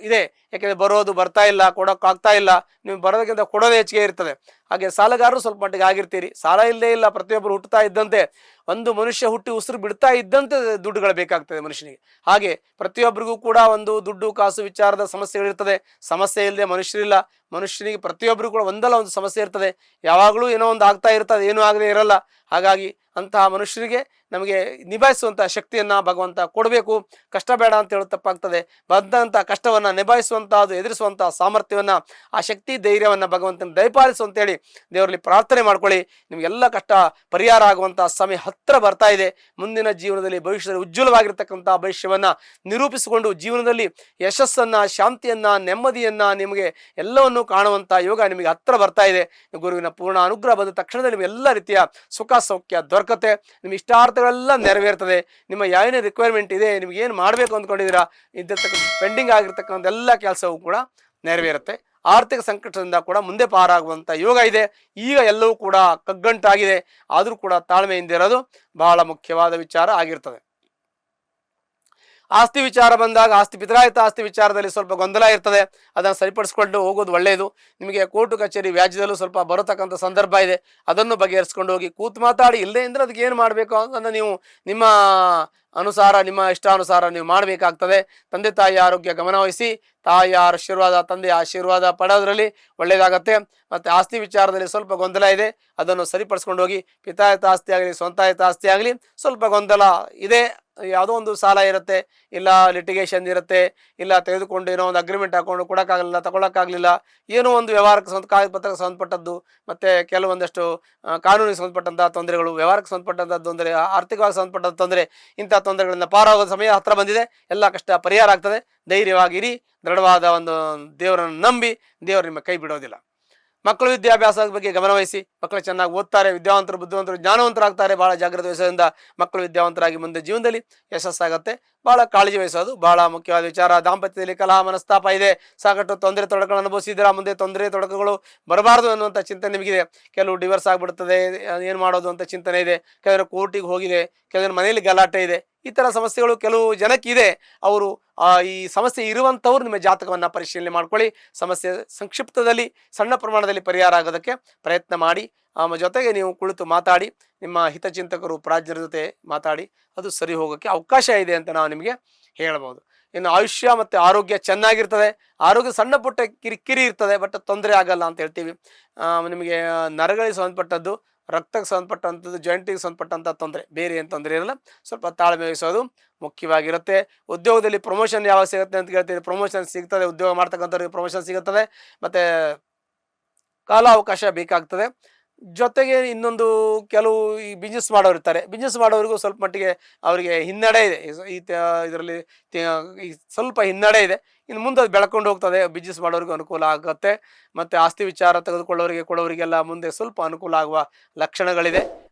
Speaker 1: ಇದೆ, ಯಾಕೆಂದರೆ ಬರೋದು ಬರ್ತಾ ಇಲ್ಲ, ಕೊಡೋಕ್ಕಾಗ್ತಾ ಇಲ್ಲ, ನೀವು ಬರೋದಕ್ಕಿಂತ ಕೊಡೋದೇ ಹೆಚ್ಚಿಗೆ ಇರ್ತದೆ. ಹಾಗೆ ಸಾಲಗಾರರು ಸ್ವಲ್ಪ ಮಟ್ಟಿಗೆ ಆಗಿರ್ತೀರಿ. ಸಾಲ ಇಲ್ಲದೇ ಇಲ್ಲ, ಪ್ರತಿಯೊಬ್ಬರು ಹುಟ್ಟುತ್ತಾ ಇದ್ದಂತೆ, ಒಂದು ಮನುಷ್ಯ ಹುಟ್ಟಿ ಉಸಿರು ಬಿಡ್ತಾ ಇದ್ದಂತೆ ದುಡ್ಡುಗಳು ಬೇಕಾಗ್ತದೆ ಮನುಷ್ಯನಿಗೆ. ಹಾಗೆ ಪ್ರತಿಯೊಬ್ಬರಿಗೂ ಕೂಡ ಒಂದು ದುಡ್ಡು ಕಾಸು ವಿಚಾರದ ಸಮಸ್ಯೆಗಳಿರ್ತದೆ. ಸಮಸ್ಯೆ ಇಲ್ಲದೆ ಮನುಷ್ಯರಿಲ್ಲ. ಮನುಷ್ಯನಿಗೆ ಪ್ರತಿಯೊಬ್ಬರಿಗೂ ಕೂಡ ಒಂದಲ್ಲ ಒಂದು ಸಮಸ್ಯೆ ಇರ್ತದೆ, ಯಾವಾಗಲೂ ಏನೋ ಒಂದು ಆಗ್ತಾ ಇರ್ತದೆ, ಏನೂ ಆಗದೆ ಇರಲ್ಲ. ಹಾಗಾಗಿ ಅಂತಹ ಮನುಷ್ಯರಿಗೆ ನಮಗೆ ನಿಭಾಯಿಸುವಂಥ ಶಕ್ತಿಯನ್ನು ಭಗವಂತ ಕೊಡಬೇಕು. ಕಷ್ಟ ಬೇಡ ಅಂತ ಹೇಳೋದು ತಪ್ಪಾಗ್ತದೆ. ಬಂದಂಥ ಕಷ್ಟವನ್ನು ನಿಭಾಯಿಸುವಂಥದ್ದು, ಎದುರಿಸುವಂಥ ಸಾಮರ್ಥ್ಯವನ್ನು, ಆ ಶಕ್ತಿ ಧೈರ್ಯವನ್ನು ಭಗವಂತನ ದಯಪಾಲಿಸು ಅಂತೇಳಿ ದೇವರಲ್ಲಿ ಪ್ರಾರ್ಥನೆ ಮಾಡ್ಕೊಳ್ಳಿ. ನಿಮಗೆಲ್ಲ ಕಷ್ಟ ಪರಿಹಾರ ಆಗುವಂಥ ಸಮಯ ಹತ್ತಿರ ಬರ್ತಾ ಇದೆ. ಮುಂದಿನ ಜೀವನದಲ್ಲಿ ಭವಿಷ್ಯದಲ್ಲಿ ಉಜ್ವಲವಾಗಿರ್ತಕ್ಕಂಥ ಭವಿಷ್ಯವನ್ನು ನಿರೂಪಿಸಿಕೊಂಡು ಜೀವನದಲ್ಲಿ ಯಶಸ್ಸನ್ನು, ಶಾಂತಿಯನ್ನು, ನೆಮ್ಮದಿಯನ್ನು, ನಿಮಗೆ ಎಲ್ಲವನ್ನು ಕಾಣುವಂಥ ಯೋಗ ನಿಮಗೆ ಹತ್ತಿರ ಬರ್ತಾ ಇದೆ. ಗುರುವಿನ ಪೂರ್ಣ ಅನುಗ್ರಹ ಬಂದ ತಕ್ಷಣದಲ್ಲಿ ನಿಮಗೆಲ್ಲ ರೀತಿಯ ಸುಖ ಸೌಖ್ಯ ದೊರಕುತ್ತೆ. ನಿಮ್ಮ ಇಷ್ಟಾರ್ಥಗಳೆಲ್ಲ ನೆರವೇರ್ತದೆ. ನಿಮ್ಮ ಏನೇ ರಿಕ್ವೈರ್ಮೆಂಟ್ ಇದೆ, ನಿಮ್ಗೆ ಏನು ಮಾಡಬೇಕು ಅಂದ್ಕೊಂಡಿದ್ದೀರಾ, ಇದ್ದಿರ್ತಕ್ಕಂಥ ಪೆಂಡಿಂಗ್ ಆಗಿರ್ತಕ್ಕಂಥ ಎಲ್ಲ ಕೆಲಸವೂ ಕೂಡ ನೆರವೇರುತ್ತೆ. ಆರ್ಥಿಕ ಸಂಕಟದಿಂದ ಕೂಡ ಮುಂದೆ ಪಾರಾಗುವಂಥ ಯೋಗ ಇದೆ. ಈಗ ಎಲ್ಲವೂ ಕೂಡ ಕಗ್ಗಂಟಾಗಿದೆ, ಆದರೂ ಕೂಡ ತಾಳ್ಮೆಯಿಂದ ಇರೋದು ಬಹಳ ಮುಖ್ಯವಾದ ವಿಚಾರ ಆಗಿರ್ತದೆ. ಆಸ್ತಿ ವಿಚಾರ ಬಂದಾಗ ಪಿತ್ರಾಯಿತ ಆಸ್ತಿ ವಿಚಾರದಲ್ಲಿ ಸ್ವಲ್ಪ ಗೊಂದಲ ಇರ್ತದೆ, ಅದನ್ನು ಸರಿಪಡಿಸ್ಕೊಂಡು ಹೋಗೋದು ಒಳ್ಳೆಯದು. ನಿಮಗೆ ಕೋರ್ಟು ಕಚೇರಿ ವ್ಯಾಜ್ಯದಲ್ಲೂ ಸ್ವಲ್ಪ ಬರತಕ್ಕಂಥ ಸಂದರ್ಭ ಇದೆ, ಅದನ್ನು ಬಗೆಹರಿಸ್ಕೊಂಡು ಹೋಗಿ ಕೂತು ಮಾತಾಡಿ. ಇಲ್ಲದೇ ಅಂದರೆ ಅದಕ್ಕೆ ಏನು ಮಾಡಬೇಕು ಅದನ್ನು ನೀವು ನಿಮ್ಮ ಅನುಸಾರ, ನಿಮ್ಮ ಇಷ್ಟಾನುಸಾರ ನೀವು ಮಾಡಬೇಕಾಗ್ತದೆ. ತಂದೆ ತಾಯಿ ಆರೋಗ್ಯ ಗಮನವಹಿಸಿ, ತಾಯಿಯ ಆಶೀರ್ವಾದ, ತಂದೆಯ ಆಶೀರ್ವಾದ ಪಡೋದ್ರಲ್ಲಿ ಒಳ್ಳೆಯದಾಗತ್ತೆ. ಮತ್ತು ಆಸ್ತಿ ವಿಚಾರದಲ್ಲಿ ಸ್ವಲ್ಪ ಗೊಂದಲ ಇದೆ, ಅದನ್ನು ಸರಿಪಡಿಸ್ಕೊಂಡು ಹೋಗಿ. ಪಿತಾಯಿತ ಆಸ್ತಿ ಆಗಲಿ, ಸ್ವಂತಾಯಿತ ಆಸ್ತಿ ಆಗಲಿ, ಸ್ವಲ್ಪ ಗೊಂದಲ ಇದೆ. ಯಾವುದೋ ಒಂದು ಸಾಲ ಇರುತ್ತೆ, ಇಲ್ಲ ಲಿಟಿಗೇಷನ್ ಇರುತ್ತೆ, ಇಲ್ಲ ತೆಗೆದುಕೊಂಡು ಏನೋ ಒಂದು ಅಗ್ರಿಮೆಂಟ್ ಹಾಕೊಂಡು ಕೊಡೋಕ್ಕಾಗಲಿಲ್ಲ, ತಗೊಳಕ್ಕಾಗಲಿಲ್ಲ, ಏನೋ ಒಂದು ವ್ಯವಹಾರಕ್ಕೆ ಕಾಗದ ಪತ್ರಕ್ಕೆ ಸಂಬಂಧಪಟ್ಟದ್ದು, ಮತ್ತು ಕೆಲವೊಂದಷ್ಟು ಕಾನೂನಿಗೆ ಸಂಬಂಧಪಟ್ಟಂಥ ತೊಂದರೆಗಳು, ವ್ಯವಹಾರಕ್ಕೆ ಸಂಬಂಧಪಟ್ಟಂಥ ತೊಂದರೆ, ಆರ್ಥಿಕವಾಗಿ ಸಂಬಂಧಪಟ್ಟಂಥ ತೊಂದರೆ, ಇಂಥ ತೊಂದರೆಗಳಿಂದ ಪಾರಾಗೋದು ಸಮಯ ಹತ್ತಿರ ಬಂದಿದೆ. ಎಲ್ಲ ಕಷ್ಟ ಪರಿಹಾರ ಆಗ್ತದೆ. ಧೈರ್ಯವಾಗಿರಿ, ದೃಢವಾದ ಒಂದು ದೇವರನ್ನು ನಂಬಿ, ದೇವರು ನಿಮ್ಮ ಕೈ ಬಿಡೋದಿಲ್ಲ. ಮಕ್ಕಳು ವಿದ್ಯಾಭ್ಯಾಸದ ಬಗ್ಗೆ ಗಮನವಹಿಸಿ. ಮಕ್ಕಳು ಚೆನ್ನಾಗಿ ಓದ್ತಾರೆ, ವಿದ್ಯಾವಂತರು, ಬುದ್ಧಿವಂತರು, ಜ್ಞಾನವಂತರಾಗ್ತಾರೆ. ಭಾಳ ಜಾಗ್ರತೆ ವಹಿಸೋದ್ರಿಂದ ಮಕ್ಕಳು ವಿದ್ಯಾವಂತರಾಗಿ ಮುಂದೆ ಜೀವನದಲ್ಲಿ ಯಶಸ್ಸಾಗುತ್ತೆ. ಭಾಳ ಕಾಳಜಿ ವಹಿಸೋದು ಭಾಳ ಮುಖ್ಯವಾದ ವಿಚಾರ. ದಾಂಪತ್ಯದಲ್ಲಿ ಕಲಹ ಮನಸ್ತಾಪ ಇದೆ, ಸಾಕಷ್ಟು ತೊಂದರೆ ತೊಡಕುಗಳನ್ನು ಅನುಭವಿಸಿದ್ದೀರಾ, ಮುಂದೆ ತೊಂದರೆ ತೊಡಕುಗಳು ಬರಬಾರ್ದು ಅನ್ನುವಂಥ ಚಿಂತನೆ ನಿಮಗಿದೆ. ಕೆಲವು ಡಿವರ್ಸ್ ಆಗಿಬಿಡ್ತದೆ, ಏನು ಮಾಡೋದು ಅಂತ ಚಿಂತನೆ ಇದೆ. ಕೆಲವರು ಕೋರ್ಟಿಗೆ ಹೋಗಿದೆ, ಕೆಲವರು ಮನೆಯಲ್ಲಿ ಗಲಾಟೆ ಇದೆ. ಈ ಥರ ಸಮಸ್ಯೆಗಳು ಕೆಲವು ಜನಕ್ಕಿದೆ. ಅವರು ಈ ಸಮಸ್ಯೆ ಇರುವಂಥವ್ರು ನಿಮ್ಮ ಜಾತಕವನ್ನು ಪರಿಶೀಲನೆ ಮಾಡ್ಕೊಳ್ಳಿ. ಸಮಸ್ಯೆ ಸಂಕ್ಷಿಪ್ತದಲ್ಲಿ ಸಣ್ಣ ಪ್ರಮಾಣದಲ್ಲಿ ಪರಿಹಾರ ಆಗೋದಕ್ಕೆ ಪ್ರಯತ್ನ ಮಾಡಿ. ಜೊತೆಗೆ ನೀವು ಕುಳಿತು ಮಾತಾಡಿ, ನಿಮ್ಮ ಹಿತಚಿಂತಕರು ಪ್ರಾಜ್ಞರ ಜೊತೆ ಮಾತಾಡಿ, ಅದು ಸರಿ ಹೋಗೋಕ್ಕೆ ಅವಕಾಶ ಇದೆ ಅಂತ ನಾವು ನಿಮಗೆ ಹೇಳ್ಬೋದು. ಇನ್ನು ಆಯುಷ್ಯ ಮತ್ತು ಆರೋಗ್ಯ ಚೆನ್ನಾಗಿರ್ತದೆ. ಆರೋಗ್ಯ ಸಣ್ಣ ಪುಟ್ಟ ಕಿರಿಕಿರಿ ಇರ್ತದೆ, ಬಟ್ ತೊಂದರೆ ಆಗಲ್ಲ ಅಂತ ಹೇಳ್ತೀವಿ. ನಿಮಗೆ ನರಗಳಿಗೆ ಸಂಬಂಧಪಟ್ಟದ್ದು, ರಕ್ತಕ್ಕೆ ಸಂಬಂಧಪಟ್ಟಂಥದ್ದು, ಜಾಯಿಂಟಿಗೆ ಸಂಬಂಧಪಟ್ಟಂಥ ತೊಂದರೆ, ಬೇರೆ ಏನು ತೊಂದರೆ ಇರಲ್ಲ. ಸ್ವಲ್ಪ ತಾಳ್ಮೆ ವಹಿಸೋದು ಮುಖ್ಯವಾಗಿರುತ್ತೆ. ಉದ್ಯೋಗದಲ್ಲಿ ಪ್ರಮೋಷನ್ ಯಾವಾಗ ಸಿಗುತ್ತೆ ಅಂತ ಕೇಳ್ತೀವಿ. ಪ್ರಮೋಷನ್ ಸಿಗ್ತದೆ, ಉದ್ಯೋಗ ಮಾಡ್ತಕ್ಕಂಥವ್ರಿಗೆ ಪ್ರಮೋಷನ್ ಸಿಗುತ್ತದೆ. ಮತ್ತು ಕಾಲಾವಕಾಶ ಬೇಕಾಗ್ತದೆ. ಜೊತೆಗೆ ಇನ್ನೊಂದು, ಕೆಲವು ಈ ಬಿಸ್ನೆಸ್ ಮಾಡೋರು ಇರ್ತಾರೆ. ಬಿಸ್ನೆಸ್ ಮಾಡೋರಿಗೂ ಸ್ವಲ್ಪ ಮಟ್ಟಿಗೆ ಅವರಿಗೆ ಹಿನ್ನಡೆ ಇದೆ. ಇದರಲ್ಲಿ ಸ್ವಲ್ಪ ಹಿನ್ನಡೆ ಇದೆ. ಇನ್ನು ಮುಂದೆ ಅದು ಬೆಳ್ಕೊಂಡು ಹೋಗ್ತದೆ. ಬಿಸ್ನೆಸ್ ಮಾಡೋರಿಗೂ ಅನುಕೂಲ ಆಗುತ್ತೆ. ಮತ್ತು ಆಸ್ತಿ ವಿಚಾರ ತೆಗೆದುಕೊಳ್ಳೋರಿಗೆ ಕೊಡೋರಿಗೆಲ್ಲ ಮುಂದೆ ಸ್ವಲ್ಪ ಅನುಕೂಲ ಆಗುವ ಲಕ್ಷಣಗಳಿದೆ.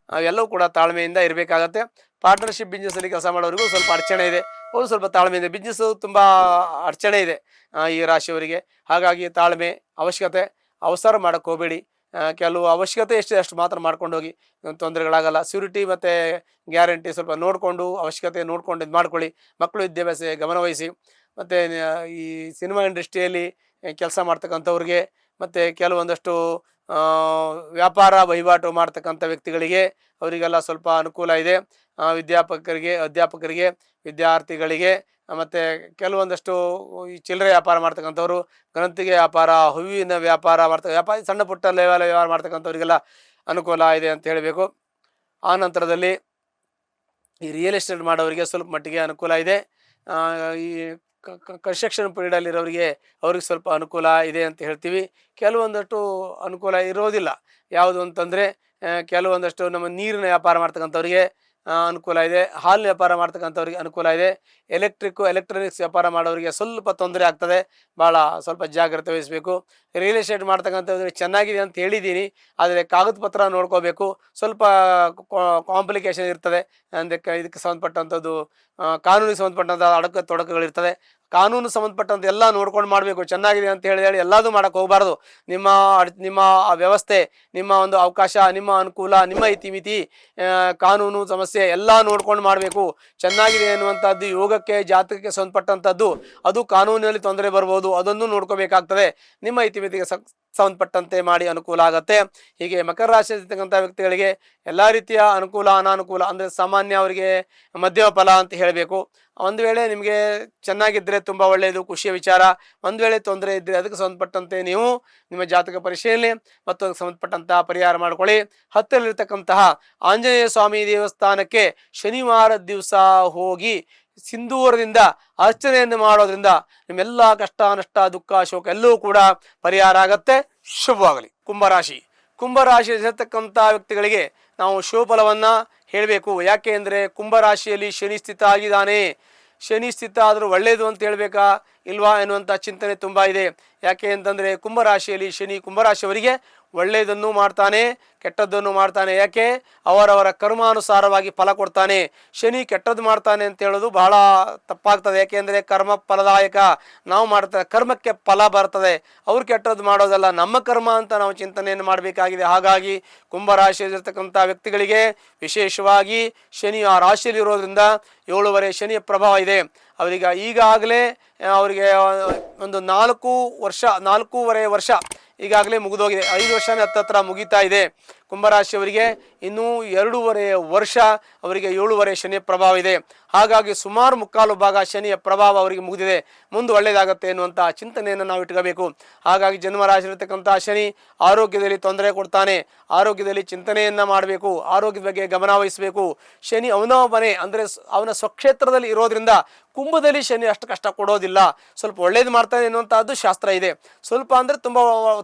Speaker 1: ಎಲ್ಲವೂ ಕೂಡ ತಾಳ್ಮೆಯಿಂದ ಇರಬೇಕಾಗತ್ತೆ. ಪಾರ್ಟ್ನರ್ಶಿಪ್ ಬಿಸ್ನೆಸ್ಸಲ್ಲಿ ಕೆಲಸ ಮಾಡೋರಿಗೂ ಸ್ವಲ್ಪ ಅಡಚಣೆ ಇದೆ, ಅವರು ಸ್ವಲ್ಪ ತಾಳ್ಮೆಯಿಂದ. ಬಿಸ್ನೆಸ್ಸು ತುಂಬ ಅಡಚಣೆ ಇದೆ ಈ ರಾಶಿಯವರಿಗೆ. ಹಾಗಾಗಿ ತಾಳ್ಮೆ ಅವಶ್ಯಕತೆ. ಅವಸರ ಮಾಡೋಕ್ಕೆ ಹೋಗಬೇಡಿ. ಕೆಲವು ಅವಶ್ಯಕತೆ ಎಷ್ಟಿದೆ ಅಷ್ಟು ಮಾತ್ರ ಮಾಡ್ಕೊಂಡು ಹೋಗಿ, ತೊಂದರೆಗಳಾಗಲ್ಲ. ಸ್ಯೂರಿಟಿ ಮತ್ತು ಗ್ಯಾರಂಟಿ ಸ್ವಲ್ಪ ನೋಡಿಕೊಂಡು, ಅವಶ್ಯಕತೆ ನೋಡ್ಕೊಂಡು ಇದು ಮಾಡ್ಕೊಳ್ಳಿ. ಮಕ್ಕಳು ವಿದ್ಯಾಭ್ಯಾಸ ಗಮನವಹಿಸಿ. ಮತ್ತು ಈ ಸಿನಿಮಾ ಇಂಡಸ್ಟ್ರಿಯಲ್ಲಿ ಕೆಲಸ ಮಾಡ್ತಕ್ಕಂಥವ್ರಿಗೆ ಮತ್ತು ಕೆಲವೊಂದಷ್ಟು ವ್ಯಾಪಾರ ವಹಿವಾಟು ಮಾಡ್ತಕ್ಕಂಥ ವ್ಯಕ್ತಿಗಳಿಗೆ ಅವರಿಗೆಲ್ಲ ಸ್ವಲ್ಪ ಅನುಕೂಲ ಇದೆ. ಅಧ್ಯಾಪಕರಿಗೆ, ವಿದ್ಯಾರ್ಥಿಗಳಿಗೆ, ಮತ್ತು ಕೆಲವೊಂದಷ್ಟು ಈ ಚಿಲ್ಲರೆ ವ್ಯಾಪಾರ ಮಾಡ್ತಕ್ಕಂಥವ್ರು, ಗ್ರಂಥಿಗೆ ವ್ಯಾಪಾರ, ಹೂವಿನ ವ್ಯಾಪಾರ ಸಣ್ಣ ಪುಟ್ಟ ಲೆವೆಲ್ ವ್ಯವಹಾರ ಮಾಡ್ತಕ್ಕಂಥವ್ರಿಗೆಲ್ಲ ಅನುಕೂಲ ಇದೆ ಅಂತ ಹೇಳಬೇಕು. ಆ ನಂತರದಲ್ಲಿ ಈ ರಿಯಲ್ ಎಸ್ಟೇಟ್ ಮಾಡೋರಿಗೆ ಸ್ವಲ್ಪ ಮಟ್ಟಿಗೆ ಅನುಕೂಲ ಇದೆ. ಈ ಕನ್ಸ್ಟ್ರಕ್ಷನ್ ಪೀರಿಯಡಲ್ಲಿರೋರಿಗೆ ಅವ್ರಿಗೆ ಸ್ವಲ್ಪ ಅನುಕೂಲ ಇದೆ ಅಂತ ಹೇಳ್ತೀವಿ. ಕೆಲವೊಂದಷ್ಟು ಅನುಕೂಲ ಇರೋದಿಲ್ಲ. ಯಾವುದು ಅಂತಂದರೆ ಕೆಲವೊಂದಷ್ಟು ನಮ್ಮ ನೀರಿನ ವ್ಯಾಪಾರ ಮಾಡ್ತಕ್ಕಂಥವ್ರಿಗೆ ಅನುಕೂಲ ಇದೆ. ಹಾಲು ವ್ಯಾಪಾರ ಮಾಡ್ತಕ್ಕಂಥವ್ರಿಗೆ ಅನುಕೂಲ ಇದೆ. ಎಲೆಕ್ಟ್ರಾನಿಕ್ಸ್ ವ್ಯಾಪಾರ ಮಾಡೋರಿಗೆ ಸ್ವಲ್ಪ ತೊಂದರೆ ಆಗ್ತದೆ. ಭಾಳ ಸ್ವಲ್ಪ ಜಾಗ್ರತೆ ವಹಿಸಬೇಕು. ರಿಯಲ್ ಎಸ್ಟೇಟ್ ಮಾಡ್ತಕ್ಕಂಥವ್ರಿಗೆ ಚೆನ್ನಾಗಿದೆ ಅಂತ ಹೇಳಿದ್ದೀನಿ, ಆದರೆ ಕಾಗದ ಪತ್ರ ನೋಡ್ಕೋಬೇಕು. ಸ್ವಲ್ಪ ಕಾಂಪ್ಲಿಕೇಶನ್ ಇರ್ತದೆ. ಇದಕ್ಕೆ ಸಂಬಂಧಪಟ್ಟಂಥದ್ದು ಕಾನೂನಿಗೆ ಸಂಬಂಧಪಟ್ಟಂಥ ತೊಡಕುಗಳಿರ್ತದೆ. ಕಾನೂನು ಸಂಬಂಧಪಟ್ಟಂಥ ಎಲ್ಲ ನೋಡ್ಕೊಂಡು ಮಾಡಬೇಕು. ಚೆನ್ನಾಗಿದೆ ಅಂತ ಹೇಳಿ ಎಲ್ಲದೂ ಮಾಡೋಕ್ಕೆ ಹೋಗಬಾರ್ದು. ನಿಮ್ಮ ವ್ಯವಸ್ಥೆ, ನಿಮ್ಮ ಒಂದು ಅವಕಾಶ, ನಿಮ್ಮ ಅನುಕೂಲ, ನಿಮ್ಮ ಇತಿಮಿತಿ, ಕಾನೂನು ಸಮಸ್ಯೆ ಎಲ್ಲ ನೋಡ್ಕೊಂಡು ಮಾಡಬೇಕು. ಚೆನ್ನಾಗಿದೆ ಅನ್ನುವಂಥದ್ದು ಯೋಗಕ್ಕೆ, ಜಾತಕಕ್ಕೆ ಸಂಬಂಧಪಟ್ಟಂಥದ್ದು, ಅದು ಕಾನೂನಿನಲ್ಲಿ ತೊಂದರೆ ಬರ್ಬೋದು, ಅದನ್ನು ನೋಡ್ಕೋಬೇಕಾಗ್ತದೆ. ನಿಮ್ಮ ಇತಿಮಿತಿಗೆ ಸಂಬಂಧಪಟ್ಟಂತೆ ಮಾಡಿ ಅನುಕೂಲ ಆಗತ್ತೆ. ಹೀಗೆ ಮಕರ ರಾಶಿ ಇರ್ತಕ್ಕಂಥ ವ್ಯಕ್ತಿಗಳಿಗೆ ಎಲ್ಲ ರೀತಿಯ ಅನುಕೂಲ, ಅನಾನುಕೂಲ ಅಂದರೆ ಸಾಮಾನ್ಯ ಅವರಿಗೆ ಮಧ್ಯಮ ಫಲ ಅಂತ ಹೇಳಬೇಕು. ಒಂದು ವೇಳೆ ನಿಮಗೆ ಚೆನ್ನಾಗಿದ್ದರೆ ತುಂಬ ಒಳ್ಳೆಯದು, ಖುಷಿಯ ವಿಚಾರ. ಒಂದು ವೇಳೆ ತೊಂದರೆ ಇದ್ದರೆ ಅದಕ್ಕೆ ಸಂಬಂಧಪಟ್ಟಂತೆ ನೀವು ನಿಮ್ಮ ಜಾತಕ ಪರಿಶೀಲನೆ ಮತ್ತು ಅದಕ್ಕೆ ಸಂಬಂಧಪಟ್ಟಂಥ ಪರಿಹಾರ ಮಾಡ್ಕೊಳ್ಳಿ. ಹತ್ತಿರಲ್ಲಿರ್ತಕ್ಕಂತಹ ಆಂಜನೇಯ ಸ್ವಾಮಿ ದೇವಸ್ಥಾನಕ್ಕೆ ಶನಿವಾರ ದಿವಸ ಹೋಗಿ ಸಿಂಧೂರದಿಂದ ಅರ್ಚನೆಯನ್ನು ಮಾಡೋದ್ರಿಂದ ನಿಮ್ಮೆಲ್ಲ ಕಷ್ಟ, ನಷ್ಟ, ದುಃಖ, ಶೋಕ ಎಲ್ಲವೂ ಕೂಡ ಪರಿಹಾರ ಆಗತ್ತೆ. ಶುಭವಾಗಲಿ. ಕುಂಭರಾಶಿ ಇರತಕ್ಕಂಥ ವ್ಯಕ್ತಿಗಳಿಗೆ ನಾವು ಶುಭಫಲವನ್ನು ಹೇಳಬೇಕು. ಯಾಕೆ ಅಂದರೆ ಕುಂಭರಾಶಿಯಲ್ಲಿ ಶನಿ ಸ್ಥಿತ ಆಗಿದ್ದಾನೆ. ಶನಿ ಸ್ಥಿತ ಆದರೂ ಒಳ್ಳೆಯದು ಅಂತ ಹೇಳಬೇಕಾ ಇಲ್ವಾ ಎನ್ನುವಂಥ ಚಿಂತನೆ ತುಂಬ ಇದೆ. ಯಾಕೆ ಅಂತಂದರೆ ಕುಂಭರಾಶಿಯಲ್ಲಿ ಶನಿ ಕುಂಭರಾಶಿಯವರಿಗೆ ಒಳ್ಳೆಯದನ್ನು ಮಾಡ್ತಾನೆ, ಕೆಟ್ಟದ್ದನ್ನು ಮಾಡ್ತಾನೆ. ಯಾಕೆ? ಅವರವರ ಕರ್ಮಾನುಸಾರವಾಗಿ ಫಲ ಕೊಡ್ತಾನೆ. ಶನಿ ಕೆಟ್ಟದ್ದು ಮಾಡ್ತಾನೆ ಅಂತ ಹೇಳೋದು ಬಹಳ ತಪ್ಪಾಗ್ತದೆ. ಯಾಕೆಂದರೆ ಕರ್ಮ ಫಲದಾಯಕ. ನಾವು ಮಾಡ್ತಾ ಕರ್ಮಕ್ಕೆ ಫಲ ಬರ್ತದೆ. ಅವ್ರು ಕೆಟ್ಟದ್ದು ಮಾಡೋದಲ್ಲ, ನಮ್ಮ ಕರ್ಮ ಅಂತ ನಾವು ಚಿಂತನೆಯನ್ನು ಮಾಡಬೇಕಾಗಿದೆ. ಹಾಗಾಗಿ ಕುಂಭರಾಶಿಯಲ್ಲಿರ್ತಕ್ಕಂಥ ವ್ಯಕ್ತಿಗಳಿಗೆ ವಿಶೇಷವಾಗಿ ಶನಿ ಆ ರಾಶಿಯಲ್ಲಿ ಇರೋದ್ರಿಂದ 7.5 ಶನಿಯ ಪ್ರಭಾವ ಇದೆ. ಅವರಿಗೆ ಈಗಾಗಲೇ ಅವರಿಗೆ ಒಂದು 4.5 ವರ್ಷ ಈಗಾಗಲೇ ಮುಗಿದೋಗಿದೆ. 5 ವರ್ಷನೇ ಹತ್ತತ್ರ ಮುಗಿತಾ ಇದೆ. ಕುಂಭರಾಶಿಯವರಿಗೆ ಇನ್ನೂ 2.5 ವರ್ಷ ಅವರಿಗೆ 7.5 ಶನಿಯ ಪ್ರಭಾವ ಇದೆ. ಹಾಗಾಗಿ ಸುಮಾರು 3/4 ಭಾಗ ಶನಿಯ ಪ್ರಭಾವ ಅವರಿಗೆ ಮುಗಿದಿದೆ. ಮುಂದೆ ಒಳ್ಳೆಯದಾಗತ್ತೆ ಎನ್ನುವಂಥ ಚಿಂತನೆಯನ್ನು ನಾವು ಇಟ್ಕೋಬೇಕು. ಹಾಗಾಗಿ ಜನ್ಮರಾಶಿ ಇರತಕ್ಕಂಥ ಶನಿ ಆರೋಗ್ಯದಲ್ಲಿ ತೊಂದರೆ ಕೊಡ್ತಾನೆ. ಆರೋಗ್ಯದಲ್ಲಿ ಚಿಂತನೆಯನ್ನು ಮಾಡಬೇಕು. ಆರೋಗ್ಯದ ಬಗ್ಗೆ ಗಮನ ವಹಿಸಬೇಕು. ಶನಿ ಅವನ ಮನೆ ಅಂದರೆ ಅವನ ಸ್ವಕ್ಷೇತ್ರದಲ್ಲಿ ಇರೋದ್ರಿಂದ ಕುಂಭದಲ್ಲಿ ಶನಿ ಅಷ್ಟು ಕಷ್ಟ ಕೊಡೋದಿಲ್ಲ. ಸ್ವಲ್ಪ ಒಳ್ಳೇದು ಮಾಡ್ತಾನೆ ಎನ್ನುವಂಥದ್ದು ಶಾಸ್ತ್ರ ಇದೆ. ಸ್ವಲ್ಪ ಅಂದರೆ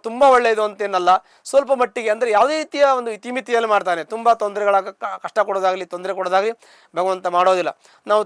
Speaker 1: ತುಂಬ ಒಳ್ಳೆಯದು ಅಂತೇನಲ್ಲ, ಸ್ವಲ್ಪ ಮಟ್ಟಿಗೆ ಅಂದರೆ ಯಾವುದೇ ರೀತಿಯ ಒಂದು ಇತಿಮಿತಿಯಲ್ಲಿ ಮಾಡ್ತಾನೆ. ತುಂಬ ಕಷ್ಟ ಕೊಡೋದಾಗಲಿ, ತೊಂದರೆ ಕೊಡೋದಾಗಲಿ ಭಗವಂತ ಮಾಡೋದಿಲ್ಲ. ನಾವು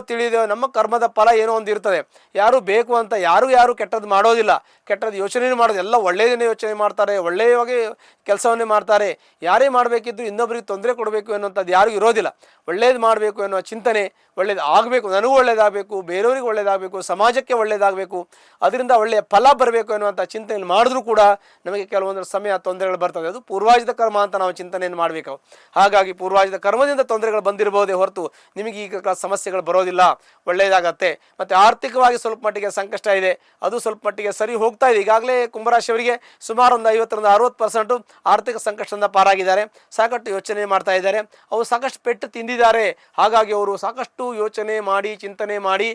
Speaker 1: ತಿಳಿದೋ ನಮ್ಮ ಕರ್ಮದ ಫಲ ಏನೋ ಒಂದು ಇರ್ತದೆ. ಯಾರು ಬೇಕು ಅಂತ ಯಾರು ಕೆಟ್ಟದ್ದು ಮಾಡೋದಿಲ್ಲ, ಕೆಟ್ಟದ್ದು ಯೋಚನೆ ಮಾಡೋದು. ಎಲ್ಲ ಒಳ್ಳೆಯದನ್ನೇ ಯೋಚನೆ ಮಾಡ್ತಾರೆ, ಒಳ್ಳೆಯವಾಗಿ ಕೆಲಸವನ್ನೇ ಮಾಡ್ತಾರೆ. ಯಾರೇ ಮಾಡಬೇಕಿದ್ರು ಇನ್ನೊಬ್ಬರಿಗೆ ತೊಂದರೆ ಕೊಡಬೇಕು ಅನ್ನೋಂಥದ್ದು ಯಾರಿಗೂ ಇರೋದಿಲ್ಲ. ಒಳ್ಳೇದು ಮಾಡಬೇಕು ಅನ್ನೋ ಚಿಂತನೆ, ಒಳ್ಳೇದು ಆಗಬೇಕು, ನನಗೂ ಒಳ್ಳೇದಾಗಬೇಕು, ಬೇರೆಯವರಿಗೆ ಒಳ್ಳೇದಾಗಬೇಕು, ಸಮಾಜಕ್ಕೆ ಒಳ್ಳೇದಾಗಬೇಕು, ಅದರಿಂದ ಒಳ್ಳೆಯ ಫಲ ಬರಬೇಕು ಅನ್ನುವಂಥ ಚಿಂತನೆಯನ್ನು ಮಾಡಿದ್ರೂ ಕೂಡ ನಮಗೆ ಕೆಲವೊಂದು ಸಮಯ ತೊಂದರೆಗಳು ಬರ್ತವೆ. ಅದು ಪೂರ್ವಾಜಿತ ಕರ್ಮ ಅಂತ ನಾವು ಚಿಂತನೆಯನ್ನು ಮಾಡಬೇಕು. ಹಾಗಾಗಿ ಪೂರ್ವಾಜಿತ ಕರ್ಮದಿಂದ ತೊಂದರೆಗಳು ಬಂದಿರಬಹುದೇ ಹೊರತು ನಿಮಗೆ ಈಗ ಸಮಸ್ಯೆಗಳು ಬರೋದಿಲ್ಲ, ಒಳ್ಳೆಯದಾಗತ್ತೆ. ಮತ್ತು ಆರ್ಥಿಕವಾಗಿ ಸ್ವಲ್ಪ ಮಟ್ಟಿಗೆ ಸಂಕಷ್ಟ ಇದೆ, ಅದು ಸ್ವಲ್ಪ ಮಟ್ಟಿಗೆ ಸರಿ ಹೋಗ್ತಾ ಇದೆ. ಈಗಾಗಲೇ ಕುಂಭರಾಶಿಯವರಿಗೆ ಸುಮಾರು ಒಂದು 50-60% ಆರ್ಥಿಕ ಸಂಕಷ್ಟದಿಂದ ಪಾರಾಗಿದ್ದಾರೆ. ಸಾಕಷ್ಟು ಯೋಚನೆ ಮಾಡ್ತಾ ಇದ್ದಾರೆ. ಅವರು ಸಾಕಷ್ಟು ಪೆಟ್ಟು ತಿಂದಿದ್ದಾರೆ. ಹಾಗಾಗಿ ಅವರು ಸಾಕಷ್ಟು ಯೋಚನೆ ಮಾಡಿ, ಚಿಂತನೆ ಮಾಡಿ,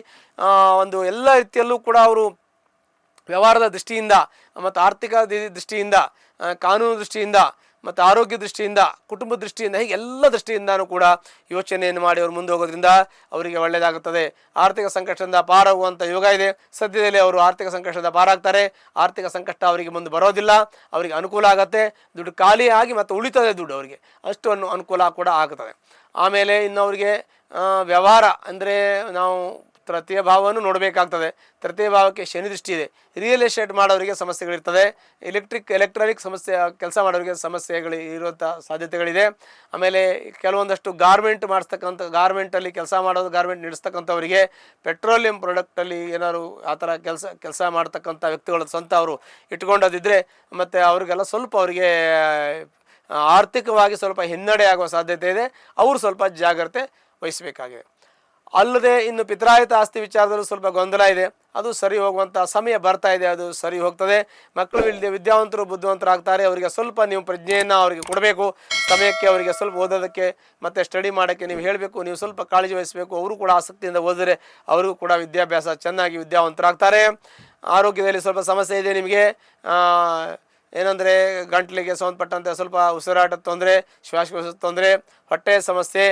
Speaker 1: ಒಂದು ಎಲ್ಲ ರೀತಿಯಲ್ಲೂ ಕೂಡ ಅವರು ವ್ಯವಹಾರದ ದೃಷ್ಟಿಯಿಂದ ಮತ್ತು ಆರ್ಥಿಕ ದೃಷ್ಟಿಯಿಂದ, ಕಾನೂನು ದೃಷ್ಟಿಯಿಂದ ಮತ್ತು ಆರೋಗ್ಯ ದೃಷ್ಟಿಯಿಂದ, ಕುಟುಂಬ ದೃಷ್ಟಿಯಿಂದ, ಹೀಗೆ ಎಲ್ಲ ದೃಷ್ಟಿಯಿಂದನೂ ಕೂಡ ಯೋಚನೆಯನ್ನು ಮಾಡಿ ಅವರು ಮುಂದೆ ಹೋಗೋದ್ರಿಂದ ಅವರಿಗೆ ಒಳ್ಳೆಯದಾಗುತ್ತದೆ. ಆರ್ಥಿಕ ಸಂಕಷ್ಟದಿಂದ ಪಾರಾಗುವಂಥ ಯೋಗ ಇದೆ. ಸದ್ಯದಲ್ಲಿ ಅವರು ಆರ್ಥಿಕ ಸಂಕಷ್ಟದಿಂದ ಪಾರಾಗ್ತಾರೆ. ಆರ್ಥಿಕ ಸಂಕಷ್ಟ ಅವರಿಗೆ ಮುಂದೆ ಬರೋದಿಲ್ಲ, ಅವರಿಗೆ ಅನುಕೂಲ ಆಗುತ್ತೆ. ದುಡ್ಡು ಖಾಲಿ ಆಗಿ ಮತ್ತು ಉಳಿತದೆ ದುಡ್ಡು ಅವರಿಗೆ, ಅಷ್ಟು ಅನುಕೂಲ ಕೂಡ ಆಗುತ್ತದೆ. ಆಮೇಲೆ ಇನ್ನು ಅವರಿಗೆ ವ್ಯವಹಾರ ಅಂದರೆ ನಾವು ತೃತೀಯ ಭಾವವನ್ನು ನೋಡಬೇಕಾಗ್ತದೆ. ತೃತೀಯ ಭಾವಕ್ಕೆ ಶನಿ ದೃಷ್ಟಿ ಇದೆ. ರಿಯಲ್ ಎಸ್ಟೇಟ್ ಮಾಡೋರಿಗೆ ಸಮಸ್ಯೆಗಳಿರ್ತದೆ. ಎಲೆಕ್ಟ್ರಾನಿಕ್ ಸಮಸ್ಯೆ ಕೆಲಸ ಮಾಡೋರಿಗೆ ಸಮಸ್ಯೆಗಳು ಇರುವಂಥ ಸಾಧ್ಯತೆಗಳಿದೆ. ಆಮೇಲೆ ಕೆಲವೊಂದಷ್ಟು ಗಾರ್ಮೆಂಟಲ್ಲಿ ಕೆಲಸ ಮಾಡೋದು, ಗಾರ್ಮೆಂಟ್ ನಡೆಸ್ತಕ್ಕಂಥವರಿಗೆ ಪೆಟ್ರೋಲಿಯಂ ಪ್ರಾಡಕ್ಟಲ್ಲಿ ಏನಾದ್ರು ಆ ಥರ ಕೆಲಸ ಮಾಡ್ತಕ್ಕಂಥ ವ್ಯಕ್ತಿಗಳು ಸ್ವಂತ ಅವರು ಇಟ್ಕೊಂಡದಿದ್ದರೆ ಮತ್ತು ಅವ್ರಿಗೆಲ್ಲ ಸ್ವಲ್ಪ ಅವರಿಗೆ ಆರ್ಥಿಕವಾಗಿ ಸ್ವಲ್ಪ ಹಿನ್ನಡೆ ಆಗುವ ಸಾಧ್ಯತೆ ಇದೆ. ಅವರು ಸ್ವಲ್ಪ ಜಾಗ್ರತೆ ವಹಿಸಬೇಕಾಗಿದೆ. ಅಲ್ಲದೆ ಇನ್ನು ಪಿತ್ರಾಯಿತ ಆಸ್ತಿ ವಿಚಾರದಲ್ಲೂ ಸ್ವಲ್ಪ ಗೊಂದಲ ಇದೆ. ಅದು ಸರಿ ಹೋಗುವಂಥ ಸಮಯ ಬರ್ತಾ ಇದೆ, ಅದು ಸರಿ ಹೋಗ್ತದೆ. ಮಕ್ಕಳು ಇಲ್ಲದೆ ವಿದ್ಯಾವಂತರು ಬುದ್ಧಿವಂತರಾಗ್ತಾರೆ. ಅವರಿಗೆ ಸ್ವಲ್ಪ ನೀವು ಪ್ರಜ್ಞೆಯನ್ನು ಅವರಿಗೆ ಕೊಡಬೇಕು. ಸಮಯಕ್ಕೆ ಅವರಿಗೆ ಸ್ವಲ್ಪ ಓದೋದಕ್ಕೆ ಮತ್ತು ಸ್ಟಡಿ ಮಾಡೋಕ್ಕೆ ನೀವು ಹೇಳಬೇಕು. ನೀವು ಸ್ವಲ್ಪ ಕಾಳಜಿ ವಹಿಸಬೇಕು. ಅವರು ಕೂಡ ಆಸಕ್ತಿಯಿಂದ ಓದಿದ್ರೆ ಅವರಿಗೂ ಕೂಡ ವಿದ್ಯಾಭ್ಯಾಸ ಚೆನ್ನಾಗಿ ವಿದ್ಯಾವಂತರಾಗ್ತಾರೆ. ಆರೋಗ್ಯದಲ್ಲಿ ಸ್ವಲ್ಪ ಸಮಸ್ಯೆ ಇದೆ ನಿಮಗೆ. ಏನಂದರೆ ಗಂಟಲಿಗೆ ಸಂಬಂಧಪಟ್ಟಂತೆ ಸ್ವಲ್ಪ ಉಸಿರಾಟದ ತೊಂದರೆ, ಶ್ವಾಸಕೋಶದ ತೊಂದರೆ, ಹೊಟ್ಟೆ ಸಮಸ್ಯೆ,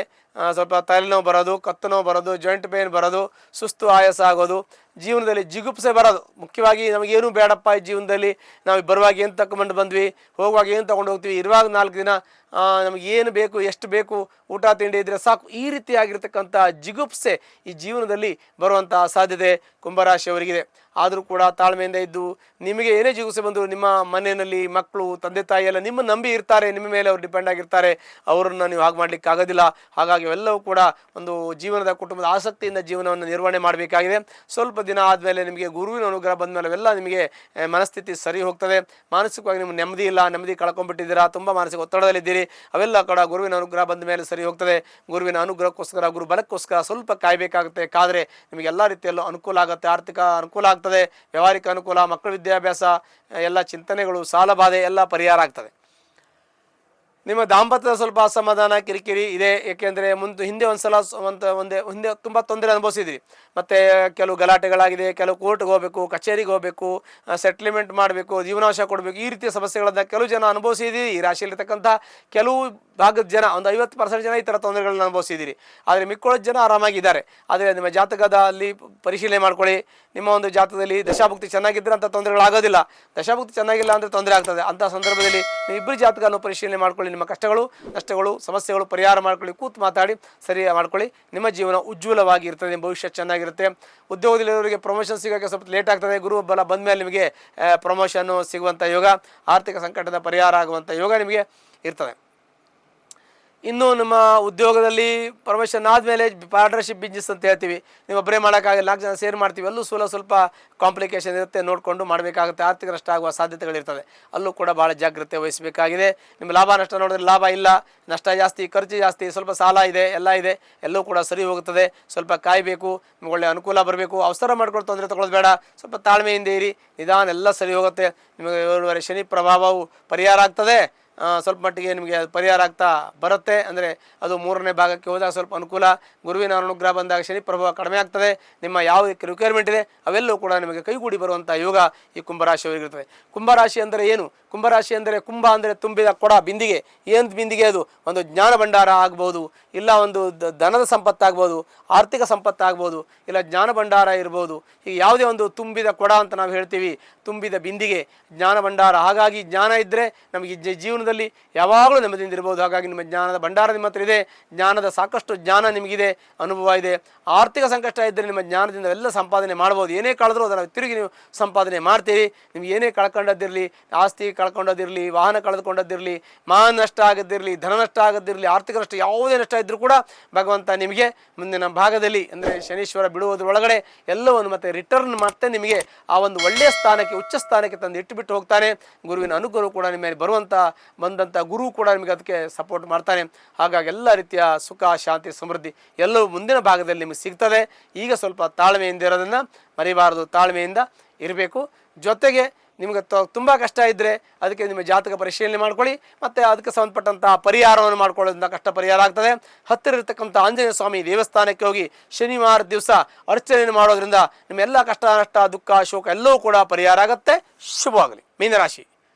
Speaker 1: ಸ್ವಲ್ಪ ತಲೆನೋವು ಬರೋದು, ಕತ್ತು ನೋವು ಬರೋದು, ಜಾಯಿಂಟ್ ಪೇನ್ ಬರೋದು, ಸುಸ್ತು ಆಯಾಸ ಆಗೋದು, ಜೀವನದಲ್ಲಿ ಜಿಗುಪ್ಸೆ ಬರೋದು. ಮುಖ್ಯವಾಗಿ ನಮಗೇನು ಬೇಡಪ್ಪ ಈ ಜೀವನದಲ್ಲಿ, ನಾವು ಬರುವಾಗ ಏನು ತಗೊಂಡು ಬಂದ್ವಿ, ಹೋಗುವಾಗ ಏನು ತೊಗೊಂಡು ಹೋಗ್ತೀವಿ, ಇರುವಾಗ 4 ದಿನ ನಮಗೆ ಏನು ಬೇಕು, ಎಷ್ಟು ಬೇಕು, ಊಟ ತಿಂಡಿ ಇದ್ದರೆ ಸಾಕು, ಈ ರೀತಿಯಾಗಿರ್ತಕ್ಕಂಥ ಜಿಗುಪ್ಸೆ ಈ ಜೀವನದಲ್ಲಿ ಬರುವಂಥ ಸಾಧ್ಯತೆ ಕುಂಭರಾಶಿಯವರಿಗಿದೆ. ಆದರೂ ಕೂಡ ತಾಳ್ಮೆಯಿಂದ ಇದ್ದು ನಿಮಗೆ ಏನೇ ಜಿಗುಪ್ಸೆ ಬಂದರೂ ನಿಮ್ಮ ಮನೆಯಲ್ಲಿ ಮಕ್ಕಳು, ತಂದೆ ತಾಯಿ ಎಲ್ಲ ನಿಮ್ಮ ನಂಬಿ ಇರ್ತಾರೆ, ನಿಮ್ಮ ಮೇಲೆ ಅವರು ಡಿಪೆಂಡ್ ಆಗಿರ್ತಾರೆ. ಅವರನ್ನು ನೀವು ಹಾಗೆ ಮಾಡಲಿಕ್ಕೆ ಆಗೋದಿಲ್ಲ. ಹಾಗಾಗಿ ಅವೆಲ್ಲವೂ ಕೂಡ ಒಂದು ಜೀವನದ ಕುಟುಂಬದ ಆಸಕ್ತಿಯಿಂದ ಜೀವನವನ್ನು ನಿರ್ವಹಣೆ ಮಾಡಬೇಕಾಗಿದೆ. ಸ್ವಲ್ಪ ದಿನ ಆದಮೇಲೆ ನಿಮಗೆ ಗುರುವಿನ ಅನುಗ್ರಹ ಬಂದ ಮೇಲೆ ಅವೆಲ್ಲ ನಿಮಗೆ ಮನಸ್ಥಿತಿ ಸರಿ ಹೋಗ್ತದೆ. ಮಾನಸಿಕವಾಗಿ ನಿಮ್ಗೆ ನೆಮ್ಮದಿ ಕಳ್ಕೊಂಡ್ಬಿಟ್ಟಿದ್ದೀರಾ, ತುಂಬ ಮಾನಸಿಕ ಒತ್ತಡದಲ್ಲಿದ್ದೀರಿ. ಅವೆಲ್ಲ ಕೂಡ ಗುರುವಿನ ಅನುಗ್ರಹ ಬಂದ ಮೇಲೆ ಸರಿ ಹೋಗ್ತದೆ. ಗುರುವಿನ ಅನುಗ್ರಹಕ್ಕೋಸ್ಕರ, ಗುರು ಬಲಕ್ಕೋಸ್ಕರ ಸ್ವಲ್ಪ ಕಾಯಬೇಕಾಗುತ್ತೆ. ಕಾದರೆ ನಿಮಗೆ ಎಲ್ಲ ರೀತಿಯಲ್ಲೂ ಅನುಕೂಲ ಆಗುತ್ತೆ. ಆರ್ಥಿಕ ಅನುಕೂಲ ಆಗ್ತದೆ, ವ್ಯಾವಹಾರಿಕ ಅನುಕೂಲ, ಮಕ್ಕಳ ವಿದ್ಯಾಭ್ಯಾಸ, ಎಲ್ಲ ಚಿಂತನೆಗಳು, ಸಾಲ ಬಾಧೆ ಎಲ್ಲ ಪರಿಹಾರ ಆಗ್ತದೆ. ನಿಮ್ಮ ದಾಂಪತ್ಯದ ಸ್ವಲ್ಪ ಅಸಮಾಧಾನ, ಕಿರಿಕಿರಿ ಇದೆ. ಏಕೆಂದರೆ ಹಿಂದೆ ಹಿಂದೆ ತುಂಬ ತೊಂದರೆ ಅನುಭವಿಸಿದ್ರಿ. ಮತ್ತು ಕೆಲವು ಗಲಾಟೆಗಳಾಗಿದೆ, ಕೆಲವು ಕೋರ್ಟ್ಗೆ ಹೋಗಬೇಕು, ಕಚೇರಿಗೆ ಹೋಗಬೇಕು, ಸೆಟ್ಲ್ಮೆಂಟ್ ಮಾಡಬೇಕು, ಜೀವನಾಂಶ ಕೊಡಬೇಕು, ಈ ರೀತಿಯ ಸಮಸ್ಯೆಗಳನ್ನು ಕೆಲವು ಜನ ಅನುಭವಿಸಿದ್ದೀರಿ. ಈ ರಾಶಿಯಲ್ಲಿರ್ತಕ್ಕಂಥ ಕೆಲವು ಭಾಗದ ಜನ, ಒಂದು 50% ಜನ ಈ ಥರ ತೊಂದರೆಗಳನ್ನ ಅನುಭವಿಸಿದ್ದೀರಿ. ಆದರೆ ಮಿಕ್ಕೊಳ್ಳೋದು ಜನ ಆರಾಮಾಗಿದ್ದಾರೆ. ಆದರೆ ನಿಮ್ಮ ಜಾತಕದಲ್ಲಿ ಪರಿಶೀಲನೆ ಮಾಡ್ಕೊಳ್ಳಿ. ನಿಮ್ಮ ಒಂದು ಜಾತಕದಲ್ಲಿ ದಶಾಭುಕ್ತಿ ಚೆನ್ನಾಗಿದ್ದರೆ ಅಂಥ ತೊಂದರೆಗಳಾಗೋದಿಲ್ಲ. ದಶಾಭುಕ್ತಿ ಚೆನ್ನಾಗಿಲ್ಲ ಅಂದರೆ ತೊಂದರೆ ಆಗ್ತದೆ. ಅಂಥ ಸಂದರ್ಭದಲ್ಲಿ ನೀವು ಇಬ್ಬರು ಜಾತಕವನ್ನು ಪರಿಶೀಲನೆ ಮಾಡ್ಕೊಳ್ಳಿ. ನಿಮ್ಮ ಕಷ್ಟಗಳು, ನಷ್ಟಗಳು, ಸಮಸ್ಯೆಗಳು ಪರಿಹಾರ ಮಾಡ್ಕೊಳ್ಳಿ. ಕೂತು ಮಾತಾಡಿ ಸರಿ ಮಾಡ್ಕೊಳ್ಳಿ. ನಿಮ್ಮ ಜೀವನ ಉಜ್ವಲವಾಗಿ ಇರ್ತದೆ, ಭವಿಷ್ಯ ಚೆನ್ನಾಗಿರುತ್ತೆ. ಉದ್ಯೋಗದಲ್ಲಿರೋರಿಗೆ ಪ್ರಮೋಷನ್ ಸಿಗೋಕ್ಕೆ ಸ್ವಲ್ಪ ಲೇಟ್ ಆಗ್ತದೆ. ಗುರು ಬಲ ಬಂದ ಮೇಲೆ ನಿಮಗೆ ಪ್ರಮೋಷನ್ನು ಸಿಗುವಂಥ ಯೋಗ, ಆರ್ಥಿಕ ಸಂಕಟದ ಪರಿಹಾರ ಆಗುವಂಥ ಯೋಗ ನಿಮಗೆ ಇರ್ತದೆ. ಇನ್ನು ನಮ್ಮ ಉದ್ಯೋಗದಲ್ಲಿ ಪ್ರಮೋಷನ್ ಆದಮೇಲೆ ಪಾರ್ಟ್ನರ್ಶಿಪ್ ಬಿಸ್ನೆಸ್ ಅಂತ ಹೇಳ್ತೀವಿ. ನೀವು ಒಬ್ಬರೇ ಮಾಡೋಕ್ಕಾಗಲ್ಲ, 4 ಜನ ಸೇರ್ ಮಾಡ್ತೀವಿ. ಅಲ್ಲೂ ಸ್ವಲ್ಪ ಕಾಂಪ್ಲಿಕೇಶನ್ ಇರುತ್ತೆ, ನೋಡಿಕೊಂಡು ಮಾಡಬೇಕಾಗುತ್ತೆ. ಆರ್ಥಿಕ ನಷ್ಟ ಆಗುವ ಸಾಧ್ಯತೆಗಳಿರ್ತದೆ. ಅಲ್ಲೂ ಕೂಡ ಭಾಳ ಜಾಗ್ರತೆ ವಹಿಸಬೇಕಾಗಿದೆ. ನಿಮ್ಮ ಲಾಭ ನಷ್ಟ ನೋಡಿದ್ರೆ ಲಾಭ ಇಲ್ಲ, ನಷ್ಟ ಜಾಸ್ತಿ, ಖರ್ಚು ಜಾಸ್ತಿ, ಸ್ವಲ್ಪ ಸಾಲ ಇದೆ, ಎಲ್ಲ ಇದೆ. ಎಲ್ಲವೂ ಕೂಡ ಸರಿ ಹೋಗುತ್ತದೆ. ಸ್ವಲ್ಪ ಕಾಯಬೇಕು, ನಿಮ್ಗೆ ಒಳ್ಳೆ ಅನುಕೂಲ ಬರಬೇಕು. ಅವಸರ ಮಾಡ್ಕೊಂಡು ತೊಂದರೆ ತೊಗೊಳ್ಳೋದು ಬೇಡ. ಸ್ವಲ್ಪ ತಾಳ್ಮೆಯಿಂದ ಇರಿ, ನಿಧಾನ ಎಲ್ಲ ಸರಿ ಹೋಗುತ್ತೆ. ನಿಮಗೆ 7 ಶನಿ ಪ್ರಭಾವವು ಪರಿಹಾರ ಆಗ್ತದೆ. ಸ್ವಲ್ಪ ಮಟ್ಟಿಗೆ ನಿಮಗೆ ಪರಿಹಾರ ಆಗ್ತಾ ಬರುತ್ತೆ. ಅಂದರೆ ಅದು 3ನೇ ಭಾಗಕ್ಕೆ ಹೋದಾಗ ಸ್ವಲ್ಪ ಅನುಕೂಲ. ಗುರುವಿನ ಅನುಗ್ರಹ ಬಂದಾಗ ಶನಿ ಪ್ರಭಾವ ಕಡಿಮೆ ಆಗ್ತದೆ. ನಿಮ್ಮ ಯಾವ ರಿಕ್ವೈರ್ಮೆಂಟ್ ಇದೆ ಅವೆಲ್ಲವೂ ಕೂಡ ನಿಮಗೆ ಕೈಗೂಡಿ ಬರುವಂಥ ಯೋಗ ಈ ಕುಂಭರಾಶಿಯವರಿಗಿರ್ತದೆ. ಕುಂಭರಾಶಿ ಅಂದರೆ ಏನು? ಕುಂಭರಾಶಿ ಅಂದರೆ ಕುಂಭ ಅಂದರೆ ತುಂಬಿದ ಕೊಡ, ಬಿಂದಿಗೆ. ಏನು ಬಿಂದಿಗೆ? ಅದು ಒಂದು ಜ್ಞಾನ ಭಂಡಾರ ಆಗ್ಬೋದು, ಇಲ್ಲ ಒಂದು ಧನದ ಸಂಪತ್ತಾಗ್ಬೋದು, ಆರ್ಥಿಕ ಸಂಪತ್ತಾಗ್ಬೋದು, ಇಲ್ಲ ಜ್ಞಾನ ಭಂಡಾರ ಇರ್ಬೋದು. ಈಗ ಯಾವುದೇ ಒಂದು ತುಂಬಿದ ಕೊಡ ಅಂತ ನಾವು ಹೇಳ್ತೀವಿ, ತುಂಬಿದ ಬಿಂದಿಗೆ, ಜ್ಞಾನ ಭಂಡಾರ. ಹಾಗಾಗಿ ಜ್ಞಾನ ಇದ್ದರೆ ನಮಗೆ ಜೀವನದಲ್ಲಿ ಯಾವಾಗಲೂ ನೆಮ್ಮದಿಯಿಂದ ಇರ್ಬೋದು. ಹಾಗಾಗಿ ನಿಮ್ಮ ಜ್ಞಾನದ ಭಂಡಾರ ನಿಮ್ಮ ಹತ್ರ ಇದೆ, ಜ್ಞಾನದ ಸಾಕಷ್ಟು ಜ್ಞಾನ ನಿಮಗಿದೆ, ಅನುಭವ ಇದೆ. ಆರ್ಥಿಕ ಸಂಕಷ್ಟ ಇದ್ದರೆ ನಿಮ್ಮ ಜ್ಞಾನದಿಂದ ಎಲ್ಲ ಸಂಪಾದನೆ ಮಾಡ್ಬೋದು. ಏನೇ ಕಳೆದ್ರೂ ಅದನ್ನು ತಿರುಗಿ ನೀವು ಸಂಪಾದನೆ ಮಾಡ್ತೀರಿ. ನಿಮ್ಗೆ ಏನೇ ಕಳ್ಕೊಂಡದ್ದಿರಲಿ, ಆಸ್ತಿ ಕಳ್ಕೊಂಡದಿರಲಿ, ವಾಹನ ಕಳೆದುಕೊಂಡದ್ದಿರಲಿ, ಮಾನ ನಷ್ಟ ಆಗದಿರಲಿ, ಧನ ನಷ್ಟ ಆಗದಿರಲಿ, ಆರ್ಥಿಕ ನಷ್ಟ ಯಾವುದೇ ನಷ್ಟ ಇದ್ದರೂ ಕೂಡ ಭಗವಂತ ನಿಮಗೆ ಮುಂದಿನ ಭಾಗದಲ್ಲಿ, ಅಂದರೆ ಶನೀಶ್ವರ ಬಿಡುವುದರೊಳಗಡೆ ಎಲ್ಲವನ್ನು ಮತ್ತೆ ರಿಟರ್ನ್ ಮತ್ತೆ ನಿಮಗೆ ಆ ಒಂದು ಒಳ್ಳೆಯ ಸ್ಥಾನಕ್ಕೆ, ಉಚ್ಚ ಸ್ಥಾನಕ್ಕೆ ತಂದು ಇಟ್ಟುಬಿಟ್ಟು ಹೋಗ್ತಾನೆ. ಗುರುವಿನ ಅನುಗ್ರಹ ಕೂಡ ನಿಮ್ಮ ಮೇಲೆ ಬಂದಂಥ ಗುರು ಕೂಡ ನಿಮಗೆ ಅದಕ್ಕೆ ಸಪೋರ್ಟ್ ಮಾಡ್ತಾನೆ. ಹಾಗಾಗಿ ಎಲ್ಲ ರೀತಿಯ ಸುಖ, ಶಾಂತಿ, ಸಮೃದ್ಧಿ ಎಲ್ಲವೂ ಮುಂದಿನ ಭಾಗದಲ್ಲಿ ನಿಮಗೆ ಸಿಗ್ತದೆ. ಈಗ ಸ್ವಲ್ಪ ತಾಳ್ಮೆಯಿಂದ ಇರೋದನ್ನು ಮರಿಬಾರದು, ತಾಳ್ಮೆಯಿಂದ ಇರಬೇಕು. ಜೊತೆಗೆ ನಿಮಗೆ ತುಂಬ ಕಷ್ಟ ಇದ್ದರೆ ಅದಕ್ಕೆ ನಿಮ್ಮ ಜಾತಕ ಪರಿಶೀಲನೆ ಮಾಡ್ಕೊಳ್ಳಿ. ಮತ್ತು ಅದಕ್ಕೆ ಸಂಬಂಧಪಟ್ಟಂಥ ಪರಿಹಾರವನ್ನು ಮಾಡ್ಕೊಳ್ಳೋದ್ರಿಂದ ಕಷ್ಟ ಪರಿಹಾರ ಆಗ್ತದೆ. ಹತ್ತಿರ ಇರತಕ್ಕಂಥ ಆಂಜನೇಯ ಸ್ವಾಮಿ ದೇವಸ್ಥಾನಕ್ಕೆ ಹೋಗಿ ಶನಿವಾರ ದಿವಸ ಅರ್ಚನೆಯನ್ನು ಮಾಡೋದ್ರಿಂದ ನಿಮ್ಮೆಲ್ಲ ಕಷ್ಟ, ನಷ್ಟ, ದುಃಖ, ಶೋಕ ಎಲ್ಲವೂ ಕೂಡ ಪರಿಹಾರ ಆಗುತ್ತೆ. ಶುಭವಾಗಲಿ. ಮೀನರಾಶಿ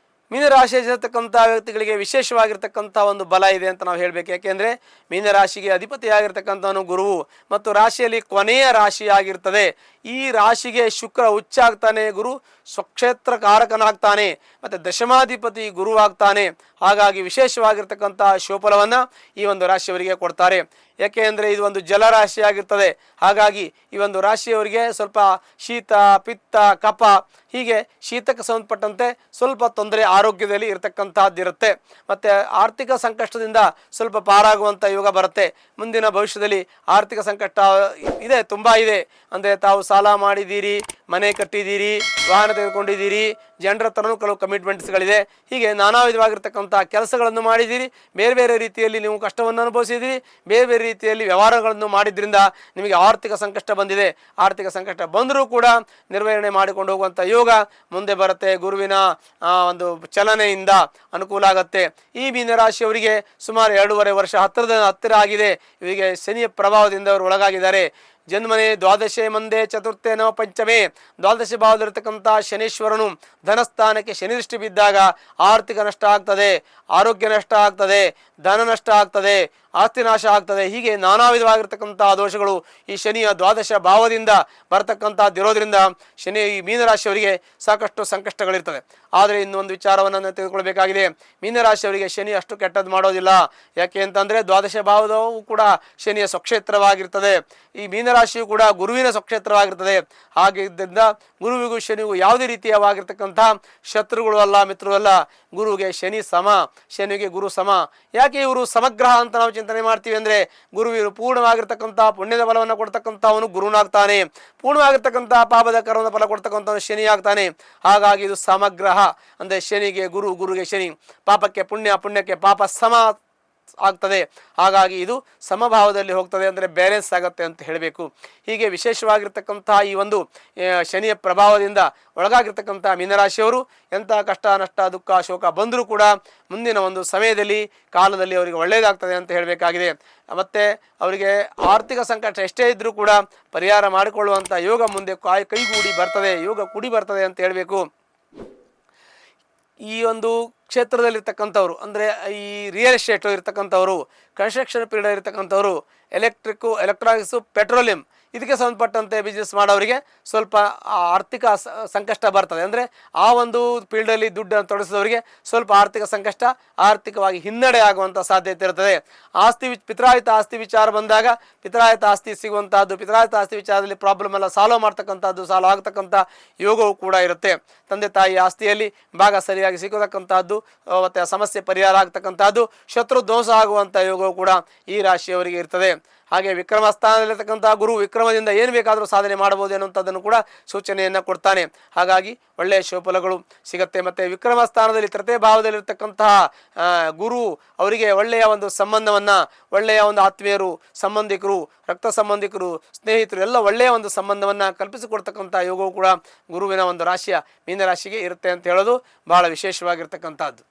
Speaker 1: ಮೀನರಾಶಿಯಲ್ಲಿರ್ತಕ್ಕಂಥ ವ್ಯಕ್ತಿಗಳಿಗೆ ವಿಶೇಷವಾಗಿರ್ತಕ್ಕಂಥ ಒಂದು ಬಲ ಇದೆ ಅಂತ ನಾವು ಹೇಳಬೇಕು. ಯಾಕೆಂದರೆ ಮೀನರಾಶಿಗೆ ಅಧಿಪತಿಯಾಗಿರ್ತಕ್ಕಂಥವನು ಗುರುವು ಮತ್ತು ರಾಶಿಯಲ್ಲಿ ಕೊನೆಯ ರಾಶಿಯಾಗಿರ್ತದೆ. ಈ ರಾಶಿಗೆ ಶುಕ್ರ ಉಚ್ಚಾಗ್ತಾನೆ, ಗುರು ಸ್ವಕ್ಷೇತ್ರ ಕಾರಕನಾಗ್ತಾನೆ, ಮತ್ತು ದಶಮಾಧಿಪತಿ ಗುರುವಾಗ್ತಾನೆ. ಹಾಗಾಗಿ ವಿಶೇಷವಾಗಿರ್ತಕ್ಕಂಥ ಶುಭಫಲವನ್ನು ಈ ಒಂದು ರಾಶಿಯವರಿಗೆ ಕೊಡ್ತಾರೆ. ಯಾಕೆ ಅಂದರೆ ಇದು ಒಂದು ಜಲರಾಶಿಯಾಗಿರ್ತದೆ. ಹಾಗಾಗಿ ಈ ಒಂದು ರಾಶಿಯವರಿಗೆ ಸ್ವಲ್ಪ ಶೀತ, ಪಿತ್ತ, ಕಫ ಹೀಗೆ ಶೀತಕ್ಕೆ ಸಂಬಂಧಪಟ್ಟಂತೆ ಸ್ವಲ್ಪ ತೊಂದರೆ ಆರೋಗ್ಯದಲ್ಲಿ ಇರತಕ್ಕಂತಹದ್ದಿರುತ್ತೆ. ಮತ್ತು ಆರ್ಥಿಕ ಸಂಕಷ್ಟದಿಂದ ಸ್ವಲ್ಪ ಪಾರಾಗುವಂಥ ಯೋಗ ಬರುತ್ತೆ. ಮುಂದಿನ ಭವಿಷ್ಯದಲ್ಲಿ ಆರ್ಥಿಕ ಸಂಕಷ್ಟ ಇದೆ, ತುಂಬ ಇದೆ. ಅಂದರೆ ತಾವು ಸಾಲ ಮಾಡಿದ್ದೀರಿ, ಮನೆ ಕಟ್ಟಿದ್ದೀರಿ, ವಾಹನ ತೆಗೆದುಕೊಂಡಿದ್ದೀರಿ, ಜನರ ಹತ್ರನೂ ಕೆಲವು ಕಮಿಟ್ಮೆಂಟ್ಸ್ಗಳಿದೆ. ಹೀಗೆ ನಾನಾ ವಿಧವಾಗಿರ್ತಕ್ಕಂಥ ಕೆಲಸಗಳನ್ನು ಮಾಡಿದ್ದೀರಿ, ಬೇರೆ ಬೇರೆ ರೀತಿಯಲ್ಲಿ ನೀವು ಕಷ್ಟವನ್ನು ಅನುಭವಿಸಿದ್ದೀರಿ, ಬೇರೆ ಬೇರೆ ರೀತಿಯಲ್ಲಿ ವ್ಯವಹಾರಗಳನ್ನು ಮಾಡಿದ್ರಿಂದ ನಿಮಗೆ ಆರ್ಥಿಕ ಸಂಕಷ್ಟ ಬಂದಿದೆ. ಆರ್ಥಿಕ ಸಂಕಷ್ಟ ಬಂದರೂ ಕೂಡ ನಿರ್ವಹಣೆ ಮಾಡಿಕೊಂಡು ಹೋಗುವಂಥ ಯೋಗ ಮುಂದೆ ಬರುತ್ತೆ. ಗುರುವಿನ ಒಂದು ಚಲನೆಯಿಂದ ಅನುಕೂಲ ಆಗುತ್ತೆ. ಈ ಮೀನರಾಶಿಯವರಿಗೆ ಸುಮಾರು 2.5 ವರ್ಷ ಹತ್ತಿರ ಆಗಿದೆ. ಇವರಿಗೆ ಶನಿಯ ಪ್ರಭಾವದಿಂದ ಅವರು ಒಳಗಾಗಿದ್ದಾರೆ. ಜನ್ಮನೆ ದ್ವಾದಶೆ ಮಂದೆ ಚತುರ್ಥೆ ನವ ಪಂಚಮೆ, ದ್ವಾದಶ ಭಾವದಲ್ಲಿರ್ತಕ್ಕಂಥ ಶನೀಶ್ವರನು ಧನಸ್ಥಾನಕ್ಕೆ ಶನಿ ದೃಷ್ಟಿ ಬಿದ್ದಾಗ ಆರ್ಥಿಕ ನಷ್ಟ ಆಗ್ತದೆ, ಆರೋಗ್ಯ ನಷ್ಟ ಆಗ್ತದೆ, ಧನ ನಷ್ಟ ಆಗ್ತದೆ, ಆಸ್ತಿ ನಾಶ ಆಗ್ತದೆ. ಹೀಗೆ ನಾನಾ ವಿಧವಾಗಿರ್ತಕ್ಕಂಥ ದೋಷಗಳು ಈ ಶನಿಯ ದ್ವಾದಶ ಭಾವದಿಂದ ಬರತಕ್ಕಂಥದ್ದಿರೋದ್ರಿಂದ ಶನಿ ಈ ಮೀನರಾಶಿಯವರಿಗೆ ಸಾಕಷ್ಟು ಸಂಕಷ್ಟಗಳಿರ್ತದೆ. ಆದರೆ ಇನ್ನೊಂದು ವಿಚಾರವನ್ನು ತೆಗೆದುಕೊಳ್ಬೇಕಾಗಿದೆ. ಮೀನರಾಶಿಯವರಿಗೆ ಶನಿ ಅಷ್ಟು ಕೆಟ್ಟದ್ದು ಮಾಡೋದಿಲ್ಲ. ಯಾಕೆ ಅಂತಂದರೆ ದ್ವಾದಶ ಭಾವದವು ಕೂಡ ಶನಿಯ ಸ್ವಕ್ಷೇತ್ರವಾಗಿರ್ತದೆ. ಈ ಮೀನರಾಶಿಯು ಕೂಡ ಗುರುವಿನ ಸ್ವಕ್ಷೇತ್ರವಾಗಿರ್ತದೆ. ಹಾಗಿದ್ದರಿಂದ ಗುರುವಿಗೂ ಶನಿಗೂ ಯಾವುದೇ ರೀತಿಯವಾಗಿರ್ತಕ್ಕಂಥ ಶತ್ರುಗಳು ಅಲ್ಲ, ಮಿತ್ರರು ಅಲ್ಲ. ಗುರುವಿಗೆ ಶನಿ ಸಮ, ಶನಿಗೆ ಗುರು ಸಮ. ಯಾಕೆ ಇವರು ಸಮಗ್ರಹ ಅಂತ ನಾವು ಚಿಂತನೆ ಮಾಡ್ತೀವಿ ಅಂದರೆ, ಗುರುವಿರು ಪೂರ್ಣವಾಗಿರ್ತಕ್ಕಂಥ ಪುಣ್ಯದ ಫಲವನ್ನು ಕೊಡ್ತಕ್ಕಂಥವನು ಗುರುನಾಗ್ತಾನೆ, ಪೂರ್ಣವಾಗಿರ್ತಕ್ಕಂಥ ಪಾಪದ ಕರ್ಮದ ಫಲ ಕೊಡ್ತಕ್ಕಂಥವನು ಶನಿ ಆಗ್ತಾನೆ. ಹಾಗಾಗಿ ಇದು ಸಮಗ್ರಹ. ಅಂದರೆ ಶನಿಗೆ ಗುರು, ಗುರುಗೆ ಶನಿ, ಪಾಪಕ್ಕೆ ಪುಣ್ಯ, ಪುಣ್ಯಕ್ಕೆ ಪಾಪ ಸಮ ಆಗ್ತದೆ. ಹಾಗಾಗಿ ಇದು ಸಮಭಾವದಲ್ಲಿ ಹೋಗ್ತದೆ, ಅಂದರೆ ಬ್ಯಾಲೆನ್ಸ್ ಆಗುತ್ತೆ ಅಂತ ಹೇಳಬೇಕು. ಹೀಗೆ ವಿಶೇಷವಾಗಿರ್ತಕ್ಕಂಥ ಈ ಒಂದು ಶನಿಯ ಪ್ರಭಾವದಿಂದ ಒಳಗಾಗಿರ್ತಕ್ಕಂಥ ಮೀನರಾಶಿಯವರು ಎಂಥ ಕಷ್ಟ, ನಷ್ಟ, ದುಃಖ, ಶೋಕ ಬಂದರೂ ಕೂಡ ಮುಂದಿನ ಒಂದು ಸಮಯದಲ್ಲಿ, ಕಾಲದಲ್ಲಿ ಅವರಿಗೆ ಒಳ್ಳೆಯದಾಗ್ತದೆ ಅಂತ ಹೇಳಬೇಕಾಗಿದೆ. ಮತ್ತು ಅವರಿಗೆ ಆರ್ಥಿಕ ಸಂಕಟ ಎಷ್ಟೇ ಇದ್ದರೂ ಕೂಡ ಪರಿಹಾರ ಮಾಡಿಕೊಳ್ಳುವಂಥ ಯೋಗ ಮುಂದೆ ಕೈಗೂಡಿ ಬರ್ತದೆ, ಯೋಗ ಕೂಡಿ ಬರ್ತದೆ ಅಂತ ಹೇಳಬೇಕು. ಈ ಒಂದು ಕ್ಷೇತ್ರದಲ್ಲಿರ್ತಕ್ಕಂಥವ್ರು ಅಂದರೆ ಈ ರಿಯಲ್ ಎಸ್ಟೇಟು ಇರ್ತಕ್ಕಂಥವ್ರು, ಕನ್ಸ್ಟ್ರಕ್ಷನ್ ಫೀಲ್ಡ್ ಇರ್ತಕ್ಕಂಥವ್ರು, ಎಲೆಕ್ಟ್ರಾನಿಕ್ಸು, ಪೆಟ್ರೋಲಿಯಂ ಇದಕ್ಕೆ ಸಂಬಂಧಪಟ್ಟಂತೆ ಬಿಸ್ನೆಸ್ ಮಾಡೋರಿಗೆ ಸ್ವಲ್ಪ ಆರ್ಥಿಕ ಸಂಕಷ್ಟ ಬರ್ತದೆ. ಅಂದರೆ ಆ ಒಂದು ಫೀಲ್ಡಲ್ಲಿ ದುಡ್ಡನ್ನು ತೊಡಗಿಸಿದವರಿಗೆ ಸ್ವಲ್ಪ ಆರ್ಥಿಕ ಸಂಕಷ್ಟ, ಆರ್ಥಿಕವಾಗಿ ಹಿನ್ನಡೆ ಆಗುವಂಥ ಸಾಧ್ಯತೆ ಇರ್ತದೆ. ಪಿತ್ರಾಯಿತ ಆಸ್ತಿ ವಿಚಾರ ಬಂದಾಗ ಪಿತ್ರಾಯಿತ ಆಸ್ತಿ ಸಿಗುವಂತಹದ್ದು, ಪಿತ್ರಾಯಿತ ಆಸ್ತಿ ವಿಚಾರದಲ್ಲಿ ಪ್ರಾಬ್ಲಮ್ ಎಲ್ಲ ಸಾಲ್ವ್ ಮಾಡ್ತಕ್ಕಂಥದ್ದು, ಸಾಲ್ವ್ ಆಗ್ತಕ್ಕಂಥ ಯೋಗವು ಕೂಡ ಇರುತ್ತೆ. ತಂದೆ ತಾಯಿ ಆಸ್ತಿಯಲ್ಲಿ ಭಾಗ ಸರಿಯಾಗಿ ಸಿಗತಕ್ಕಂಥದ್ದು, ಮತ್ತು ಸಮಸ್ಯೆ ಪರಿಹಾರ ಆಗ್ತಕ್ಕಂಥದ್ದು, ಶತ್ರು ಧ್ವಂಸ ಆಗುವಂಥ ಯೋಗವು ಕೂಡ ಈ ರಾಶಿಯವರಿಗೆ ಇರ್ತದೆ. ಹಾಗೆ ವಿಕ್ರಮ ಸ್ಥಾನದಲ್ಲಿರ್ತಕ್ಕಂಥ ಗುರು ವಿಕ್ರಮದಿಂದ ಏನು ಬೇಕಾದರೂ ಸಾಧನೆ ಮಾಡಬಹುದು ಅನ್ನುವಂಥದ್ದನ್ನು ಕೂಡ ಸೂಚನೆಯನ್ನು ಕೊಡ್ತಾನೆ. ಹಾಗಾಗಿ ಒಳ್ಳೆಯ ಶುಭಫಲಗಳು ಸಿಗುತ್ತೆ. ಮತ್ತು ವಿಕ್ರಮ ಸ್ಥಾನದಲ್ಲಿ ತೃತೀಯ ಭಾವದಲ್ಲಿರ್ತಕ್ಕಂತಹ ಗುರು ಅವರಿಗೆ ಒಳ್ಳೆಯ ಒಂದು ಸಂಬಂಧವನ್ನು, ಒಳ್ಳೆಯ ಒಂದು ಆತ್ಮೀಯರು, ಸಂಬಂಧಿಕರು, ರಕ್ತ ಸಂಬಂಧಿಕರು, ಸ್ನೇಹಿತರು ಎಲ್ಲ ಒಳ್ಳೆಯ ಒಂದು ಸಂಬಂಧವನ್ನು ಕಲ್ಪಿಸಿಕೊಡ್ತಕ್ಕಂಥ ಯೋಗವು ಕೂಡ ಗುರುವಿನ ಒಂದು ರಾಶಿಯ ಮೀನರಾಶಿಗೆ ಇರುತ್ತೆ ಅಂತ ಹೇಳೋದು ಭಾಳ ವಿಶೇಷವಾಗಿರ್ತಕ್ಕಂಥದ್ದು.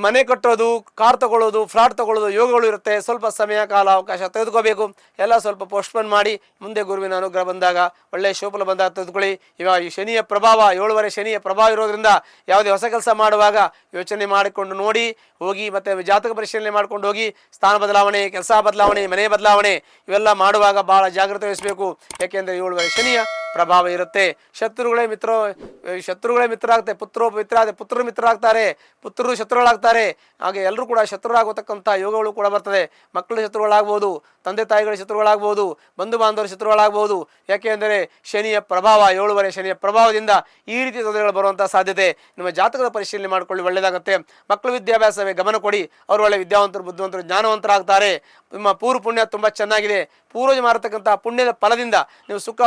Speaker 1: ಮನೆ ಕಟ್ಟೋದು, ಕಾರ್ ತಗೊಳ್ಳೋದು, ಫ್ಲಾಟ್ ತಗೊಳ್ಳೋದು ಯೋಗಗಳು ಇರುತ್ತೆ. ಸ್ವಲ್ಪ ಸಮಯ ಕಾಲ ಅವಕಾಶ ತೆಗೆದುಕೋಬೇಕು. ಎಲ್ಲ ಸ್ವಲ್ಪ ಪೋಸ್ಟ್ಪೋನ್ ಮಾಡಿ ಮುಂದೆ ಗುರುವಿನ ಅನುಗ್ರಹ ಬಂದಾಗ, ಒಳ್ಳೆಯ ಶುಭಫಲ ಬಂದಾಗ ತೆಗೆದುಕೊಳ್ಳಿ. ಇವಾಗ ಈ ಶನಿಯ ಪ್ರಭಾವ 7 ಶನಿಯ ಪ್ರಭಾವ ಇರೋದ್ರಿಂದ ಯಾವುದೇ ಹೊಸ ಕೆಲಸ ಮಾಡುವಾಗ ಯೋಚನೆ ಮಾಡಿಕೊಂಡು ನೋಡಿ ಹೋಗಿ, ಮತ್ತು ಜಾತಕ ಪರಿಶೀಲನೆ ಮಾಡ್ಕೊಂಡು ಹೋಗಿ. ಸ್ಥಾನ ಬದಲಾವಣೆ, ಕೆಲಸ ಬದಲಾವಣೆ, ಮನೆ ಬದಲಾವಣೆ ಇವೆಲ್ಲ ಮಾಡುವಾಗ ಭಾಳ ಜಾಗ್ರತೆ ವಹಿಸಬೇಕು. ಯಾಕೆಂದರೆ 7 ಶನಿಯ ಪ್ರಭಾವ ಇರುತ್ತೆ. ಶತ್ರುಗಳೇ ಮಿತ್ರ ಆಗ್ತಾರೆ, ಪುತ್ರರು ಮಿತ್ರ ಆಗ್ತಾರೆ, ಪುತ್ರರು ಶತ್ರುಗಳಾಗ್ತಾರೆ. ಹಾಗೆ ಎಲ್ಲರೂ ಕೂಡ ಶತ್ರುಗಳಾಗತಕ್ಕಂಥ ಯೋಗಗಳು ಕೂಡ ಬರ್ತದೆ. ಮಕ್ಕಳು ಶತ್ರುಗಳಾಗ್ಬೋದು, ತಂದೆ ತಾಯಿಗಳ ಶತ್ರುಗಳಾಗ್ಬೋದು, ಬಂಧು ಬಾಂಧವರ ಶತ್ರುಗಳಾಗ್ಬೋದು. ಯಾಕೆ ಅಂದರೆ ಶನಿಯ ಪ್ರಭಾವ, 7 ಶನಿಯ ಪ್ರಭಾವದಿಂದ ಈ ರೀತಿ ತೊಂದರೆಗಳು ಬರುವಂಥ ಸಾಧ್ಯತೆ. ನಿಮ್ಮ ಜಾತಕದ ಪರಿಶೀಲನೆ ಮಾಡಿಕೊಳ್ಳಿ, ಒಳ್ಳೆಯದಾಗುತ್ತೆ. ಮಕ್ಕಳ ವಿದ್ಯಾಭ್ಯಾಸವೇ ಗಮನ ಕೊಡಿ. ಅವರು ಒಳ್ಳೆ ವಿದ್ಯಾವಂತರು, ಬುದ್ಧಿವಂತರು, ಜ್ಞಾನವಂತರಾಗ್ತಾರೆ. ನಿಮ್ಮ ಪೂರ್ವ ಪುಣ್ಯ ತುಂಬ ಚೆನ್ನಾಗಿದೆ. ಪೂರ್ವಜ ಮಾಡತಕ್ಕಂಥ ಪುಣ್ಯದ ಫಲದಿಂದ ನೀವು ಸುಖ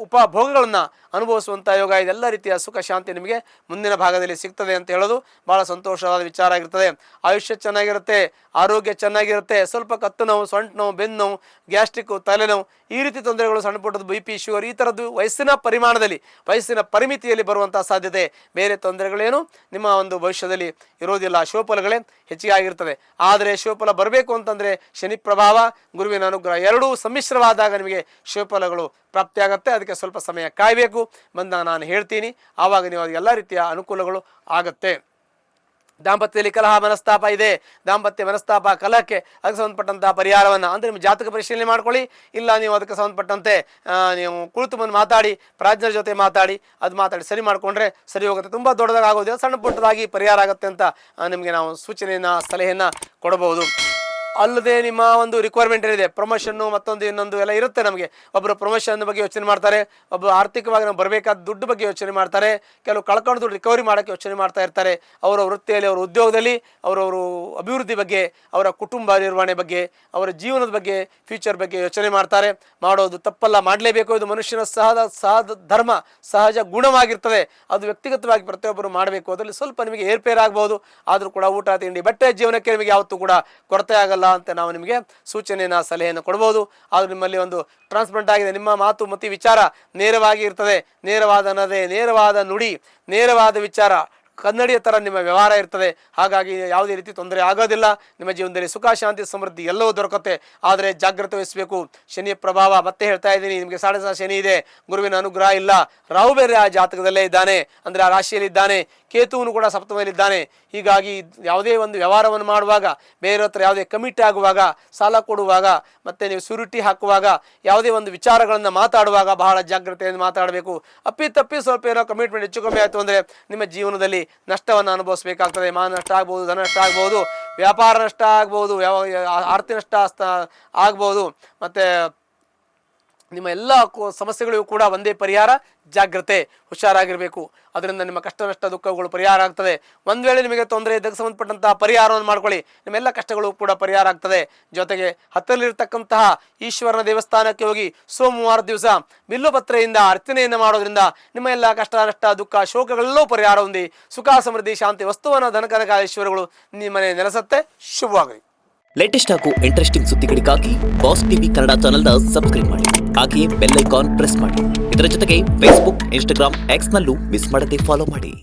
Speaker 1: ಉಪಭೋಗಗಳನ್ನು ಅನುಭವಿಸುವಂಥ ಯೋಗ. ಇದೆಲ್ಲ ರೀತಿಯ ಸುಖ ಶಾಂತಿ ನಿಮಗೆ ಮುಂದಿನ ಭಾಗದಲ್ಲಿ ಸಿಗ್ತದೆ ಅಂತ ಹೇಳೋದು ಭಾಳ ಸಂತೋಷವಾದ ವಿಚಾರ ಆಗಿರ್ತದೆ. ಆಯುಷ್ಯ ಚೆನ್ನಾಗಿರುತ್ತೆ, ಆರೋಗ್ಯ ಚೆನ್ನಾಗಿರುತ್ತೆ. ಸ್ವಲ್ಪ ಕತ್ತು ನೋವು, ಸೊಂಟ ನೋವು, ಬೆನ್ನು ನೋವು, ಗ್ಯಾಸ್ಟ್ರಿಕ್ಕು, ತಲೆನೋವು ಈ ರೀತಿ ತೊಂದರೆಗಳು, ಸಣ್ಣ ಪುಟ್ಟದ್ದು BP, ಶುಗರ್ ಈ ಥರದ್ದು ವಯಸ್ಸಿನ ಪರಿಮಾಣದಲ್ಲಿ, ವಯಸ್ಸಿನ ಪರಿಮಿತಿಯಲ್ಲಿ ಬರುವಂಥ ಸಾಧ್ಯತೆ. ಬೇರೆ ತೊಂದರೆಗಳೇನು ನಿಮ್ಮ ಒಂದು ಭವಿಷ್ಯದಲ್ಲಿ ಇರೋದಿಲ್ಲ. ಶುಭಫಲಗಳೇ ಹೆಚ್ಚಿಗೆ ಆಗಿರ್ತದೆ. ಆದರೆ ಶುಭಫಲ ಬರಬೇಕು ಅಂತಂದರೆ ಶನಿ ಪ್ರಭಾವ, ಗುರುವಿನ ಅನುಗ್ರಹ ಎರಡೂ ಸಮ್ಮಿಶ್ರವಾದಾಗ ನಿಮಗೆ ಶುಭಫಲಗಳು ಪ್ರಾಪ್ತಿಯಾಗುತ್ತೆ. ಅದಕ್ಕೆ ಸ್ವಲ್ಪ ಸಮಯ ಕಾಯಬೇಕು. ಬಂದಾಗ ನಾನು ಹೇಳ್ತೀನಿ, ಆವಾಗ ನೀವು ಎಲ್ಲ ರೀತಿಯ ಅನುಕೂಲಗಳು ಆಗುತ್ತೆ. ದಾಂಪತ್ಯದಲ್ಲಿ ಕಲಹ ಮನಸ್ತಾಪ ಇದೆ, ದಾಂಪತ್ಯ ಮನಸ್ತಾಪ ಕಲಹಕ್ಕೆ ಅದಕ್ಕೆ ಸಂಬಂಧಪಟ್ಟಂತಹ ಪರಿಹಾರವನ್ನು ಅಂದರೆ ನಿಮ್ಮ ಜಾತಕ ಪರಿಶೀಲನೆ ಮಾಡ್ಕೊಳ್ಳಿ. ಇಲ್ಲ ನೀವು ಅದಕ್ಕೆ ಸಂಬಂಧಪಟ್ಟಂತೆ ನೀವು ಕುಳಿತು ಬಂದು ಮಾತಾಡಿ, ಪ್ರಾಜ್ಞರ ಜೊತೆ ಮಾತಾಡಿ ಸರಿ ಮಾಡಿಕೊಂಡ್ರೆ ಸರಿ ಹೋಗುತ್ತೆ. ತುಂಬ ದೊಡ್ಡದಾಗಿ ಆಗೋದಿಲ್ಲ, ಸಣ್ಣ ಪುಟ್ಟದಾಗಿ ಪರಿಹಾರ ಆಗುತ್ತೆ ಅಂತ ನಿಮಗೆ ನಾವು ಸೂಚನೆಯನ್ನು ಸಲಹೆಯನ್ನು ಕೊಡಬಹುದು. ಅಲ್ಲದೆ ನಿಮ್ಮ ಒಂದು ರಿಕ್ವೈರ್ಮೆಂಟ್ ಏನಿದೆ, ಪ್ರಮೋಷನ್ನು ಮತ್ತೊಂದು ಇನ್ನೊಂದು ಎಲ್ಲ ಇರುತ್ತೆ. ನಮಗೆ ಒಬ್ಬರು ಪ್ರಮೋಷನ್ ಬಗ್ಗೆ ಯೋಚನೆ ಮಾಡ್ತಾರೆ, ಒಬ್ಬರು ಆರ್ಥಿಕವಾಗಿ ನಾವು ಬರಬೇಕಾದ ದುಡ್ಡು ಬಗ್ಗೆ ಯೋಚನೆ ಮಾಡ್ತಾರೆ, ಕೆಲವು ಕಳ್ಕೊಂಡು ದುಡ್ಡು ರಿಕವರಿ ಮಾಡೋಕ್ಕೆ ಯೋಚನೆ ಮಾಡ್ತಾ ಇರ್ತಾರೆ. ಅವರ ವೃತ್ತಿಯಲ್ಲಿ, ಅವರ ಉದ್ಯೋಗದಲ್ಲಿ, ಅವರವರು ಅಭಿವೃದ್ಧಿ ಬಗ್ಗೆ, ಅವರ ಕುಟುಂಬ ನಿರ್ವಹಣೆ ಬಗ್ಗೆ, ಅವರ ಜೀವನದ ಬಗ್ಗೆ, ಫ್ಯೂಚರ್ ಬಗ್ಗೆ ಯೋಚನೆ ಮಾಡ್ತಾರೆ. ಮಾಡೋದು ತಪ್ಪಲ್ಲ, ಮಾಡಲೇಬೇಕು. ಇದು ಮನುಷ್ಯನ ಸಹಜ ಧರ್ಮ, ಸಹಜ ಗುಣವಾಗಿರ್ತದೆ. ಅದು ವ್ಯಕ್ತಿಗತವಾಗಿ ಪ್ರತಿಯೊಬ್ಬರು ಮಾಡಬೇಕು. ಅದರಲ್ಲಿ ಸ್ವಲ್ಪ ನಿಮಗೆ ಏರ್ಪೇರ್ ಆಗ್ಬೋದು, ಆದರೂ ಕೂಡ ಊಟ ತಿಂಡಿ ಬಟ್ಟೆ ಜೀವನಕ್ಕೆ ನಿಮಗೆ ಯಾವತ್ತೂ ಕೂಡ ಕೊರತೆ ಆಗಲ್ಲ ಅಂತ ನಾವು ನಿಮಗೆ ಸೂಚನೆಯನ್ನು ಸಲಹೆಯನ್ನು ಕೊಡ್ಬೋದು. ಆದರೂ ನಿಮ್ಮಲ್ಲಿ ಒಂದು ಟ್ರಾನ್ಸ್ಪರೆಂಟ್ ಆಗಿದೆ, ನಿಮ್ಮ ಮಾತು ಮತ್ತು ವಿಚಾರ ನೇರವಾಗಿ ಇರ್ತದೆ. ನೇರವಾದ ನಡೆ, ನೇರವಾದ ನುಡಿ, ನೇರವಾದ ವಿಚಾರ, ಕನ್ನಡಿಯ ಥರ ನಿಮ್ಮ ವ್ಯವಹಾರ ಇರ್ತದೆ. ಹಾಗಾಗಿ ಯಾವುದೇ ರೀತಿ ತೊಂದರೆ ಆಗೋದಿಲ್ಲ. ನಿಮ್ಮ ಜೀವನದಲ್ಲಿ ಸುಖ, ಶಾಂತಿ, ಸಮೃದ್ಧಿ ಎಲ್ಲವೂ ದೊರಕುತ್ತೆ. ಆದರೆ ಜಾಗ್ರತೆ ವಹಿಸಬೇಕು. ಶನಿಯ ಪ್ರಭಾವ ಮತ್ತೆ ಹೇಳ್ತಾ ಇದ್ದೀನಿ, ನಿಮಗೆ 6.5 ಶನಿ ಇದೆ, ಗುರುವಿನ ಅನುಗ್ರಹ ಇಲ್ಲ. ರಾಹು ಬೇರೆ ಆ ಜಾತಕದಲ್ಲೇ ಇದ್ದಾನೆ, ಅಂದರೆ ಆ ರಾಶಿಯಲ್ಲಿ ಇದ್ದಾನೆ. ಕೇತುವನ್ನು ಕೂಡ ಸಪ್ತಮದಲ್ಲಿದ್ದಾನೆ. ಹೀಗಾಗಿ ಯಾವುದೇ ಒಂದು ವ್ಯವಹಾರವನ್ನು ಮಾಡುವಾಗ, ಬೇರೆ ಹತ್ರ ಯಾವುದೇ ಕಮಿಟ್ ಆಗುವಾಗ, ಸಾಲ ಕೊಡುವಾಗ, ಮತ್ತು ನೀವು ಸುರುಟಿ ಹಾಕುವಾಗ, ಯಾವುದೇ ಒಂದು ವಿಚಾರಗಳನ್ನು ಮಾತಾಡುವಾಗ ಬಹಳ ಜಾಗ್ರತೆಯಿಂದ ಮಾತಾಡಬೇಕು. ಅಪ್ಪಿ ಸ್ವಲ್ಪ ಏನೋ ಕಮಿಟ್ಮೆಂಟ್ ಹೆಚ್ಚು ಕಮ್ಮಿ ಆಯಿತು ಅಂದರೆ ನಿಮ್ಮ ಜೀವನದಲ್ಲಿ ನಷ್ಟವನ್ನು ಅನುಭವಿಸಬೇಕಾಗ್ತದೆ. ಮಾನ ನಷ್ಟ ಆಗ್ಬೋದು, ಧನ ನಷ್ಟ ಆಗ್ಬೋದು, ವ್ಯಾಪಾರ ನಷ್ಟ ಆಗ್ಬೋದು, ಆರ್ಥಿಕ ನಷ್ಟ ಆಗ್ಬೋದು. ಮತ್ತು ನಿಮ್ಮ ಎಲ್ಲ ಸಮಸ್ಯೆಗಳಿಗೂ ಕೂಡ ಒಂದೇ ಪರಿಹಾರ, ಜಾಗ್ರತೆ, ಹುಷಾರಾಗಿರಬೇಕು. ಅದರಿಂದ ನಿಮ್ಮ ಕಷ್ಟ ನಷ್ಟ ದುಃಖಗಳು ಪರಿಹಾರ ಆಗ್ತದೆ. ಒಂದು ವೇಳೆ ನಿಮಗೆ ತೊಂದರೆ ಇದಕ್ಕೆ ಸಂಬಂಧಪಟ್ಟಂತಹ ಪರಿಹಾರವನ್ನು ಮಾಡ್ಕೊಳ್ಳಿ, ನಿಮ್ಮೆಲ್ಲ ಕಷ್ಟಗಳು ಕೂಡ ಪರಿಹಾರ ಆಗ್ತದೆ. ಜೊತೆಗೆ ಹತ್ತಲಿರ್ತಕ್ಕಂತಹ ಈಶ್ವರನ ದೇವಸ್ಥಾನಕ್ಕೆ ಹೋಗಿ ಸೋಮವಾರ ದಿವಸ ಬಿಲ್ಲುಪತ್ರೆಯಿಂದ ಅರ್ಚನೆಯನ್ನು ಮಾಡೋದ್ರಿಂದ ನಿಮ್ಮ ಎಲ್ಲ ಕಷ್ಟ ನಷ್ಟ ದುಃಖ ಶೋಕಗಳೆಲ್ಲವೂ ಪರಿಹಾರ ಹೊಂದಿ ಸುಖ ಸಮೃದ್ಧಿ ಶಾಂತಿ ವಸ್ತುವನ ಧನಕನಕ ಐಶ್ವರ್ಯಗಳು ನಿಮ್ಮನೆ ನೆಲೆಸತ್ತೆ. ಶುಭವಾಗಲಿ.
Speaker 2: ಲೇಟೆಸ್ಟ್ ಹಾಗೂ ಇಂಟ್ರೆಸ್ಟಿಂಗ್ ಸುದ್ದಿಗಳಿಗಾಗಿ ಬಾಸ್ ಟಿವಿ ಕನ್ನಡ ಚಾನೆಲ್ನ ಸಬ್ಸ್ಕ್ರೈಬ್ ಮಾಡಿ. ಹಾಗೆಯೇ ಬೆಲ್ ಐಕಾನ್ ಪ್ರೆಸ್ ಮಾಡಿ. ಇದರ ಜೊತೆಗೆ ಫೇಸ್ಬುಕ್, ಇನ್ಸ್ಟಾಗ್ರಾಮ್, ಎಕ್ಸ್ನಲ್ಲೂ ಮಿಸ್ ಮಾಡದೆ ಫಾಲೋ ಮಾಡಿ.